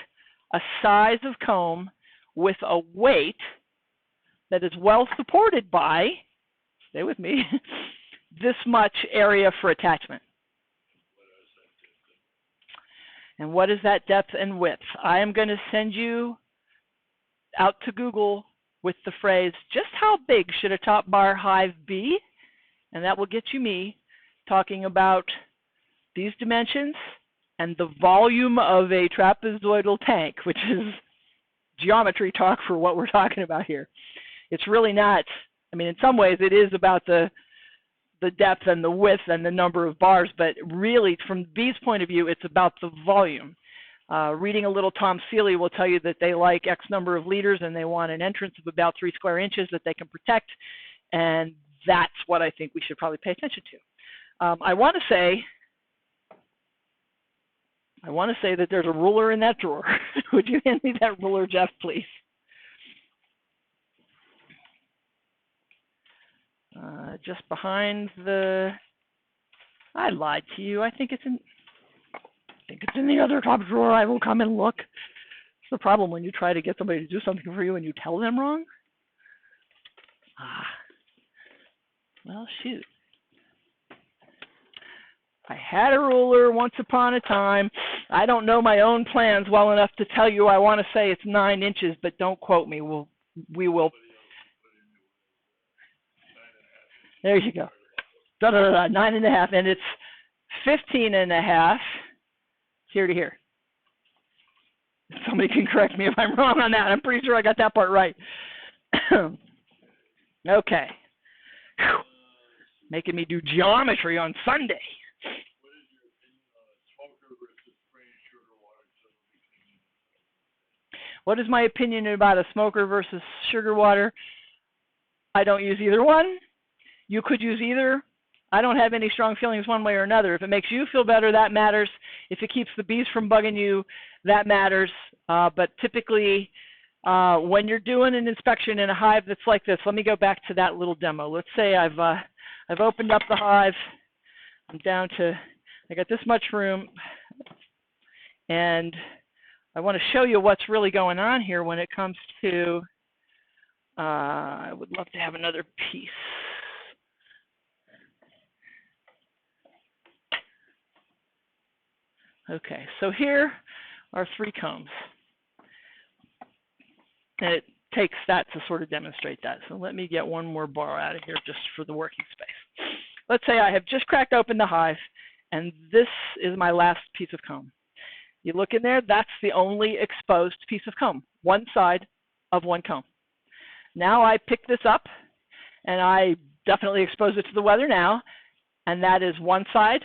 a size of comb with a weight that is well supported by, stay with me, this much area for attachment. And what is that depth and width? I am going to send you out to Google with the phrase, just how big should a top bar hive be? And that will get you me talking about these dimensions and the volume of a trapezoidal tank, which is geometry talk for what we're talking about here. It's really not, I mean, in some ways it is about the depth and the width and the number of bars, but really from the bees' point of view, it's about the volume. Reading a little Tom Seeley will tell you that they like X number of liters and they want an entrance of about 3 square inches that they can protect, and that's what I think we should probably pay attention to. I want to say that there's a ruler in that drawer. Would you hand me that ruler, Jeff, please? Just behind the, I lied to you. I think it's in the other top drawer. I will come and look. It's the problem when you try to get somebody to do something for you and you tell them wrong. Well, shoot. I had a ruler once upon a time. I don't know my own plans well enough to tell you. I want to say it's 9 inches, but don't quote me. We will. There you go. 9.5, and it's 15.5 here to here. Somebody can correct me if I'm wrong on that. I'm pretty sure I got that part right. Okay. Whew. Making me do geometry on Sunday. What is my opinion about a smoker versus sugar water? I don't use either one. You could use either. I don't have any strong feelings one way or another. If it makes you feel better, that matters. If it keeps the bees from bugging you, that matters. But typically, when you're doing an inspection in a hive that's like this, let me go back to that little demo. Let's say I've opened up the hive. I'm down to, I got this much room, and I want to show you what's really going on here when it comes to, I would love to have another piece. Okay, so here are 3 combs. And it takes that to sort of demonstrate that. So let me get one more bar out of here just for the working space. Let's say I have just cracked open the hive, and this is my last piece of comb. You look in there, that's the only exposed piece of comb, one side of one comb. Now I pick this up, and I definitely expose it to the weather now, and that is one side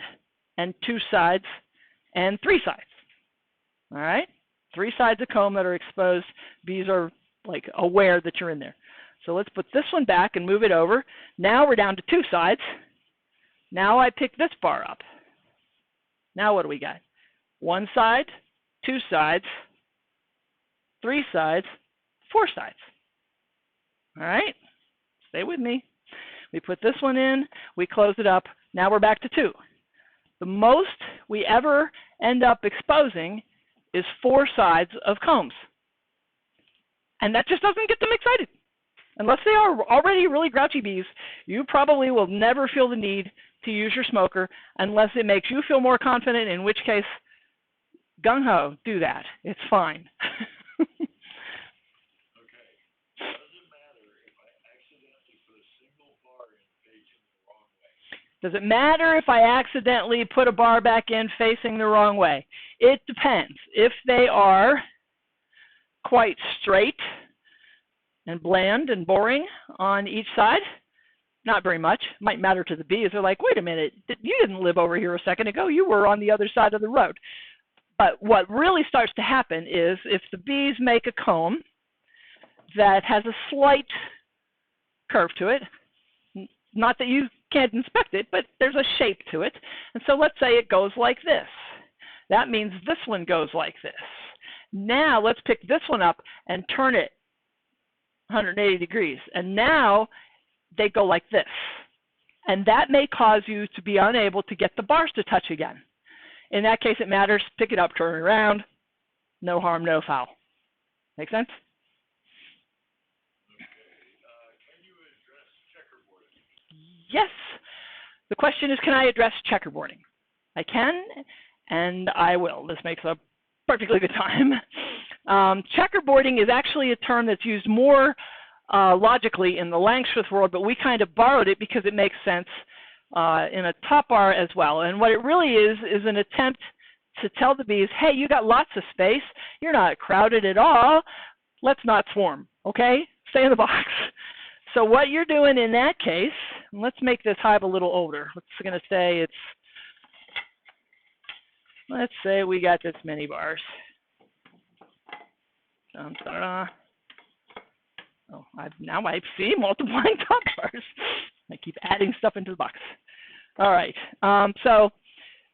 and 2 sides and 3 sides. All right? 3 sides of comb that are exposed. Bees are like aware that you're in there. So let's put this one back and move it over. Now we're down to 2 sides. Now I pick this bar up. Now what do we got? 1 side, 2 sides, 3 sides, 4 sides. All right, stay with me. We put this one in, we close it up. Now we're back to 2. The most we ever end up exposing is 4 sides of combs. And that just doesn't get them excited. Unless they are already really grouchy bees, you probably will never feel the need to use your smoker unless it makes you feel more confident, in which case, gung-ho, do that. It's fine. Does it matter if I accidentally put a bar back in facing the wrong way? It depends. If they are quite straight and bland and boring on each side, not very much. Might matter to the bees. They're like, wait a minute, you didn't live over here a second ago. You were on the other side of the road. But what really starts to happen is if the bees make a comb that has a slight curve to it, not that you can't inspect it, but there's a shape to it. And so let's say it goes like this. That means this one goes like this. Now let's pick this one up and turn it 180 degrees. And now they go like this. And that may cause you to be unable to get the bars to touch again. In that case, it matters. Pick it up, turn it around. No harm, no foul. Make sense? Yes. The question is, can I address checkerboarding? I can, and I will. This makes a perfectly good time. Checkerboarding is actually a term that's used more logically in the Langstroth world, but we kind of borrowed it because it makes sense in a top bar as well. And what it really is an attempt to tell the bees, hey, you got lots of space. You're not crowded at all. Let's not swarm, okay? Stay in the box. So what you're doing in that case, let's make this hive a little older. Let's say we got this many bars. Oh, now I see multiplying top bars. I keep adding stuff into the box. All right. So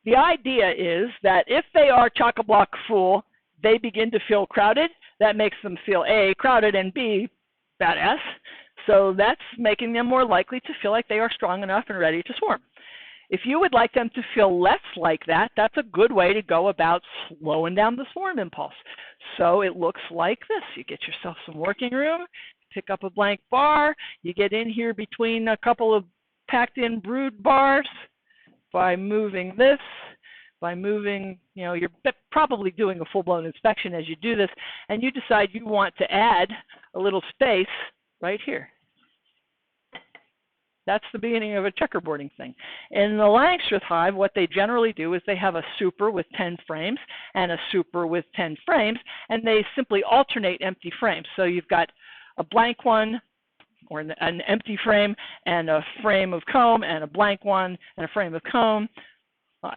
the idea is that if they are chock-a-block full, they begin to feel crowded. That makes them feel A, crowded, and B, badass. So that's making them more likely to feel like they are strong enough and ready to swarm. If you would like them to feel less like that, that's a good way to go about slowing down the swarm impulse. So it looks like this. You get yourself some working room, pick up a blank bar, you get in here between a couple of packed in brood bars by moving this, you're probably doing a full-blown inspection as you do this, and you decide you want to add a little space right here. That's the beginning of a checkerboarding thing. In the Langstroth hive, what they generally do is they have a super with 10 frames and a super with 10 frames, and they simply alternate empty frames. So you've got a blank one, or an empty frame, and a frame of comb, and a blank one, and a frame of comb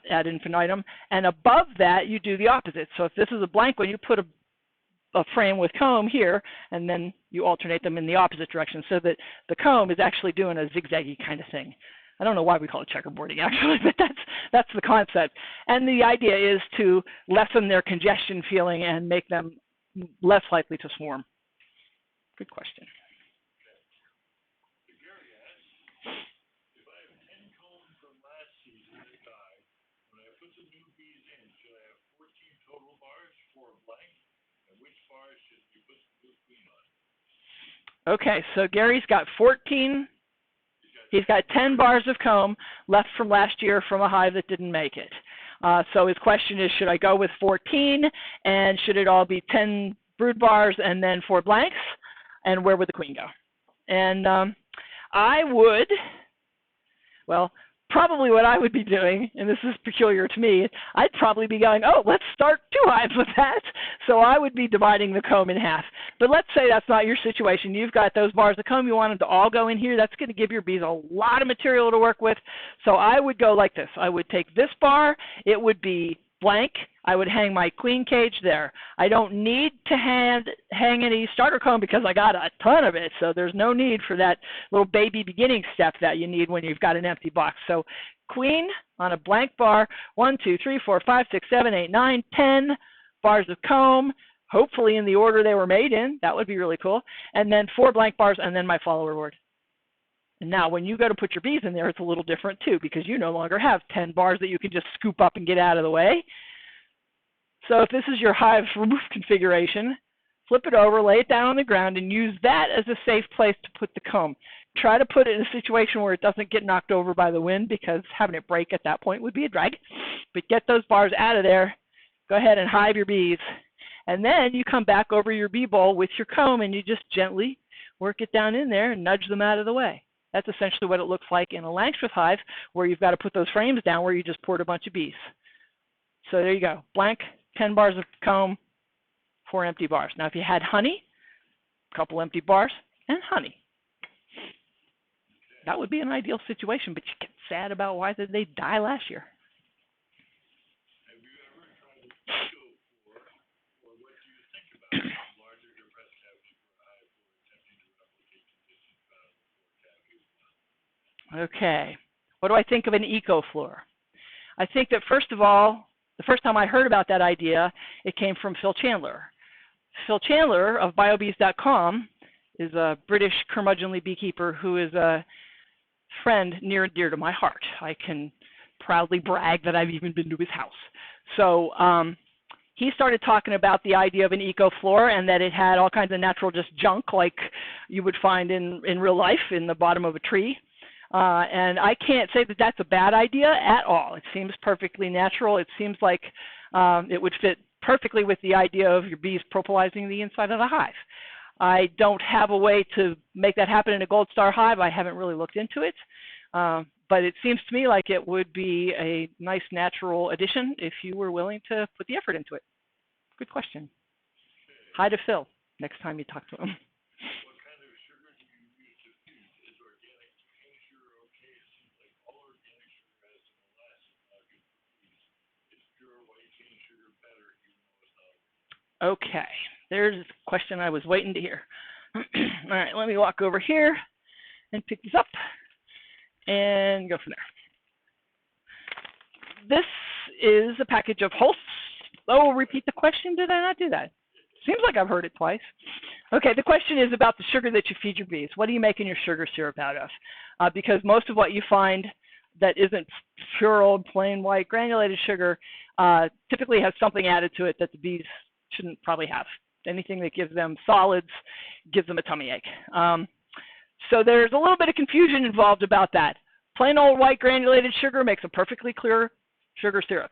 ad infinitum. And above that, you do the opposite. So if this is a blank one, you put a frame with comb here, and then you alternate them in the opposite direction so that the comb is actually doing a zigzaggy kind of thing. I don't know why we call it checkerboarding, actually, but that's the concept. And the idea is to lessen their congestion feeling and make them less likely to swarm. Good question. Okay, so Gary's got 14. He's got 10 bars of comb left from last year from a hive that didn't make it. So his question is, should I go with 14, and should it all be 10 brood bars and then 4 blanks, and where would the queen go? And I would, well, probably what I would be doing, and this is peculiar to me, I'd probably be going, oh, let's start 2 hives with that. So I would be dividing the comb in half. But let's say that's not your situation. You've got those bars of comb. You want them to all go in here. That's going to give your bees a lot of material to work with. So I would go like this. I would take this bar. It would be blank, I would hang my queen cage there. I don't need to hang any starter comb because I got a ton of it, so there's no need for that little baby beginning step that you need when you've got an empty box. So queen on a blank bar, 1, 2, 3, 4, 5, 6, 7, 8, 9, 10 bars of comb, hopefully in the order they were made in. That would be really cool. And then 4 blank bars, and then my follower word. And now when you go to put your bees in there, it's a little different too, because you no longer have 10 bars that you can just scoop up and get out of the way. So if this is your hive roof configuration, flip it over, lay it down on the ground, and use that as a safe place to put the comb. Try to put it in a situation where it doesn't get knocked over by the wind, because having it break at that point would be a drag. But get those bars out of there. Go ahead and hive your bees. And then you come back over your bee bowl with your comb, and you just gently work it down in there and nudge them out of the way. That's essentially what it looks like in a Langstroth hive, where you've got to put those frames down where you just poured a bunch of bees. So there you go. Blank, 10 bars of comb, 4 empty bars. Now if you had honey, a couple empty bars, and honey. That would be an ideal situation, but you get sad about why did they die last year. Have you ever tried to go for, or what do you think about larger depressed cavity for a hive for attempting to replicate conditions found before cavity? Okay. What do I think of an eco-floor? I think that first of all, the first time I heard about that idea, it came from Phil Chandler. Phil Chandler of biobees.com is a British curmudgeonly beekeeper who is a friend near and dear to my heart. I can proudly brag that I've even been to his house. So he started talking about the idea of an eco-floor and that it had all kinds of natural just junk like you would find in real life in the bottom of a tree. And I can't say that that's a bad idea at all. It seems perfectly natural. It seems like it would fit perfectly with the idea of your bees propolizing the inside of the hive. I don't have a way to make that happen in a gold star hive. I haven't really looked into it. But it seems to me like it would be a nice natural addition if you were willing to put the effort into it. Good question. Hi to Phil next time you talk to him. What kind of sugar do you use to feed? Is organic cane sugar okay? It seems like all organic sugar has some molasses, not good for bees. Is pure white cane sugar better even though it's not organic? Okay, there's a question I was waiting to hear. All right, let me walk over here and pick this up and go from there. This is a package of Holst. Oh, repeat the question. Did I not do that? Seems like I've heard it twice. Okay, the question is about the sugar that you feed your bees. What are you making your sugar syrup out of? Because most of what you find that isn't pure old plain white granulated sugar typically has something added to it that the bees shouldn't probably have. Anything that gives them solids gives them a tummy ache. So there's a little bit of confusion involved about that. Plain old white granulated sugar makes a perfectly clear sugar syrup.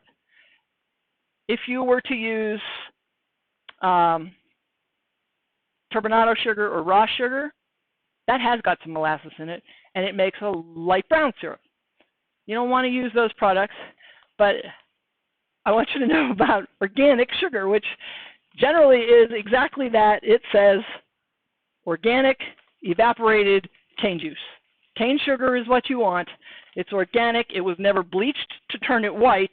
If you were to use turbinado sugar or raw sugar, that has got some molasses in it, and it makes a light brown syrup. You don't want to use those products, but I want you to know about organic sugar, which generally is exactly that. It says organic evaporated cane juice. Cane sugar is what you want. It's organic. It was never bleached to turn it white.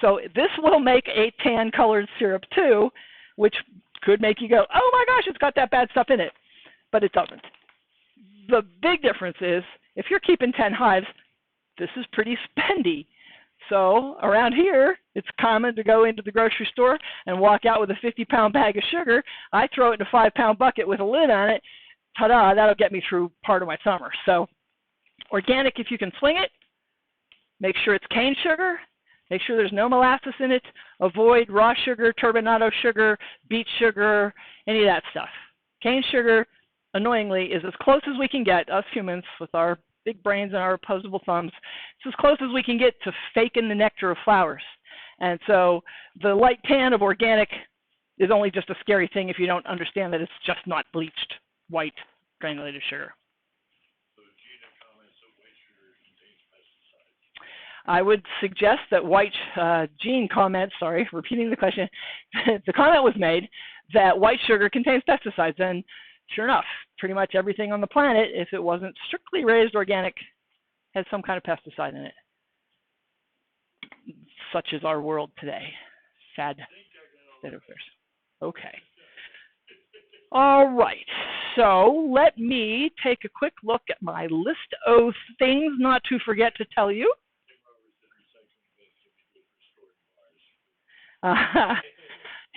So this will make a tan colored syrup too, which could make you go, oh my gosh, it's got that bad stuff in it. But it doesn't. The big difference is if you're keeping 10 hives, this is pretty spendy. So around here, it's common to go into the grocery store and walk out with a 50-pound bag of sugar. I throw it in a 5-pound bucket with a lid on it. Ta-da, that'll get me through part of my summer. So organic if you can swing it. Make sure it's cane sugar. Make sure there's no molasses in it. Avoid raw sugar, turbinado sugar, beet sugar, any of that stuff. Cane sugar, annoyingly, is as close as we can get, us humans, with our big brains and our opposable thumbs. It's as close as we can get to faking the nectar of flowers. And so the light tan of organic is only just a scary thing if you don't understand that it's just not bleached white granulated sugar. So Gina comments that white sugar contains pesticides. I would suggest that Jean comments, sorry, repeating the question, the comment was made that white sugar contains pesticides, and sure enough, pretty much everything on the planet, if it wasn't strictly raised organic, has some kind of pesticide in it. Such is our world today. sad state of affairs. Okay. All right. So let me take a quick look at my list of things not to forget to tell you.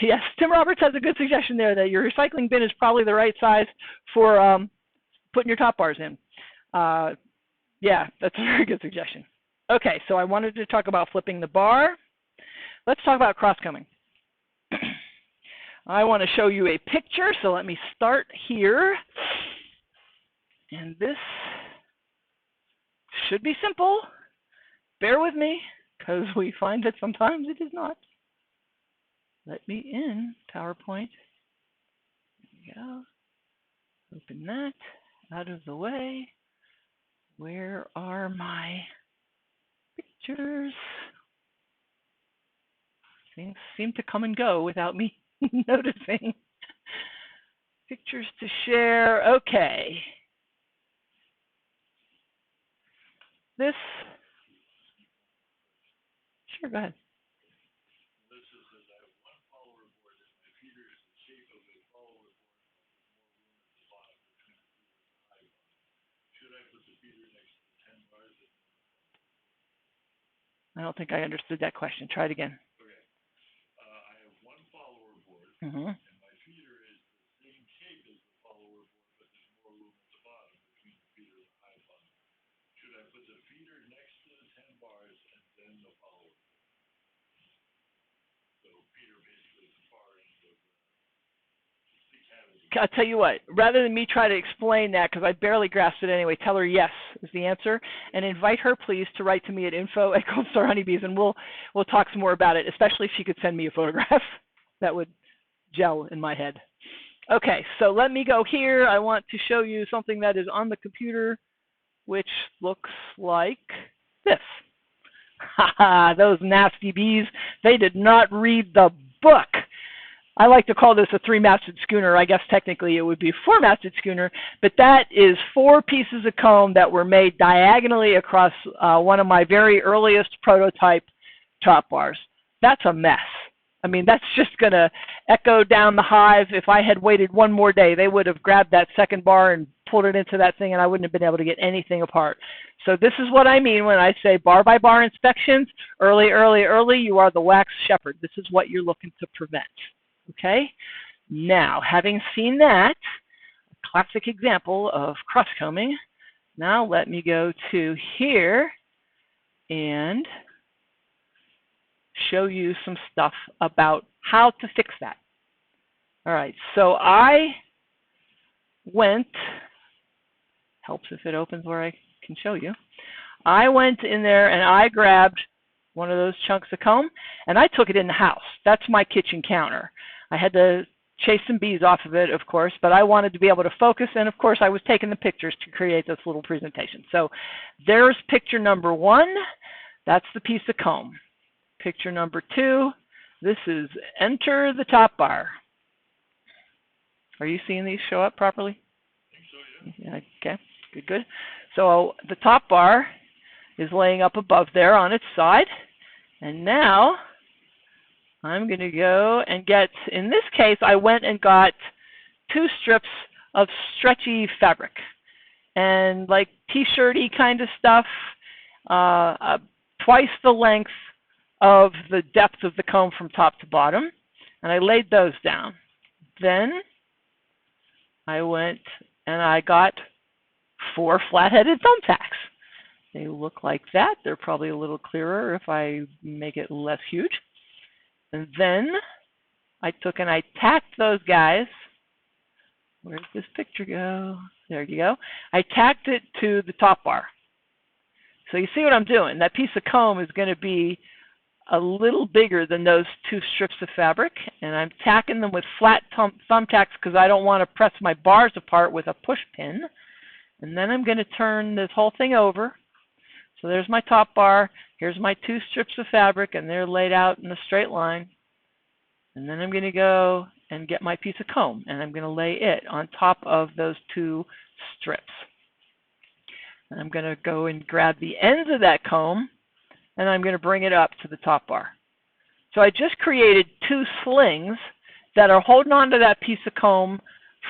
Yes, Tim Roberts has a good suggestion there that your recycling bin is probably the right size for putting your top bars in. Yeah, that's a very good suggestion. Okay, so I wanted to talk about flipping the bar. Let's talk about cross-combing. I want to show you a picture, so let me start here. And this should be simple. Bear with me, because we find that sometimes it is not. Let me in, PowerPoint. There we go. Open that out of the way. Where are my pictures? Things seem to come and go without me noticing. Pictures to share. Okay. This. Sure, go ahead. I don't think I understood that question. Try it again. Okay. I have one follower board, Mm-hmm. and my feeder is the same shape as the follower board, but there's more room at the bottom between the feeder and the hive bottom. Should I put the feeder next to the 10 bars and then the follower? So feeder basically is the far end of the cavity. I'll tell you what, rather than me try to explain that, because I barely grasped it anyway, tell her yes is the answer, and invite her, please, to write to me at info@goldstarhoneybees, and we'll talk some more about it, especially if she could send me a photograph. That would gel in my head. Okay, so let me go here. I want to show you something that is on the computer, which looks like this. Haha, those nasty bees, they did not read the book. I like to call this a 3-masted schooner. I guess technically it would be a 4-masted schooner, but that is 4 pieces of comb that were made diagonally across one of my very earliest prototype top bars. That's a mess. I mean, that's just going to echo down the hive. If I had waited one more day, they would have grabbed that second bar and pulled it into that thing, and I wouldn't have been able to get anything apart. So this is what I mean when I say bar-by-bar inspections. Early, early, early, you are the wax shepherd. This is what you're looking to prevent. Okay? Now, having seen that, a classic example of cross-combing, now let me go to here and show you some stuff about how to fix that. All right, so I went, helps if it opens where I can show you. I went in there and I grabbed one of those chunks of comb and I took it in the house. That's my kitchen counter. I had to chase some bees off of it, of course, but I wanted to be able to focus, and of course I was taking the pictures to create this little presentation. So there's picture number 1. That's the piece of comb. Picture number 2, this is enter the top bar. Are you seeing these show up properly? I think so, yeah. Yeah, okay, good, good. So the top bar is laying up above there on its side. And now I'm going to go and get, in this case, I went and got 2 strips of stretchy fabric. And like t-shirty kind of stuff, twice the length of the depth of the comb from top to bottom, and I laid those down. Then I went and I got 4 flat-headed thumbtacks. They look like that. They're probably a little clearer if I make it less huge. And then I took and I tacked those guys. Where'd this picture go? There you go. I tacked it to the top bar. So you see what I'm doing. That piece of comb is going to be a little bigger than those 2 strips of fabric, and I'm tacking them with flat thumbtacks because I don't want to press my bars apart with a push pin. And then I'm going to turn this whole thing over. So there's my top bar, here's my 2 strips of fabric, and they're laid out in a straight line. And then I'm going to go and get my piece of comb, and I'm going to lay it on top of those 2 strips. And I'm going to go and grab the ends of that comb, and I'm going to bring it up to the top bar. So I just created 2 slings that are holding on to that piece of comb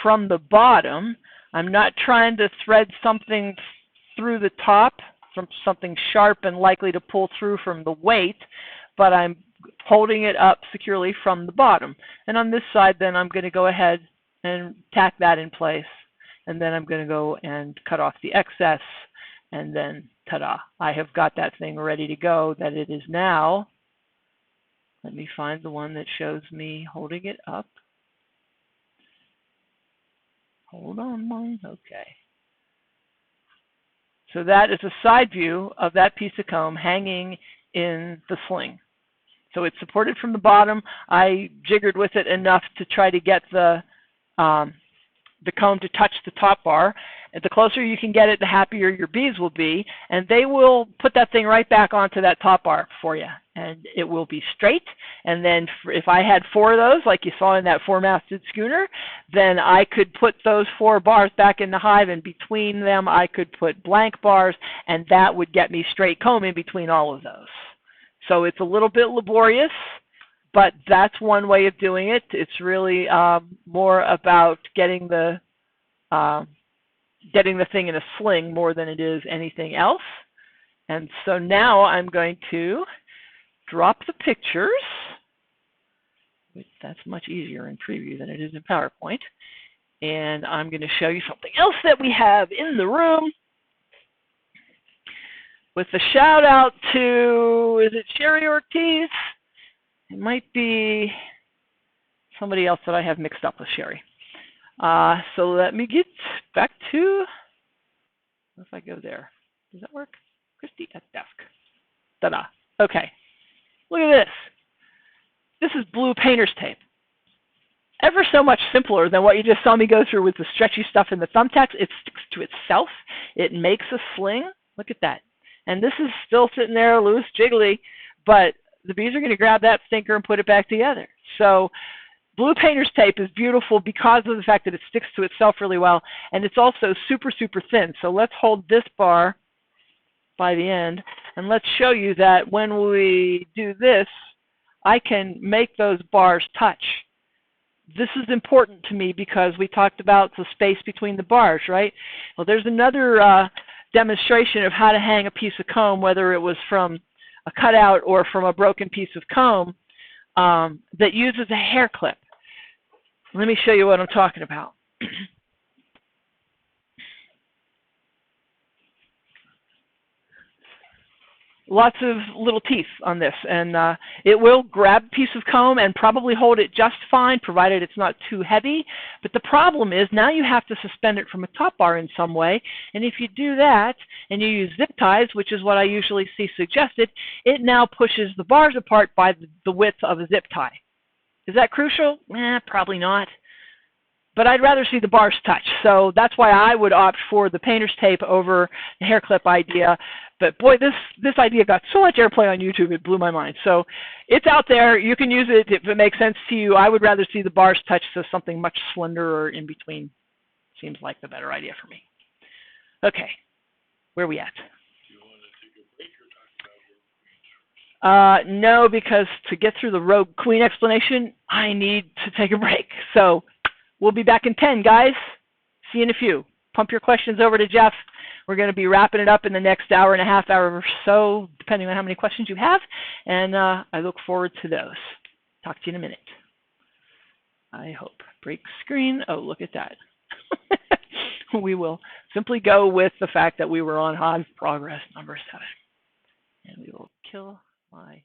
from the bottom. I'm not trying to thread something through the top, from something sharp and likely to pull through from the weight, but I'm holding it up securely from the bottom. And on this side, then I'm going to go ahead and tack that in place. And then I'm going to go and cut off the excess, and then ta-da, I have got that thing ready to go that it is now. Let me find the one that shows me holding it up. Hold on, mine. Okay. So that is a side view of that piece of comb hanging in the sling. So it's supported from the bottom. I jiggered with it enough to try to get the comb to touch the top bar. And the closer you can get it, the happier your bees will be. And they will put that thing right back onto that top bar for you. And it will be straight. And then if I had 4 of those, like you saw in that 4-masted schooner, then I could put those 4 bars back in the hive, and between them I could put blank bars, and that would get me straight comb in between all of those. So it's a little bit laborious, but that's one way of doing it. It's really more about getting the thing in a sling more than it is anything else. And so now I'm going to drop the pictures. That's much easier in preview than it is in PowerPoint. And I'm going to show you something else that we have in the room. With a shout out to, is it Sherry Ortiz? It might be somebody else that I have mixed up with Sherry. So let me get back to, if I go there, does that work? Christy at desk. Ta-da. Okay. Look at this. This is blue painter's tape. Ever so much simpler than what you just saw me go through with the stretchy stuff in the thumbtacks. It sticks to itself. It makes a sling. Look at that. And this is still sitting there loose, jiggly, but the bees are going to grab that stinker and put it back together. So blue painter's tape is beautiful because of the fact that it sticks to itself really well, and it's also super, super thin. So let's hold this bar by the end, and let's show you that when we do this, I can make those bars touch. This is important to me because we talked about the space between the bars, right? Well, there's another demonstration of how to hang a piece of comb, whether it was from a cutout or from a broken piece of comb, that uses a hair clip. Let me show you what I'm talking about. Lots of little teeth on this, and it will grab a piece of comb and probably hold it just fine, provided it's not too heavy. But the problem is now you have to suspend it from a top bar in some way, and if you do that and you use zip ties, which is what I usually see suggested, it now pushes the bars apart by the width of a zip tie. Is that crucial? Probably not. But I'd rather see the bars touch, so that's why I would opt for the painter's tape over the hair clip idea. But boy, this idea got so much airplay on YouTube, it blew my mind. So it's out there. You can use it if it makes sense to you. I would rather see the bars touch, so something much slenderer in between seems like the better idea for me. Okay, where are we at? Do you want to take a break or talk about rogue queens? No, because to get through the rogue queen explanation, I need to take a break. So we'll be back in 10, guys. See you in a few. Pump your questions over to Jeff. We're going to be wrapping it up in the next hour and a half, hour or so, depending on how many questions you have. And I look forward to those. Talk to you in a minute. I hope. Break screen. Oh, look at that. We will simply go with the fact that we were on Hive progress number 7. And we will kill my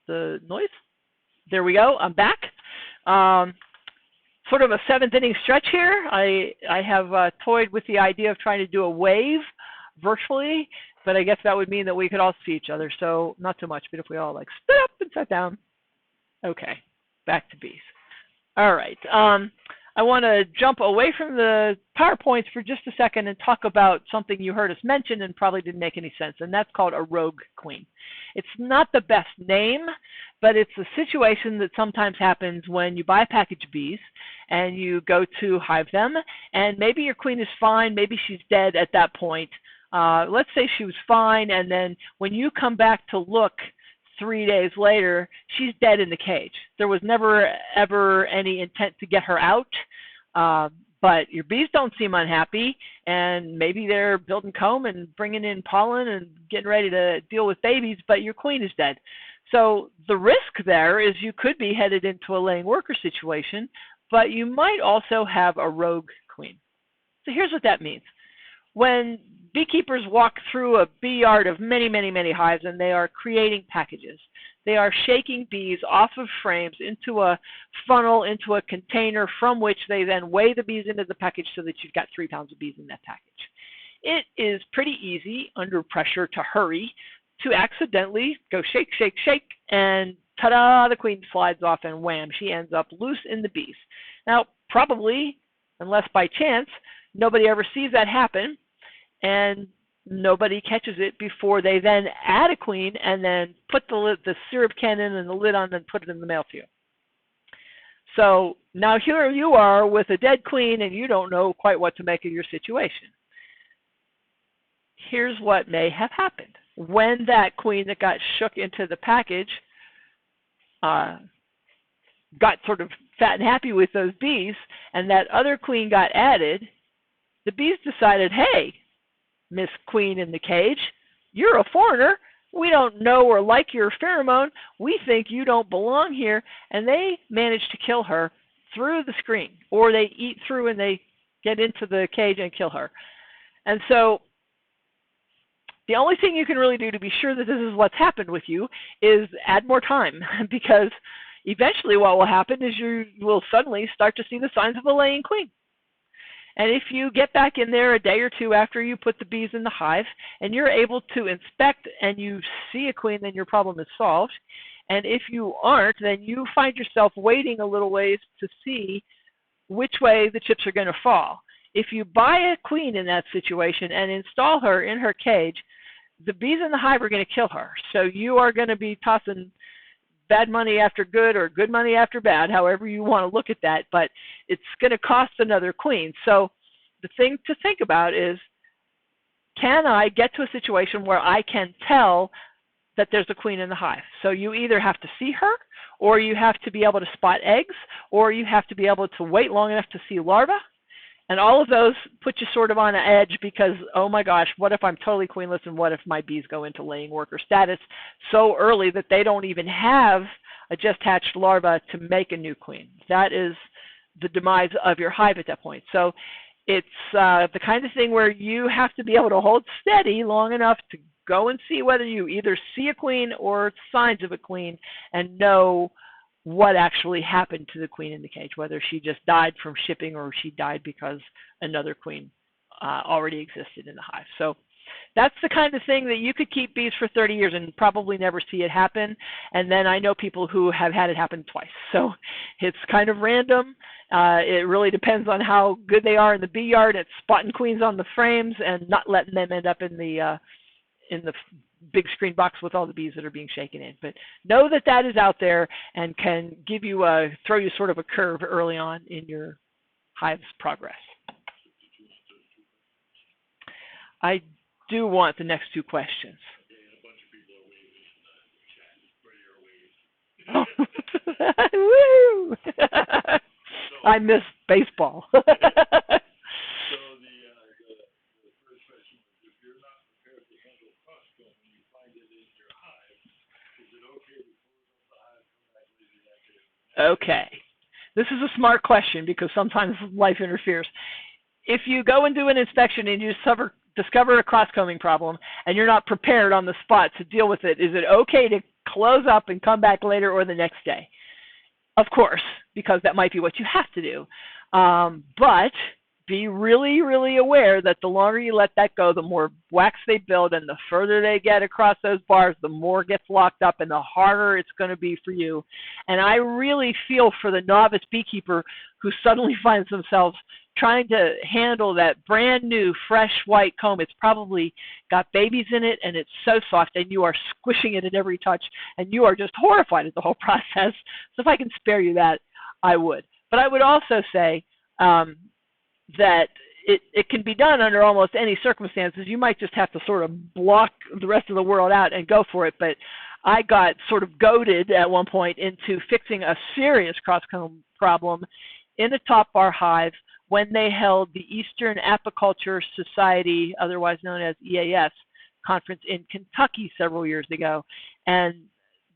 the noise. There we go. I'm back. Sort of a seventh inning stretch here. I have toyed with the idea of trying to do a wave virtually, but I guess that would mean that we could all see each other. So not so much, but if we all like stood up and sat down. Okay, back to bees. All right. I want to jump away from the PowerPoints for just a second and talk about something you heard us mention and probably didn't make any sense, and that's called a rogue queen. It's not the best name, but it's a situation that sometimes happens when you buy a package of bees and you go to hive them, and maybe your queen is fine, maybe she's dead at that point. Let's say she was fine, and then when you come back to look 3 days later, she's dead in the cage. There was never, ever any intent to get her out, but your bees don't seem unhappy, and maybe they're building comb and bringing in pollen and getting ready to deal with babies, but your queen is dead. So the risk there is you could be headed into a laying worker situation, but you might also have a rogue queen. So here's what that means. When beekeepers walk through a bee yard of many, many, many hives and they are creating packages, they are shaking bees off of frames into a funnel, into a container from which they then weigh the bees into the package so that you've got 3 pounds of bees in that package. It is pretty easy under pressure to hurry to accidentally go shake, shake, shake, and ta-da, the queen slides off and wham, she ends up loose in the bees. Now, probably, unless by chance, nobody ever sees that happen, and nobody catches it before they then add a queen and then put the syrup can in and the lid on and put it in the mail to you. So now here you are with a dead queen and you don't know quite what to make of your situation. Here's what may have happened. When that queen that got shook into the package got sort of fat and happy with those bees, and that other queen got added, the bees decided, hey, Miss Queen in the cage, you're a foreigner. We don't know or like your pheromone. We think you don't belong here. And they manage to kill her through the screen, or they eat through and they get into the cage and kill her. And so the only thing you can really do to be sure that this is what's happened with you is add more time, because eventually what will happen is you will suddenly start to see the signs of a laying queen. And if you get back in there a day or two after you put the bees in the hive and you're able to inspect and you see a queen, then your problem is solved. And if you aren't, then you find yourself waiting a little ways to see which way the chips are going to fall. If you buy a queen in that situation and install her in her cage, the bees in the hive are going to kill her. So you are going to be tossing bad money after good or good money after bad, however you want to look at that, but it's going to cost another queen. So the thing to think about is, can I get to a situation where I can tell that there's a queen in the hive? So you either have to see her, or you have to be able to spot eggs, or you have to be able to wait long enough to see larvae. And all of those put you sort of on an edge because, oh my gosh, what if I'm totally queenless, and what if my bees go into laying worker status so early that they don't even have a just hatched larva to make a new queen? That is the demise of your hive at that point. So it's the kind of thing where you have to be able to hold steady long enough to go and see whether you either see a queen or signs of a queen and know what actually happened to the queen in the cage, whether she just died from shipping or she died because another queen already existed in the hive. So that's the kind of thing that you could keep bees for 30 years and probably never see it happen. And then I know people who have had it happen twice. So it's kind of random. It really depends on how good they are in the bee yard at spotting queens on the frames and not letting them end up in the big screen box with all the bees that are being shaken in. But know that that is out there and can give you throw you sort of a curve early on in your hive's progress. I do want the next 2 questions. Woo! I miss baseball. Okay. This is a smart question because sometimes life interferes. If you go and do an inspection and you discover a cross-combing problem and you're not prepared on the spot to deal with it, is it okay to close up and come back later or the next day. Of course, because that might be what you have to do. But be really, really aware that the longer you let that go, the more wax they build, and the further they get across those bars, the more gets locked up and the harder it's going to be for you. And I really feel for the novice beekeeper who suddenly finds themselves trying to handle that brand new, fresh white comb. It's probably got babies in it, and it's so soft, and you are squishing it at every touch, and you are just horrified at the whole process. So if I can spare you that, I would. But I would also say, that it can be done under almost any circumstances. You might just have to sort of block the rest of the world out and go for it. But I got sort of goaded at one point into fixing a serious crosscomb problem in a top bar hive when they held the Eastern Apiculture Society, otherwise known as EAS, conference in Kentucky several years ago. And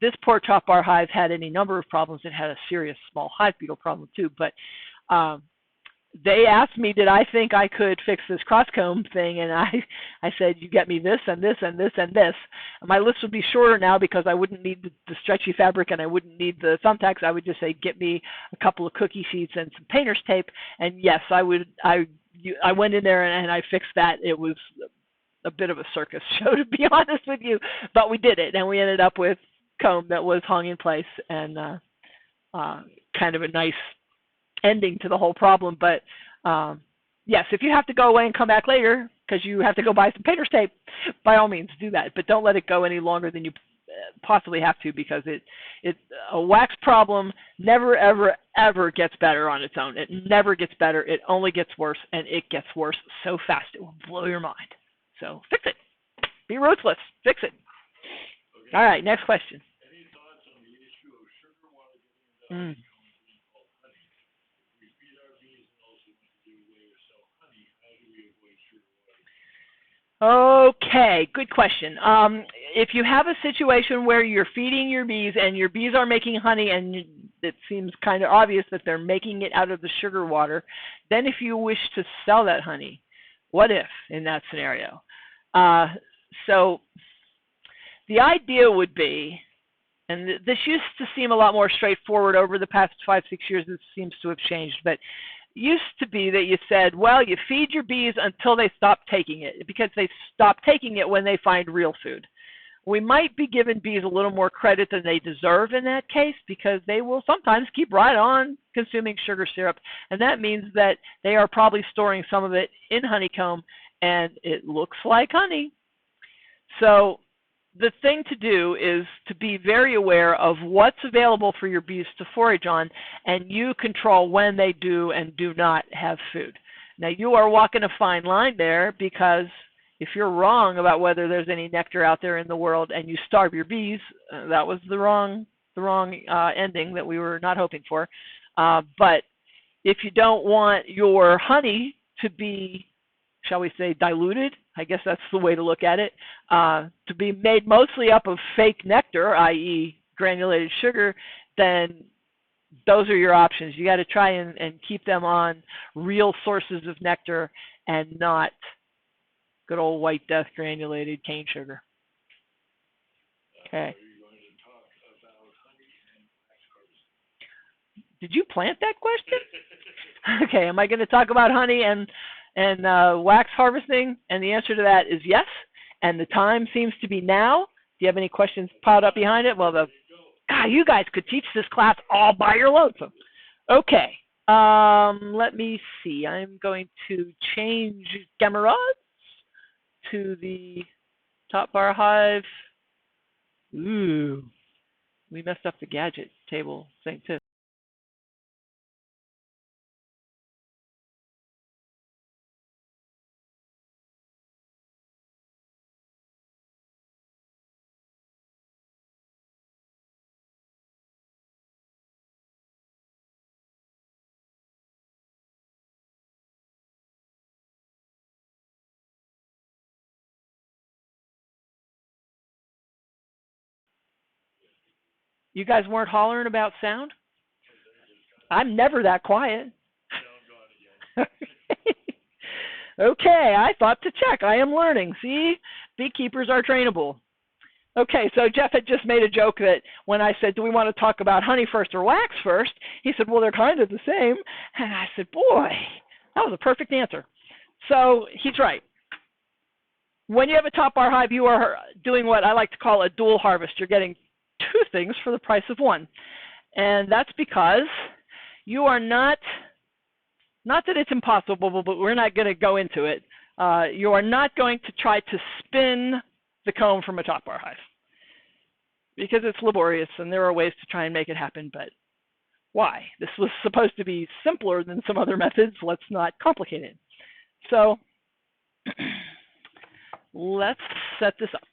this poor top bar hive had any number of problems. It had a serious small hive beetle problem too. But they asked me, did I think I could fix this crosscomb thing? And I said, you get me this and this and this and this. And my list would be shorter now because I wouldn't need the stretchy fabric and I wouldn't need the thumbtacks. I would just say, get me a couple of cookie sheets and some painter's tape. And yes, I went in there and I fixed that. It was a bit of a circus show, to be honest with you. But we did it, and we ended up with comb that was hung in place and kind of a nice ending to the whole problem. But yes, if you have to go away and come back later because you have to go buy some painter's tape, by all means do that. But don't let it go any longer than you possibly have to, because a wax problem never, ever, ever gets better on its own. It never gets better. It only gets worse, and it gets worse so fast it will blow your mind. So fix it. Be ruthless. Fix it. Okay. All right, next question. Any thoughts on the issue of sugar while getting into Okay, good question. If you have a situation where you're feeding your bees and your bees are making honey and it seems kind of obvious that they're making it out of the sugar water, then if you wish to sell that honey, what if in that scenario? So the idea would be, and this used to seem a lot more straightforward over the past 5-6 years, this seems to have changed, but used to be that you said, well, you feed your bees until they stop taking it, because they stop taking it when they find real food. We might be giving bees a little more credit than they deserve in that case, because they will sometimes keep right on consuming sugar syrup, and that means that they are probably storing some of it in honeycomb, and it looks like honey. So the thing to do is to be very aware of what's available for your bees to forage on, and you control when they do and do not have food. Now, you are walking a fine line there, because if you're wrong about whether there's any nectar out there in the world and you starve your bees, that was the wrong ending that we were not hoping for. But if you don't want your honey to be, shall we say, diluted, I guess that's the way to look at it, to be made mostly up of fake nectar, i.e. granulated sugar, then those are your options. You got to try and keep them on real sources of nectar and not good old White Death granulated cane sugar. Okay. Did you plant that question? Okay, am I going to talk about honey and wax harvesting? And the answer to that is yes. And the time seems to be now. Do you have any questions piled up behind it? Well, God, you guys could teach this class all by your lonesome. Okay. Let me see. I'm going to change cameras to the top bar hive. Ooh, we messed up the gadget table thing too. You guys weren't hollering about sound? I'm never that quiet. Okay, I thought to check. I am learning. See, beekeepers are trainable. Okay, so Jeff had just made a joke that when I said, do we want to talk about honey first or wax first? He said, well, they're kind of the same. And I said, boy, that was a perfect answer. So he's right. When you have a top bar hive, you are doing what I like to call a dual harvest. You're getting two things for the price of one. And that's because you are not that it's impossible, but we're not going to go into it. You are not going to try to spin the comb from a top bar hive because it's laborious and there are ways to try and make it happen, but why? This was supposed to be simpler than some other methods. Let's not complicate it. So let's set this up.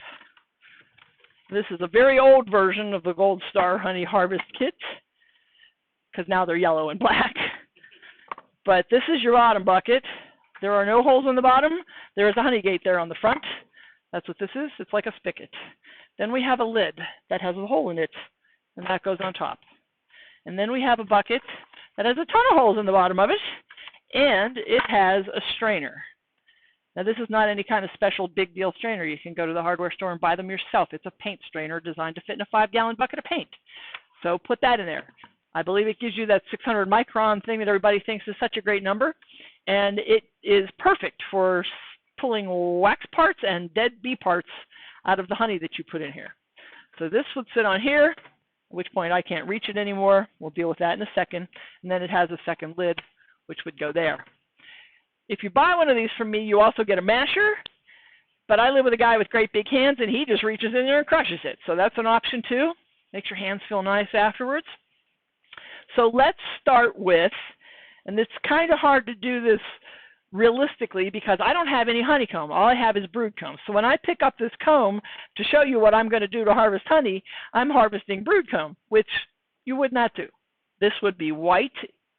This is a very old version of the Gold Star Honey Harvest Kit because now they're yellow and black. But this is your bottom bucket. There are no holes in the bottom. There is a honey gate there on the front. That's what this is. It's like a spigot. Then we have a lid that has a hole in it, and that goes on top. And then we have a bucket that has a ton of holes in the bottom of it, and it has a strainer. Now, this is not any kind of special big deal strainer. You can go to the hardware store and buy them yourself. It's a paint strainer designed to fit in a 5-gallon bucket of paint. So put that in there. I believe it gives you that 600 micron thing that everybody thinks is such a great number, and it is perfect for pulling wax parts and dead bee parts out of the honey that you put in here. So this would sit on here, at which point I can't reach it anymore. We'll deal with that in a second. And then it has a second lid, which would go there. If you buy one of these from me, you also get a masher, but I live with a guy with great big hands, and he just reaches in there and crushes it. So that's an option too. Makes your hands feel nice afterwards. So let's start with, and it's kind of hard to do this realistically because I don't have any honeycomb. All I have is brood comb. So when I pick up this comb to show you what I'm going to do to harvest honey, I'm harvesting brood comb, which you would not do. This would be white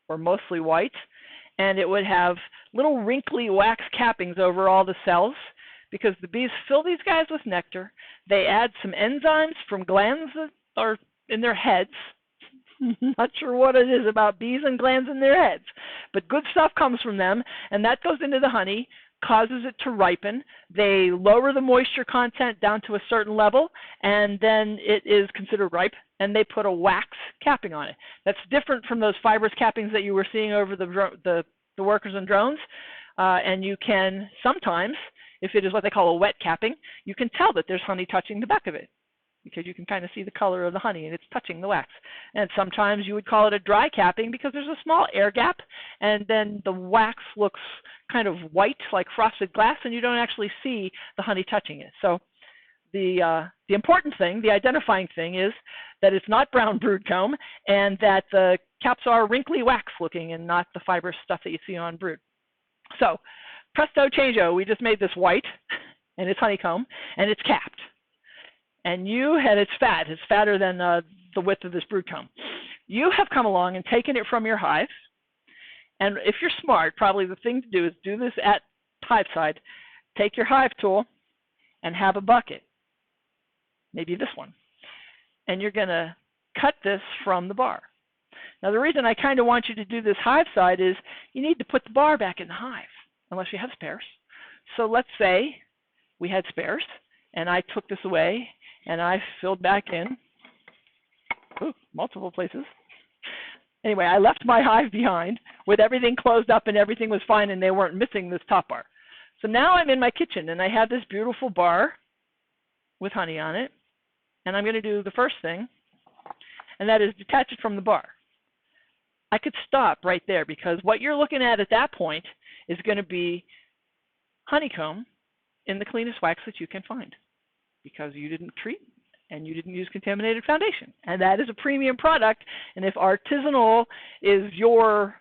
or mostly white, and it would have little wrinkly wax cappings over all the cells because the bees fill these guys with nectar. They add some enzymes from glands that are in their heads. Not sure what it is about bees and glands in their heads, but good stuff comes from them, and that goes into the honey, causes it to ripen. They lower the moisture content down to a certain level, and then it is considered ripe, and they put a wax capping on it. That's different from those fibrous cappings that you were seeing over the workers and drones, and you can sometimes, if it is what they call a wet capping, you can tell that there's honey touching the back of it, because you can kind of see the color of the honey and it's touching the wax. And sometimes you would call it a dry capping because there's a small air gap and then the wax looks kind of white like frosted glass and you don't actually see the honey touching it. So the important thing, the identifying thing is that it's not brown brood comb and that the caps are wrinkly wax looking and not the fibrous stuff that you see on brood. So presto changeo, we just made this white and it's honeycomb and it's capped. And it's fat. It's fatter than the width of this brood comb. You have come along and taken it from your hive. And if you're smart, probably the thing to do is do this at hive side. Take your hive tool and have a bucket, maybe this one. And you're going to cut this from the bar. Now, the reason I kind of want you to do this hive side is you need to put the bar back in the hive, unless you have spares. So let's say we had spares, and I took this away, and I filled back in multiple places. Anyway, I left my hive behind with everything closed up and everything was fine and they weren't missing this top bar. So now I'm in my kitchen and I have this beautiful bar with honey on it. And I'm going to do the first thing, and that is detach it from the bar. I could stop right there because what you're looking at that point is going to be honeycomb in the cleanest wax that you can find, because you didn't treat and you didn't use contaminated foundation. And that is a premium product. And if artisanal is your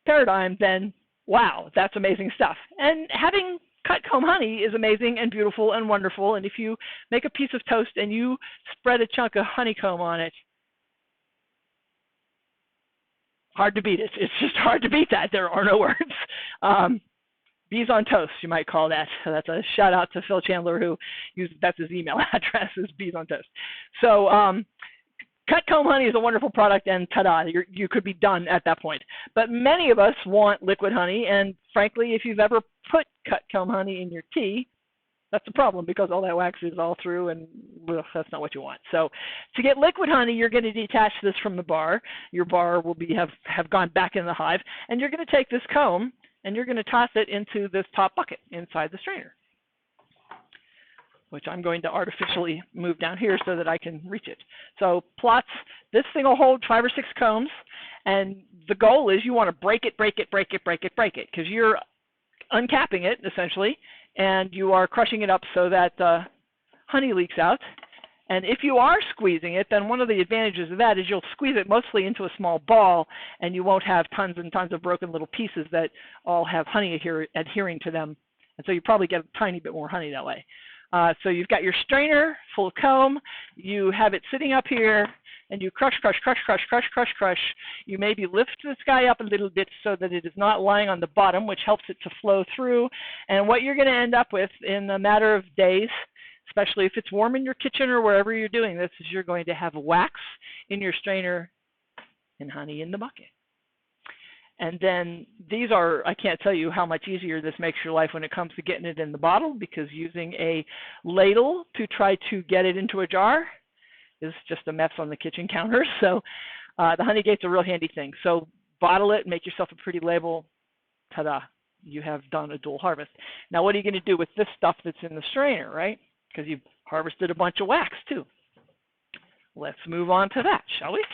paradigm, then wow, that's amazing stuff. And having cut comb honey is amazing and beautiful and wonderful. And if you make a piece of toast and you spread a chunk of honeycomb on it, hard to beat it. It's just hard to beat that. There are no words. Bees on toast, you might call that. That's a shout out to Phil Chandler, who that's his email address, is bees on toast. So cut comb honey is a wonderful product, and ta-da, you could be done at that point. But many of us want liquid honey, and frankly, if you've ever put cut comb honey in your tea, That's the problem, because all that wax is all through, and ugh, that's not what you want. So to get liquid honey, you're going to detach this from the bar. Your bar will have gone back in the hive, and you're going to take this comb and you're going to toss it into this top bucket inside the strainer, which I'm going to artificially move down here so that I can reach it. So plots, this thing will hold 5 or 6 combs, and the goal is you want to break it, because you're uncapping it, essentially, and you are crushing it up so that honey leaks out. And if you are squeezing it, then one of the advantages of that is you'll squeeze it mostly into a small ball, and you won't have tons and tons of broken little pieces that all have honey adhering to them. And so you probably get a tiny bit more honey that way. So you've got your strainer full of comb, you have it sitting up here, and you crush. You maybe lift this guy up a little bit so that it is not lying on the bottom, which helps it to flow through. And what you're going to end up with in a matter of days, especially if it's warm in your kitchen or wherever you're doing this, is you're going to have wax in your strainer and honey in the bucket. And then these are, I can't tell you how much easier this makes your life when it comes to getting it in the bottle, because using a ladle to try to get it into a jar is just a mess on the kitchen counter. So the honey gate's a real handy thing. So bottle it, make yourself a pretty label, ta-da, you have done a dual harvest. Now what are you going to do with this stuff that's in the strainer, right? Because you've harvested a bunch of wax too. Let's move on to that, shall we?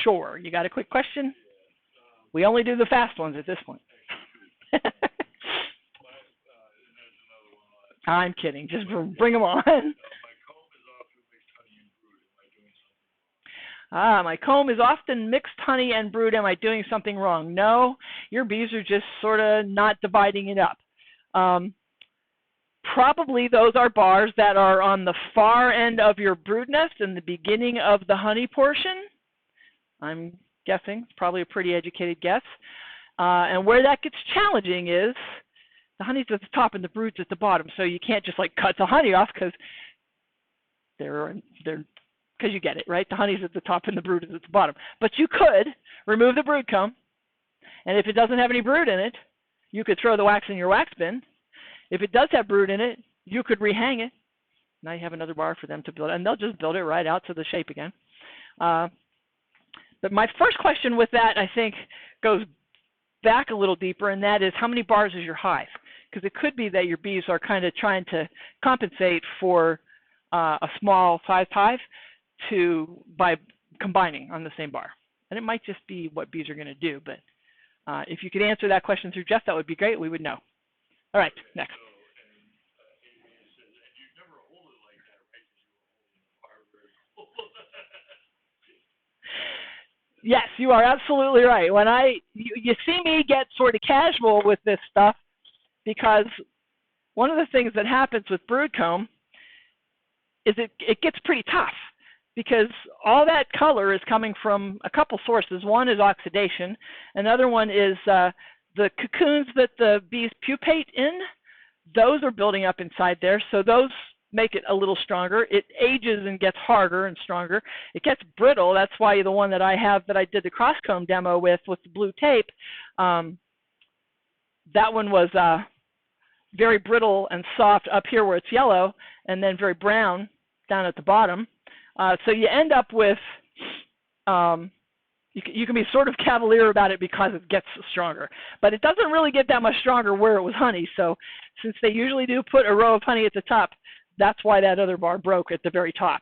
Sure. You got a quick question? We only do the fast ones at this point. I'm kidding. Just bring them on. My comb is often mixed honey and brood. Am I doing something wrong? No, your bees are just sort of not dividing it up. Probably those are bars that are on the far end of your brood nest and the beginning of the honey portion. I'm guessing. It's probably a pretty educated guess. And where that gets challenging is the honey's at the top and the brood's at the bottom. So you can't just like cut the honey off because you get it, right? The honey's at the top and the brood is at the bottom. But you could remove the brood comb, and if it doesn't have any brood in it, you could throw the wax in your wax bin. If it does have brood in it, you could rehang it. Now you have another bar for them to build, and they'll just build it right out to the shape again. But my first question with that, I think, goes back a little deeper, and that is, how many bars is your hive? Because it could be that your bees are kind of trying to compensate for a small sized hive by combining on the same bar. And it might just be what bees are going to do, but if you could answer that question through Jeff, that would be great. We would know. All right, next. Yes, you are absolutely right. When you see me get sort of casual with this stuff, because one of the things that happens with brood comb is it gets pretty tough, because all that color is coming from a couple sources. One is oxidation. Another one is the cocoons that the bees pupate in. Those are building up inside there, so those make it a little stronger. It ages and gets harder and stronger. It gets brittle. That's why the one that I have that I did the cross comb demo with the blue tape, that one was very brittle and soft up here where it's yellow, and then very brown down at the bottom. So you end up with, you can be sort of cavalier about it because it gets stronger. But it doesn't really get that much stronger where it was honey. So since they usually do put a row of honey at the top, that's why that other bar broke at the very top.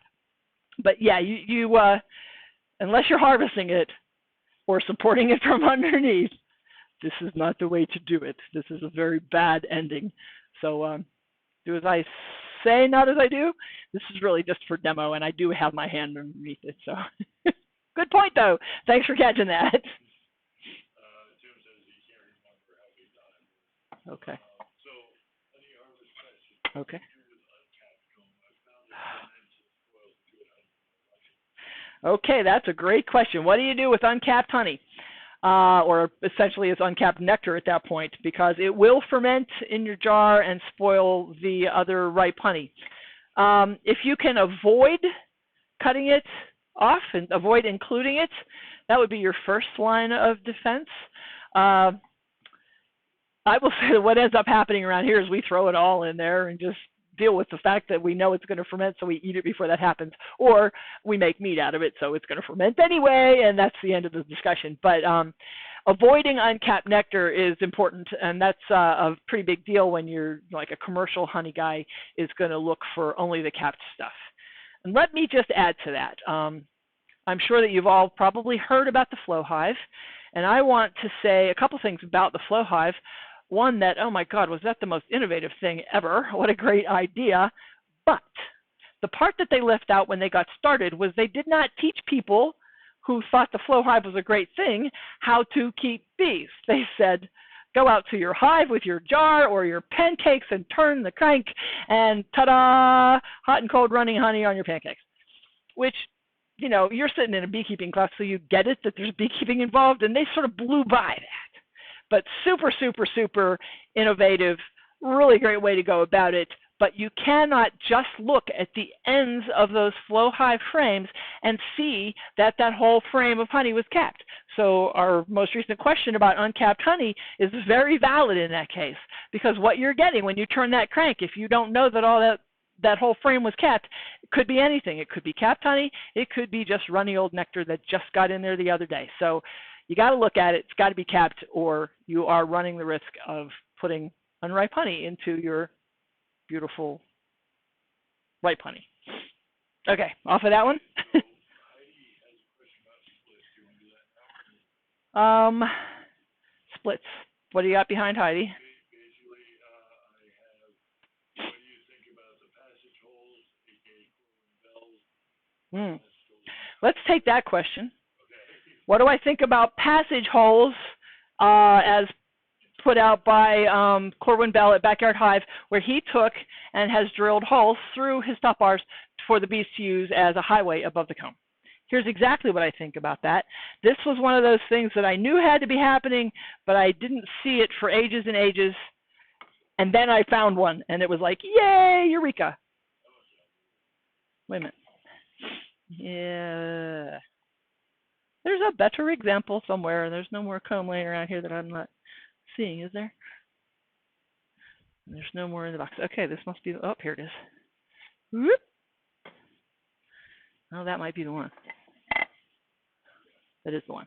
But yeah, you unless you're harvesting it or supporting it from underneath, this is not the way to do it. This is a very bad ending. So do as I say, not as I do. This is really just for demo, and I do have my hand underneath it. So good point, though. Thanks for catching that. Tim says he can't remember how he done it. Okay. So, honey harvest question. Okay. Okay, that's a great question. What do you do with uncapped honey? Or essentially it's uncapped nectar at that point, because it will ferment in your jar and spoil the other ripe honey. If you can avoid cutting it off and avoid including it, that would be your first line of defense. I will say that what ends up happening around here is we throw it all in there and just deal with the fact that we know it's going to ferment, so we eat it before that happens. Or we make meat out of it, so it's going to ferment anyway, and that's the end of the discussion. But avoiding uncapped nectar is important, and that's a pretty big deal when you're like a commercial honey guy is going to look for only the capped stuff. And let me just add to that. I'm sure that you've all probably heard about the flow hive, and I want to say a couple things about the flow hive. One, that, oh my God, was that the most innovative thing ever? What a great idea. But the part that they left out when they got started was they did not teach people who thought the flow hive was a great thing how to keep bees. They said, go out to your hive with your jar or your pancakes and turn the crank and ta-da, hot and cold running honey on your pancakes. Which, you know, you're sitting in a beekeeping class, so you get it that there's beekeeping involved, and they sort of blew by that. But super, super, super innovative, really great way to go about it. But you cannot just look at the ends of those flow hive frames and see that that whole frame of honey was capped. So our most recent question about uncapped honey is very valid in that case, because what you're getting when you turn that crank, if you don't know that all that whole frame was capped, it could be anything. It could be capped honey. It could be just runny old nectar that just got in there the other day. So you got to look at it. It's got to be capped, or you are running the risk of putting unripe honey into your beautiful ripe honey. Okay, off of that one. Splits. What do you got behind Heidi? Basically, I have, what do you think about the passage holes, aka bells? Let's take that question. What do I think about passage holes as put out by Corwin Bell at Backyard Hive, where he took and has drilled holes through his top bars for the bees to use as a highway above the comb? Here's exactly what I think about that. This was one of those things that I knew had to be happening, but I didn't see it for ages and ages. And then I found one, and it was like, yay, eureka. Wait a minute. Yeah. There's a better example somewhere, and there's no more comb laying around here that I'm not seeing, is there? There's no more in the box. Okay, this must be, oh, here it is. Whoop. Oh, that might be the one. That is the one.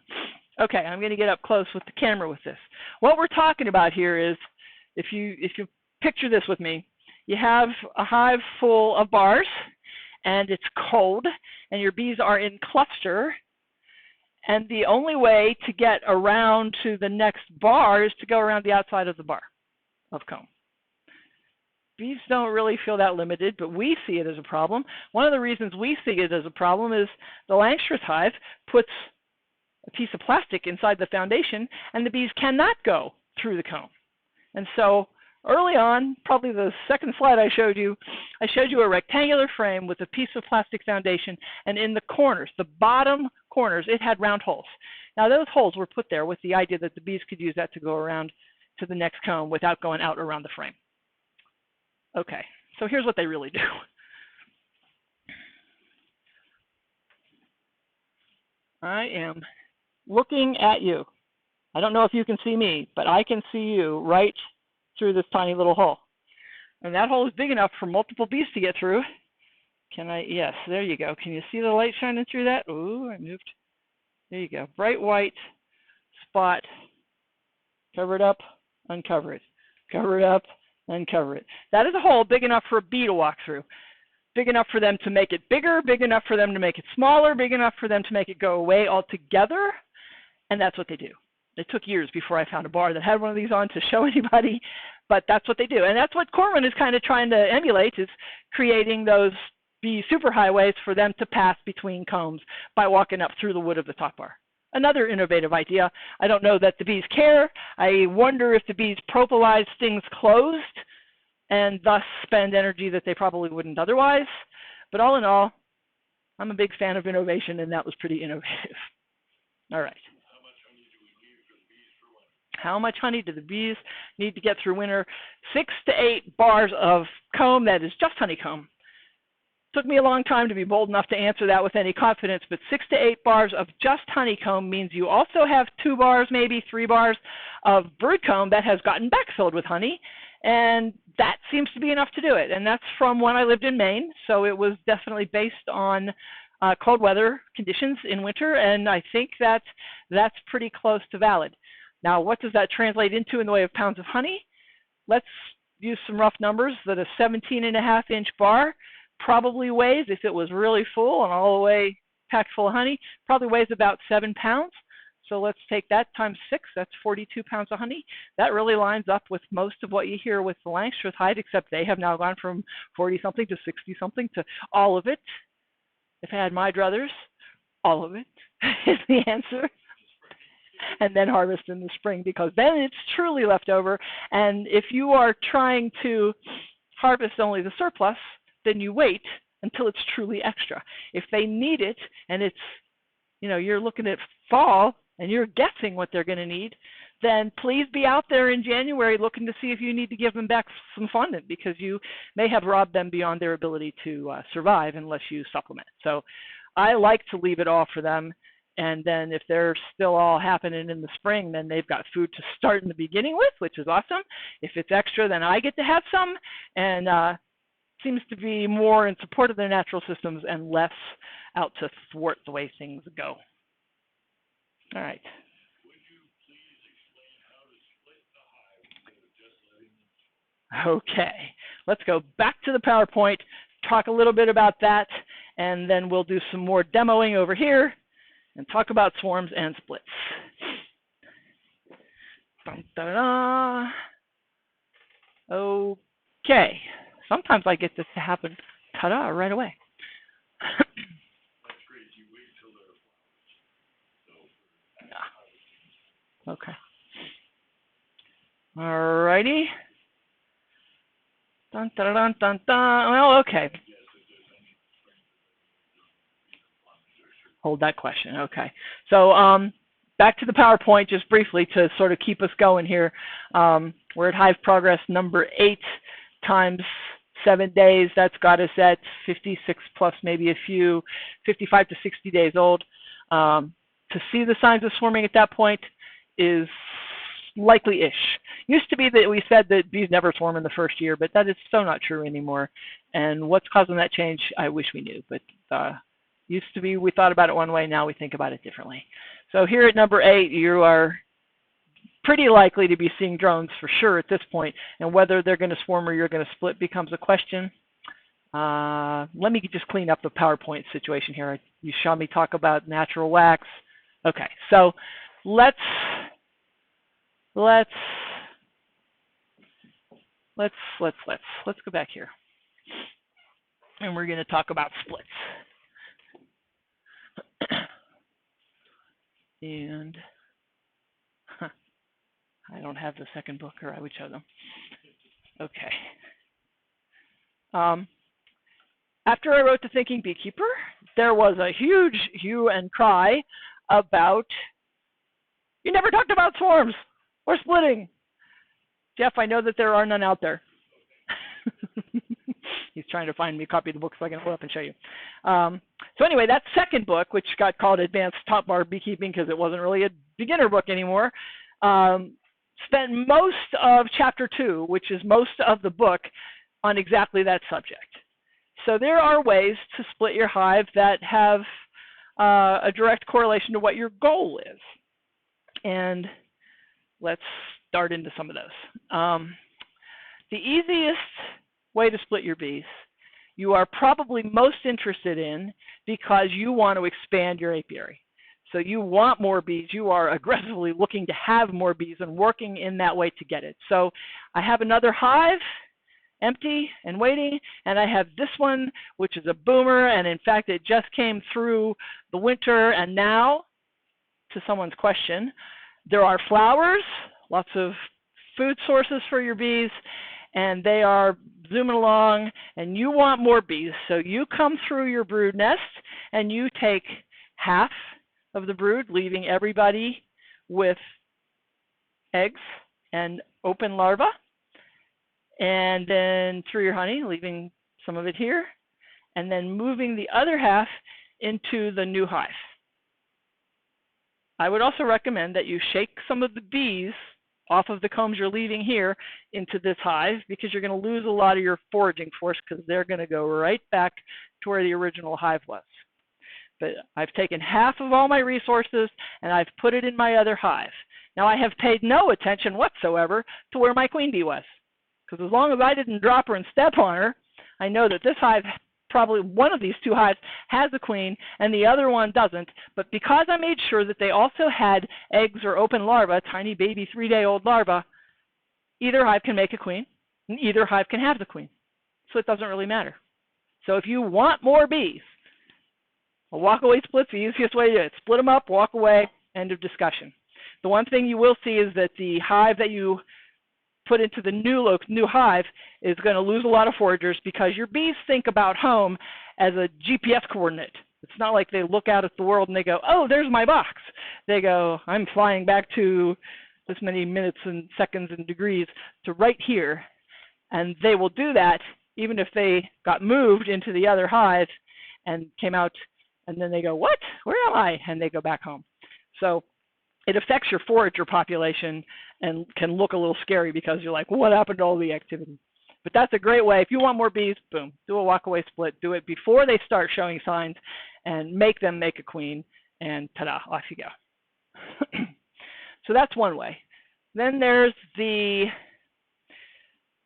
Okay, I'm going to get up close with the camera with this. What we're talking about here is, if you picture this with me, you have a hive full of bars, and it's cold, and your bees are in cluster, and the only way to get around to the next bar is to go around the outside of the bar of comb. Bees don't really feel that limited, but we see it as a problem. One of the reasons we see it as a problem is the Langstroth hive puts a piece of plastic inside the foundation, and the bees cannot go through the comb. And so early on, probably the second slide I showed you a rectangular frame with a piece of plastic foundation, and in the corners, the bottom corners, it had round holes. Now those holes were put there with the idea that the bees could use that to go around to the next comb without going out around the frame. Okay, so here's what they really do. I am looking at you. I don't know if you can see me, but I can see you right through this tiny little hole. And that hole is big enough for multiple bees to get through. Can I? Yes, there you go. Can you see the light shining through that? Ooh, I moved. There you go. Bright white spot. Cover it up, uncover it. Cover it up, uncover it. That is a hole big enough for a bee to walk through. Big enough for them to make it bigger, big enough for them to make it smaller, big enough for them to make it go away altogether. And that's what they do. It took years before I found a bar that had one of these on to show anybody, but that's what they do. And that's what Corwin is kind of trying to emulate, is creating those bee superhighways for them to pass between combs by walking up through the wood of the top bar. Another innovative idea. I don't know that the bees care. I wonder if the bees propolize things closed and thus spend energy that they probably wouldn't otherwise. But all in all, I'm a big fan of innovation, and that was pretty innovative. All right. How much honey do the bees need to get through winter? 6 to 8 bars of comb that is just honeycomb Took me a long time to be bold enough to answer that with any confidence, but 6 to 8 bars of just honeycomb means you also have 2 bars, maybe 3 bars of broodcomb that has gotten backfilled with honey, and that seems to be enough to do it. And that's from when I lived in Maine, so it was definitely based on cold weather conditions in winter, and I think that that's pretty close to valid. Now, what does that translate into in the way of pounds of honey? Let's use some rough numbers that a 17.5-inch bar probably weighs, if it was really full and all the way packed full of honey, probably weighs about 7 pounds. So let's take that times 6, that's 42 pounds of honey. That really lines up with most of what you hear with the Langstroth Hive, except they have now gone from 40-something to 60-something to all of it. If I had my druthers, all of it is the answer. And then harvest in the spring, because then it's truly left over. And if you are trying to harvest only the surplus, then you wait until it's truly extra. If they need it and it's, you're looking at fall and you're guessing what they're going to need, then please be out there in January looking to see if you need to give them back some fondant, because you may have robbed them beyond their ability to survive unless you supplement. So I like to leave it all for them. And then if they're still all happening in the spring, then they've got food to start in the beginning with, which is awesome. If it's extra, then I get to have some. And seems to be more in support of their natural systems and less out to thwart the way things go. All right. Would you please explain how to split the hive instead of just letting them? Okay. Let's go back to the PowerPoint, talk a little bit about that, and then we'll do some more demoing over here and talk about swarms and splits. Dun-da-da. Okay. Sometimes I get this to happen, ta-da, right away. That's great. You wait till they're flowers. Okay. All righty. Dun, dun, dun, dun, dun. Well, okay. Hold that question. Okay. So back to the PowerPoint just briefly to sort of keep us going here. We're at Hive Progress number 8 times 7 days. That's got us at 56 plus maybe a few, 55 to 60 days old. To see the signs of swarming at that point is likely-ish. Used to be that we said that bees never swarm in the first year, but that is so not true anymore. And what's causing that change, I wish we knew. But used to be we thought about it one way, now we think about it differently. So here at number 8, you are pretty likely to be seeing drones for sure at this point, and whether they're going to swarm or you're going to split becomes a question. Let me just clean up the PowerPoint situation here. You saw me talk about natural wax. Okay, so let's go back here, and we're going to talk about splits. And I don't have the second book, or I would show them. Okay. After I wrote The Thinking Beekeeper, there was a huge hue and cry about, you never talked about swarms or splitting. Jeff, I know that there are none out there. He's trying to find me a copy of the book so I can pull up and show you. So anyway, that second book, which got called Advanced Top Bar Beekeeping because it wasn't really a beginner book anymore, spent most of chapter 2, which is most of the book, on exactly that subject. So there are ways to split your hive that have a direct correlation to what your goal is. And let's start into some of those. The easiest way to split your bees, you are probably most interested in because you want to expand your apiary. So you want more bees. You are aggressively looking to have more bees and working in that way to get it. So I have another hive, empty and waiting, and I have this one, which is a boomer, and in fact, it just came through the winter, and now, to someone's question, there are flowers, lots of food sources for your bees, and they are zooming along, and you want more bees. So you come through your brood nest, and you take half of the brood, leaving everybody with eggs and open larvae, and then through your honey, leaving some of it here, and then moving the other half into the new hive. I would also recommend that you shake some of the bees off of the combs you're leaving here into this hive, because you're going to lose a lot of your foraging force, because they're going to go right back to where the original hive was. But I've taken half of all my resources and I've put it in my other hive. Now I have paid no attention whatsoever to where my queen bee was, because as long as I didn't drop her and step on her, I know that this hive, probably one of these two hives, has a queen and the other one doesn't. But because I made sure that they also had eggs or open larvae, tiny baby 3-day-old larvae, either hive can make a queen and either hive can have the queen. So it doesn't really matter. So if you want more bees, a walk-away split's the easiest way to do it. Split them up, walk away, end of discussion. The one thing you will see is that the hive that you put into the new hive is going to lose a lot of foragers, because your bees think about home as a GPS coordinate. It's not like they look out at the world and they go, oh, there's my box. They go, I'm flying back to this many minutes and seconds and degrees to right here. And they will do that even if they got moved into the other hive and came out, and then they go, what? Where am I? And they go back home. So it affects your forager population and can look a little scary, because you're like, what happened to all the activity? But that's a great way. If you want more bees, boom, do a walk-away split. Do it before they start showing signs and make them make a queen, and ta-da, off you go. So that's one way. Then there's the,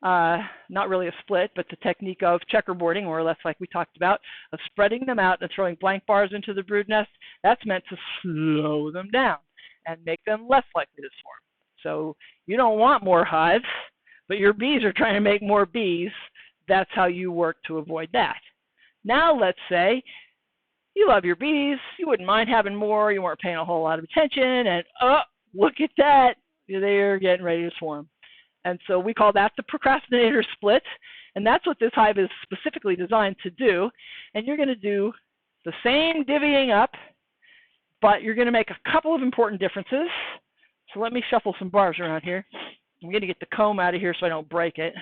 not really a split, but the technique of checkerboarding, more or less like we talked about, of spreading them out and throwing blank bars into the brood nest. That's meant to slow them down and make them less likely to swarm. So you don't want more hives, but your bees are trying to make more bees. That's how you work to avoid that. Now let's say you love your bees, you wouldn't mind having more, you weren't paying a whole lot of attention, and oh, look at that, they're getting ready to swarm. And so we call that the procrastinator split, and that's what this hive is specifically designed to do. And you're going to do the same divvying up, but you're going to make a couple of important differences. So let me shuffle some bars around here. I'm going to get the comb out of here so I don't break it,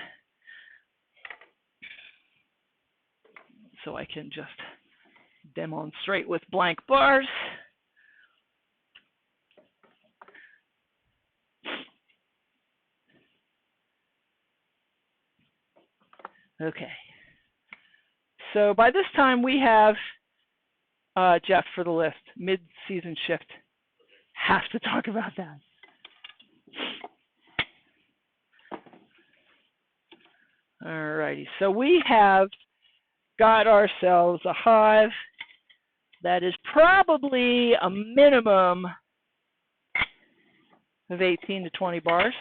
so I can just demonstrate with blank bars. Okay. So by this time we have, Jeff, for the list, mid-season shift. Have to talk about that. Alrighty, so we have got ourselves a hive that is probably a minimum of 18 to 20 bars.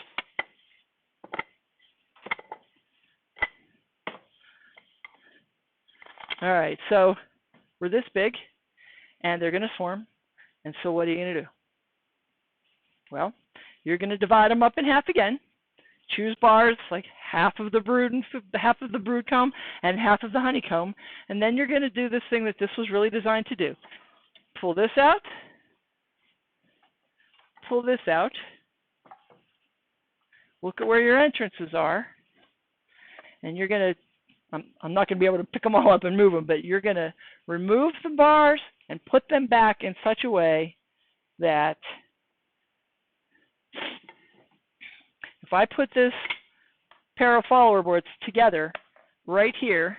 All right, so we're this big, and they're going to swarm. And so what are you going to do? Well, you're going to divide them up in half again. Choose bars like half of the brood and half of the brood comb and half of the honeycomb, and then you're going to do this thing that this was really designed to do. Pull this out. Pull this out. Look at where your entrances are, and you're going to, I'm not going to be able to pick them all up and move them, but you're going to remove the bars and put them back in such a way that if I put this pair of follower boards together right here,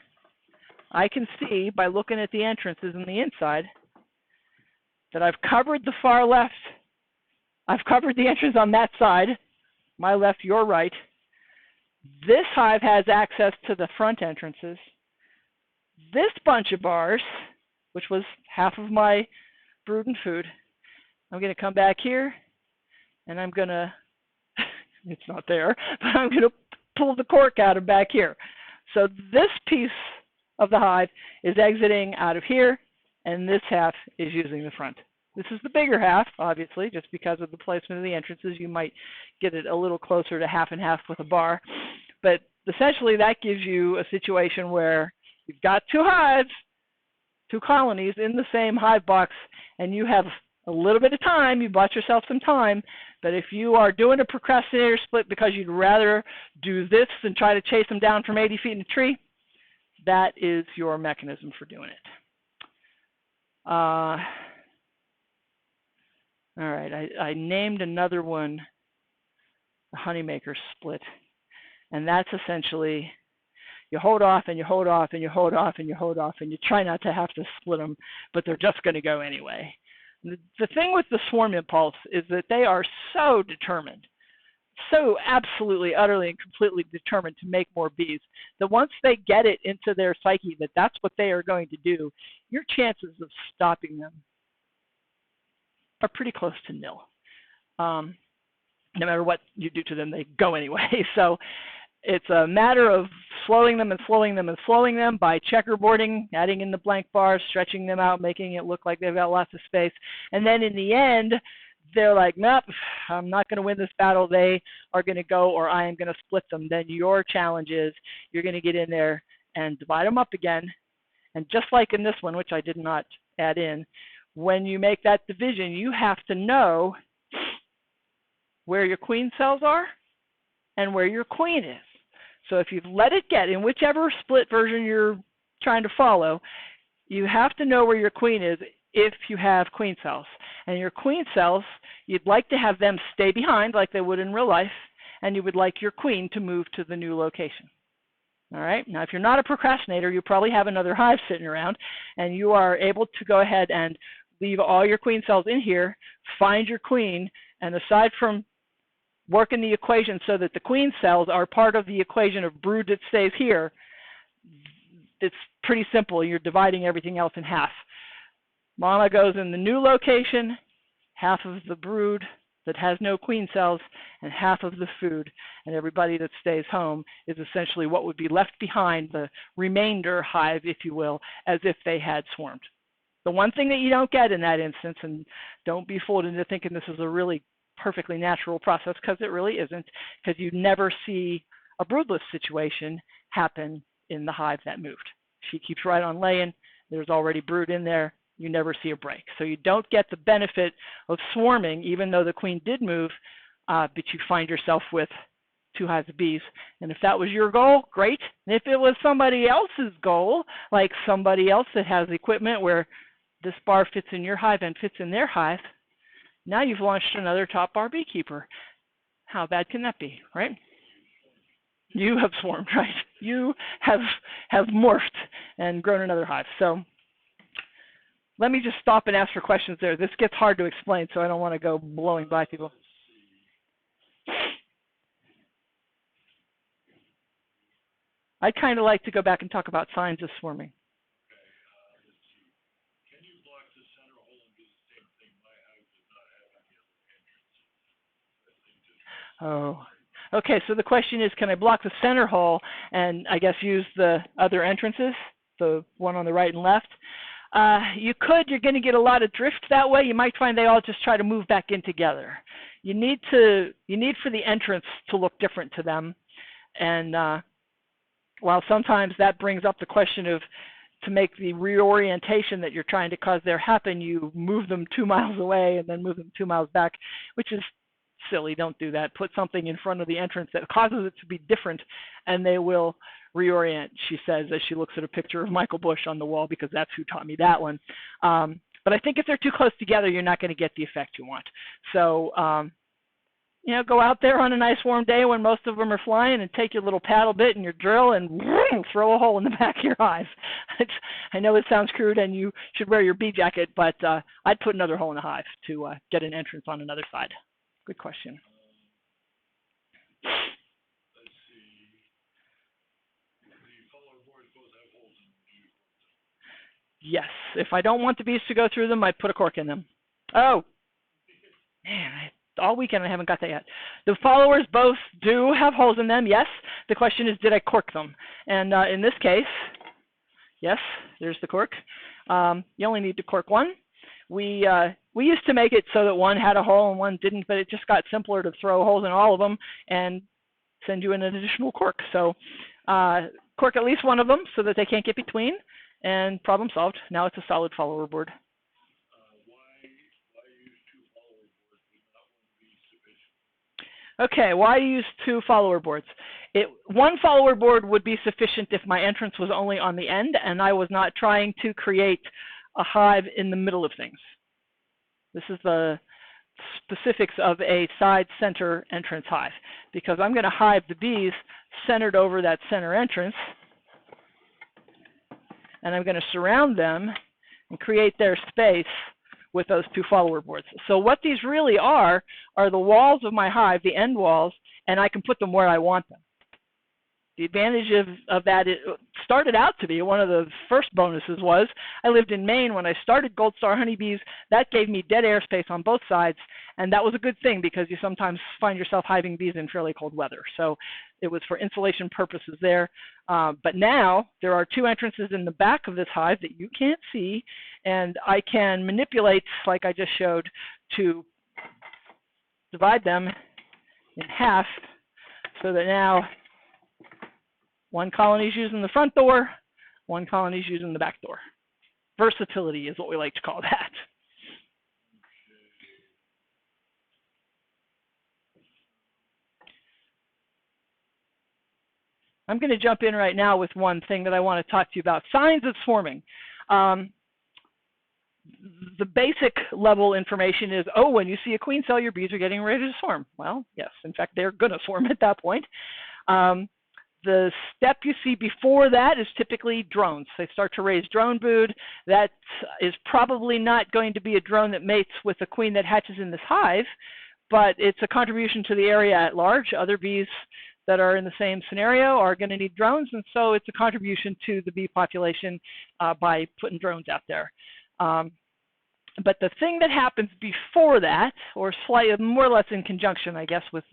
I can see by looking at the entrances on the inside that I've covered the far left. I've covered the entrance on that side, my left, your right. This hive has access to the front entrances. This bunch of bars, which was half of my brood and food, I'm going to come back here and I'm going to, it's not there, but I'm going to pull the cork out of back here. So this piece of the hive is exiting out of here, and this half is using the front. This is the bigger half, obviously, just because of the placement of the entrances. You might get it a little closer to half and half with a bar. But essentially that gives you a situation where you've got two hives, two colonies in the same hive box, and you have a little bit of time. You bought yourself some time. But if you are doing a procrastinator split because you'd rather do this than try to chase them down from 80 feet in a tree, that is your mechanism for doing it. All right, I named another one the Honeymaker split, and that's essentially you hold off and you hold off and you hold off and you hold off and you try not to have to split them, but they're just going to go anyway. The thing with the swarm impulse is that they are so determined, so absolutely, utterly, and completely determined to make more bees, that once they get it into their psyche that that's what they are going to do, your chances of stopping them are pretty close to nil. No matter what you do to them, they go anyway. So it's a matter of slowing them and slowing them and slowing them by checkerboarding, adding in the blank bars, stretching them out, making it look like they've got lots of space. And then in the end, they're like, nope, I'm not going to win this battle. They are going to go, or I am going to split them. Then your challenge is you're going to get in there and divide them up again. And just like in this one, which I did not add in, when you make that division, you have to know where your queen cells are and where your queen is. So if you've let it get, in whichever split version you're trying to follow, you have to know where your queen is if you have queen cells. And your queen cells, you'd like to have them stay behind like they would in real life, and you would like your queen to move to the new location. All right? Now, if you're not a procrastinator, you probably have another hive sitting around, and you are able to go ahead and leave all your queen cells in here, find your queen, and aside from working the equation so that the queen cells are part of the equation of brood that stays here, it's pretty simple. You're dividing everything else in half. Mama goes in the new location, half of the brood that has no queen cells, and half of the food. And everybody that stays home is essentially what would be left behind, the remainder hive, if you will, as if they had swarmed. The one thing that you don't get in that instance, and don't be fooled into thinking this is a really perfectly natural process, because it really isn't, because you never see a broodless situation happen in the hive that moved. She keeps right on laying. There's already brood in there. You never see a break. So you don't get the benefit of swarming, even though the queen did move, but you find yourself with 2 hives of bees. And if that was your goal, great. And if it was somebody else's goal, like somebody else that has equipment where this bar fits in your hive and fits in their hive, now you've launched another top bar beekeeper. How bad can that be, right? You have swarmed, right? You have morphed and grown another hive. So let me just stop and ask for questions there. This gets hard to explain, so I don't want to go blowing by people. I'd kind of like to go back and talk about signs of swarming. Can you block the center hole and do the same thing? My hive does not have any other entrance. Oh, okay. So the question is, can I block the center hole and I guess use the other entrances, the one on the right and left? You could. You're going to get a lot of drift that way. You might find they all just try to move back in together. You need for the entrance to look different to them, and while sometimes that brings up the question of, to make the reorientation that you're trying to cause there happen, you move them 2 miles away and then move them 2 miles back, which is silly. Don't do that. Put something in front of the entrance that causes it to be different, and they will reorient, she says, as she looks at a picture of Michael Bush on the wall, because that's who taught me that one. But I think if they're too close together, you're not going to get the effect you want. So, go out there on a nice warm day when most of them are flying and take your little paddle bit and your drill and throw a hole in the back of your hive. I know it sounds crude and you should wear your bee jacket, but I'd put another hole in the hive to get an entrance on another side. Good question. Let's see. The follower boards both have holes in them. Do you cork them? Yes. If I don't want the bees to go through them, I put a cork in them. Oh, man, all weekend I haven't got that yet. The followers both do have holes in them, yes. The question is, did I cork them? And in this case, yes, there's the cork. You only need to cork one. We used to make it so that one had a hole and one didn't, but it just got simpler to throw holes in all of them and send you an additional cork. So cork at least one of them so that they can't get between, and problem solved. Now it's a solid follower board. Why use 2 follower boards would not one be sufficient? Okay, why use 2 follower boards? One follower board would be sufficient if my entrance was only on the end and I was not trying to create a hive in the middle of things. This is the specifics of a side center entrance hive, because I'm going to hive the bees centered over that center entrance, and I'm going to surround them and create their space with those 2 follower boards. So what these really are the walls of my hive, the end walls, and I can put them where I want them. The advantage of that, it started out to be one of the first bonuses was I lived in Maine when I started Gold Star honeybees. That gave me dead air space on both sides, and that was a good thing because you sometimes find yourself hiving bees in fairly cold weather. So it was for insulation purposes there. But now there are 2 entrances in the back of this hive that you can't see, and I can manipulate, like I just showed, to divide them in half so that now one colony is using the front door, one colony is using the back door. Versatility is what we like to call that. I'm going to jump in right now with one thing that I want to talk to you about, signs of swarming. The basic level information is, oh, when you see a queen cell, your bees are getting ready to swarm. Well, yes, in fact, they're going to swarm at that point. The step you see before that is typically drones. They start to raise drone brood. That is probably not going to be a drone that mates with a queen that hatches in this hive, but it's a contribution to the area at large. Other bees that are in the same scenario are going to need drones, and so it's a contribution to the bee population by putting drones out there. But the thing that happens before that, or slightly more or less in conjunction, I guess, with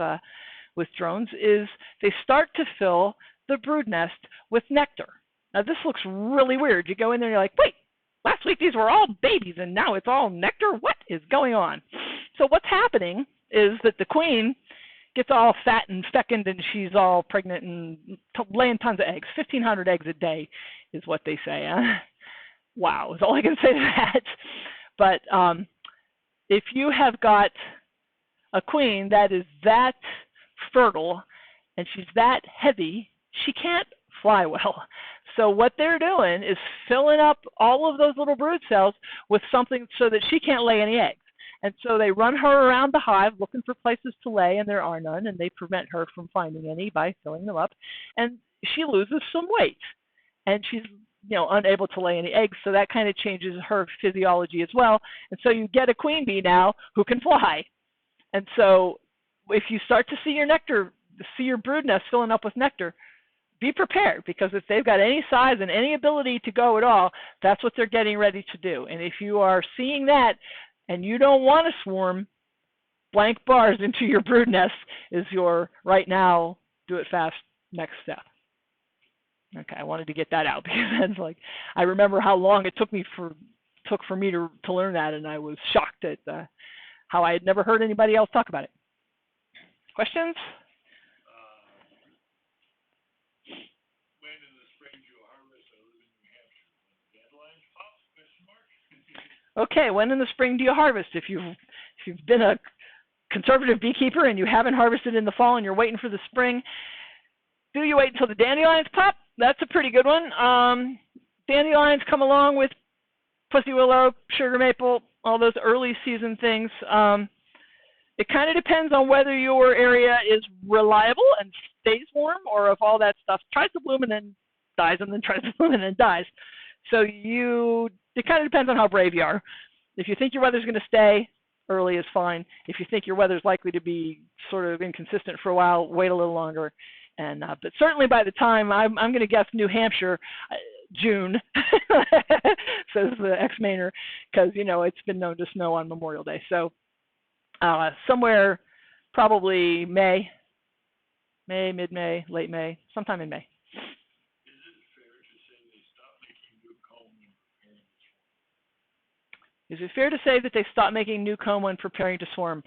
drones, is they start to fill the brood nest with nectar. Now this looks really weird. You go in there and you're like, wait, last week these were all babies and now it's all nectar? What is going on? So what's happening is that the queen gets all fat and fecund and she's all pregnant and laying tons of eggs. 1,500 eggs a day is what they say. Wow, is all I can say to that. But if you have got a queen that is that fertile and she's that heavy, she can't fly well. So what they're doing is filling up all of those little brood cells with something so that she can't lay any eggs. And so they run her around the hive looking for places to lay, and there are none, and they prevent her from finding any by filling them up. And she loses some weight, and she's unable to lay any eggs, so that kind of changes her physiology as well. And so you get a queen bee now who can fly. And so if you start to see your nectar, see your brood nest filling up with nectar, be prepared, because if they've got any size and any ability to go at all, that's what they're getting ready to do. And if you are seeing that and you don't want to swarm, blank bars into your brood nest is your right now, do it fast next step. Okay, I wanted to get that out because that's like, I remember how long it took for me to learn that, and I was shocked at how I had never heard anybody else talk about it. Questions? When in the spring do you harvest? I live in New Hampshire. When the dandelions pop? Question mark. Okay, when in the spring do you harvest? If you've been a conservative beekeeper and you haven't harvested in the fall and you're waiting for the spring, do you wait until the dandelions pop? That's a pretty good one. Dandelions come along with pussy willow, sugar maple, all those early season things. It kind of depends on whether your area is reliable and stays warm, or if all that stuff tries to bloom and then dies, and then tries to bloom and then dies. So it kind of depends on how brave you are. If you think your weather's going to stay, early is fine. If you think your weather's likely to be sort of inconsistent for a while, wait a little longer. And but certainly by the time I'm going to guess New Hampshire, June, says the ex-Mainer, because it's been known to snow on Memorial Day. So somewhere probably May, mid-May, late May, sometime in May. Is it fair to say that they stop making new comb when preparing to swarm?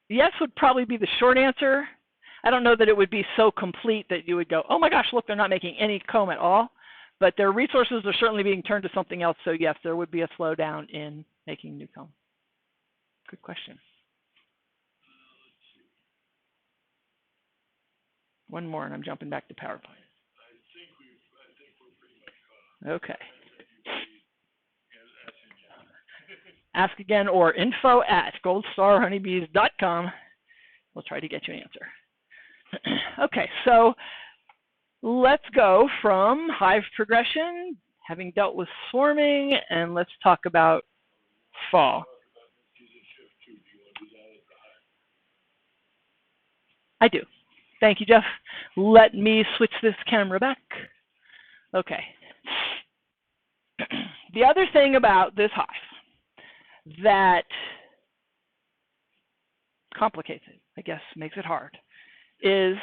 Yes would probably be the short answer. I don't know that it would be so complete that you would go, oh my gosh, look, they're not making any comb at all. But their resources are certainly being turned to something else. So yes, there would be a slowdown in making new comb. Good question. One more, and I'm jumping back to PowerPoint. I think we're pretty much caught up. Okay. Ask again or info@goldstarhoneybees.com. We'll try to get you an answer. Okay, so let's go from hive progression, having dealt with swarming, and let's talk about fall. I do. Thank you, Jeff. Let me switch this camera back. Okay. The other thing about this hive that complicates it, I guess, makes it hard, is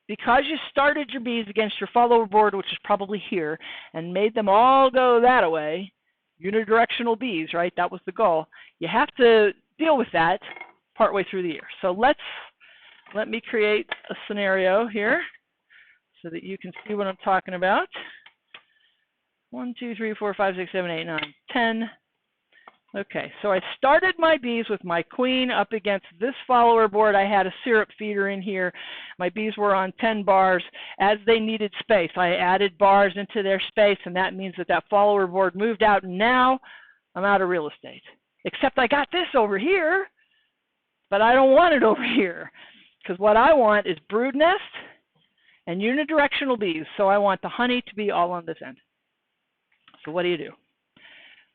because you started your bees against your follower board, which is probably here, and made them all go that way, unidirectional bees, right? That was the goal. You have to deal with that partway through the year. So let me create a scenario here so that you can see what I'm talking about. 1, 2, 3, 4, 5, 6, 7, 8, 9, 10. Okay, so I started my bees with my queen up against this follower board. I had a syrup feeder in here. My bees were on 10 bars. As they needed space, I added bars into their space, and that means that that follower board moved out, and now I'm out of real estate. Except I got this over here, but I don't want it over here, because what I want is brood nest and unidirectional bees, so I want the honey to be all on this end. So what do?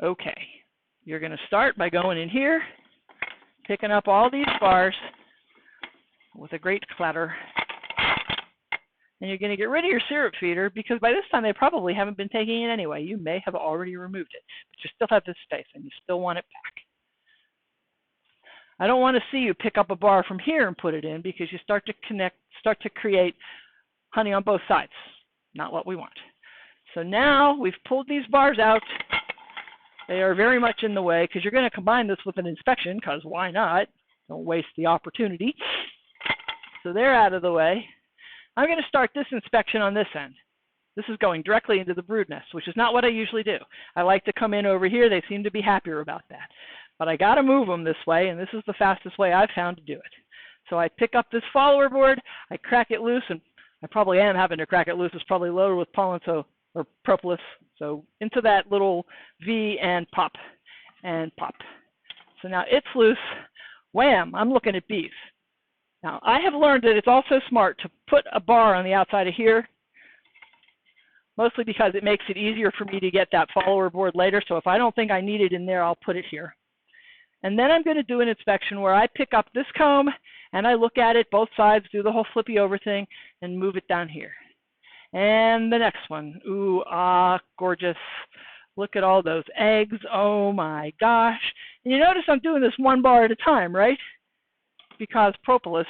Okay. You're going to start by going in here, picking up all these bars with a great clatter, and you're going to get rid of your syrup feeder because by this time they probably haven't been taking it anyway. You may have already removed it, but you still have this space and you still want it back. I don't want to see you pick up a bar from here and put it in because you start to create honey on both sides. Not what we want. So now we've pulled these bars out. They are very much in the way because you're going to combine this with an inspection because why not? Don't waste the opportunity. So they're out of the way. I'm going to start this inspection on this end. This is going directly into the brood nest, which is not what I usually do. I like to come in over here. They seem to be happier about that. But I got to move them this way, and this is the fastest way I've found to do it. So I pick up this follower board, I crack it loose, and I probably am having to crack it loose. It's probably loaded with pollen, or propolis. So into that little V and pop, and pop. So now it's loose. Wham, I'm looking at bees. Now I have learned that it's also smart to put a bar on the outside of here, mostly because it makes it easier for me to get that follower board later. So if I don't think I need it in there, I'll put it here. And then I'm going to do an inspection where I pick up this comb and I look at it both sides, do the whole flippy over thing, and move it down here. And the next one, ooh, ah, gorgeous. Look at all those eggs, oh my gosh. And you notice I'm doing this one bar at a time, right? Because propolis,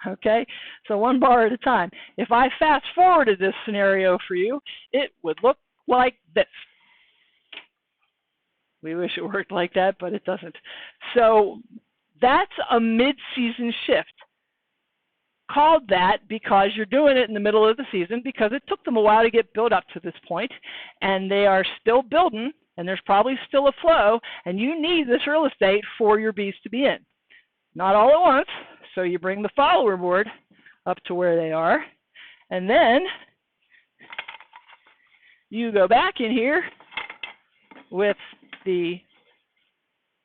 okay? So one bar at a time. If I fast forwarded this scenario for you, it would look like this. We wish it worked like that, but it doesn't. So that's a mid-season shift. Called that because you're doing it in the middle of the season because it took them a while to get built up to this point, and they are still building, and there's probably still a flow, and you need this real estate for your bees to be in. Not all at once, so you bring the follower board up to where they are, and then you go back in here with the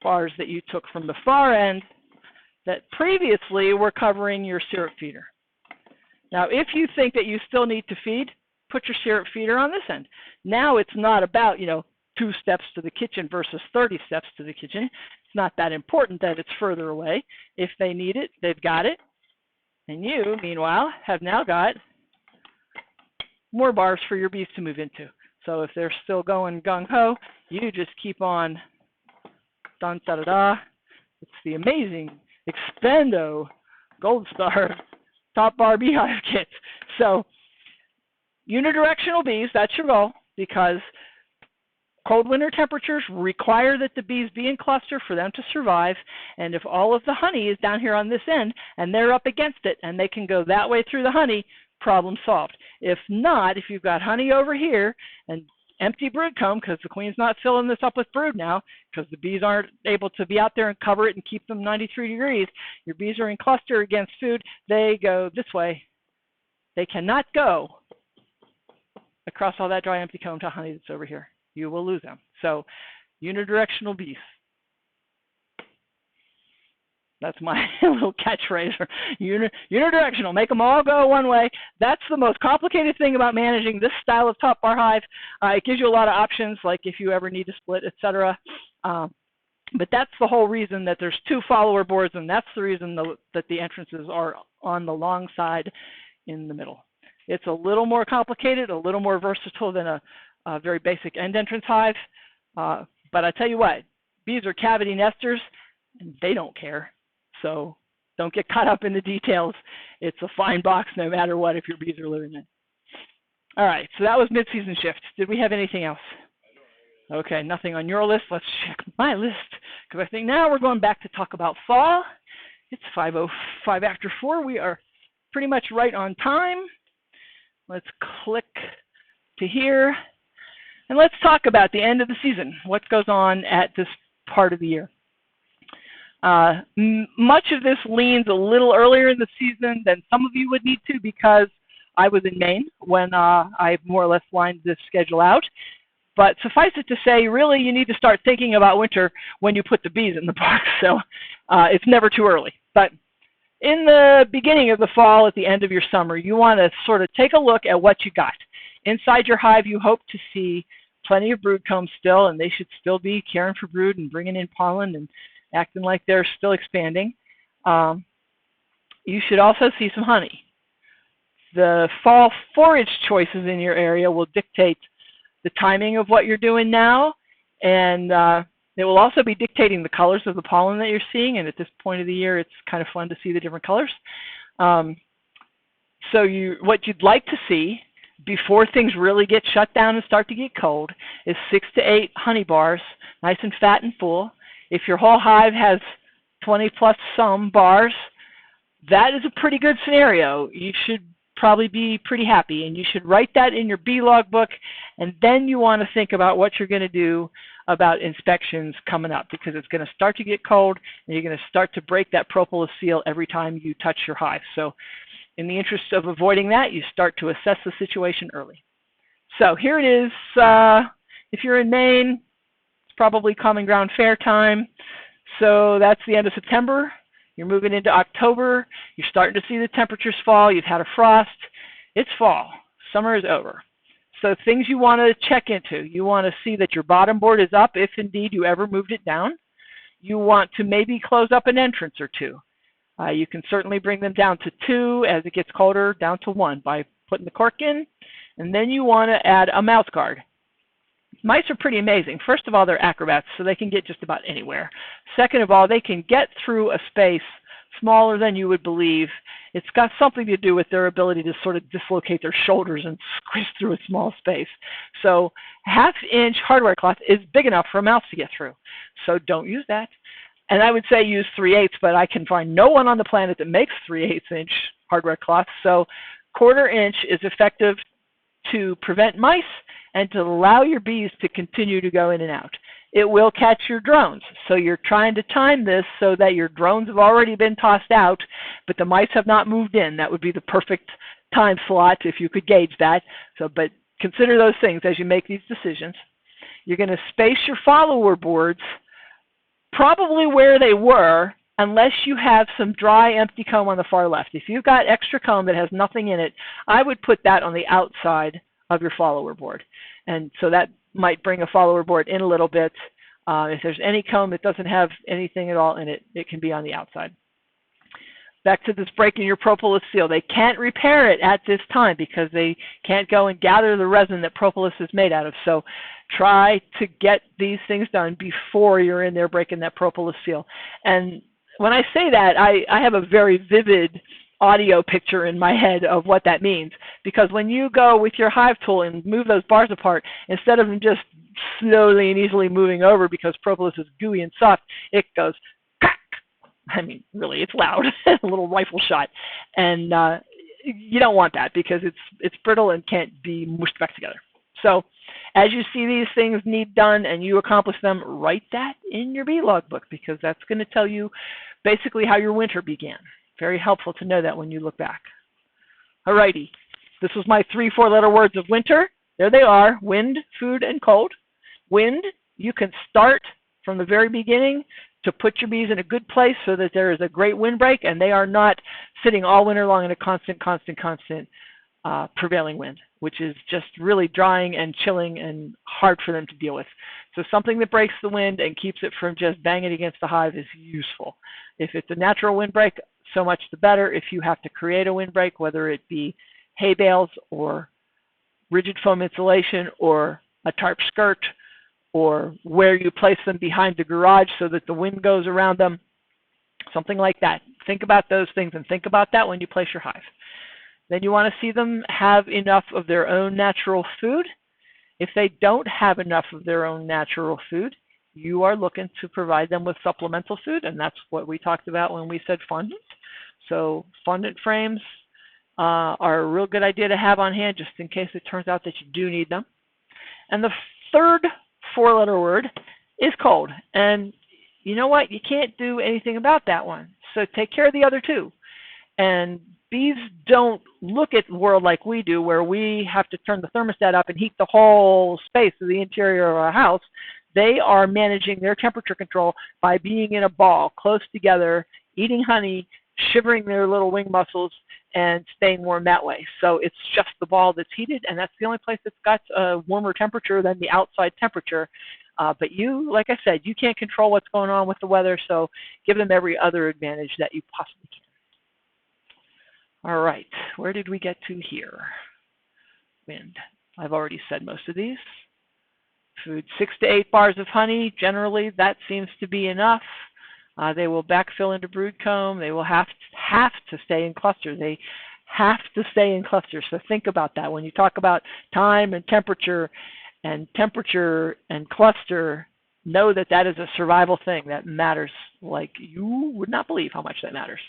bars that you took from the far end that previously were covering your syrup feeder. Now, if you think that you still need to feed, put your syrup feeder on this end. Now it's not about, 2 steps to the kitchen versus 30 steps to the kitchen. It's not that important that it's further away. If they need it, they've got it. And you, meanwhile, have now got more bars for your bees to move into. So if they're still going gung-ho, you just keep on dun-da-da-da. It's the amazing Expendo Gold Star Top Bar Beehive Kit. So unidirectional bees, that's your goal, because cold winter temperatures require that the bees be in cluster for them to survive. And if all of the honey is down here on this end and they're up against it and they can go that way through the honey, problem solved. If not, if you've got honey over here and empty brood comb because the queen's not filling this up with brood now because the bees aren't able to be out there and cover it and keep them 93 degrees. Your bees are in cluster against food. They go this way They cannot go across all that dry empty comb to honey that's over here. You will lose them. So unidirectional bees. That's my little catchphrase. Unidirectional. Make them all go one way. That's the most complicated thing about managing this style of top bar hive. It gives you a lot of options, like if you ever need to split, etc. But that's the whole reason that there's 2 follower boards, and that's the reason that the entrances are on the long side in the middle. It's a little more complicated, a little more versatile than a very basic end entrance hive. But I tell you what, bees are cavity nesters, and they don't care. So don't get caught up in the details. It's a fine box no matter what if your bees are living in. All right, so that was mid-season shift. Did we have anything else? Okay, nothing on your list. Let's check my list, because I think now we're going back to talk about fall. It's 5:05 after 4. We are pretty much right on time. Let's click to here. And let's talk about the end of the season, what goes on at this part of the year. Much of this leans a little earlier in the season than some of you would need to, because I was in Maine when I more or less lined this schedule out. But suffice it to say, really, you need to start thinking about winter when you put the bees in the box. So it's never too early. But in the beginning of the fall, at the end of your summer, you want to sort of take a look at what you got. Inside your hive, you hope to see plenty of brood combs still, and they should still be caring for brood and bringing in pollen and acting like they're still expanding. You should also see some honey. The fall forage choices in your area will dictate the timing of what you're doing now, and it will also be dictating the colors of the pollen that you're seeing, and at this point of the year, it's kind of fun to see the different colors. So what you'd like to see before things really get shut down and start to get cold is 6 to 8 honey bars, nice and fat and full. If your whole hive has 20 plus some bars, that is a pretty good scenario. You should probably be pretty happy, and you should write that in your bee log book, and then you want to think about what you're going to do about inspections coming up, because it's going to start to get cold, and you're going to start to break that propolis seal every time you touch your hive. So in the interest of avoiding that, you start to assess the situation early. So here it is. If you're in Maine, it's probably Common Ground Fair time. So that's the end of September. You're moving into October. You're starting to see the temperatures fall. You've had a frost. It's fall. Summer is over. So things you want to check into. You want to see that your bottom board is up, if indeed you ever moved it down. You want to maybe close up an entrance or 2. You can certainly bring them down to 2 as it gets colder, down to 1 by putting the cork in. And then you want to add a mouse guard. Mice are pretty amazing. First of all, they're acrobats, so they can get just about anywhere. Second of all, they can get through a space smaller than you would believe. It's got something to do with their ability to sort of dislocate their shoulders and squish through a small space. So 1/2-inch hardware cloth is big enough for a mouse to get through. So don't use that. And I would say use 3/8, but I can find no one on the planet that makes 3/8-inch hardware cloth. So 1/4 inch is effective to prevent mice and to allow your bees to continue to go in and out. It will catch your drones. So you're trying to time this so that your drones have already been tossed out, but the mice have not moved in. That would be the perfect time slot if you could gauge that. But consider those things as you make these decisions. You're going to space your follower boards probably where they were, unless you have some dry, empty comb on the far left. If you've got extra comb that has nothing in it, I would put that on the outside of your follower board. And so that might bring a follower board in a little bit. If there's any comb that doesn't have anything at all in it, it can be on the outside. Back to this breaking your propolis seal. They can't repair it at this time because they can't go and gather the resin that propolis is made out of. So try to get these things done before you're in there breaking that propolis seal. And when I say that, I have a very vivid audio picture in my head of what that means. Because when you go with your hive tool and move those bars apart, instead of them just slowly and easily moving over because propolis is gooey and soft, it goes crack. I mean, really, it's loud, a little rifle shot. And you don't want that because it's brittle and can't be mushed back together. So as you see these things need done and you accomplish them, write that in your bee log book, because that's going to tell you basically how your winter began. Very helpful to know that when you look back. Alrighty, This was my 3-4 letter words of winter. There they are: wind, food, and cold. Wind, you can start from the very beginning to put your bees in a good place so that there is a great windbreak and they are not sitting all winter long in a constant prevailing wind, which is just really drying and chilling and hard for them to deal with. So something that breaks the wind and keeps it from just banging against the hive is useful. If it's a natural windbreak, so much the better. If you have to create a windbreak, whether it be hay bales or rigid foam insulation or a tarp skirt, or where you place them behind the garage so that the wind goes around them, something like that. Think about those things and think about that when you place your hive. Then you want to see them have enough of their own natural food. If they don't have enough of their own natural food, you are looking to provide them with supplemental food, and that's what we talked about when we said fondant. So fondant frames are a real good idea to have on hand just in case it turns out that you do need them. And the third 4-letter word is cold. And you know what? You can't do anything about that one. So take care of the other two. And bees don't look at the world like we do, where we have to turn the thermostat up and heat the whole space of the interior of our house. They are managing their temperature control by being in a ball, close together, eating honey, shivering their little wing muscles, and staying warm that way. So it's just the ball that's heated, and that's the only place that's got a warmer temperature than the outside temperature. But you, like I said, you can't control what's going on with the weather, so give them every other advantage that you possibly can. All right, where did we get to here? Wind. I've already said most of these. Food, 6 to 8 bars of honey. Generally, that seems to be enough. They will backfill into brood comb. They will have to stay in clusters. They have to stay in clusters. So think about that. When you talk about time and temperature and cluster, know that that is a survival thing that matters like you would not believe how much that matters.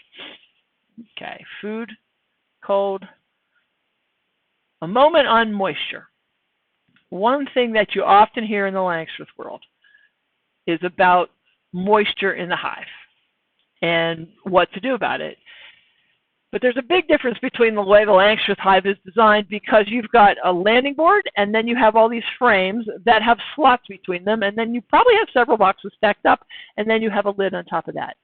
Okay, food, cold. A moment on moisture. One thing that you often hear in the Langstroth world is about moisture in the hive and what to do about it. But there's a big difference between the way the Langstroth hive is designed, because you've got a landing board and then you have all these frames that have slots between them, and then you probably have several boxes stacked up, and then you have a lid on top of that.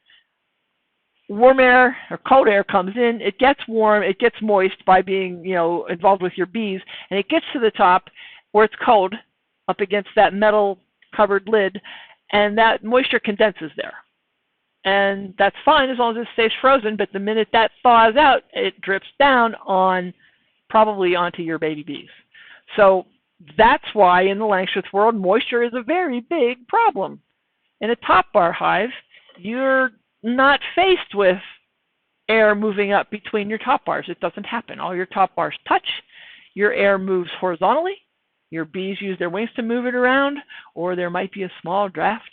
Warm air or cold air comes in, it gets warm, it gets moist by being, involved with your bees, and it gets to the top where it's cold up against that metal covered lid, and that moisture condenses there. And that's fine as long as it stays frozen, but the minute that thaws out, it drips down probably onto your baby bees. So that's why in the Langstroth world, moisture is a very big problem. In a top bar hive, you're not faced with air moving up between your top bars. It doesn't happen. All your top bars touch, your air moves horizontally, your bees use their wings to move it around, or there might be a small draft.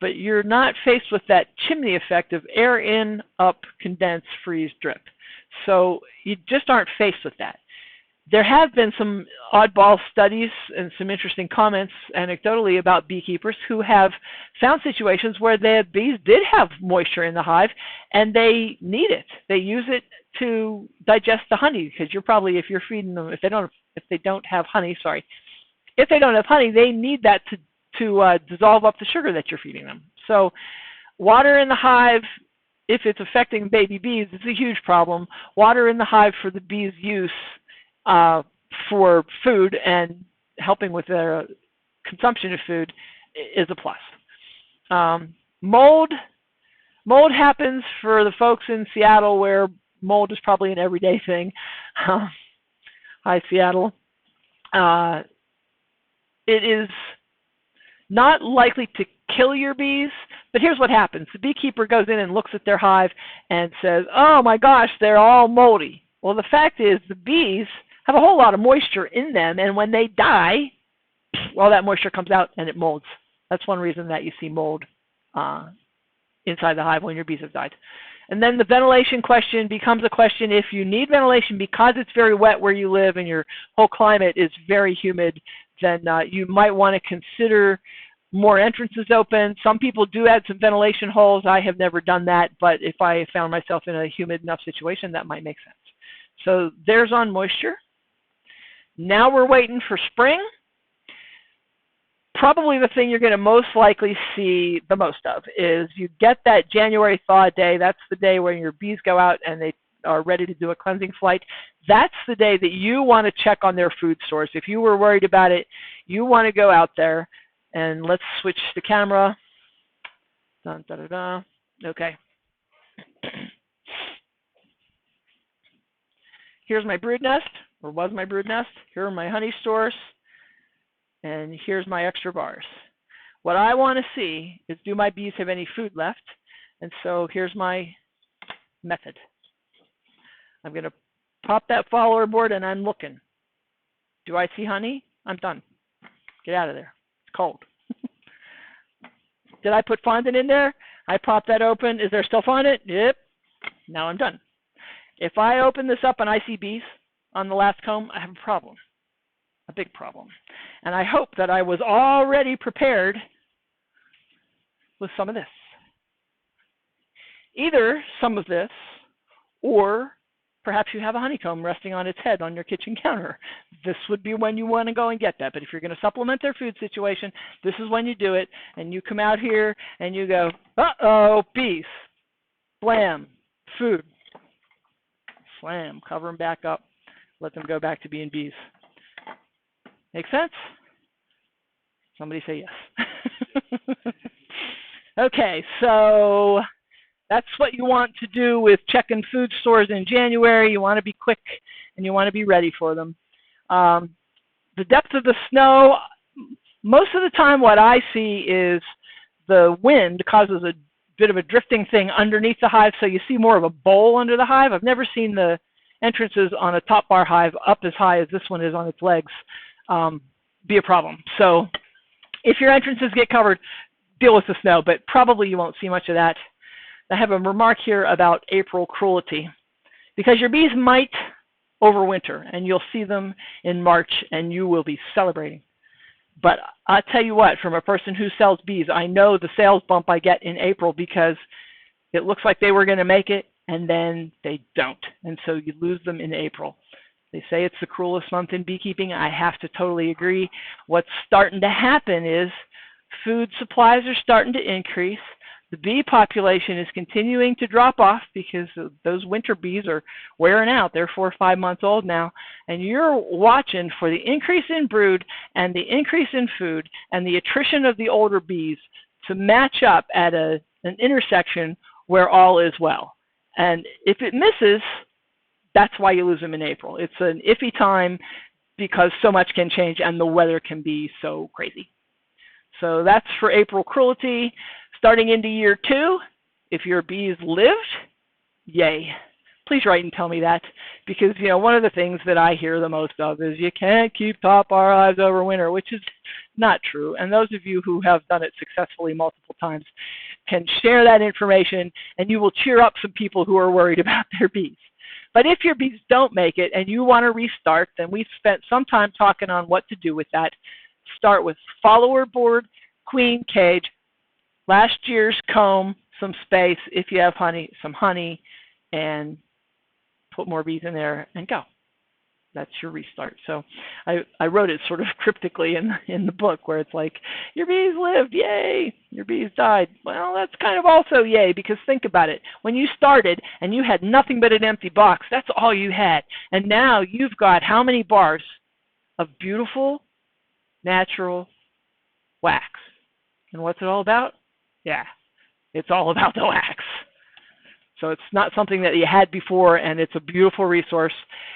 But you're not faced with that chimney effect of air in, up, condense, freeze, drip. So you just aren't faced with that. There have been some oddball studies and some interesting comments anecdotally about beekeepers who have found situations where their bees did have moisture in the hive and they need it. They use it to digest the honey, because you're probably, if you're feeding them, if they don't have honey, they need that to dissolve up the sugar that you're feeding them. So water in the hive, if it's affecting baby bees, it's a huge problem. Water in the hive for the bees' use for food and helping with their consumption of food is a plus. Mold happens for the folks in Seattle, where mold is probably an everyday thing. Hi, Seattle. It is not likely to kill your bees, but here's what happens. The beekeeper goes in and looks at their hive and says, oh my gosh, they're all moldy. Well, the fact is the bees have a whole lot of moisture in them, and when they die, all that moisture comes out and it molds. That's one reason that you see mold inside the hive when your bees have died. And then the ventilation question becomes a question. If you need ventilation because it's very wet where you live and your whole climate is very humid, then you might want to consider more entrances open. Some people do add some ventilation holes. I have never done that, but if I found myself in a humid enough situation, that might make sense. So there's on moisture. Now we're waiting for spring. Probably the thing you're going to most likely see the most of is you get that January thaw day. That's the day when your bees go out and they are ready to do a cleansing flight. That's the day that you want to check on their food source. If you were worried about it, you want to go out there. And let's switch the camera. Dun, da, da, da. Okay. Here's my brood nest, or was my brood nest. Here are my honey stores. And here's my extra bars. What I want to see is, do my bees have any food left? And so here's my method. I'm going to pop that follower board and I'm looking. Do I see honey? I'm done. Get out of there. It's cold. Did I put fondant in there? I pop that open. Is there still fondant? Yep. Now I'm done. If I open this up and I see bees on the last comb, I have a problem. A big problem. And I hope that I was already prepared with some of this. Either some of this, or perhaps you have a honeycomb resting on its head on your kitchen counter. This would be when you want to go and get that. But if you're going to supplement their food situation, this is when you do it. And you come out here and you go, uh-oh, bees. Blam, food. Slam, cover them back up. Let them go back to being bees. Make sense? Somebody say yes. Okay, so that's what you want to do with checking food stores in January. You want to be quick and you want to be ready for them. The depth of the snow, most of the time what I see is the wind causes a bit of a drifting thing underneath the hive, so you see more of a bowl under the hive. I've never seen the entrances on a top bar hive up as high as this one is on its legs be a problem. So if your entrances get covered, deal with the snow, but probably you won't see much of that. I have a remark here about April cruelty, because your bees might overwinter and you'll see them in March and you will be celebrating. But I'll tell you what, from a person who sells bees, I know the sales bump I get in April because it looks like they were going to make it and then they don't. And so you lose them in April. They say it's the cruelest month in beekeeping. I have to totally agree. What's starting to happen is food supplies are starting to increase. The bee population is continuing to drop off because those winter bees are wearing out. They're 4 or 5 months old now. And you're watching for the increase in brood and the increase in food and the attrition of the older bees to match up at an intersection where all is well. And if it misses, that's why you lose them in April. It's an iffy time because so much can change and the weather can be so crazy. So that's for April cruelty. Starting into year 2, if your bees lived, yay. Please write and tell me that, because one of the things that I hear the most of is you can't keep top bar hives over winter, which is not true. And those of you who have done it successfully multiple times can share that information and you will cheer up some people who are worried about their bees. But if your bees don't make it and you want to restart, then we've spent some time talking on what to do with that. Start with follower board, queen cage, last year's comb, some space, if you have honey, some honey, and put more bees in there and go. That's your restart. So I wrote it sort of cryptically in the book where it's like, your bees lived, yay, your bees died. Well, that's kind of also yay, because think about it. When you started and you had nothing but an empty box, that's all you had. And now you've got how many bars of beautiful, natural wax? And what's it all about? Yeah, it's all about the wax. So it's not something that you had before, and it's a beautiful resource.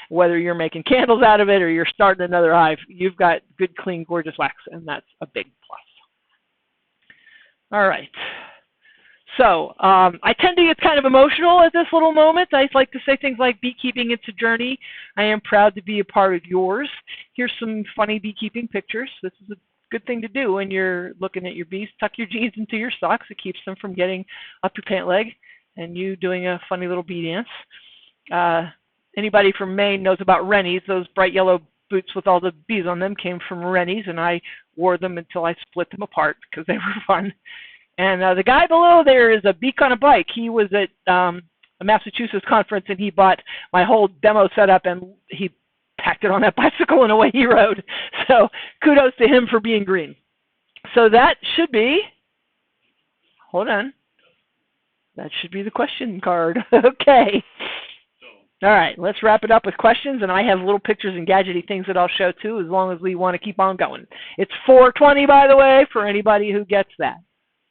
Whether you're making candles out of it or you're starting another hive, you've got good, clean, gorgeous wax, and that's a big plus. All right. So I tend to get kind of emotional at this little moment. I like to say things like, beekeeping, it's a journey. I am proud to be a part of yours. Here's some funny beekeeping pictures. This is a good thing to do when you're looking at your bees. Tuck your jeans into your socks. It keeps them from getting up your pant leg. And you doing a funny little bee dance. Anybody from Maine knows about Rennies. Those bright yellow boots with all the bees on them came from Rennies, and I wore them until I split them apart because they were fun. And the guy below there is a Beak on a Bike. He was at a Massachusetts conference, and he bought my whole demo setup, and he packed it on that bicycle and away he rode. So kudos to him for being green. So that should be, hold on, that should be the question card. Okay. All right, let's wrap it up with questions, and I have little pictures and gadgety things that I'll show too, as long as we want to keep on going. It's 4:20, by the way, for anybody who gets that.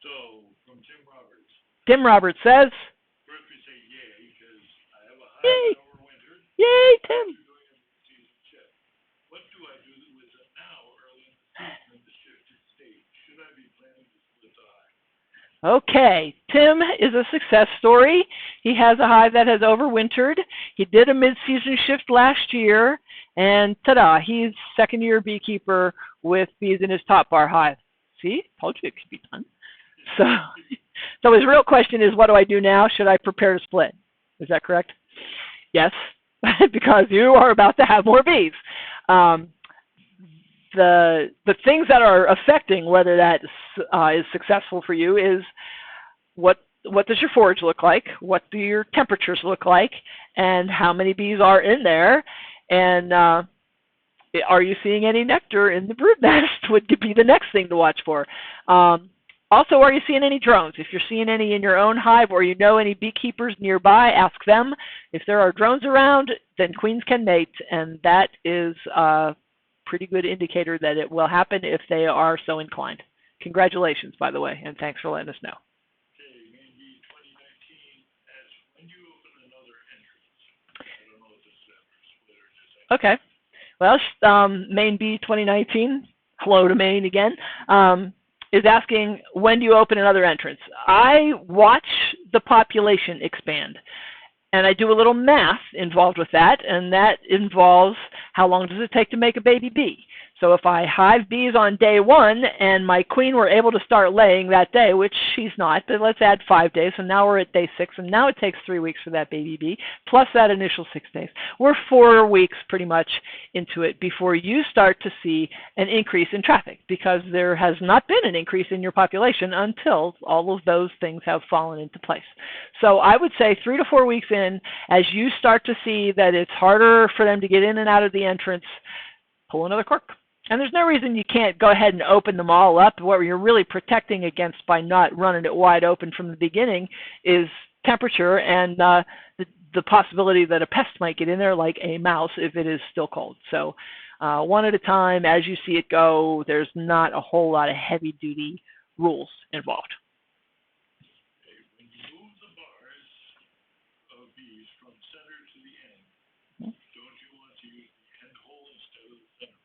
So, from Tim Roberts. Tim Roberts says, First we say yay, because I have a hive yay, that overwintered. yay, Tim. Doing a season shift. What do I do with it now, early in the season in the shifted state? Should I be planning to split the hive? Okay, Tim is a success story. He has a hive that has overwintered. He did a mid-season shift last year, and ta-da, he's second-year beekeeper with bees in his top bar hive. See, told you it could be done. So his real question is, what do I do now? Should I prepare to split? Is that correct? Yes, because you are about to have more bees. The things that are affecting whether that is successful for you is what does your forage look like, what do your temperatures look like, and how many bees are in there, and are you seeing any nectar in the brood nest would be the next thing to watch for. Also, are you seeing any drones? If you're seeing any in your own hive or you know any beekeepers nearby, ask them. If there are drones around, then queens can mate, and that is pretty good indicator that it will happen if they are so inclined. Congratulations, by the way, and thanks for letting us know. Okay, maybe 2019, as when you open another entrance. I don't know if this is after split or just after. Okay. Well, Maine Bee 2019, hello to Maine again, is asking, when do you open another entrance? I watch the population expand. And I do a little math involved with that, and that involves how long does it take to make a baby bee. So if I hive bees on day 1 and my queen were able to start laying that day, which she's not, but let's add 5 days, and now we're at day 6, and now it takes 3 weeks for that baby bee, plus that initial 6 days. We're 4 weeks pretty much into it before you start to see an increase in traffic, because there has not been an increase in your population until all of those things have fallen into place. So I would say 3 to 4 weeks in, as you start to see that it's harder for them to get in and out of the entrance, pull another cork. And there's no reason you can't go ahead and open them all up. What you're really protecting against by not running it wide open from the beginning is temperature and the possibility that a pest might get in there, like a mouse, if it is still cold. So one at a time, as you see it go, there's not a whole lot of heavy-duty rules involved. When you move the bars of bees from center to the end, don't you want to use the end hole instead of the center hole?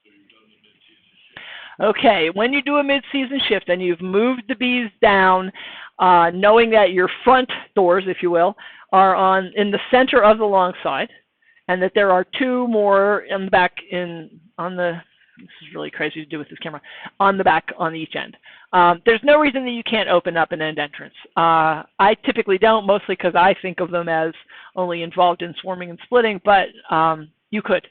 So you've done the mid-season shift. Okay, when you do a mid-season shift and you've moved the bees down, knowing that your front doors, if you will, are in the center of the long side, and that there are 2 more in the back this is really crazy to do with this camera, on the back on each end. There's no reason that you can't open up an end entrance. I typically don't, mostly because I think of them as only involved in swarming and splitting, but you could.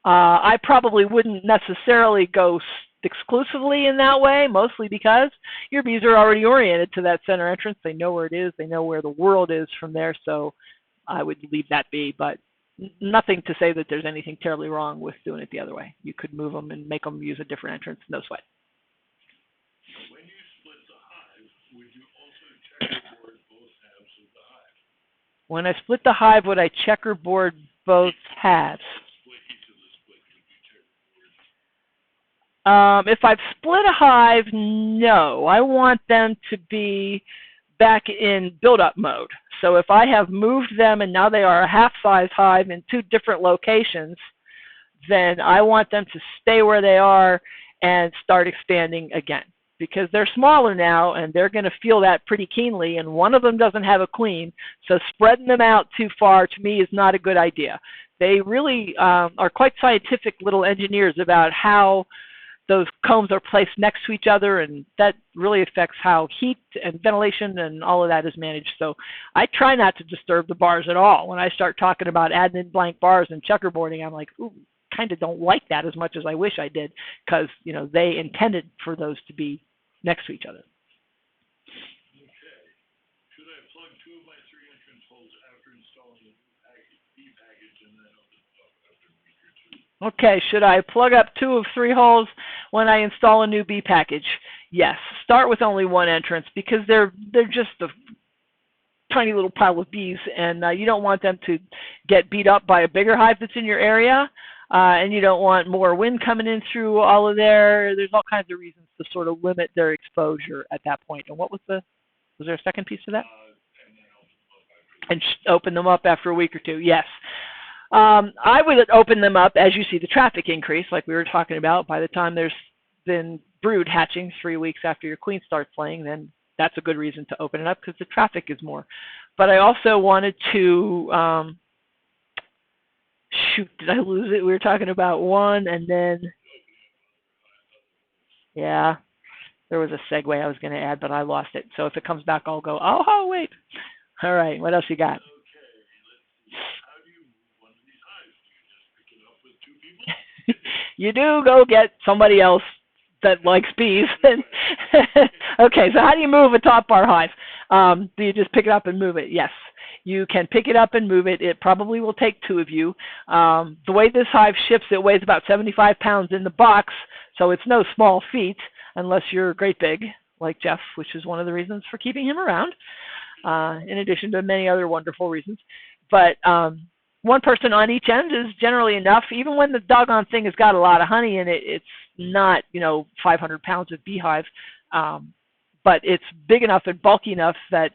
I probably wouldn't necessarily go exclusively in that way, mostly because your bees are already oriented to that center entrance. They know where it is. They know where the world is from there, so I would leave that be. But nothing to say that there's anything terribly wrong with doing it the other way. You could move them and make them use a different entrance, no sweat. When you split the hive, would you also checkerboard both halves of the hive? When I split the hive, would I checkerboard both halves? Each of the split would be checkerboarded. If I've split a hive, no. I want them to be back in build-up mode. So if I have moved them and now they are a half-size hive in 2 different locations, then I want them to stay where they are and start expanding again. Because they're smaller now and they're going to feel that pretty keenly, and one of them doesn't have a queen, so spreading them out too far to me is not a good idea. They really are quite scientific little engineers about how those combs are placed next to each other, and that really affects how heat and ventilation and all of that is managed. So I try not to disturb the bars at all. When I start talking about adding in blank bars and checkerboarding, I'm like, ooh, kind of don't like that as much as I wish I did, because they intended for those to be next to each other. Okay. Should I plug 2 of my 3 entrance holes after installing the new bee package and then open them up after we Okay, should I plug up 2 of 3 holes when I install a new bee package? Yes. Start with only one entrance because they're just a tiny little pile of bees, and you don't want them to get beat up by a bigger hive that's in your area, and you don't want more wind coming in through all of there. There's all kinds of reasons to sort of limit their exposure at that point. And what was there a second piece to that? And open them up after a week or 2. Yes. I would open them up as you see the traffic increase, like we were talking about. By the time there's been brood hatching 3 weeks after your queen starts laying, then that's a good reason to open it up because the traffic is more. But I also wanted to, shoot, did I lose it? We were talking about 1 and then, yeah, there was a segue I was going to add, but I lost it. So if it comes back, I'll go, oh, wait. All right, what else you got? You do go get somebody else that likes bees. Okay, so how do you move a top bar hive? Do you just pick it up and move it? Yes, you can pick it up and move it. It probably will take 2 of you. The way this hive ships, it weighs about 75 pounds in the box, so it's no small feat unless you're great big, like Jeff, which is one of the reasons for keeping him around, in addition to many other wonderful reasons. But one person on each end is generally enough. Even when the doggone thing has got a lot of honey in it, it's not, 500 pounds of beehive, but it's big enough and bulky enough that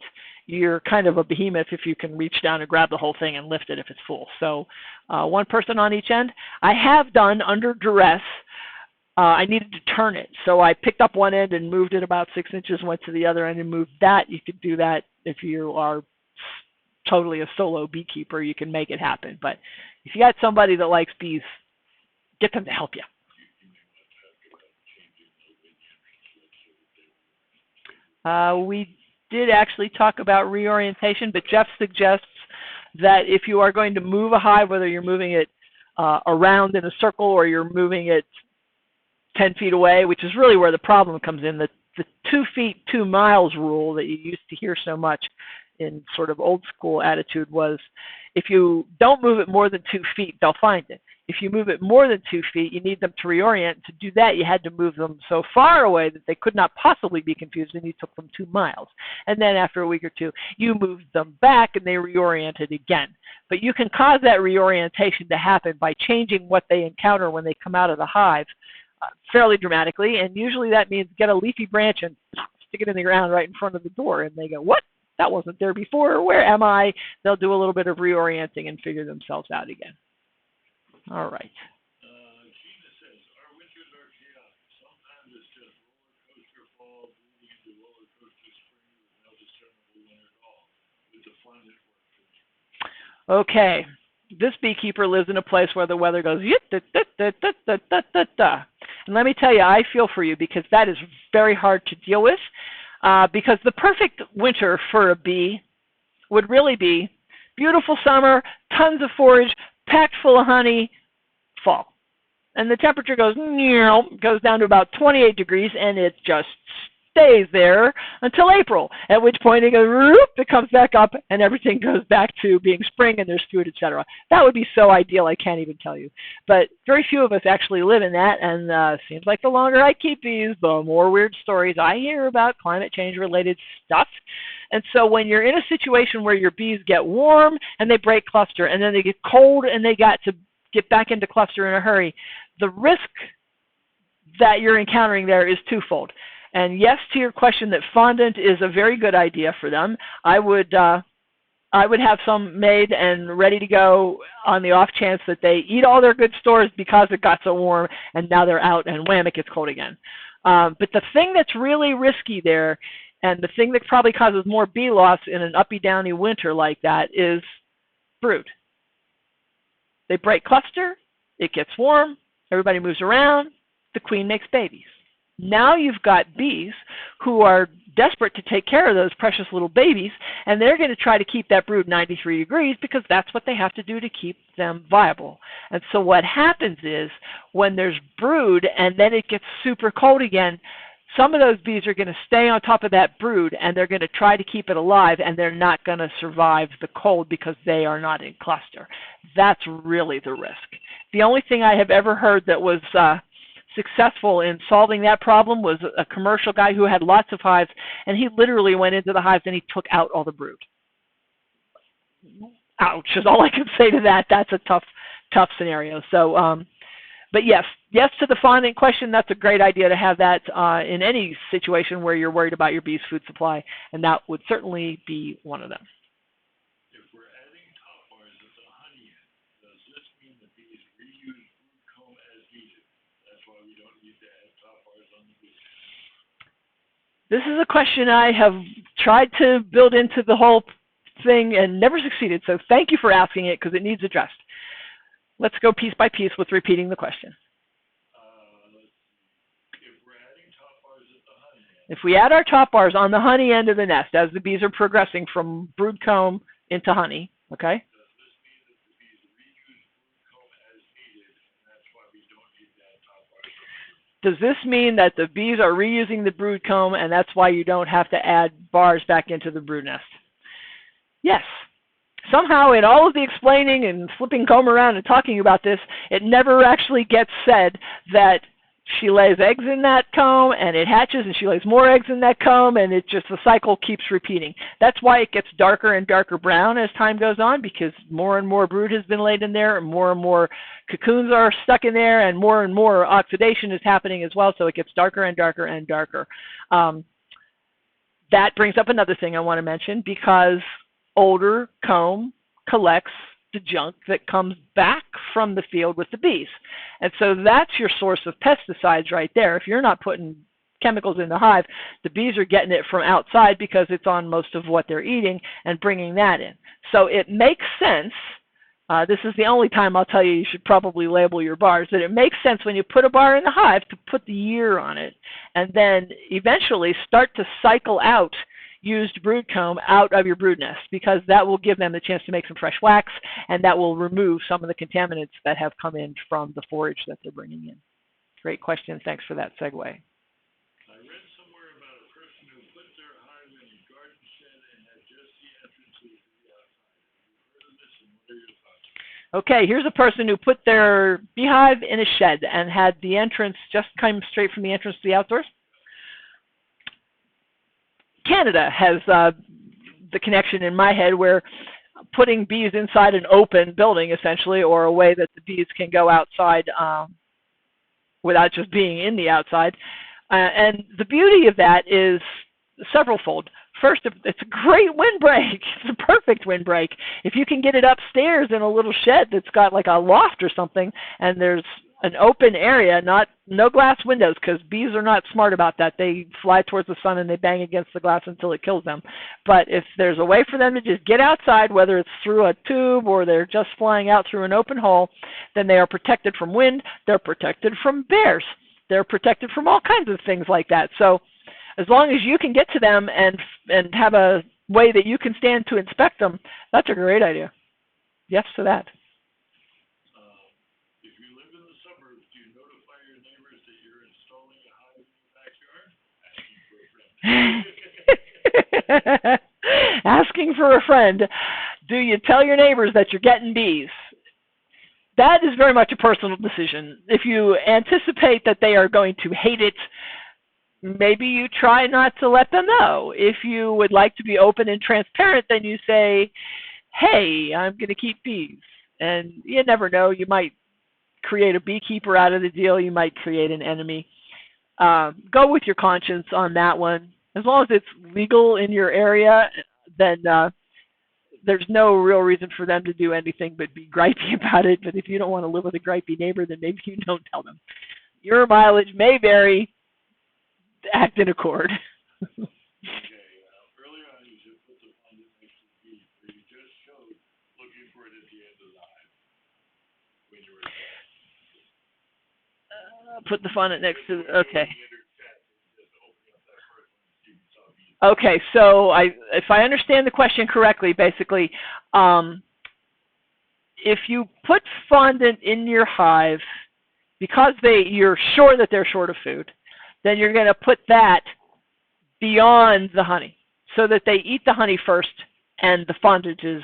you're kind of a behemoth if you can reach down and grab the whole thing and lift it if it's full. So one person on each end. I have done under duress. I needed to turn it, so I picked up one end and moved it about 6 inches, went to the other end and moved that. You could do that if you are totally a solo beekeeper. You can make it happen. But if you got somebody that likes bees, get them to help you. We did actually talk about reorientation, but Jeff suggests that if you are going to move a hive, whether you're moving it around in a circle or you're moving it 10 feet away, which is really where the problem comes in, the 2 feet, 2 miles rule that you used to hear so much in sort of old school attitude was if you don't move it more than 2 feet, they'll find it. If you move it more than 2 feet, you need them to reorient. To do that, you had to move them so far away that they could not possibly be confused, and you took them 2 miles. And then after a week or 2, you moved them back, and they reoriented again. But you can cause that reorientation to happen by changing what they encounter when they come out of the hive fairly dramatically, and usually that means get a leafy branch and stick it in the ground right in front of the door, and they go, what? That wasn't there before. Where am I? They'll do a little bit of reorienting and figure themselves out again. All right. Gina says, our winters are chaotic. Sometimes it's just roller coaster fall, moving into roller coaster spring with no discernible winter at all. With the fun at work. Okay. This beekeeper lives in a place where the weather goes, and let me tell you, I feel for you because that is very hard to deal with. Because the perfect winter for a bee would really be beautiful summer, tons of forage, packed full of honey, fall. And the temperature goes down to about 28 degrees, and it just stays there until April, at which point it goes, it comes back up, and everything goes back to being spring, and there's food, etc. That would be so ideal, I can't even tell you. But very few of us actually live in that, and seems like the longer I keep bees, the more weird stories I hear about climate change-related stuff. And so when you're in a situation where your bees get warm, and they break cluster, and then they get cold, and they got to get back into cluster in a hurry, the risk that you're encountering there is twofold. And yes, to your question that fondant is a very good idea for them. I would have some made and ready to go on the off chance that they eat all their good stores because it got so warm and now they're out and wham, it gets cold again. But the thing that's really risky there and the thing that probably causes more bee loss in an uppy downy winter like that is brood. They break cluster, it gets warm, everybody moves around, the queen makes babies. Now you've got bees who are desperate to take care of those precious little babies, and they're going to try to keep that brood 93 degrees because that's what they have to do to keep them viable. And so what happens is when there's brood and then it gets super cold again, some of those bees are going to stay on top of that brood, and they're going to try to keep it alive, and they're not going to survive the cold because they are not in cluster. That's really the risk. The only thing I have ever heard that was successful in solving that problem was a commercial guy who had lots of hives, and he literally went into the hives and he took out all the brood. Ouch is all I can say to that. That's a tough scenario. So, but yes to the fondant question. That's a great idea to have that in any situation where you're worried about your bees' food supply, and that would certainly be one of them. If we're adding top bars at the honey end, does this mean the bees reuse brood comb as needed? That's why we don't need to add top bars on the bees. This is a question I have tried to build into the whole thing and never succeeded. So thank you for asking it, because it needs addressed. Let's go piece by piece with repeating the question. If we're adding top bars at the honey end, If we add our top bars on the honey end of the nest as the bees are progressing from brood comb into honey, okay? does this mean that the bees reuse brood comb as needed, and that's why we don't need to add top bars? Does this mean that the bees are reusing the brood comb and that's why you don't have to add bars back into the brood nest? Yes. Somehow in all of the explaining and flipping comb around and talking about this, it never actually gets said that she lays eggs in that comb and it hatches and she lays more eggs in that comb, and it just, the cycle keeps repeating. That's why it gets darker and darker brown as time goes on, because more and more brood has been laid in there, and more cocoons are stuck in there, and more oxidation is happening as well, so it gets darker and darker and darker. That brings up another thing I want to mention, because older comb collects the junk that comes back from the field with the bees. And so that's your source of pesticides right there. If you're not putting chemicals in the hive, the bees are getting it from outside because it's on most of what they're eating and bringing that in. So it makes sense. This is the only time I'll tell you should probably label your bars, that it makes sense when you put a bar in the hive to put the year on it, and then eventually start to cycle out used brood comb out of your brood nest, because that will give them the chance to make some fresh wax, and that will remove some of the contaminants that have come in from the forage that they're bringing in. Great question. Thanks for that segue. I read somewhere about a person who put their hive in a garden shed and had just the entrances to the outside. Have you heard of this, and what are your thoughts? Okay, here's a person who put their beehive in a shed and had the entrance just come straight from the entrance to the outdoors. Canada has the connection in my head where putting bees inside an open building, essentially, or a way that the bees can go outside without just being in the outside. And the beauty of that is severalfold. First, it's a great windbreak. It's a perfect windbreak. If you can get it upstairs in a little shed that's got like a loft or something, and there's an open area, no glass windows, because bees are not smart about that. They fly towards the sun and they bang against the glass until it kills them. But if there's a way for them to just get outside, whether it's through a tube or they're just flying out through an open hole, then they are protected from wind, they're protected from bears, they're protected from all kinds of things like that. So as long as you can get to them and have a way that you can stand to inspect them, that's a great idea. Yes to that. If you live in the suburbs, do you notify your neighbors that you're installing a hive in your backyard? Asking for a friend. Do you tell your neighbors that you're getting bees? That is very much a personal decision. If you anticipate that they are going to hate it, maybe you try not to let them know. If you would like to be open and transparent, then you say, hey, I'm going to keep bees. And you never know, you might create a beekeeper out of the deal, you might create an enemy. Go with your conscience on that one. As long as it's legal in your area, then there's no real reason for them to do anything but be gripey about it. But if you don't want to live with a gripey neighbor, then maybe you don't tell them. Your mileage may vary. Act in accord. Okay, earlier on you just put the fondant next to the bees, but you just showed looking for it at the end of the hive when you were Put the fondant next to, okay. Okay, so if I understand the question correctly, basically, if you put fondant in your hive because you're sure that they're short of food, then you're going to put that beyond the honey so that they eat the honey first and the fondant is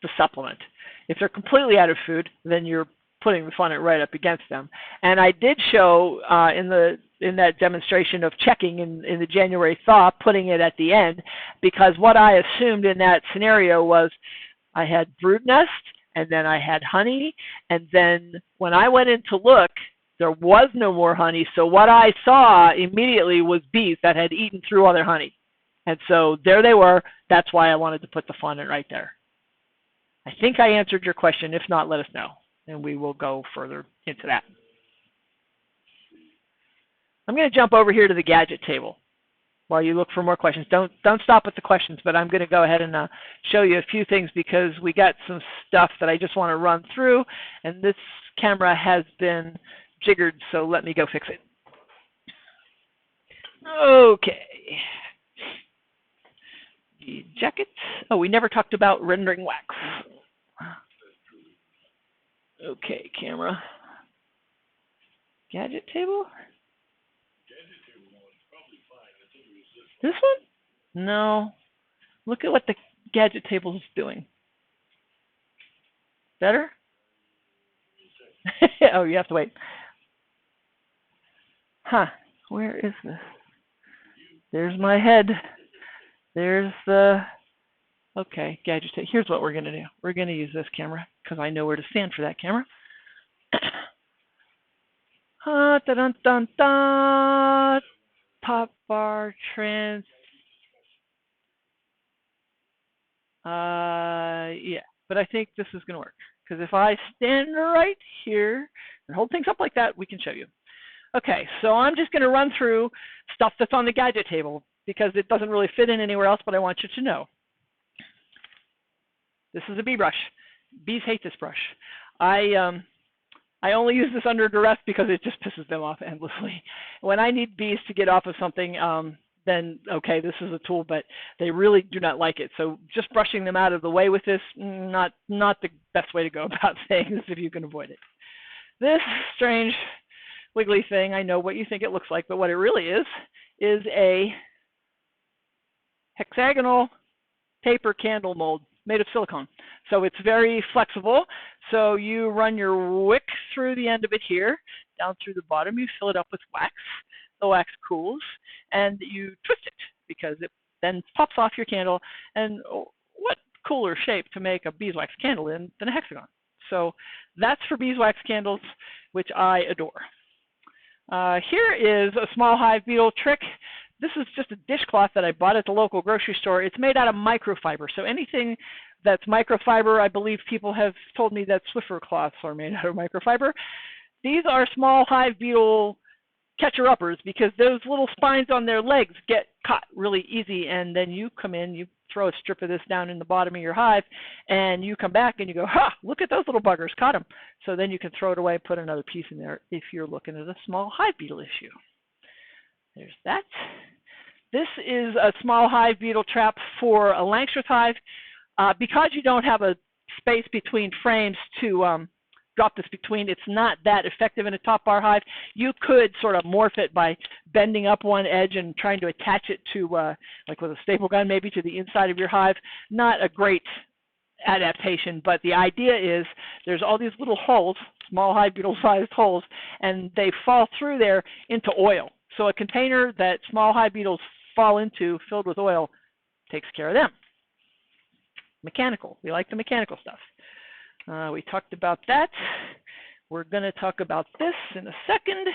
the supplement. If they're completely out of food, then you're putting the funnel right up against them. And I did show in that demonstration of checking in the January thaw, putting it at the end, because what I assumed in that scenario was I had brood nest, and then I had honey, and then when I went in to look, there was no more honey. So what I saw immediately was bees that had eaten through all their honey. And so there they were. That's why I wanted to put the fondant right there. I think I answered your question. If not, let us know, and we will go further into that. I'm going to jump over here to the gadget table while you look for more questions. Don't stop with the questions, but I'm going to go ahead and show you a few things because we got some stuff that I just want to run through, and this camera has been jiggered, so let me go fix it. Okay. The jacket. Oh, we never talked about rendering wax. Okay, camera. Gadget table? This one? No. Look at what the gadget table is doing. Better? Oh, you have to wait. Huh. Where is this? There's my head. There's the... Okay, gadget table. Here's what we're going to do. We're going to use this camera because I know where to stand for that camera. Dun, dun, dun. Top bar trans. Yeah, but I think this is going to work because if I stand right here and hold things up like that, we can show you. Okay, so I'm just going to run through stuff that's on the gadget table because it doesn't really fit in anywhere else, but I want you to know. This is a bee brush. Bees hate this brush. I only use this under duress because it just pisses them off endlessly. When I need bees to get off of something, then okay, this is a tool, but they really do not like it. So just brushing them out of the way with this, not the best way to go about things if you can avoid it. This strange wiggly thing, I know what you think it looks like, but what it really is a hexagonal paper candle mold made of silicone. So it's very flexible. So you run your wick through the end of it here, down through the bottom. You fill it up with wax. The wax cools, and you twist it because it then pops off your candle. And what cooler shape to make a beeswax candle in than a hexagon? So that's for beeswax candles, which I adore. Here is a small hive beetle trick. This is just a dishcloth that I bought at the local grocery store. It's made out of microfiber. So anything that's microfiber, I believe people have told me that Swiffer cloths are made out of microfiber. These are small hive beetle catcher-uppers because those little spines on their legs get caught really easy, and then you come in, you throw a strip of this down in the bottom of your hive, and you come back and you go, ha, look at those little buggers, caught them. So then you can throw it away, put another piece in there if you're looking at a small hive beetle issue. There's that. This is a small hive beetle trap for a Langstroth hive. Because you don't have a space between frames to drop this between, it's not that effective in a top bar hive. You could sort of morph it by bending up one edge and trying to attach it to, like with a staple gun, maybe to the inside of your hive. Not a great adaptation, but the idea is there's all these little holes, small hive beetle sized holes, and they fall through there into oil. So a container that small hive beetles fall into filled with oil takes care of them. Mechanical. We like the mechanical stuff. We talked about that. We're going to talk about this in a second.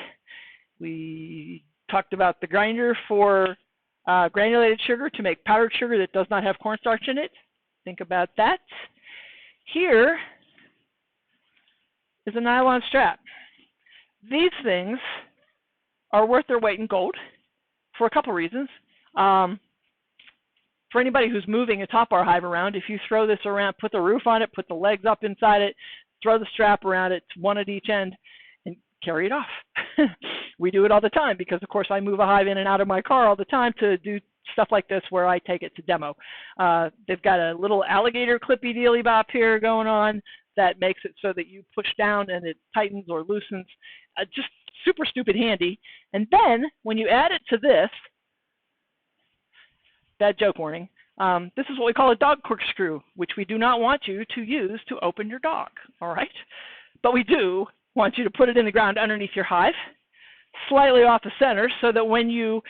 We talked about the grinder for granulated sugar to make powdered sugar that does not have cornstarch in it. Think about that. Here is a nylon strap. These things are worth their weight in gold for a couple reasons. For anybody who's moving a top bar hive around, if you throw this around, put the roof on it, put the legs up inside it, throw the strap around it, one at each end, and carry it off. We do it all the time because, of course, I move a hive in and out of my car all the time to do stuff like this where I take it to demo. They've got a little alligator clippy dealy bop here going on that makes it so that you push down and it tightens or loosens. Just super stupid handy. And then when you add it to this, bad joke warning, this is what we call a dog corkscrew, which we do not want you to use to open your dog, all right? But we do want you to put it in the ground underneath your hive, slightly off the center, so that when you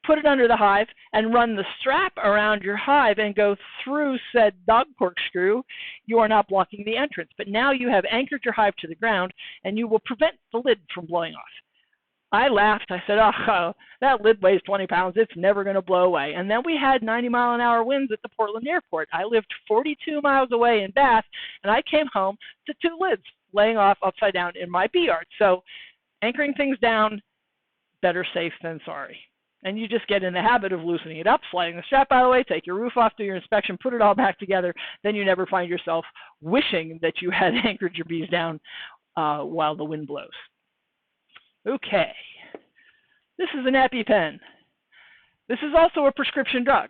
put it under the hive and run the strap around your hive and go through said dog corkscrew, you are not blocking the entrance. But now you have anchored your hive to the ground, and you will prevent the lid from blowing off. I laughed. I said, oh, that lid weighs 20 pounds. It's never going to blow away. And then we had 90-mile-an-hour winds at the Portland airport. I lived 42 miles away in Bath, and I came home to 2 lids laying off upside down in my bee yard. So anchoring things down, better safe than sorry. And you just get in the habit of loosening it up, sliding the strap out of the way, take your roof off, do your inspection, put it all back together. Then you never find yourself wishing that you had anchored your bees down while the wind blows. Okay, this is an EpiPen. This is also a prescription drug,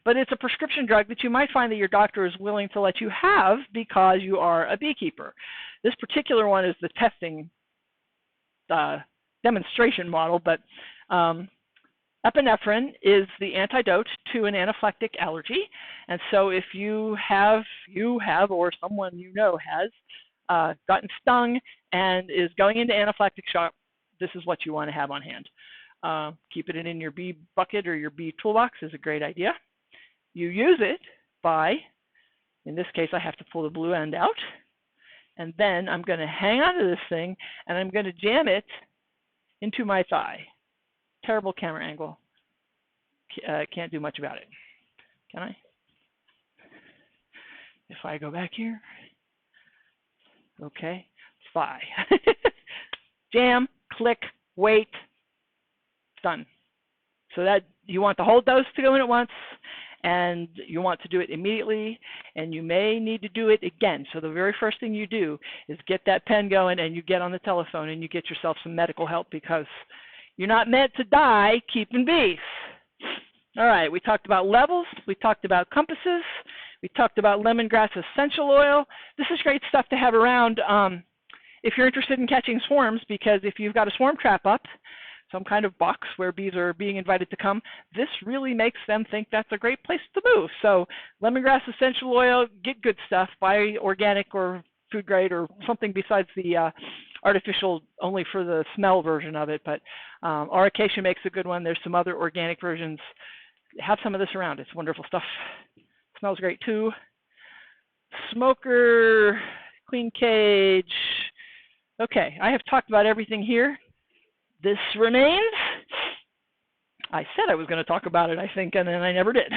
but it's a prescription drug that you might find that your doctor is willing to let you have because you are a beekeeper. This particular one is the testing demonstration model, but epinephrine is the antidote to an anaphylactic allergy, and so if you have or someone you know has gotten stung and is going into anaphylactic shock, this is what you want to have on hand. Keep it in your bee bucket or your bee toolbox is a great idea. You use it by, in this case, I have to pull the blue end out, and then I'm going to hang onto this thing, and I'm going to jam it into my thigh. Terrible camera angle. Can't do much about it. Can I? If I go back here. Okay. Thigh. Jam. Click, wait, done. So that you want the whole dose to go in at once, and you want to do it immediately, and you may need to do it again. So the very first thing you do is get that pen going, and you get on the telephone, and you get yourself some medical help, because you're not meant to die keeping bees. All right, we talked about levels, we talked about compasses, we talked about lemongrass essential oil. This is great stuff to have around if you're interested in catching swarms, because if you've got a swarm trap up, some kind of box where bees are being invited to come, this really makes them think that's a great place to move. So lemongrass essential oil, get good stuff, buy organic or food grade or something besides the artificial only for the smell version of it. But Aurication makes a good one. There's some other organic versions. Have some of this around. It's wonderful stuff. Smells great too. Smoker, queen cage. Okay, I have talked about everything here. This remains. I said I was going to talk about it, I think, and then I never did,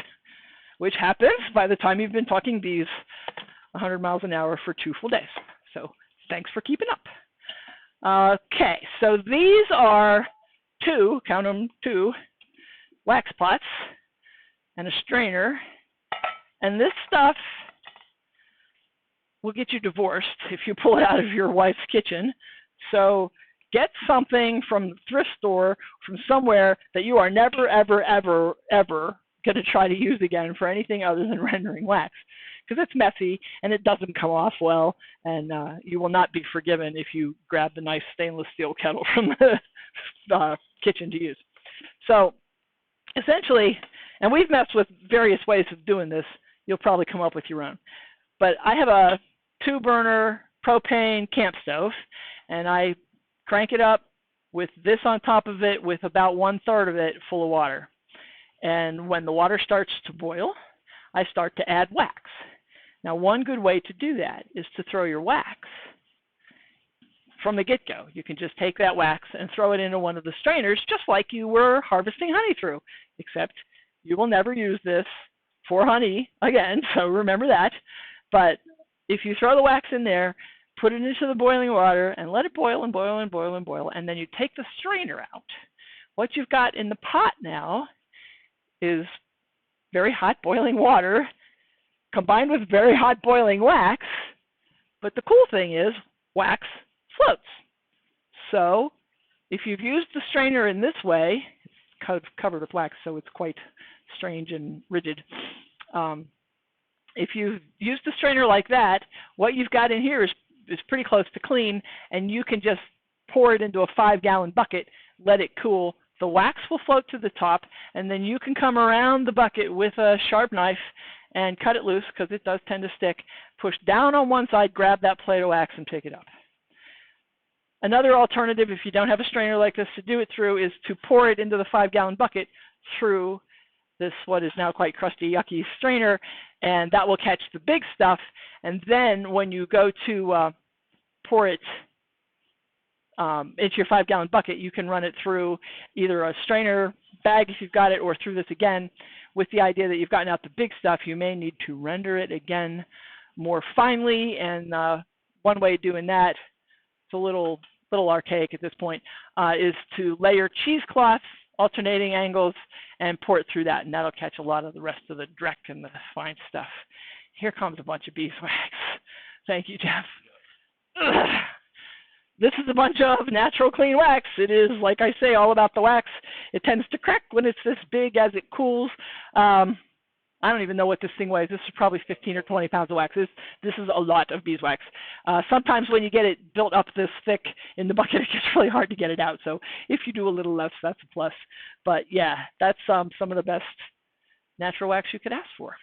which happens by the time you've been talking bees 100 miles an hour for 2 full days. So thanks for keeping up. Okay, so these are 2, count them 2, wax pots and a strainer. And this stuff will get you divorced if you pull it out of your wife's kitchen. So get something from the thrift store, from somewhere that you are never, ever, ever, ever going to try to use again for anything other than rendering wax. Because it's messy and it doesn't come off well, and you will not be forgiven if you grab the nice stainless steel kettle from the kitchen to use. So essentially, and we've messed with various ways of doing this, you'll probably come up with your own. But I have a 2-burner propane camp stove, and I crank it up with this on top of it with about 1/3 of it full of water. And when the water starts to boil, I start to add wax. Now, one good way to do that is to throw your wax from the get-go. You can just take that wax and throw it into one of the strainers just like you were harvesting honey through, except you will never use this for honey again, so remember that. But if you throw the wax in there, put it into the boiling water and let it boil and boil and boil and boil, and then you take the strainer out, what you've got in the pot now is very hot boiling water combined with very hot boiling wax. But the cool thing is wax floats. So if you've used the strainer in this way, it's covered with wax, so it's quite strange and rigid. If you've used the strainer like that, what you've got in here is pretty close to clean, and you can just pour it into a 5-gallon bucket, let it cool. The wax will float to the top, and then you can come around the bucket with a sharp knife and cut it loose, because it does tend to stick. Push down on one side, grab that plate of wax, and pick it up. Another alternative, if you don't have a strainer like this to do it through, is to pour it into the 5-gallon bucket through this, what is now quite crusty, yucky strainer, and that will catch the big stuff. And then when you go to pour it into your 5-gallon bucket, you can run it through either a strainer bag if you've got it, or through this again, with the idea that you've gotten out the big stuff. You may need to render it again more finely, and one way of doing that, it's a little archaic at this point, is to layer cheesecloth, alternating angles, and pour it through that, and that'll catch a lot of the rest of the dreck and the fine stuff. Here comes a bunch of beeswax. Thank you, Jeff. Ugh. This is a bunch of natural clean wax. It is, like I say, all about the wax. It tends to crack when it's this big as it cools. I don't even know what this thing weighs. This is probably 15 or 20 pounds of wax. This is a lot of beeswax. Sometimes when you get it built up this thick in the bucket, it gets really hard to get it out. So if you do a little less, that's a plus. But yeah, that's some of the best natural wax you could ask for.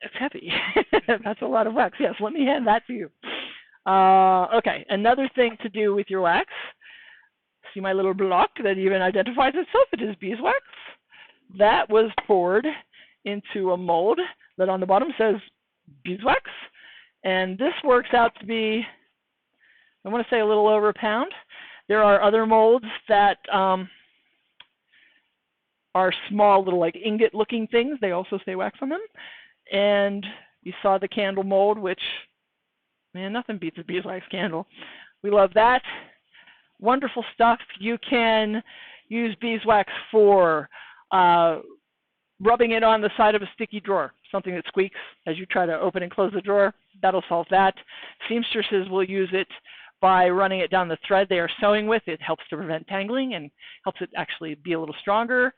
It's heavy. That's a lot of wax. Yes, let me hand that to you. Okay, another thing to do with your wax. See my little block that even identifies itself? It is beeswax. That was poured into a mold that on the bottom says beeswax, and this works out to be, I want to say, a little over a pound. There are other molds that are small little like ingot looking things. They also say wax on them. And you saw the candle mold, which, man, nothing beats a beeswax candle. We love that. Wonderful stuff. You can use beeswax for rubbing it on the side of a sticky drawer, something that squeaks as you try to open and close the drawer. That'll solve that. Seamstresses will use it by running it down the thread they are sewing with. It helps to prevent tangling and helps it actually be a little stronger.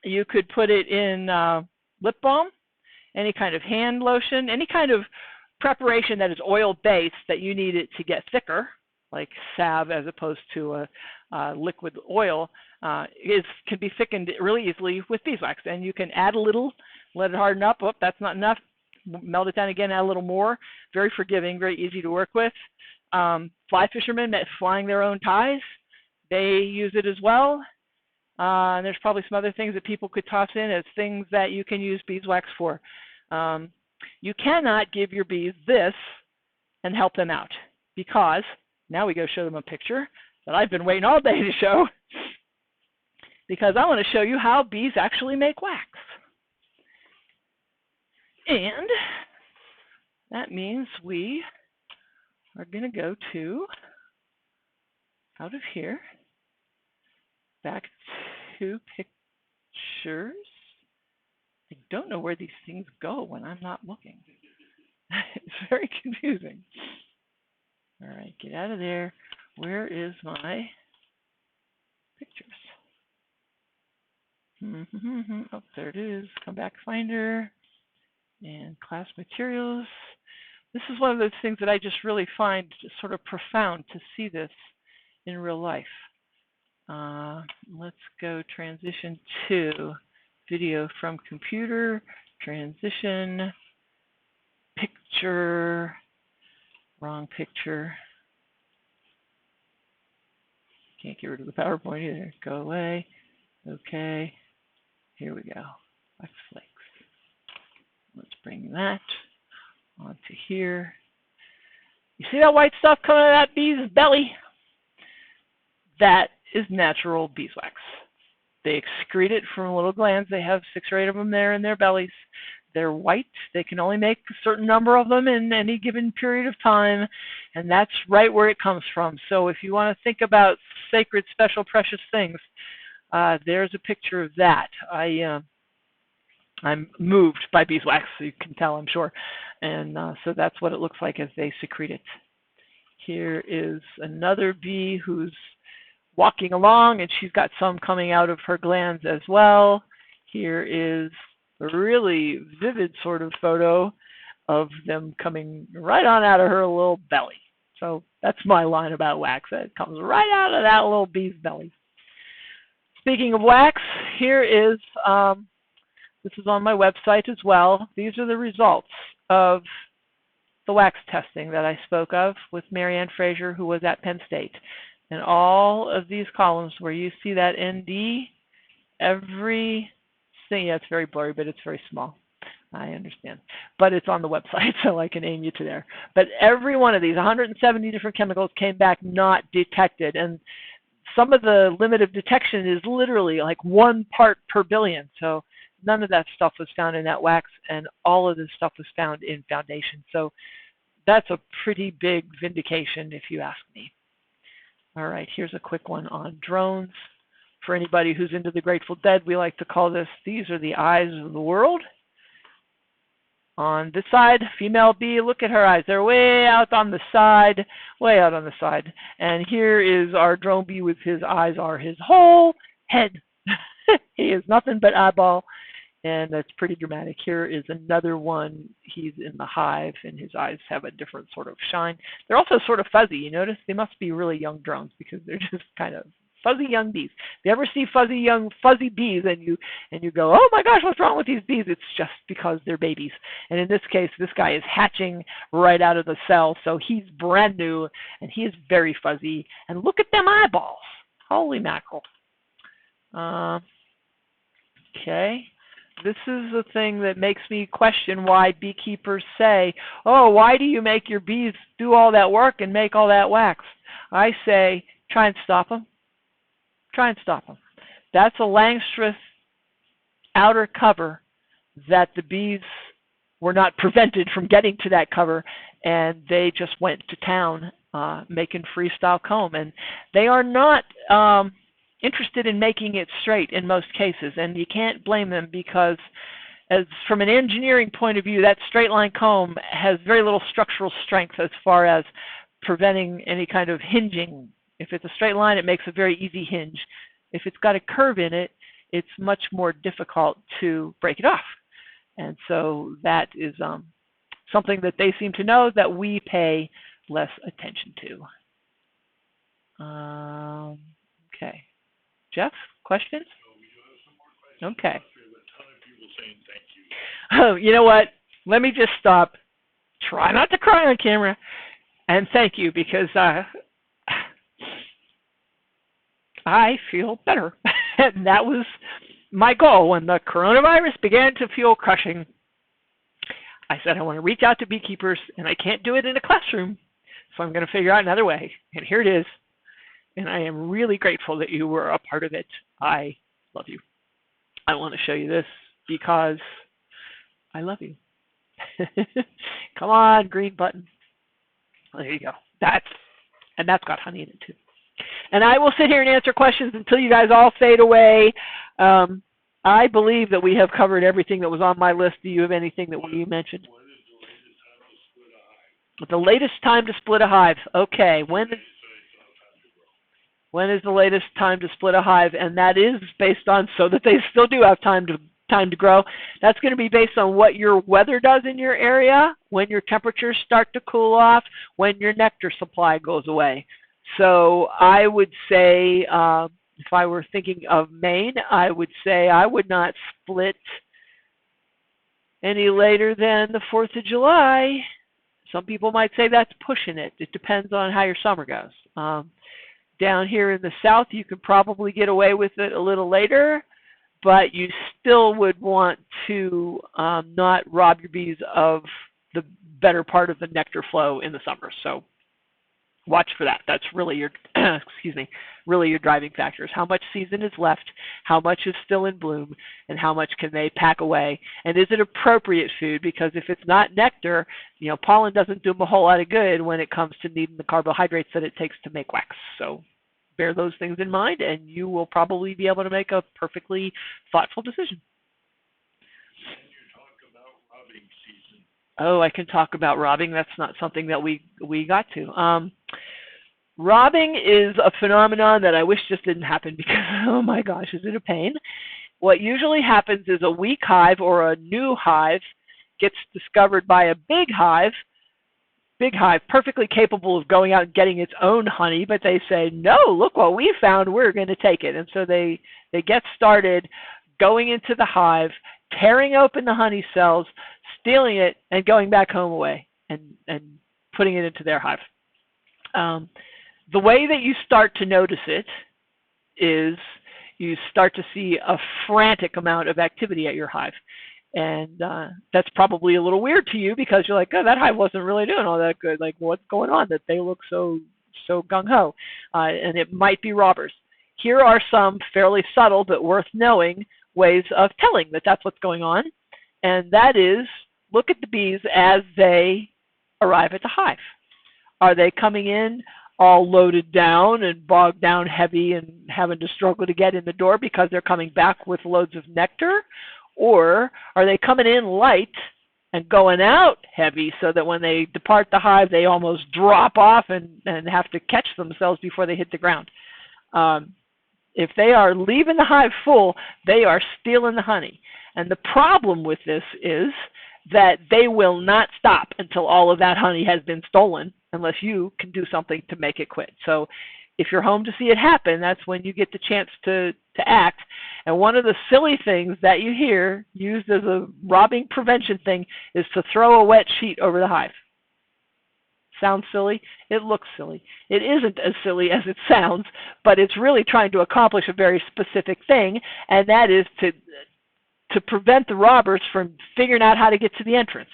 You could put it in lip balm, any kind of hand lotion, any kind of preparation that is oil-based that you need it to get thicker, like salve as opposed to a liquid oil, can be thickened really easily with beeswax. And you can add a little, let it harden up. Oh, that's not enough. Melt it down again, add a little more. Very forgiving, very easy to work with. Fly fishermen flying their own ties, they use it as well. And there's probably some other things that people could toss in as things that you can use beeswax for. You cannot give your bees this and help them out, because now we go show them a picture that I've been waiting all day to show, because I want to show you how bees actually make wax. And that means we are going to go to, out of here, back to pictures. I don't know where these things go when I'm not looking. It's very confusing. All right, get out of there. Where is my pictures? Oh, there it is. Come back, Finder, and class materials. This is one of those things that I just really find just sort of profound to see this in real life. Let's go transition to video from computer, transition, picture, wrong picture. Can't get rid of the PowerPoint either. Go away. Okay. Here we go. Wax flakes. Let's bring that onto here. You see that white stuff coming out of that bee's belly? That is natural beeswax. They excrete it from little glands. They have 6 or 8 of them there in their bellies. They're white. They can only make a certain number of them in any given period of time, and that's right where it comes from. So if you want to think about sacred, special, precious things, there's a picture of that. I'm moved by beeswax, so you can tell, I'm sure. And so that's what it looks like as they secrete it. Here is another bee who's walking along, and she's got some coming out of her glands as well. Here is a really vivid sort of photo of them coming right on out of her little belly. So that's my line about wax. It comes right out of that little bee's belly. Speaking of wax, here is, this is on my website as well. These are the results of the wax testing that I spoke of with Marianne Fraser, who was at Penn State. And all of these columns where you see that ND, every thing, yeah, it's very blurry, but it's very small. I understand. But it's on the website, so I can aim you to there. But every one of these, 170 different chemicals, came back not detected. And some of the limit of detection is literally like 1 part per billion. So none of that stuff was found in that wax, and all of this stuff was found in foundation. So that's a pretty big vindication, if you ask me. All right, here's a quick one on drones. For anybody who's into the Grateful Dead, we like to call this, these are the eyes of the world. On this side, female bee, look at her eyes. They're way out on the side, way out on the side. And here is our drone bee with his eyes are his whole head. He is nothing but eyeball, and that's pretty dramatic. Here is another one. He's in the hive, and his eyes have a different sort of shine. They're also sort of fuzzy. You notice they must be really young drones because they're just kind of fuzzy young bees. If you ever see fuzzy bees and you go, oh my gosh, what's wrong with these bees? It's just because they're babies. And in this case, this guy is hatching right out of the cell, so he's brand new and he is very fuzzy. And look at them eyeballs. Holy mackerel. Okay. This is the thing that makes me question why beekeepers say, oh, why do you make your bees do all that work and make all that wax? I say, try and stop them. Try and stop them. That's a Langstroth outer cover that the bees were not prevented from getting to that cover, and they just went to town making freestyle comb. And they are not interested in making it straight in most cases, and you can't blame them because as from an engineering point of view, that straight line comb has very little structural strength as far as preventing any kind of hinging. If it's a straight line, it makes a very easy hinge. If it's got a curve in it, it's much more difficult to break it off. And so that is something that they seem to know that we pay less attention to. Okay. Jeff, questions? Okay. Oh, you know what? Let me just stop. Try not to cry on camera. And thank you, because I feel better. And that was my goal when the coronavirus began to feel crushing. I said I want to reach out to beekeepers, and I can't do it in a classroom, so I'm going to figure out another way. And here it is. And I am really grateful that you were a part of it. I love you. I want to show you this because I love you. Come on, green button. There you go. That's got honey in it too. And I will sit here and answer questions until you guys all fade away. I believe that we have covered everything that was on my list. Do you have anything that we mentioned? The latest time to split a hive. Okay, when is the latest time to split a hive? And that is based on so that they still do have time to grow. That's going to be based on what your weather does in your area, when your temperatures start to cool off, when your nectar supply goes away. So I would say, if I were thinking of Maine, I would say I would not split any later than the 4th of July. Some people might say that's pushing it. It depends on how your summer goes. Down here in the south, you could probably get away with it a little later, but you still would want to not rob your bees of the better part of the nectar flow in the summer. So watch for that. That's really your, really your driving factors. How much season is left, how much is still in bloom, and how much can they pack away? And is it appropriate food? Because if it's not nectar, pollen doesn't do them a whole lot of good when it comes to needing the carbohydrates that it takes to make wax. So bear those things in mind, and you will probably be able to make a perfectly thoughtful decision. Oh, I can talk about robbing. That's not something that we got to. Robbing is a phenomenon that I wish just didn't happen because, oh my gosh, is it a pain? What usually happens is a weak hive or a new hive gets discovered by a big hive, perfectly capable of going out and getting its own honey, but they say, no, look what we found, we're going to take it. And so they get started going into the hive, tearing open the honey cells, stealing it, and going back home away. and putting it into their hive. The way that you start to notice it is you start to see a frantic amount of activity at your hive. And that's probably a little weird to you because you're like, oh, that hive wasn't really doing all that good. Like, what's going on that they look so gung-ho? And it might be robbers. Here are some fairly subtle but worth knowing ways of telling that that's what's going on. And that is, look at the bees as they arrive at the hive. Are they coming in all loaded down and bogged down heavy and having to struggle to get in the door because they're coming back with loads of nectar? Or are they coming in light and going out heavy so that when they depart the hive, they almost drop off and have to catch themselves before they hit the ground? If they are leaving the hive full, they are stealing the honey. And the problem with this is that they will not stop until all of that honey has been stolen unless you can do something to make it quit. So if you're home to see it happen, that's when you get the chance to act. And one of the silly things that you hear used as a robbing prevention thing is to throw a wet sheet over the hive. Sounds silly? It looks silly. It isn't as silly as it sounds, but it's really trying to accomplish a very specific thing, and that is to prevent the robbers from figuring out how to get to the entrance.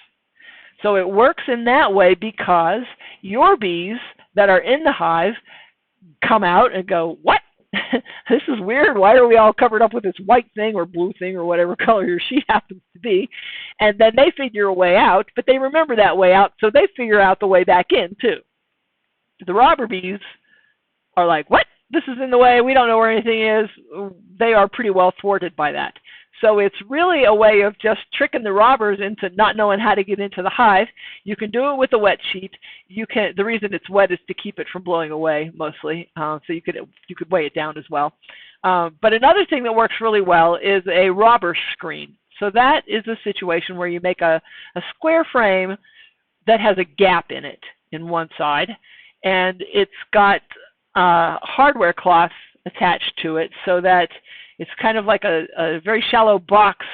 So it works in that way because your bees that are in the hive come out and go, what? This is weird. Why are we all covered up with this white thing or blue thing or whatever color your sheet happens to be? And then they figure a way out, but they remember that way out, so they figure out the way back in too. The robber bees are like, what? This is in the way. We don't know where anything is. They are pretty well thwarted by that. So it's really a way of just tricking the robbers into not knowing how to get into the hive. You can do it with a wet sheet. The reason it's wet is to keep it from blowing away mostly. So you could weigh it down as well. But another thing that works really well is a robber screen. So that is a situation where you make a square frame that has a gap in it in one side, and it's got hardware cloth attached to it so that it's kind of like a very shallow box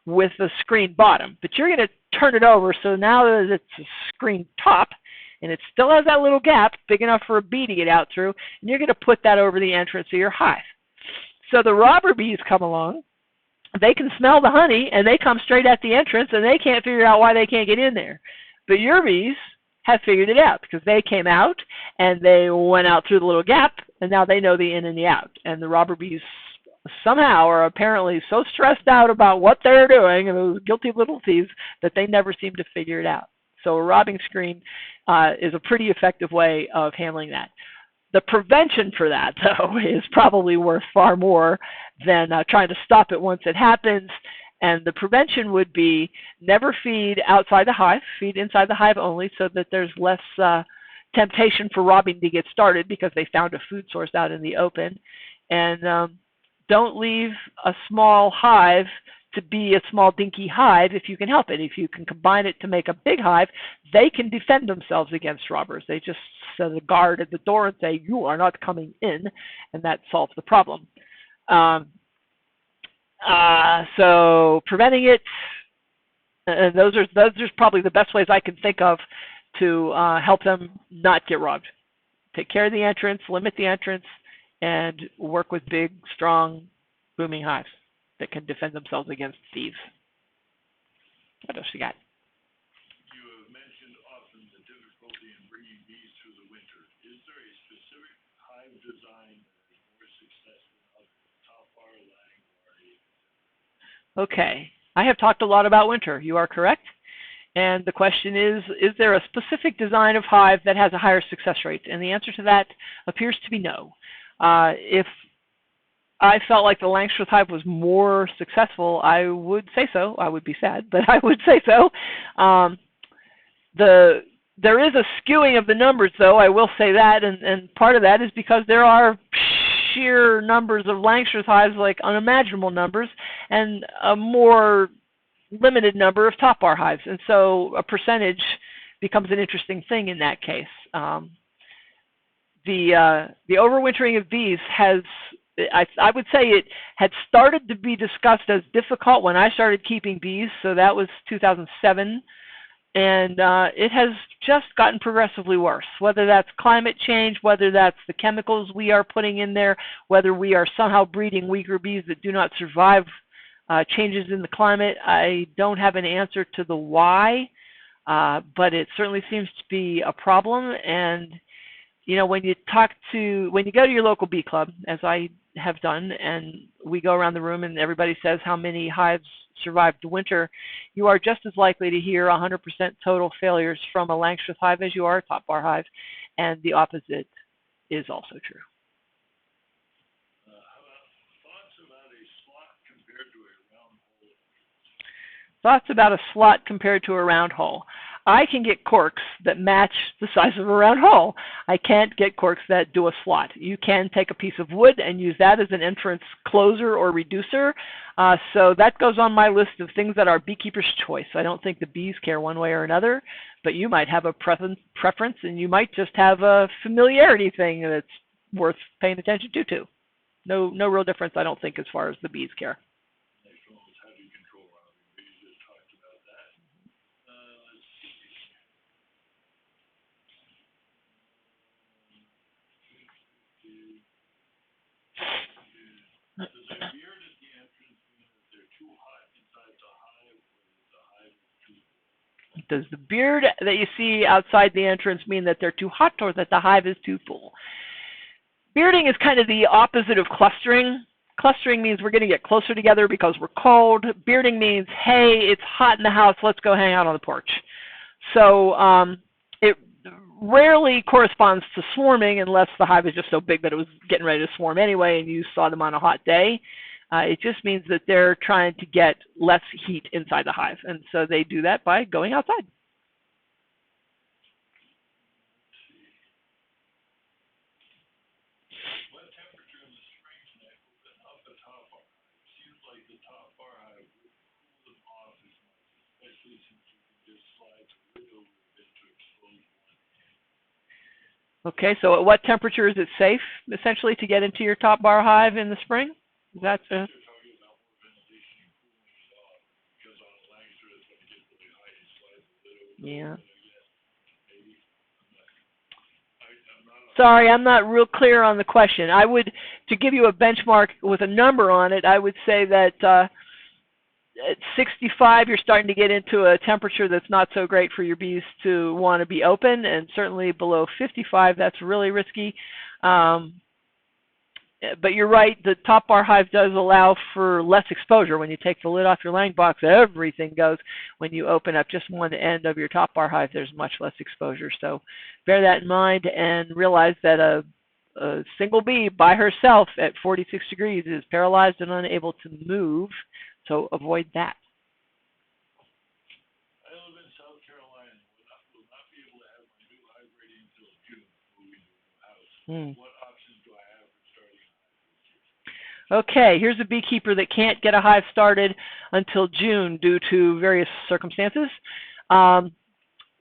with a screen bottom. But you're going to turn it over, so now that it's a screen top, and it still has that little gap big enough for a bee to get out through, and you're going to put that over the entrance of your hive. So the robber bees come along, they can smell the honey, and they come straight at the entrance, and they can't figure out why they can't get in there. But your bees have figured it out because they came out, and they went out through the little gap, and now they know the in and the out. And the robber bees somehow are apparently so stressed out about what they're doing, and those guilty little thieves, that they never seem to figure it out. So a robbing screen is a pretty effective way of handling that. The prevention for that, though, is probably worth far more than trying to stop it once it happens. And the prevention would be never feed outside the hive, feed inside the hive only so that there's less temptation for robbing to get started because they found a food source out in the open. And don't leave a small hive to be a small dinky hive if you can help it. If you can combine it to make a big hive, they can defend themselves against robbers. They just set a guard at the door and say, you are not coming in, and that solves the problem. So preventing it, and those are probably the best ways I can think of to help them not get robbed. Take care of the entrance, limit the entrance, and work with big, strong, booming hives that can defend themselves against thieves. What else you got? You have mentioned often the difficulty in bringing bees through the winter. Is there a specific hive design that is more successful than others? Top bar, lag, or etc.? Okay. I have talked a lot about winter. You are correct. And the question is there a specific design of hive that has a higher success rate? And the answer to that appears to be no. If I felt like the Langstroth hive was more successful, I would say so. I would be sad, but I would say so. There is a skewing of the numbers, though, I will say that, and part of that is because there are sheer numbers of Langstroth hives, like unimaginable numbers, and a more limited number of top bar hives. And so a percentage becomes an interesting thing in that case. The overwintering of bees has, I would say it had started to be discussed as difficult when I started keeping bees, so that was 2007. And it has just gotten progressively worse, whether that's climate change, whether that's the chemicals we are putting in there, whether we are somehow breeding weaker bees that do not survive changes in the climate. I don't have an answer to the why, but it certainly seems to be a problem. And you know, when you go to your local bee club, as I have done, and we go around the room and everybody says how many hives survived the winter, you are just as likely to hear 100% total failures from a Langstroth hive as you are a top bar hive, and the opposite is also true. Thoughts about a slot compared to a round hole. I can get corks that match the size of a round hole. I can't get corks that do a slot. You can take a piece of wood and use that as an entrance closer or reducer. So that goes on my list of things that are beekeeper's choice. I don't think the bees care one way or another, but you might have a preference, and you might just have a familiarity thing that's worth paying attention to too. No real difference, I don't think, as far as the bees care. Does the beard that you see outside the entrance mean that they're too hot or that the hive is too full? Bearding is kind of the opposite of clustering. Clustering means we're going to get closer together because we're cold. Bearding means, hey, it's hot in the house, let's go hang out on the porch. So it rarely corresponds to swarming unless the hive is just so big that it was getting ready to swarm anyway and you saw them on a hot day. It just means that they're trying to get less heat inside the hive, and so they do that by going outside. What temperature in the spring can I open up the top bar hive? Seems like the top bar hive would cool them off as much, especially since you can just slide the lid over a bit to expose one end. Okay, so at what temperature is it safe, essentially, to get into your top bar hive in the spring? Is that yeah. Sorry, I'm not real clear on the question. I would, to give you a benchmark with a number on it, I would say that at 65, you're starting to get into a temperature that's not so great for your bees to want to be open, and certainly below 55, that's really risky. But you're right, the top bar hive does allow for less exposure. When you take the lid off your laying box, everything goes. When you open up just one end of your top bar hive, there's much less exposure. So bear that in mind and realize that a single bee by herself at 46 degrees is paralyzed and unable to move. So avoid that. I live in South Carolina. Will not be able to have my new hive ready until June, moving to a new house. What options do I have for starting a hive this year? Okay, here's a beekeeper that can't get a hive started until June due to various circumstances.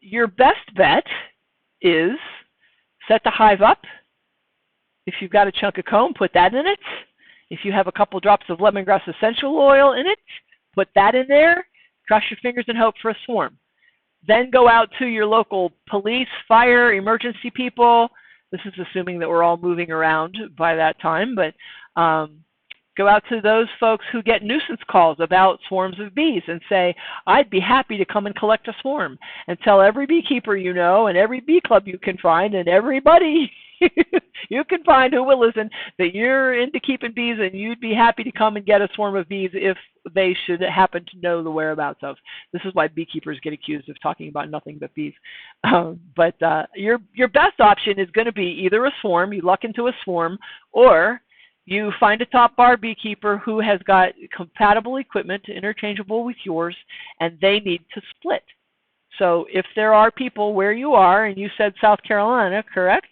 Your best bet is set the hive up. If you've got a chunk of comb, put that in it. If you have a couple drops of lemongrass essential oil in it, put that in there. Cross your fingers and hope for a swarm. Then go out to your local police, fire, emergency people. This is assuming that we're all moving around by that time, but go out to those folks who get nuisance calls about swarms of bees and say, I'd be happy to come and collect a swarm. And tell every beekeeper you know and every bee club you can find and everybody you can find who will listen that you're into keeping bees and you'd be happy to come and get a swarm of bees if they should happen to know the whereabouts of. This is why beekeepers get accused of talking about nothing but bees. But your best option is going to be either a swarm, you luck into a swarm, or you find a top bar beekeeper who has got compatible equipment interchangeable with yours, and they need to split. So if there are people where you are, and you said South Carolina, correct?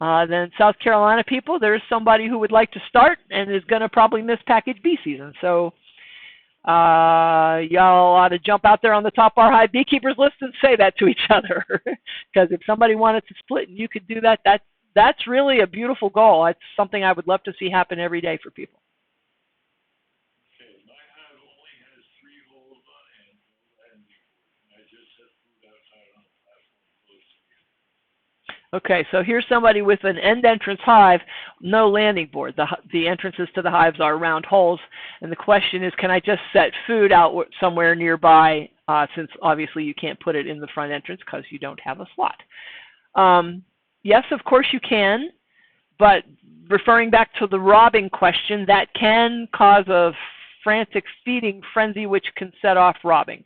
Then South Carolina people, there's somebody who would like to start and is going to probably miss package bee season. So y'all ought to jump out there on the top bar hive beekeepers list and say that to each other. Because if somebody wanted to split and you could do that, that's really a beautiful goal. It's something I would love to see happen every day for people. Okay, my hive only has 3 holes on end, no landing board. Can I just Okay, so here's somebody with an end entrance hive, no landing board. The entrances to the hives are round holes, and the question is, can I just set food out somewhere nearby, since obviously you can't put it in the front entrance because you don't have a slot? Yes, of course you can, but referring back to the robbing question, that can cause a frantic feeding frenzy which can set off robbing.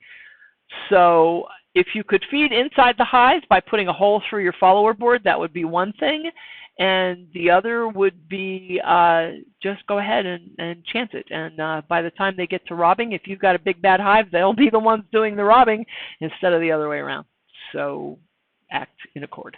So if you could feed inside the hive by putting a hole through your follower board, that would be one thing. And the other would be just go ahead and chance it. And by the time they get to robbing, if you've got a big bad hive, they'll be the ones doing the robbing instead of the other way around. So act in accord.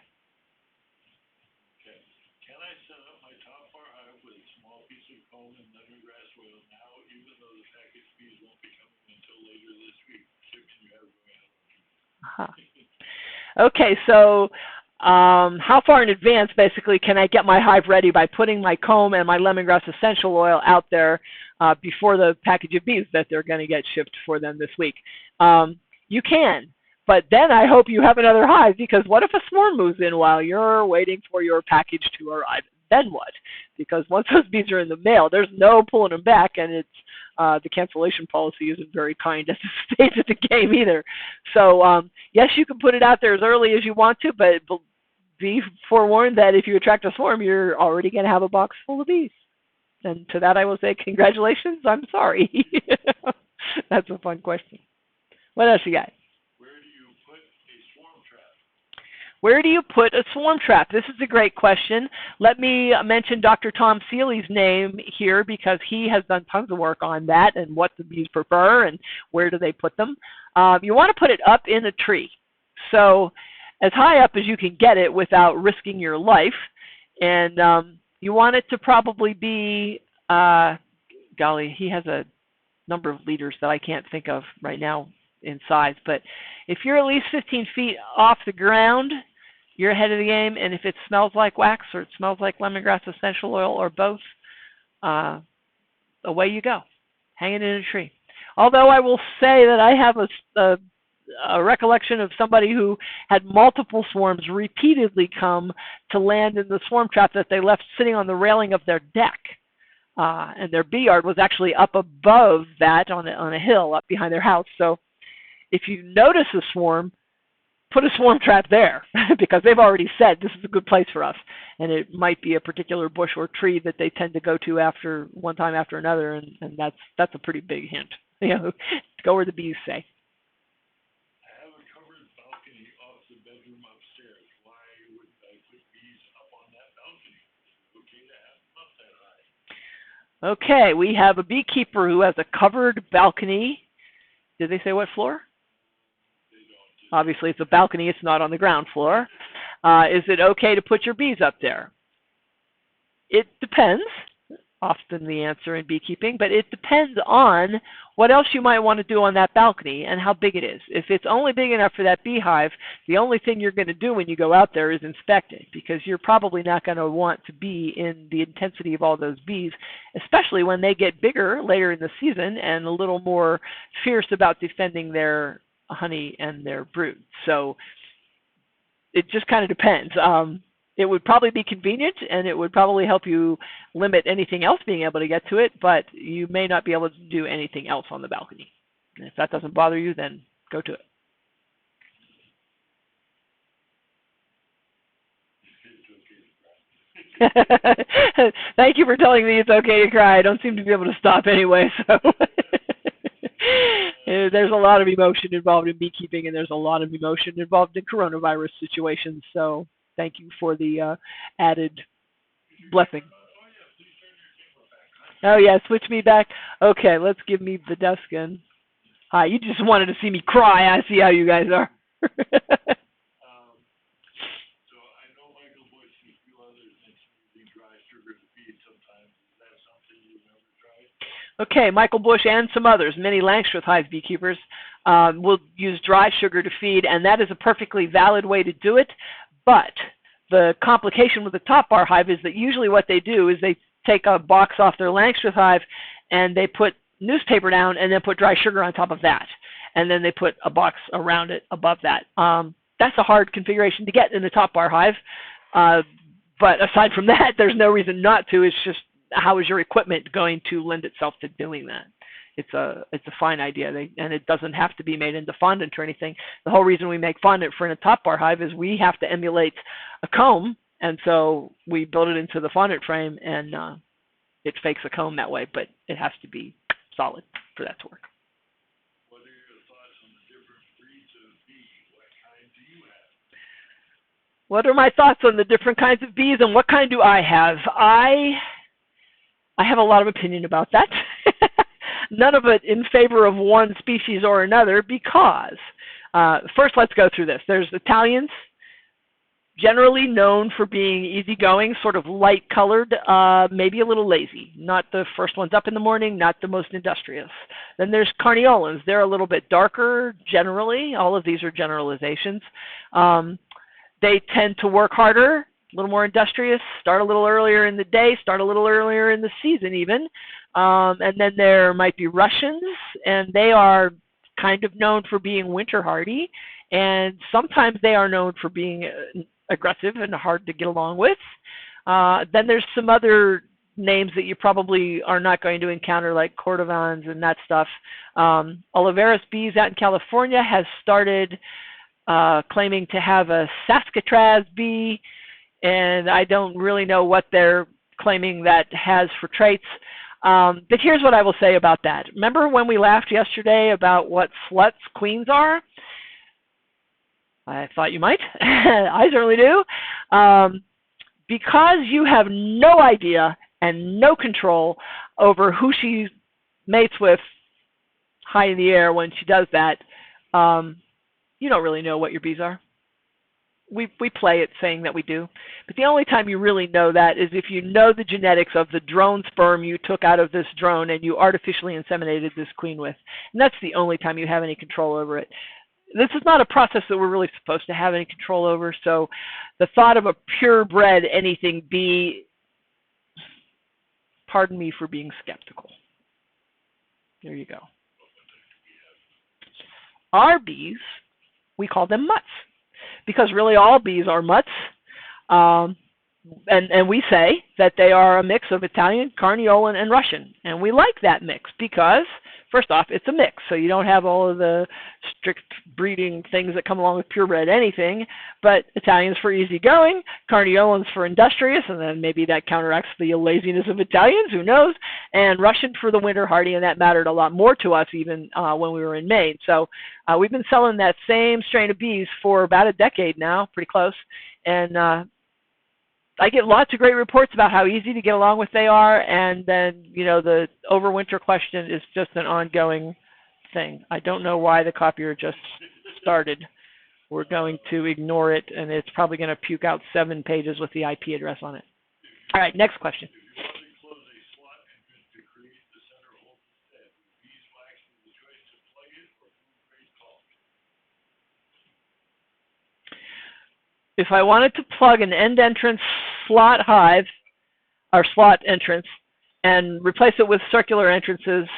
Okay. Can I set up my top bar hive with a small piece of comb and lemongrass oil now, even though the packaged bees won't be coming until later this week? Can you have Okay, so how far in advance, basically, can I get my hive ready by putting my comb and my lemongrass essential oil out there before the package of bees that they're going to get shipped for them this week? You can, but then I hope you have another hive, because what if a swarm moves in while you're waiting for your package to arrive? Then what? Because once those bees are in the mail, there's no pulling them back, and it's the cancellation policy isn't very kind at this stage of the game either. So yes, you can put it out there as early as you want to, but be forewarned that if you attract a swarm, you're already going to have a box full of bees. And to that I will say, congratulations, I'm sorry. That's a fun question. What else you got? Where do you put a swarm trap? This is a great question. Let me mention Dr. Tom Seeley's name here, because he has done tons of work on that and what the bees prefer and where do they put them. You want to put it up in a tree. So as high up as you can get it without risking your life. And you want it to probably be, golly, he has a number of liters that I can't think of right now in size. But if you're at least 15 feet off the ground, you're ahead of the game. And if it smells like wax or it smells like lemongrass essential oil or both, away you go. Hang it in a tree. Although I will say that I have a recollection of somebody who had multiple swarms repeatedly come to land in the swarm trap that they left sitting on the railing of their deck. And their bee yard was actually up above that on a hill up behind their house. So if you notice a swarm, put a swarm trap there, because they've already said this is a good place for us. And it might be a particular bush or tree that they tend to go to after one time after another, and that's a pretty big hint. You know, go where the bees say. I have a covered balcony off the bedroom upstairs. Why wouldn't I put bees up on that balcony? Is it okay to have them up that high? Okay, we have a beekeeper who has a covered balcony. Did they say what floor? Obviously, it's a balcony. It's not on the ground floor. Is it okay to put your bees up there? It depends. Often the answer in beekeeping, but it depends on what else you might want to do on that balcony and how big it is. If it's only big enough for that beehive, the only thing you're going to do when you go out there is inspect it, because you're probably not going to want to be in the intensity of all those bees, especially when they get bigger later in the season and a little more fierce about defending their honey and their brood. So it just kind of depends. It would probably be convenient, and it would probably help you limit anything else being able to get to it, but you may not be able to do anything else on the balcony. And if that doesn't bother you, then go to it. Thank you for telling me it's okay to cry. I don't seem to be able to stop anyway, so there's a lot of emotion involved in beekeeping, and there's a lot of emotion involved in coronavirus situations, so thank you for the added blessing. Oh, yeah, switch me back. Okay, let's give me the desk in. Hi, you just wanted to see me cry. I see how you guys are. So I know Michael Bush and a few others using dry sugar to feed sometimes. Is that something you've ever tried? Okay, Michael Bush and some others, many Langstroth Hive beekeepers, will use dry sugar to feed, and that is a perfectly valid way to do it. But the complication with the top bar hive is that usually what they do is they take a box off their Langstroth hive and they put newspaper down and then put dry sugar on top of that. And then they put a box around it above that. That's a hard configuration to get in the top bar hive. But aside from that, there's no reason not to. It's just, how is your equipment going to lend itself to doing that? It's a fine idea, and it doesn't have to be made into fondant or anything. The whole reason we make fondant for in a top bar hive is we have to emulate a comb, and so we build it into the fondant frame, and it fakes a comb that way, but it has to be solid for that to work. What are your thoughts on the different breeds of bee? What kind do you have? What are my thoughts on the different kinds of bees, and what kind do I have? I have a lot of opinion about that. None of it in favor of one species or another, because first, let's go through this. There's Italians, generally known for being easygoing, sort of light-colored, maybe a little lazy. Not the first ones up in the morning, not the most industrious. Then there's Carniolans. They're a little bit darker, generally. All of these are generalizations. They tend to work harder, a little more industrious, start a little earlier in the day, start a little earlier in the season even. And then there might be Russians, and they are kind of known for being winter hardy, and sometimes they are known for being aggressive and hard to get along with. Then there's some other names that you probably are not going to encounter, like Cordovans and that stuff. Oliveras Bees out in California has started claiming to have a Saskatraz bee, and I don't really know what they're claiming that has for traits. But here's what I will say about that. Remember when we laughed yesterday about what sluts queens are? I thought you might. I certainly do. Because you have no idea and no control over who she mates with high in the air when she does that, you don't really know what your bees are. We play at saying that we do. But the only time you really know that is if you know the genetics of the drone sperm you took out of this drone and you artificially inseminated this queen with. And that's the only time you have any control over it. This is not a process that we're really supposed to have any control over, so the thought of a purebred anything bee, pardon me for being skeptical. There you go. Our bees, we call them mutts, because really all bees are mutts, and we say that they are a mix of Italian, Carniolan, and Russian, and we like that mix because, first off, it's a mix, so you don't have all of the strict breeding things that come along with purebred anything, but Italians for easygoing, Carniolans for industrious, and then maybe that counteracts the laziness of Italians, who knows, and Russian for the winter hardy, and that mattered a lot more to us even when we were in Maine. So we've been selling that same strain of bees for about a decade now, pretty close, and I get lots of great reports about how easy to get along with they are, and then, you know, the overwinter question is just an ongoing thing. I don't know why the copier just started. We're going to ignore it, and it's probably going to puke out 7 pages with the IP address on it. All right, next question. Close a slot entrance to create the center hole instead. Beeswax is the choice to plug it or food-grade caulk. If I wanted to plug an end entrance slot hive, or slot entrance, and replace it with circular entrances,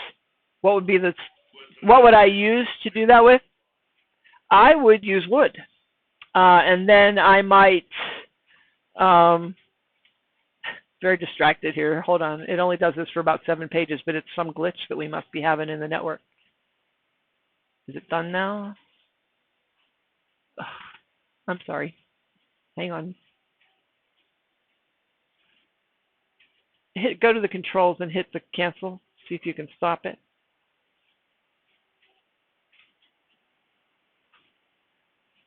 what would I use to do that with? I would use wood. And then I might, very distracted here, hold on, it only does this for about 7 pages, but it's some glitch that we must be having in the network. Is it done now? Ugh, I'm sorry. Hang on. Go to the controls and hit the cancel. See if you can stop it.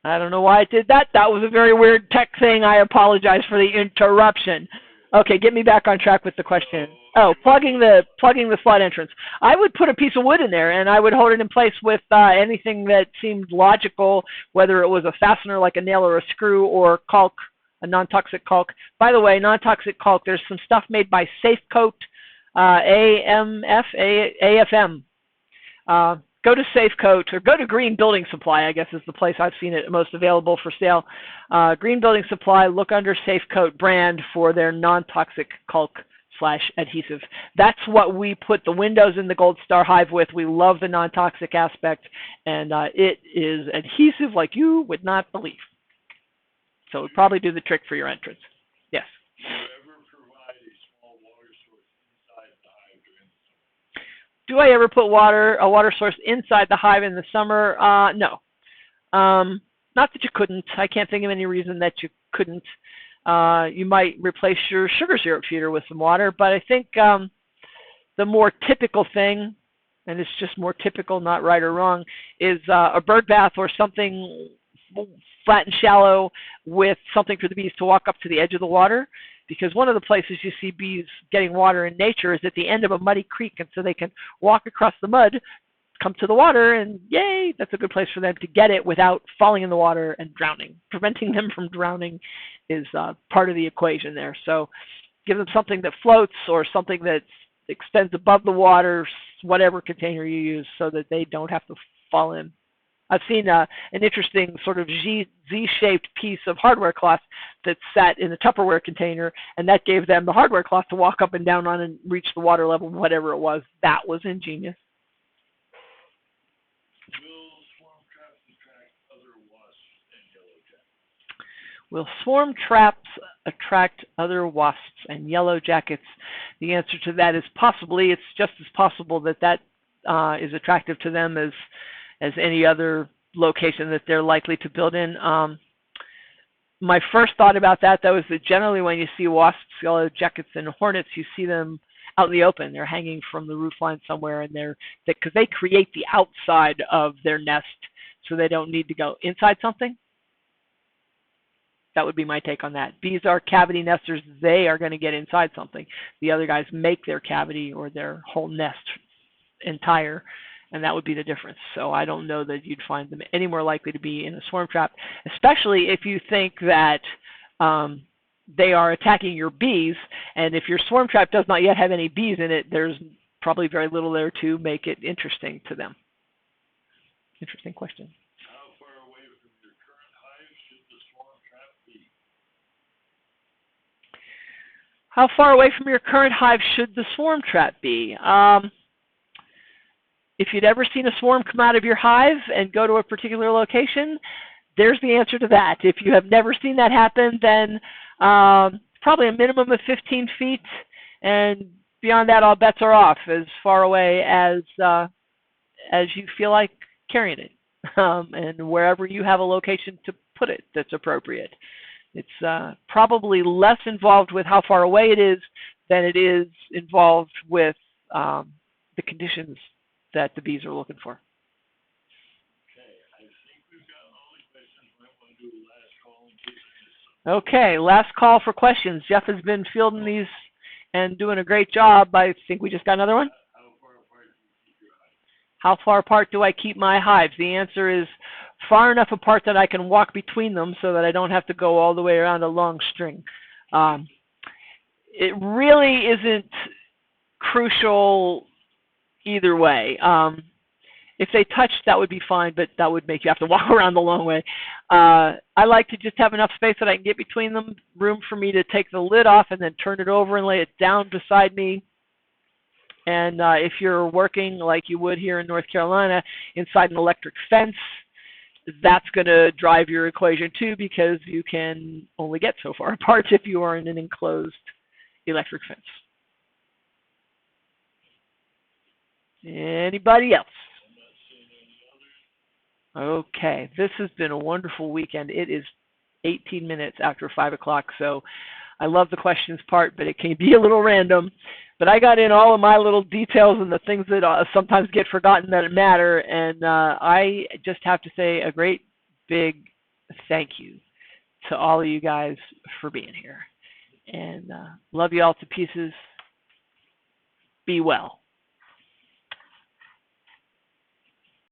I don't know why it did that. That was a very weird tech thing. I apologize for the interruption. Okay, get me back on track with the question. Oh, plugging the slot entrance. I would put a piece of wood in there, and I would hold it in place with anything that seemed logical, whether it was a fastener like a nail or a screw, or caulk, a non-toxic caulk. By the way, non-toxic caulk, there's some stuff made by Safecoat, AFM. Go to Safecoat, or go to Green Building Supply, I guess is the place I've seen it most available for sale. Green Building Supply, look under Safecoat brand for their non-toxic caulk/adhesive. That's what we put the windows in the Gold Star Hive with. We love the non-toxic aspect, and it is adhesive like you would not believe. So it would probably do the trick for your entrance. Yes. Do you ever provide a small water source inside the hive during the summer? Do I ever put a water source inside the hive in the summer? No. Not that you couldn't. I can't think of any reason that you couldn't. You might replace your sugar syrup feeder with some water, but I think the more typical thing, and it's just more typical, not right or wrong, is a bird bath or something flat and shallow with something for the bees to walk up to the edge of the water. Because one of the places you see bees getting water in nature is at the end of a muddy creek, and so they can walk across the mud, come to the water, and yay, that's a good place for them to get it without falling in the water and drowning. Preventing them from drowning is part of the equation there. So give them something that floats or something that extends above the water, whatever container you use, so that they don't have to fall in. I've seen an interesting sort of Z-shaped piece of hardware cloth that sat in a Tupperware container, and that gave them the hardware cloth to walk up and down on and reach the water level, whatever it was. That was ingenious. Will swarm traps attract other wasps and yellow jackets? Will swarm traps attract other wasps and yellow jackets? The answer to that is possibly. It's just as possible that is attractive to them as any other location that they're likely to build in. My first thought about that, though, is that generally when you see wasps, yellow jackets, and hornets, you see them out in the open. They're hanging from the roof line somewhere, and because they create the outside of their nest, so they don't need to go inside something. That would be my take on that. Bees are cavity nesters. They are going to get inside something. The other guys make their cavity or their whole nest entire, and that would be the difference. So I don't know that you'd find them any more likely to be in a swarm trap, especially if you think that they are attacking your bees, and if your swarm trap does not yet have any bees in it, there's probably very little there to make it interesting to them. Interesting question. How far away from your current hive should the swarm trap be? How far away from your current hive should the swarm trap be? If you'd ever seen a swarm come out of your hive and go to a particular location, there's the answer to that. If you have never seen that happen, then probably a minimum of 15 feet, and beyond that, all bets are off as far away as you feel like carrying it, and wherever you have a location to put it that's appropriate. It's probably less involved with how far away it is than it is involved with the conditions that the bees are looking for. Okay, I think we've gotten all the questions. Might want to do a last call in case I missed some. Okay, last call for questions. Jeff has been fielding these and doing a great job. I think we just got another one. How far apart do you keep your hives? How far apart do I keep my hives? The answer is far enough apart that I can walk between them so that I don't have to go all the way around a long string. It really isn't crucial either way. If they touched, that would be fine, but that would make you have to walk around the long way. I like to just have enough space that I can get between them, room for me to take the lid off and then turn it over and lay it down beside me. And if you're working like you would here in North Carolina inside an electric fence, that's going to drive your equation too, because you can only get so far apart if you are in an enclosed electric fence. Anybody else? Okay, this has been a wonderful weekend. It is 18 minutes after 5 o'clock, so I love the questions part, but it can be a little random. But I got in all of my little details and the things that sometimes get forgotten that matter, and I just have to say a great big thank you to all of you guys for being here. And love you all to pieces. Be well.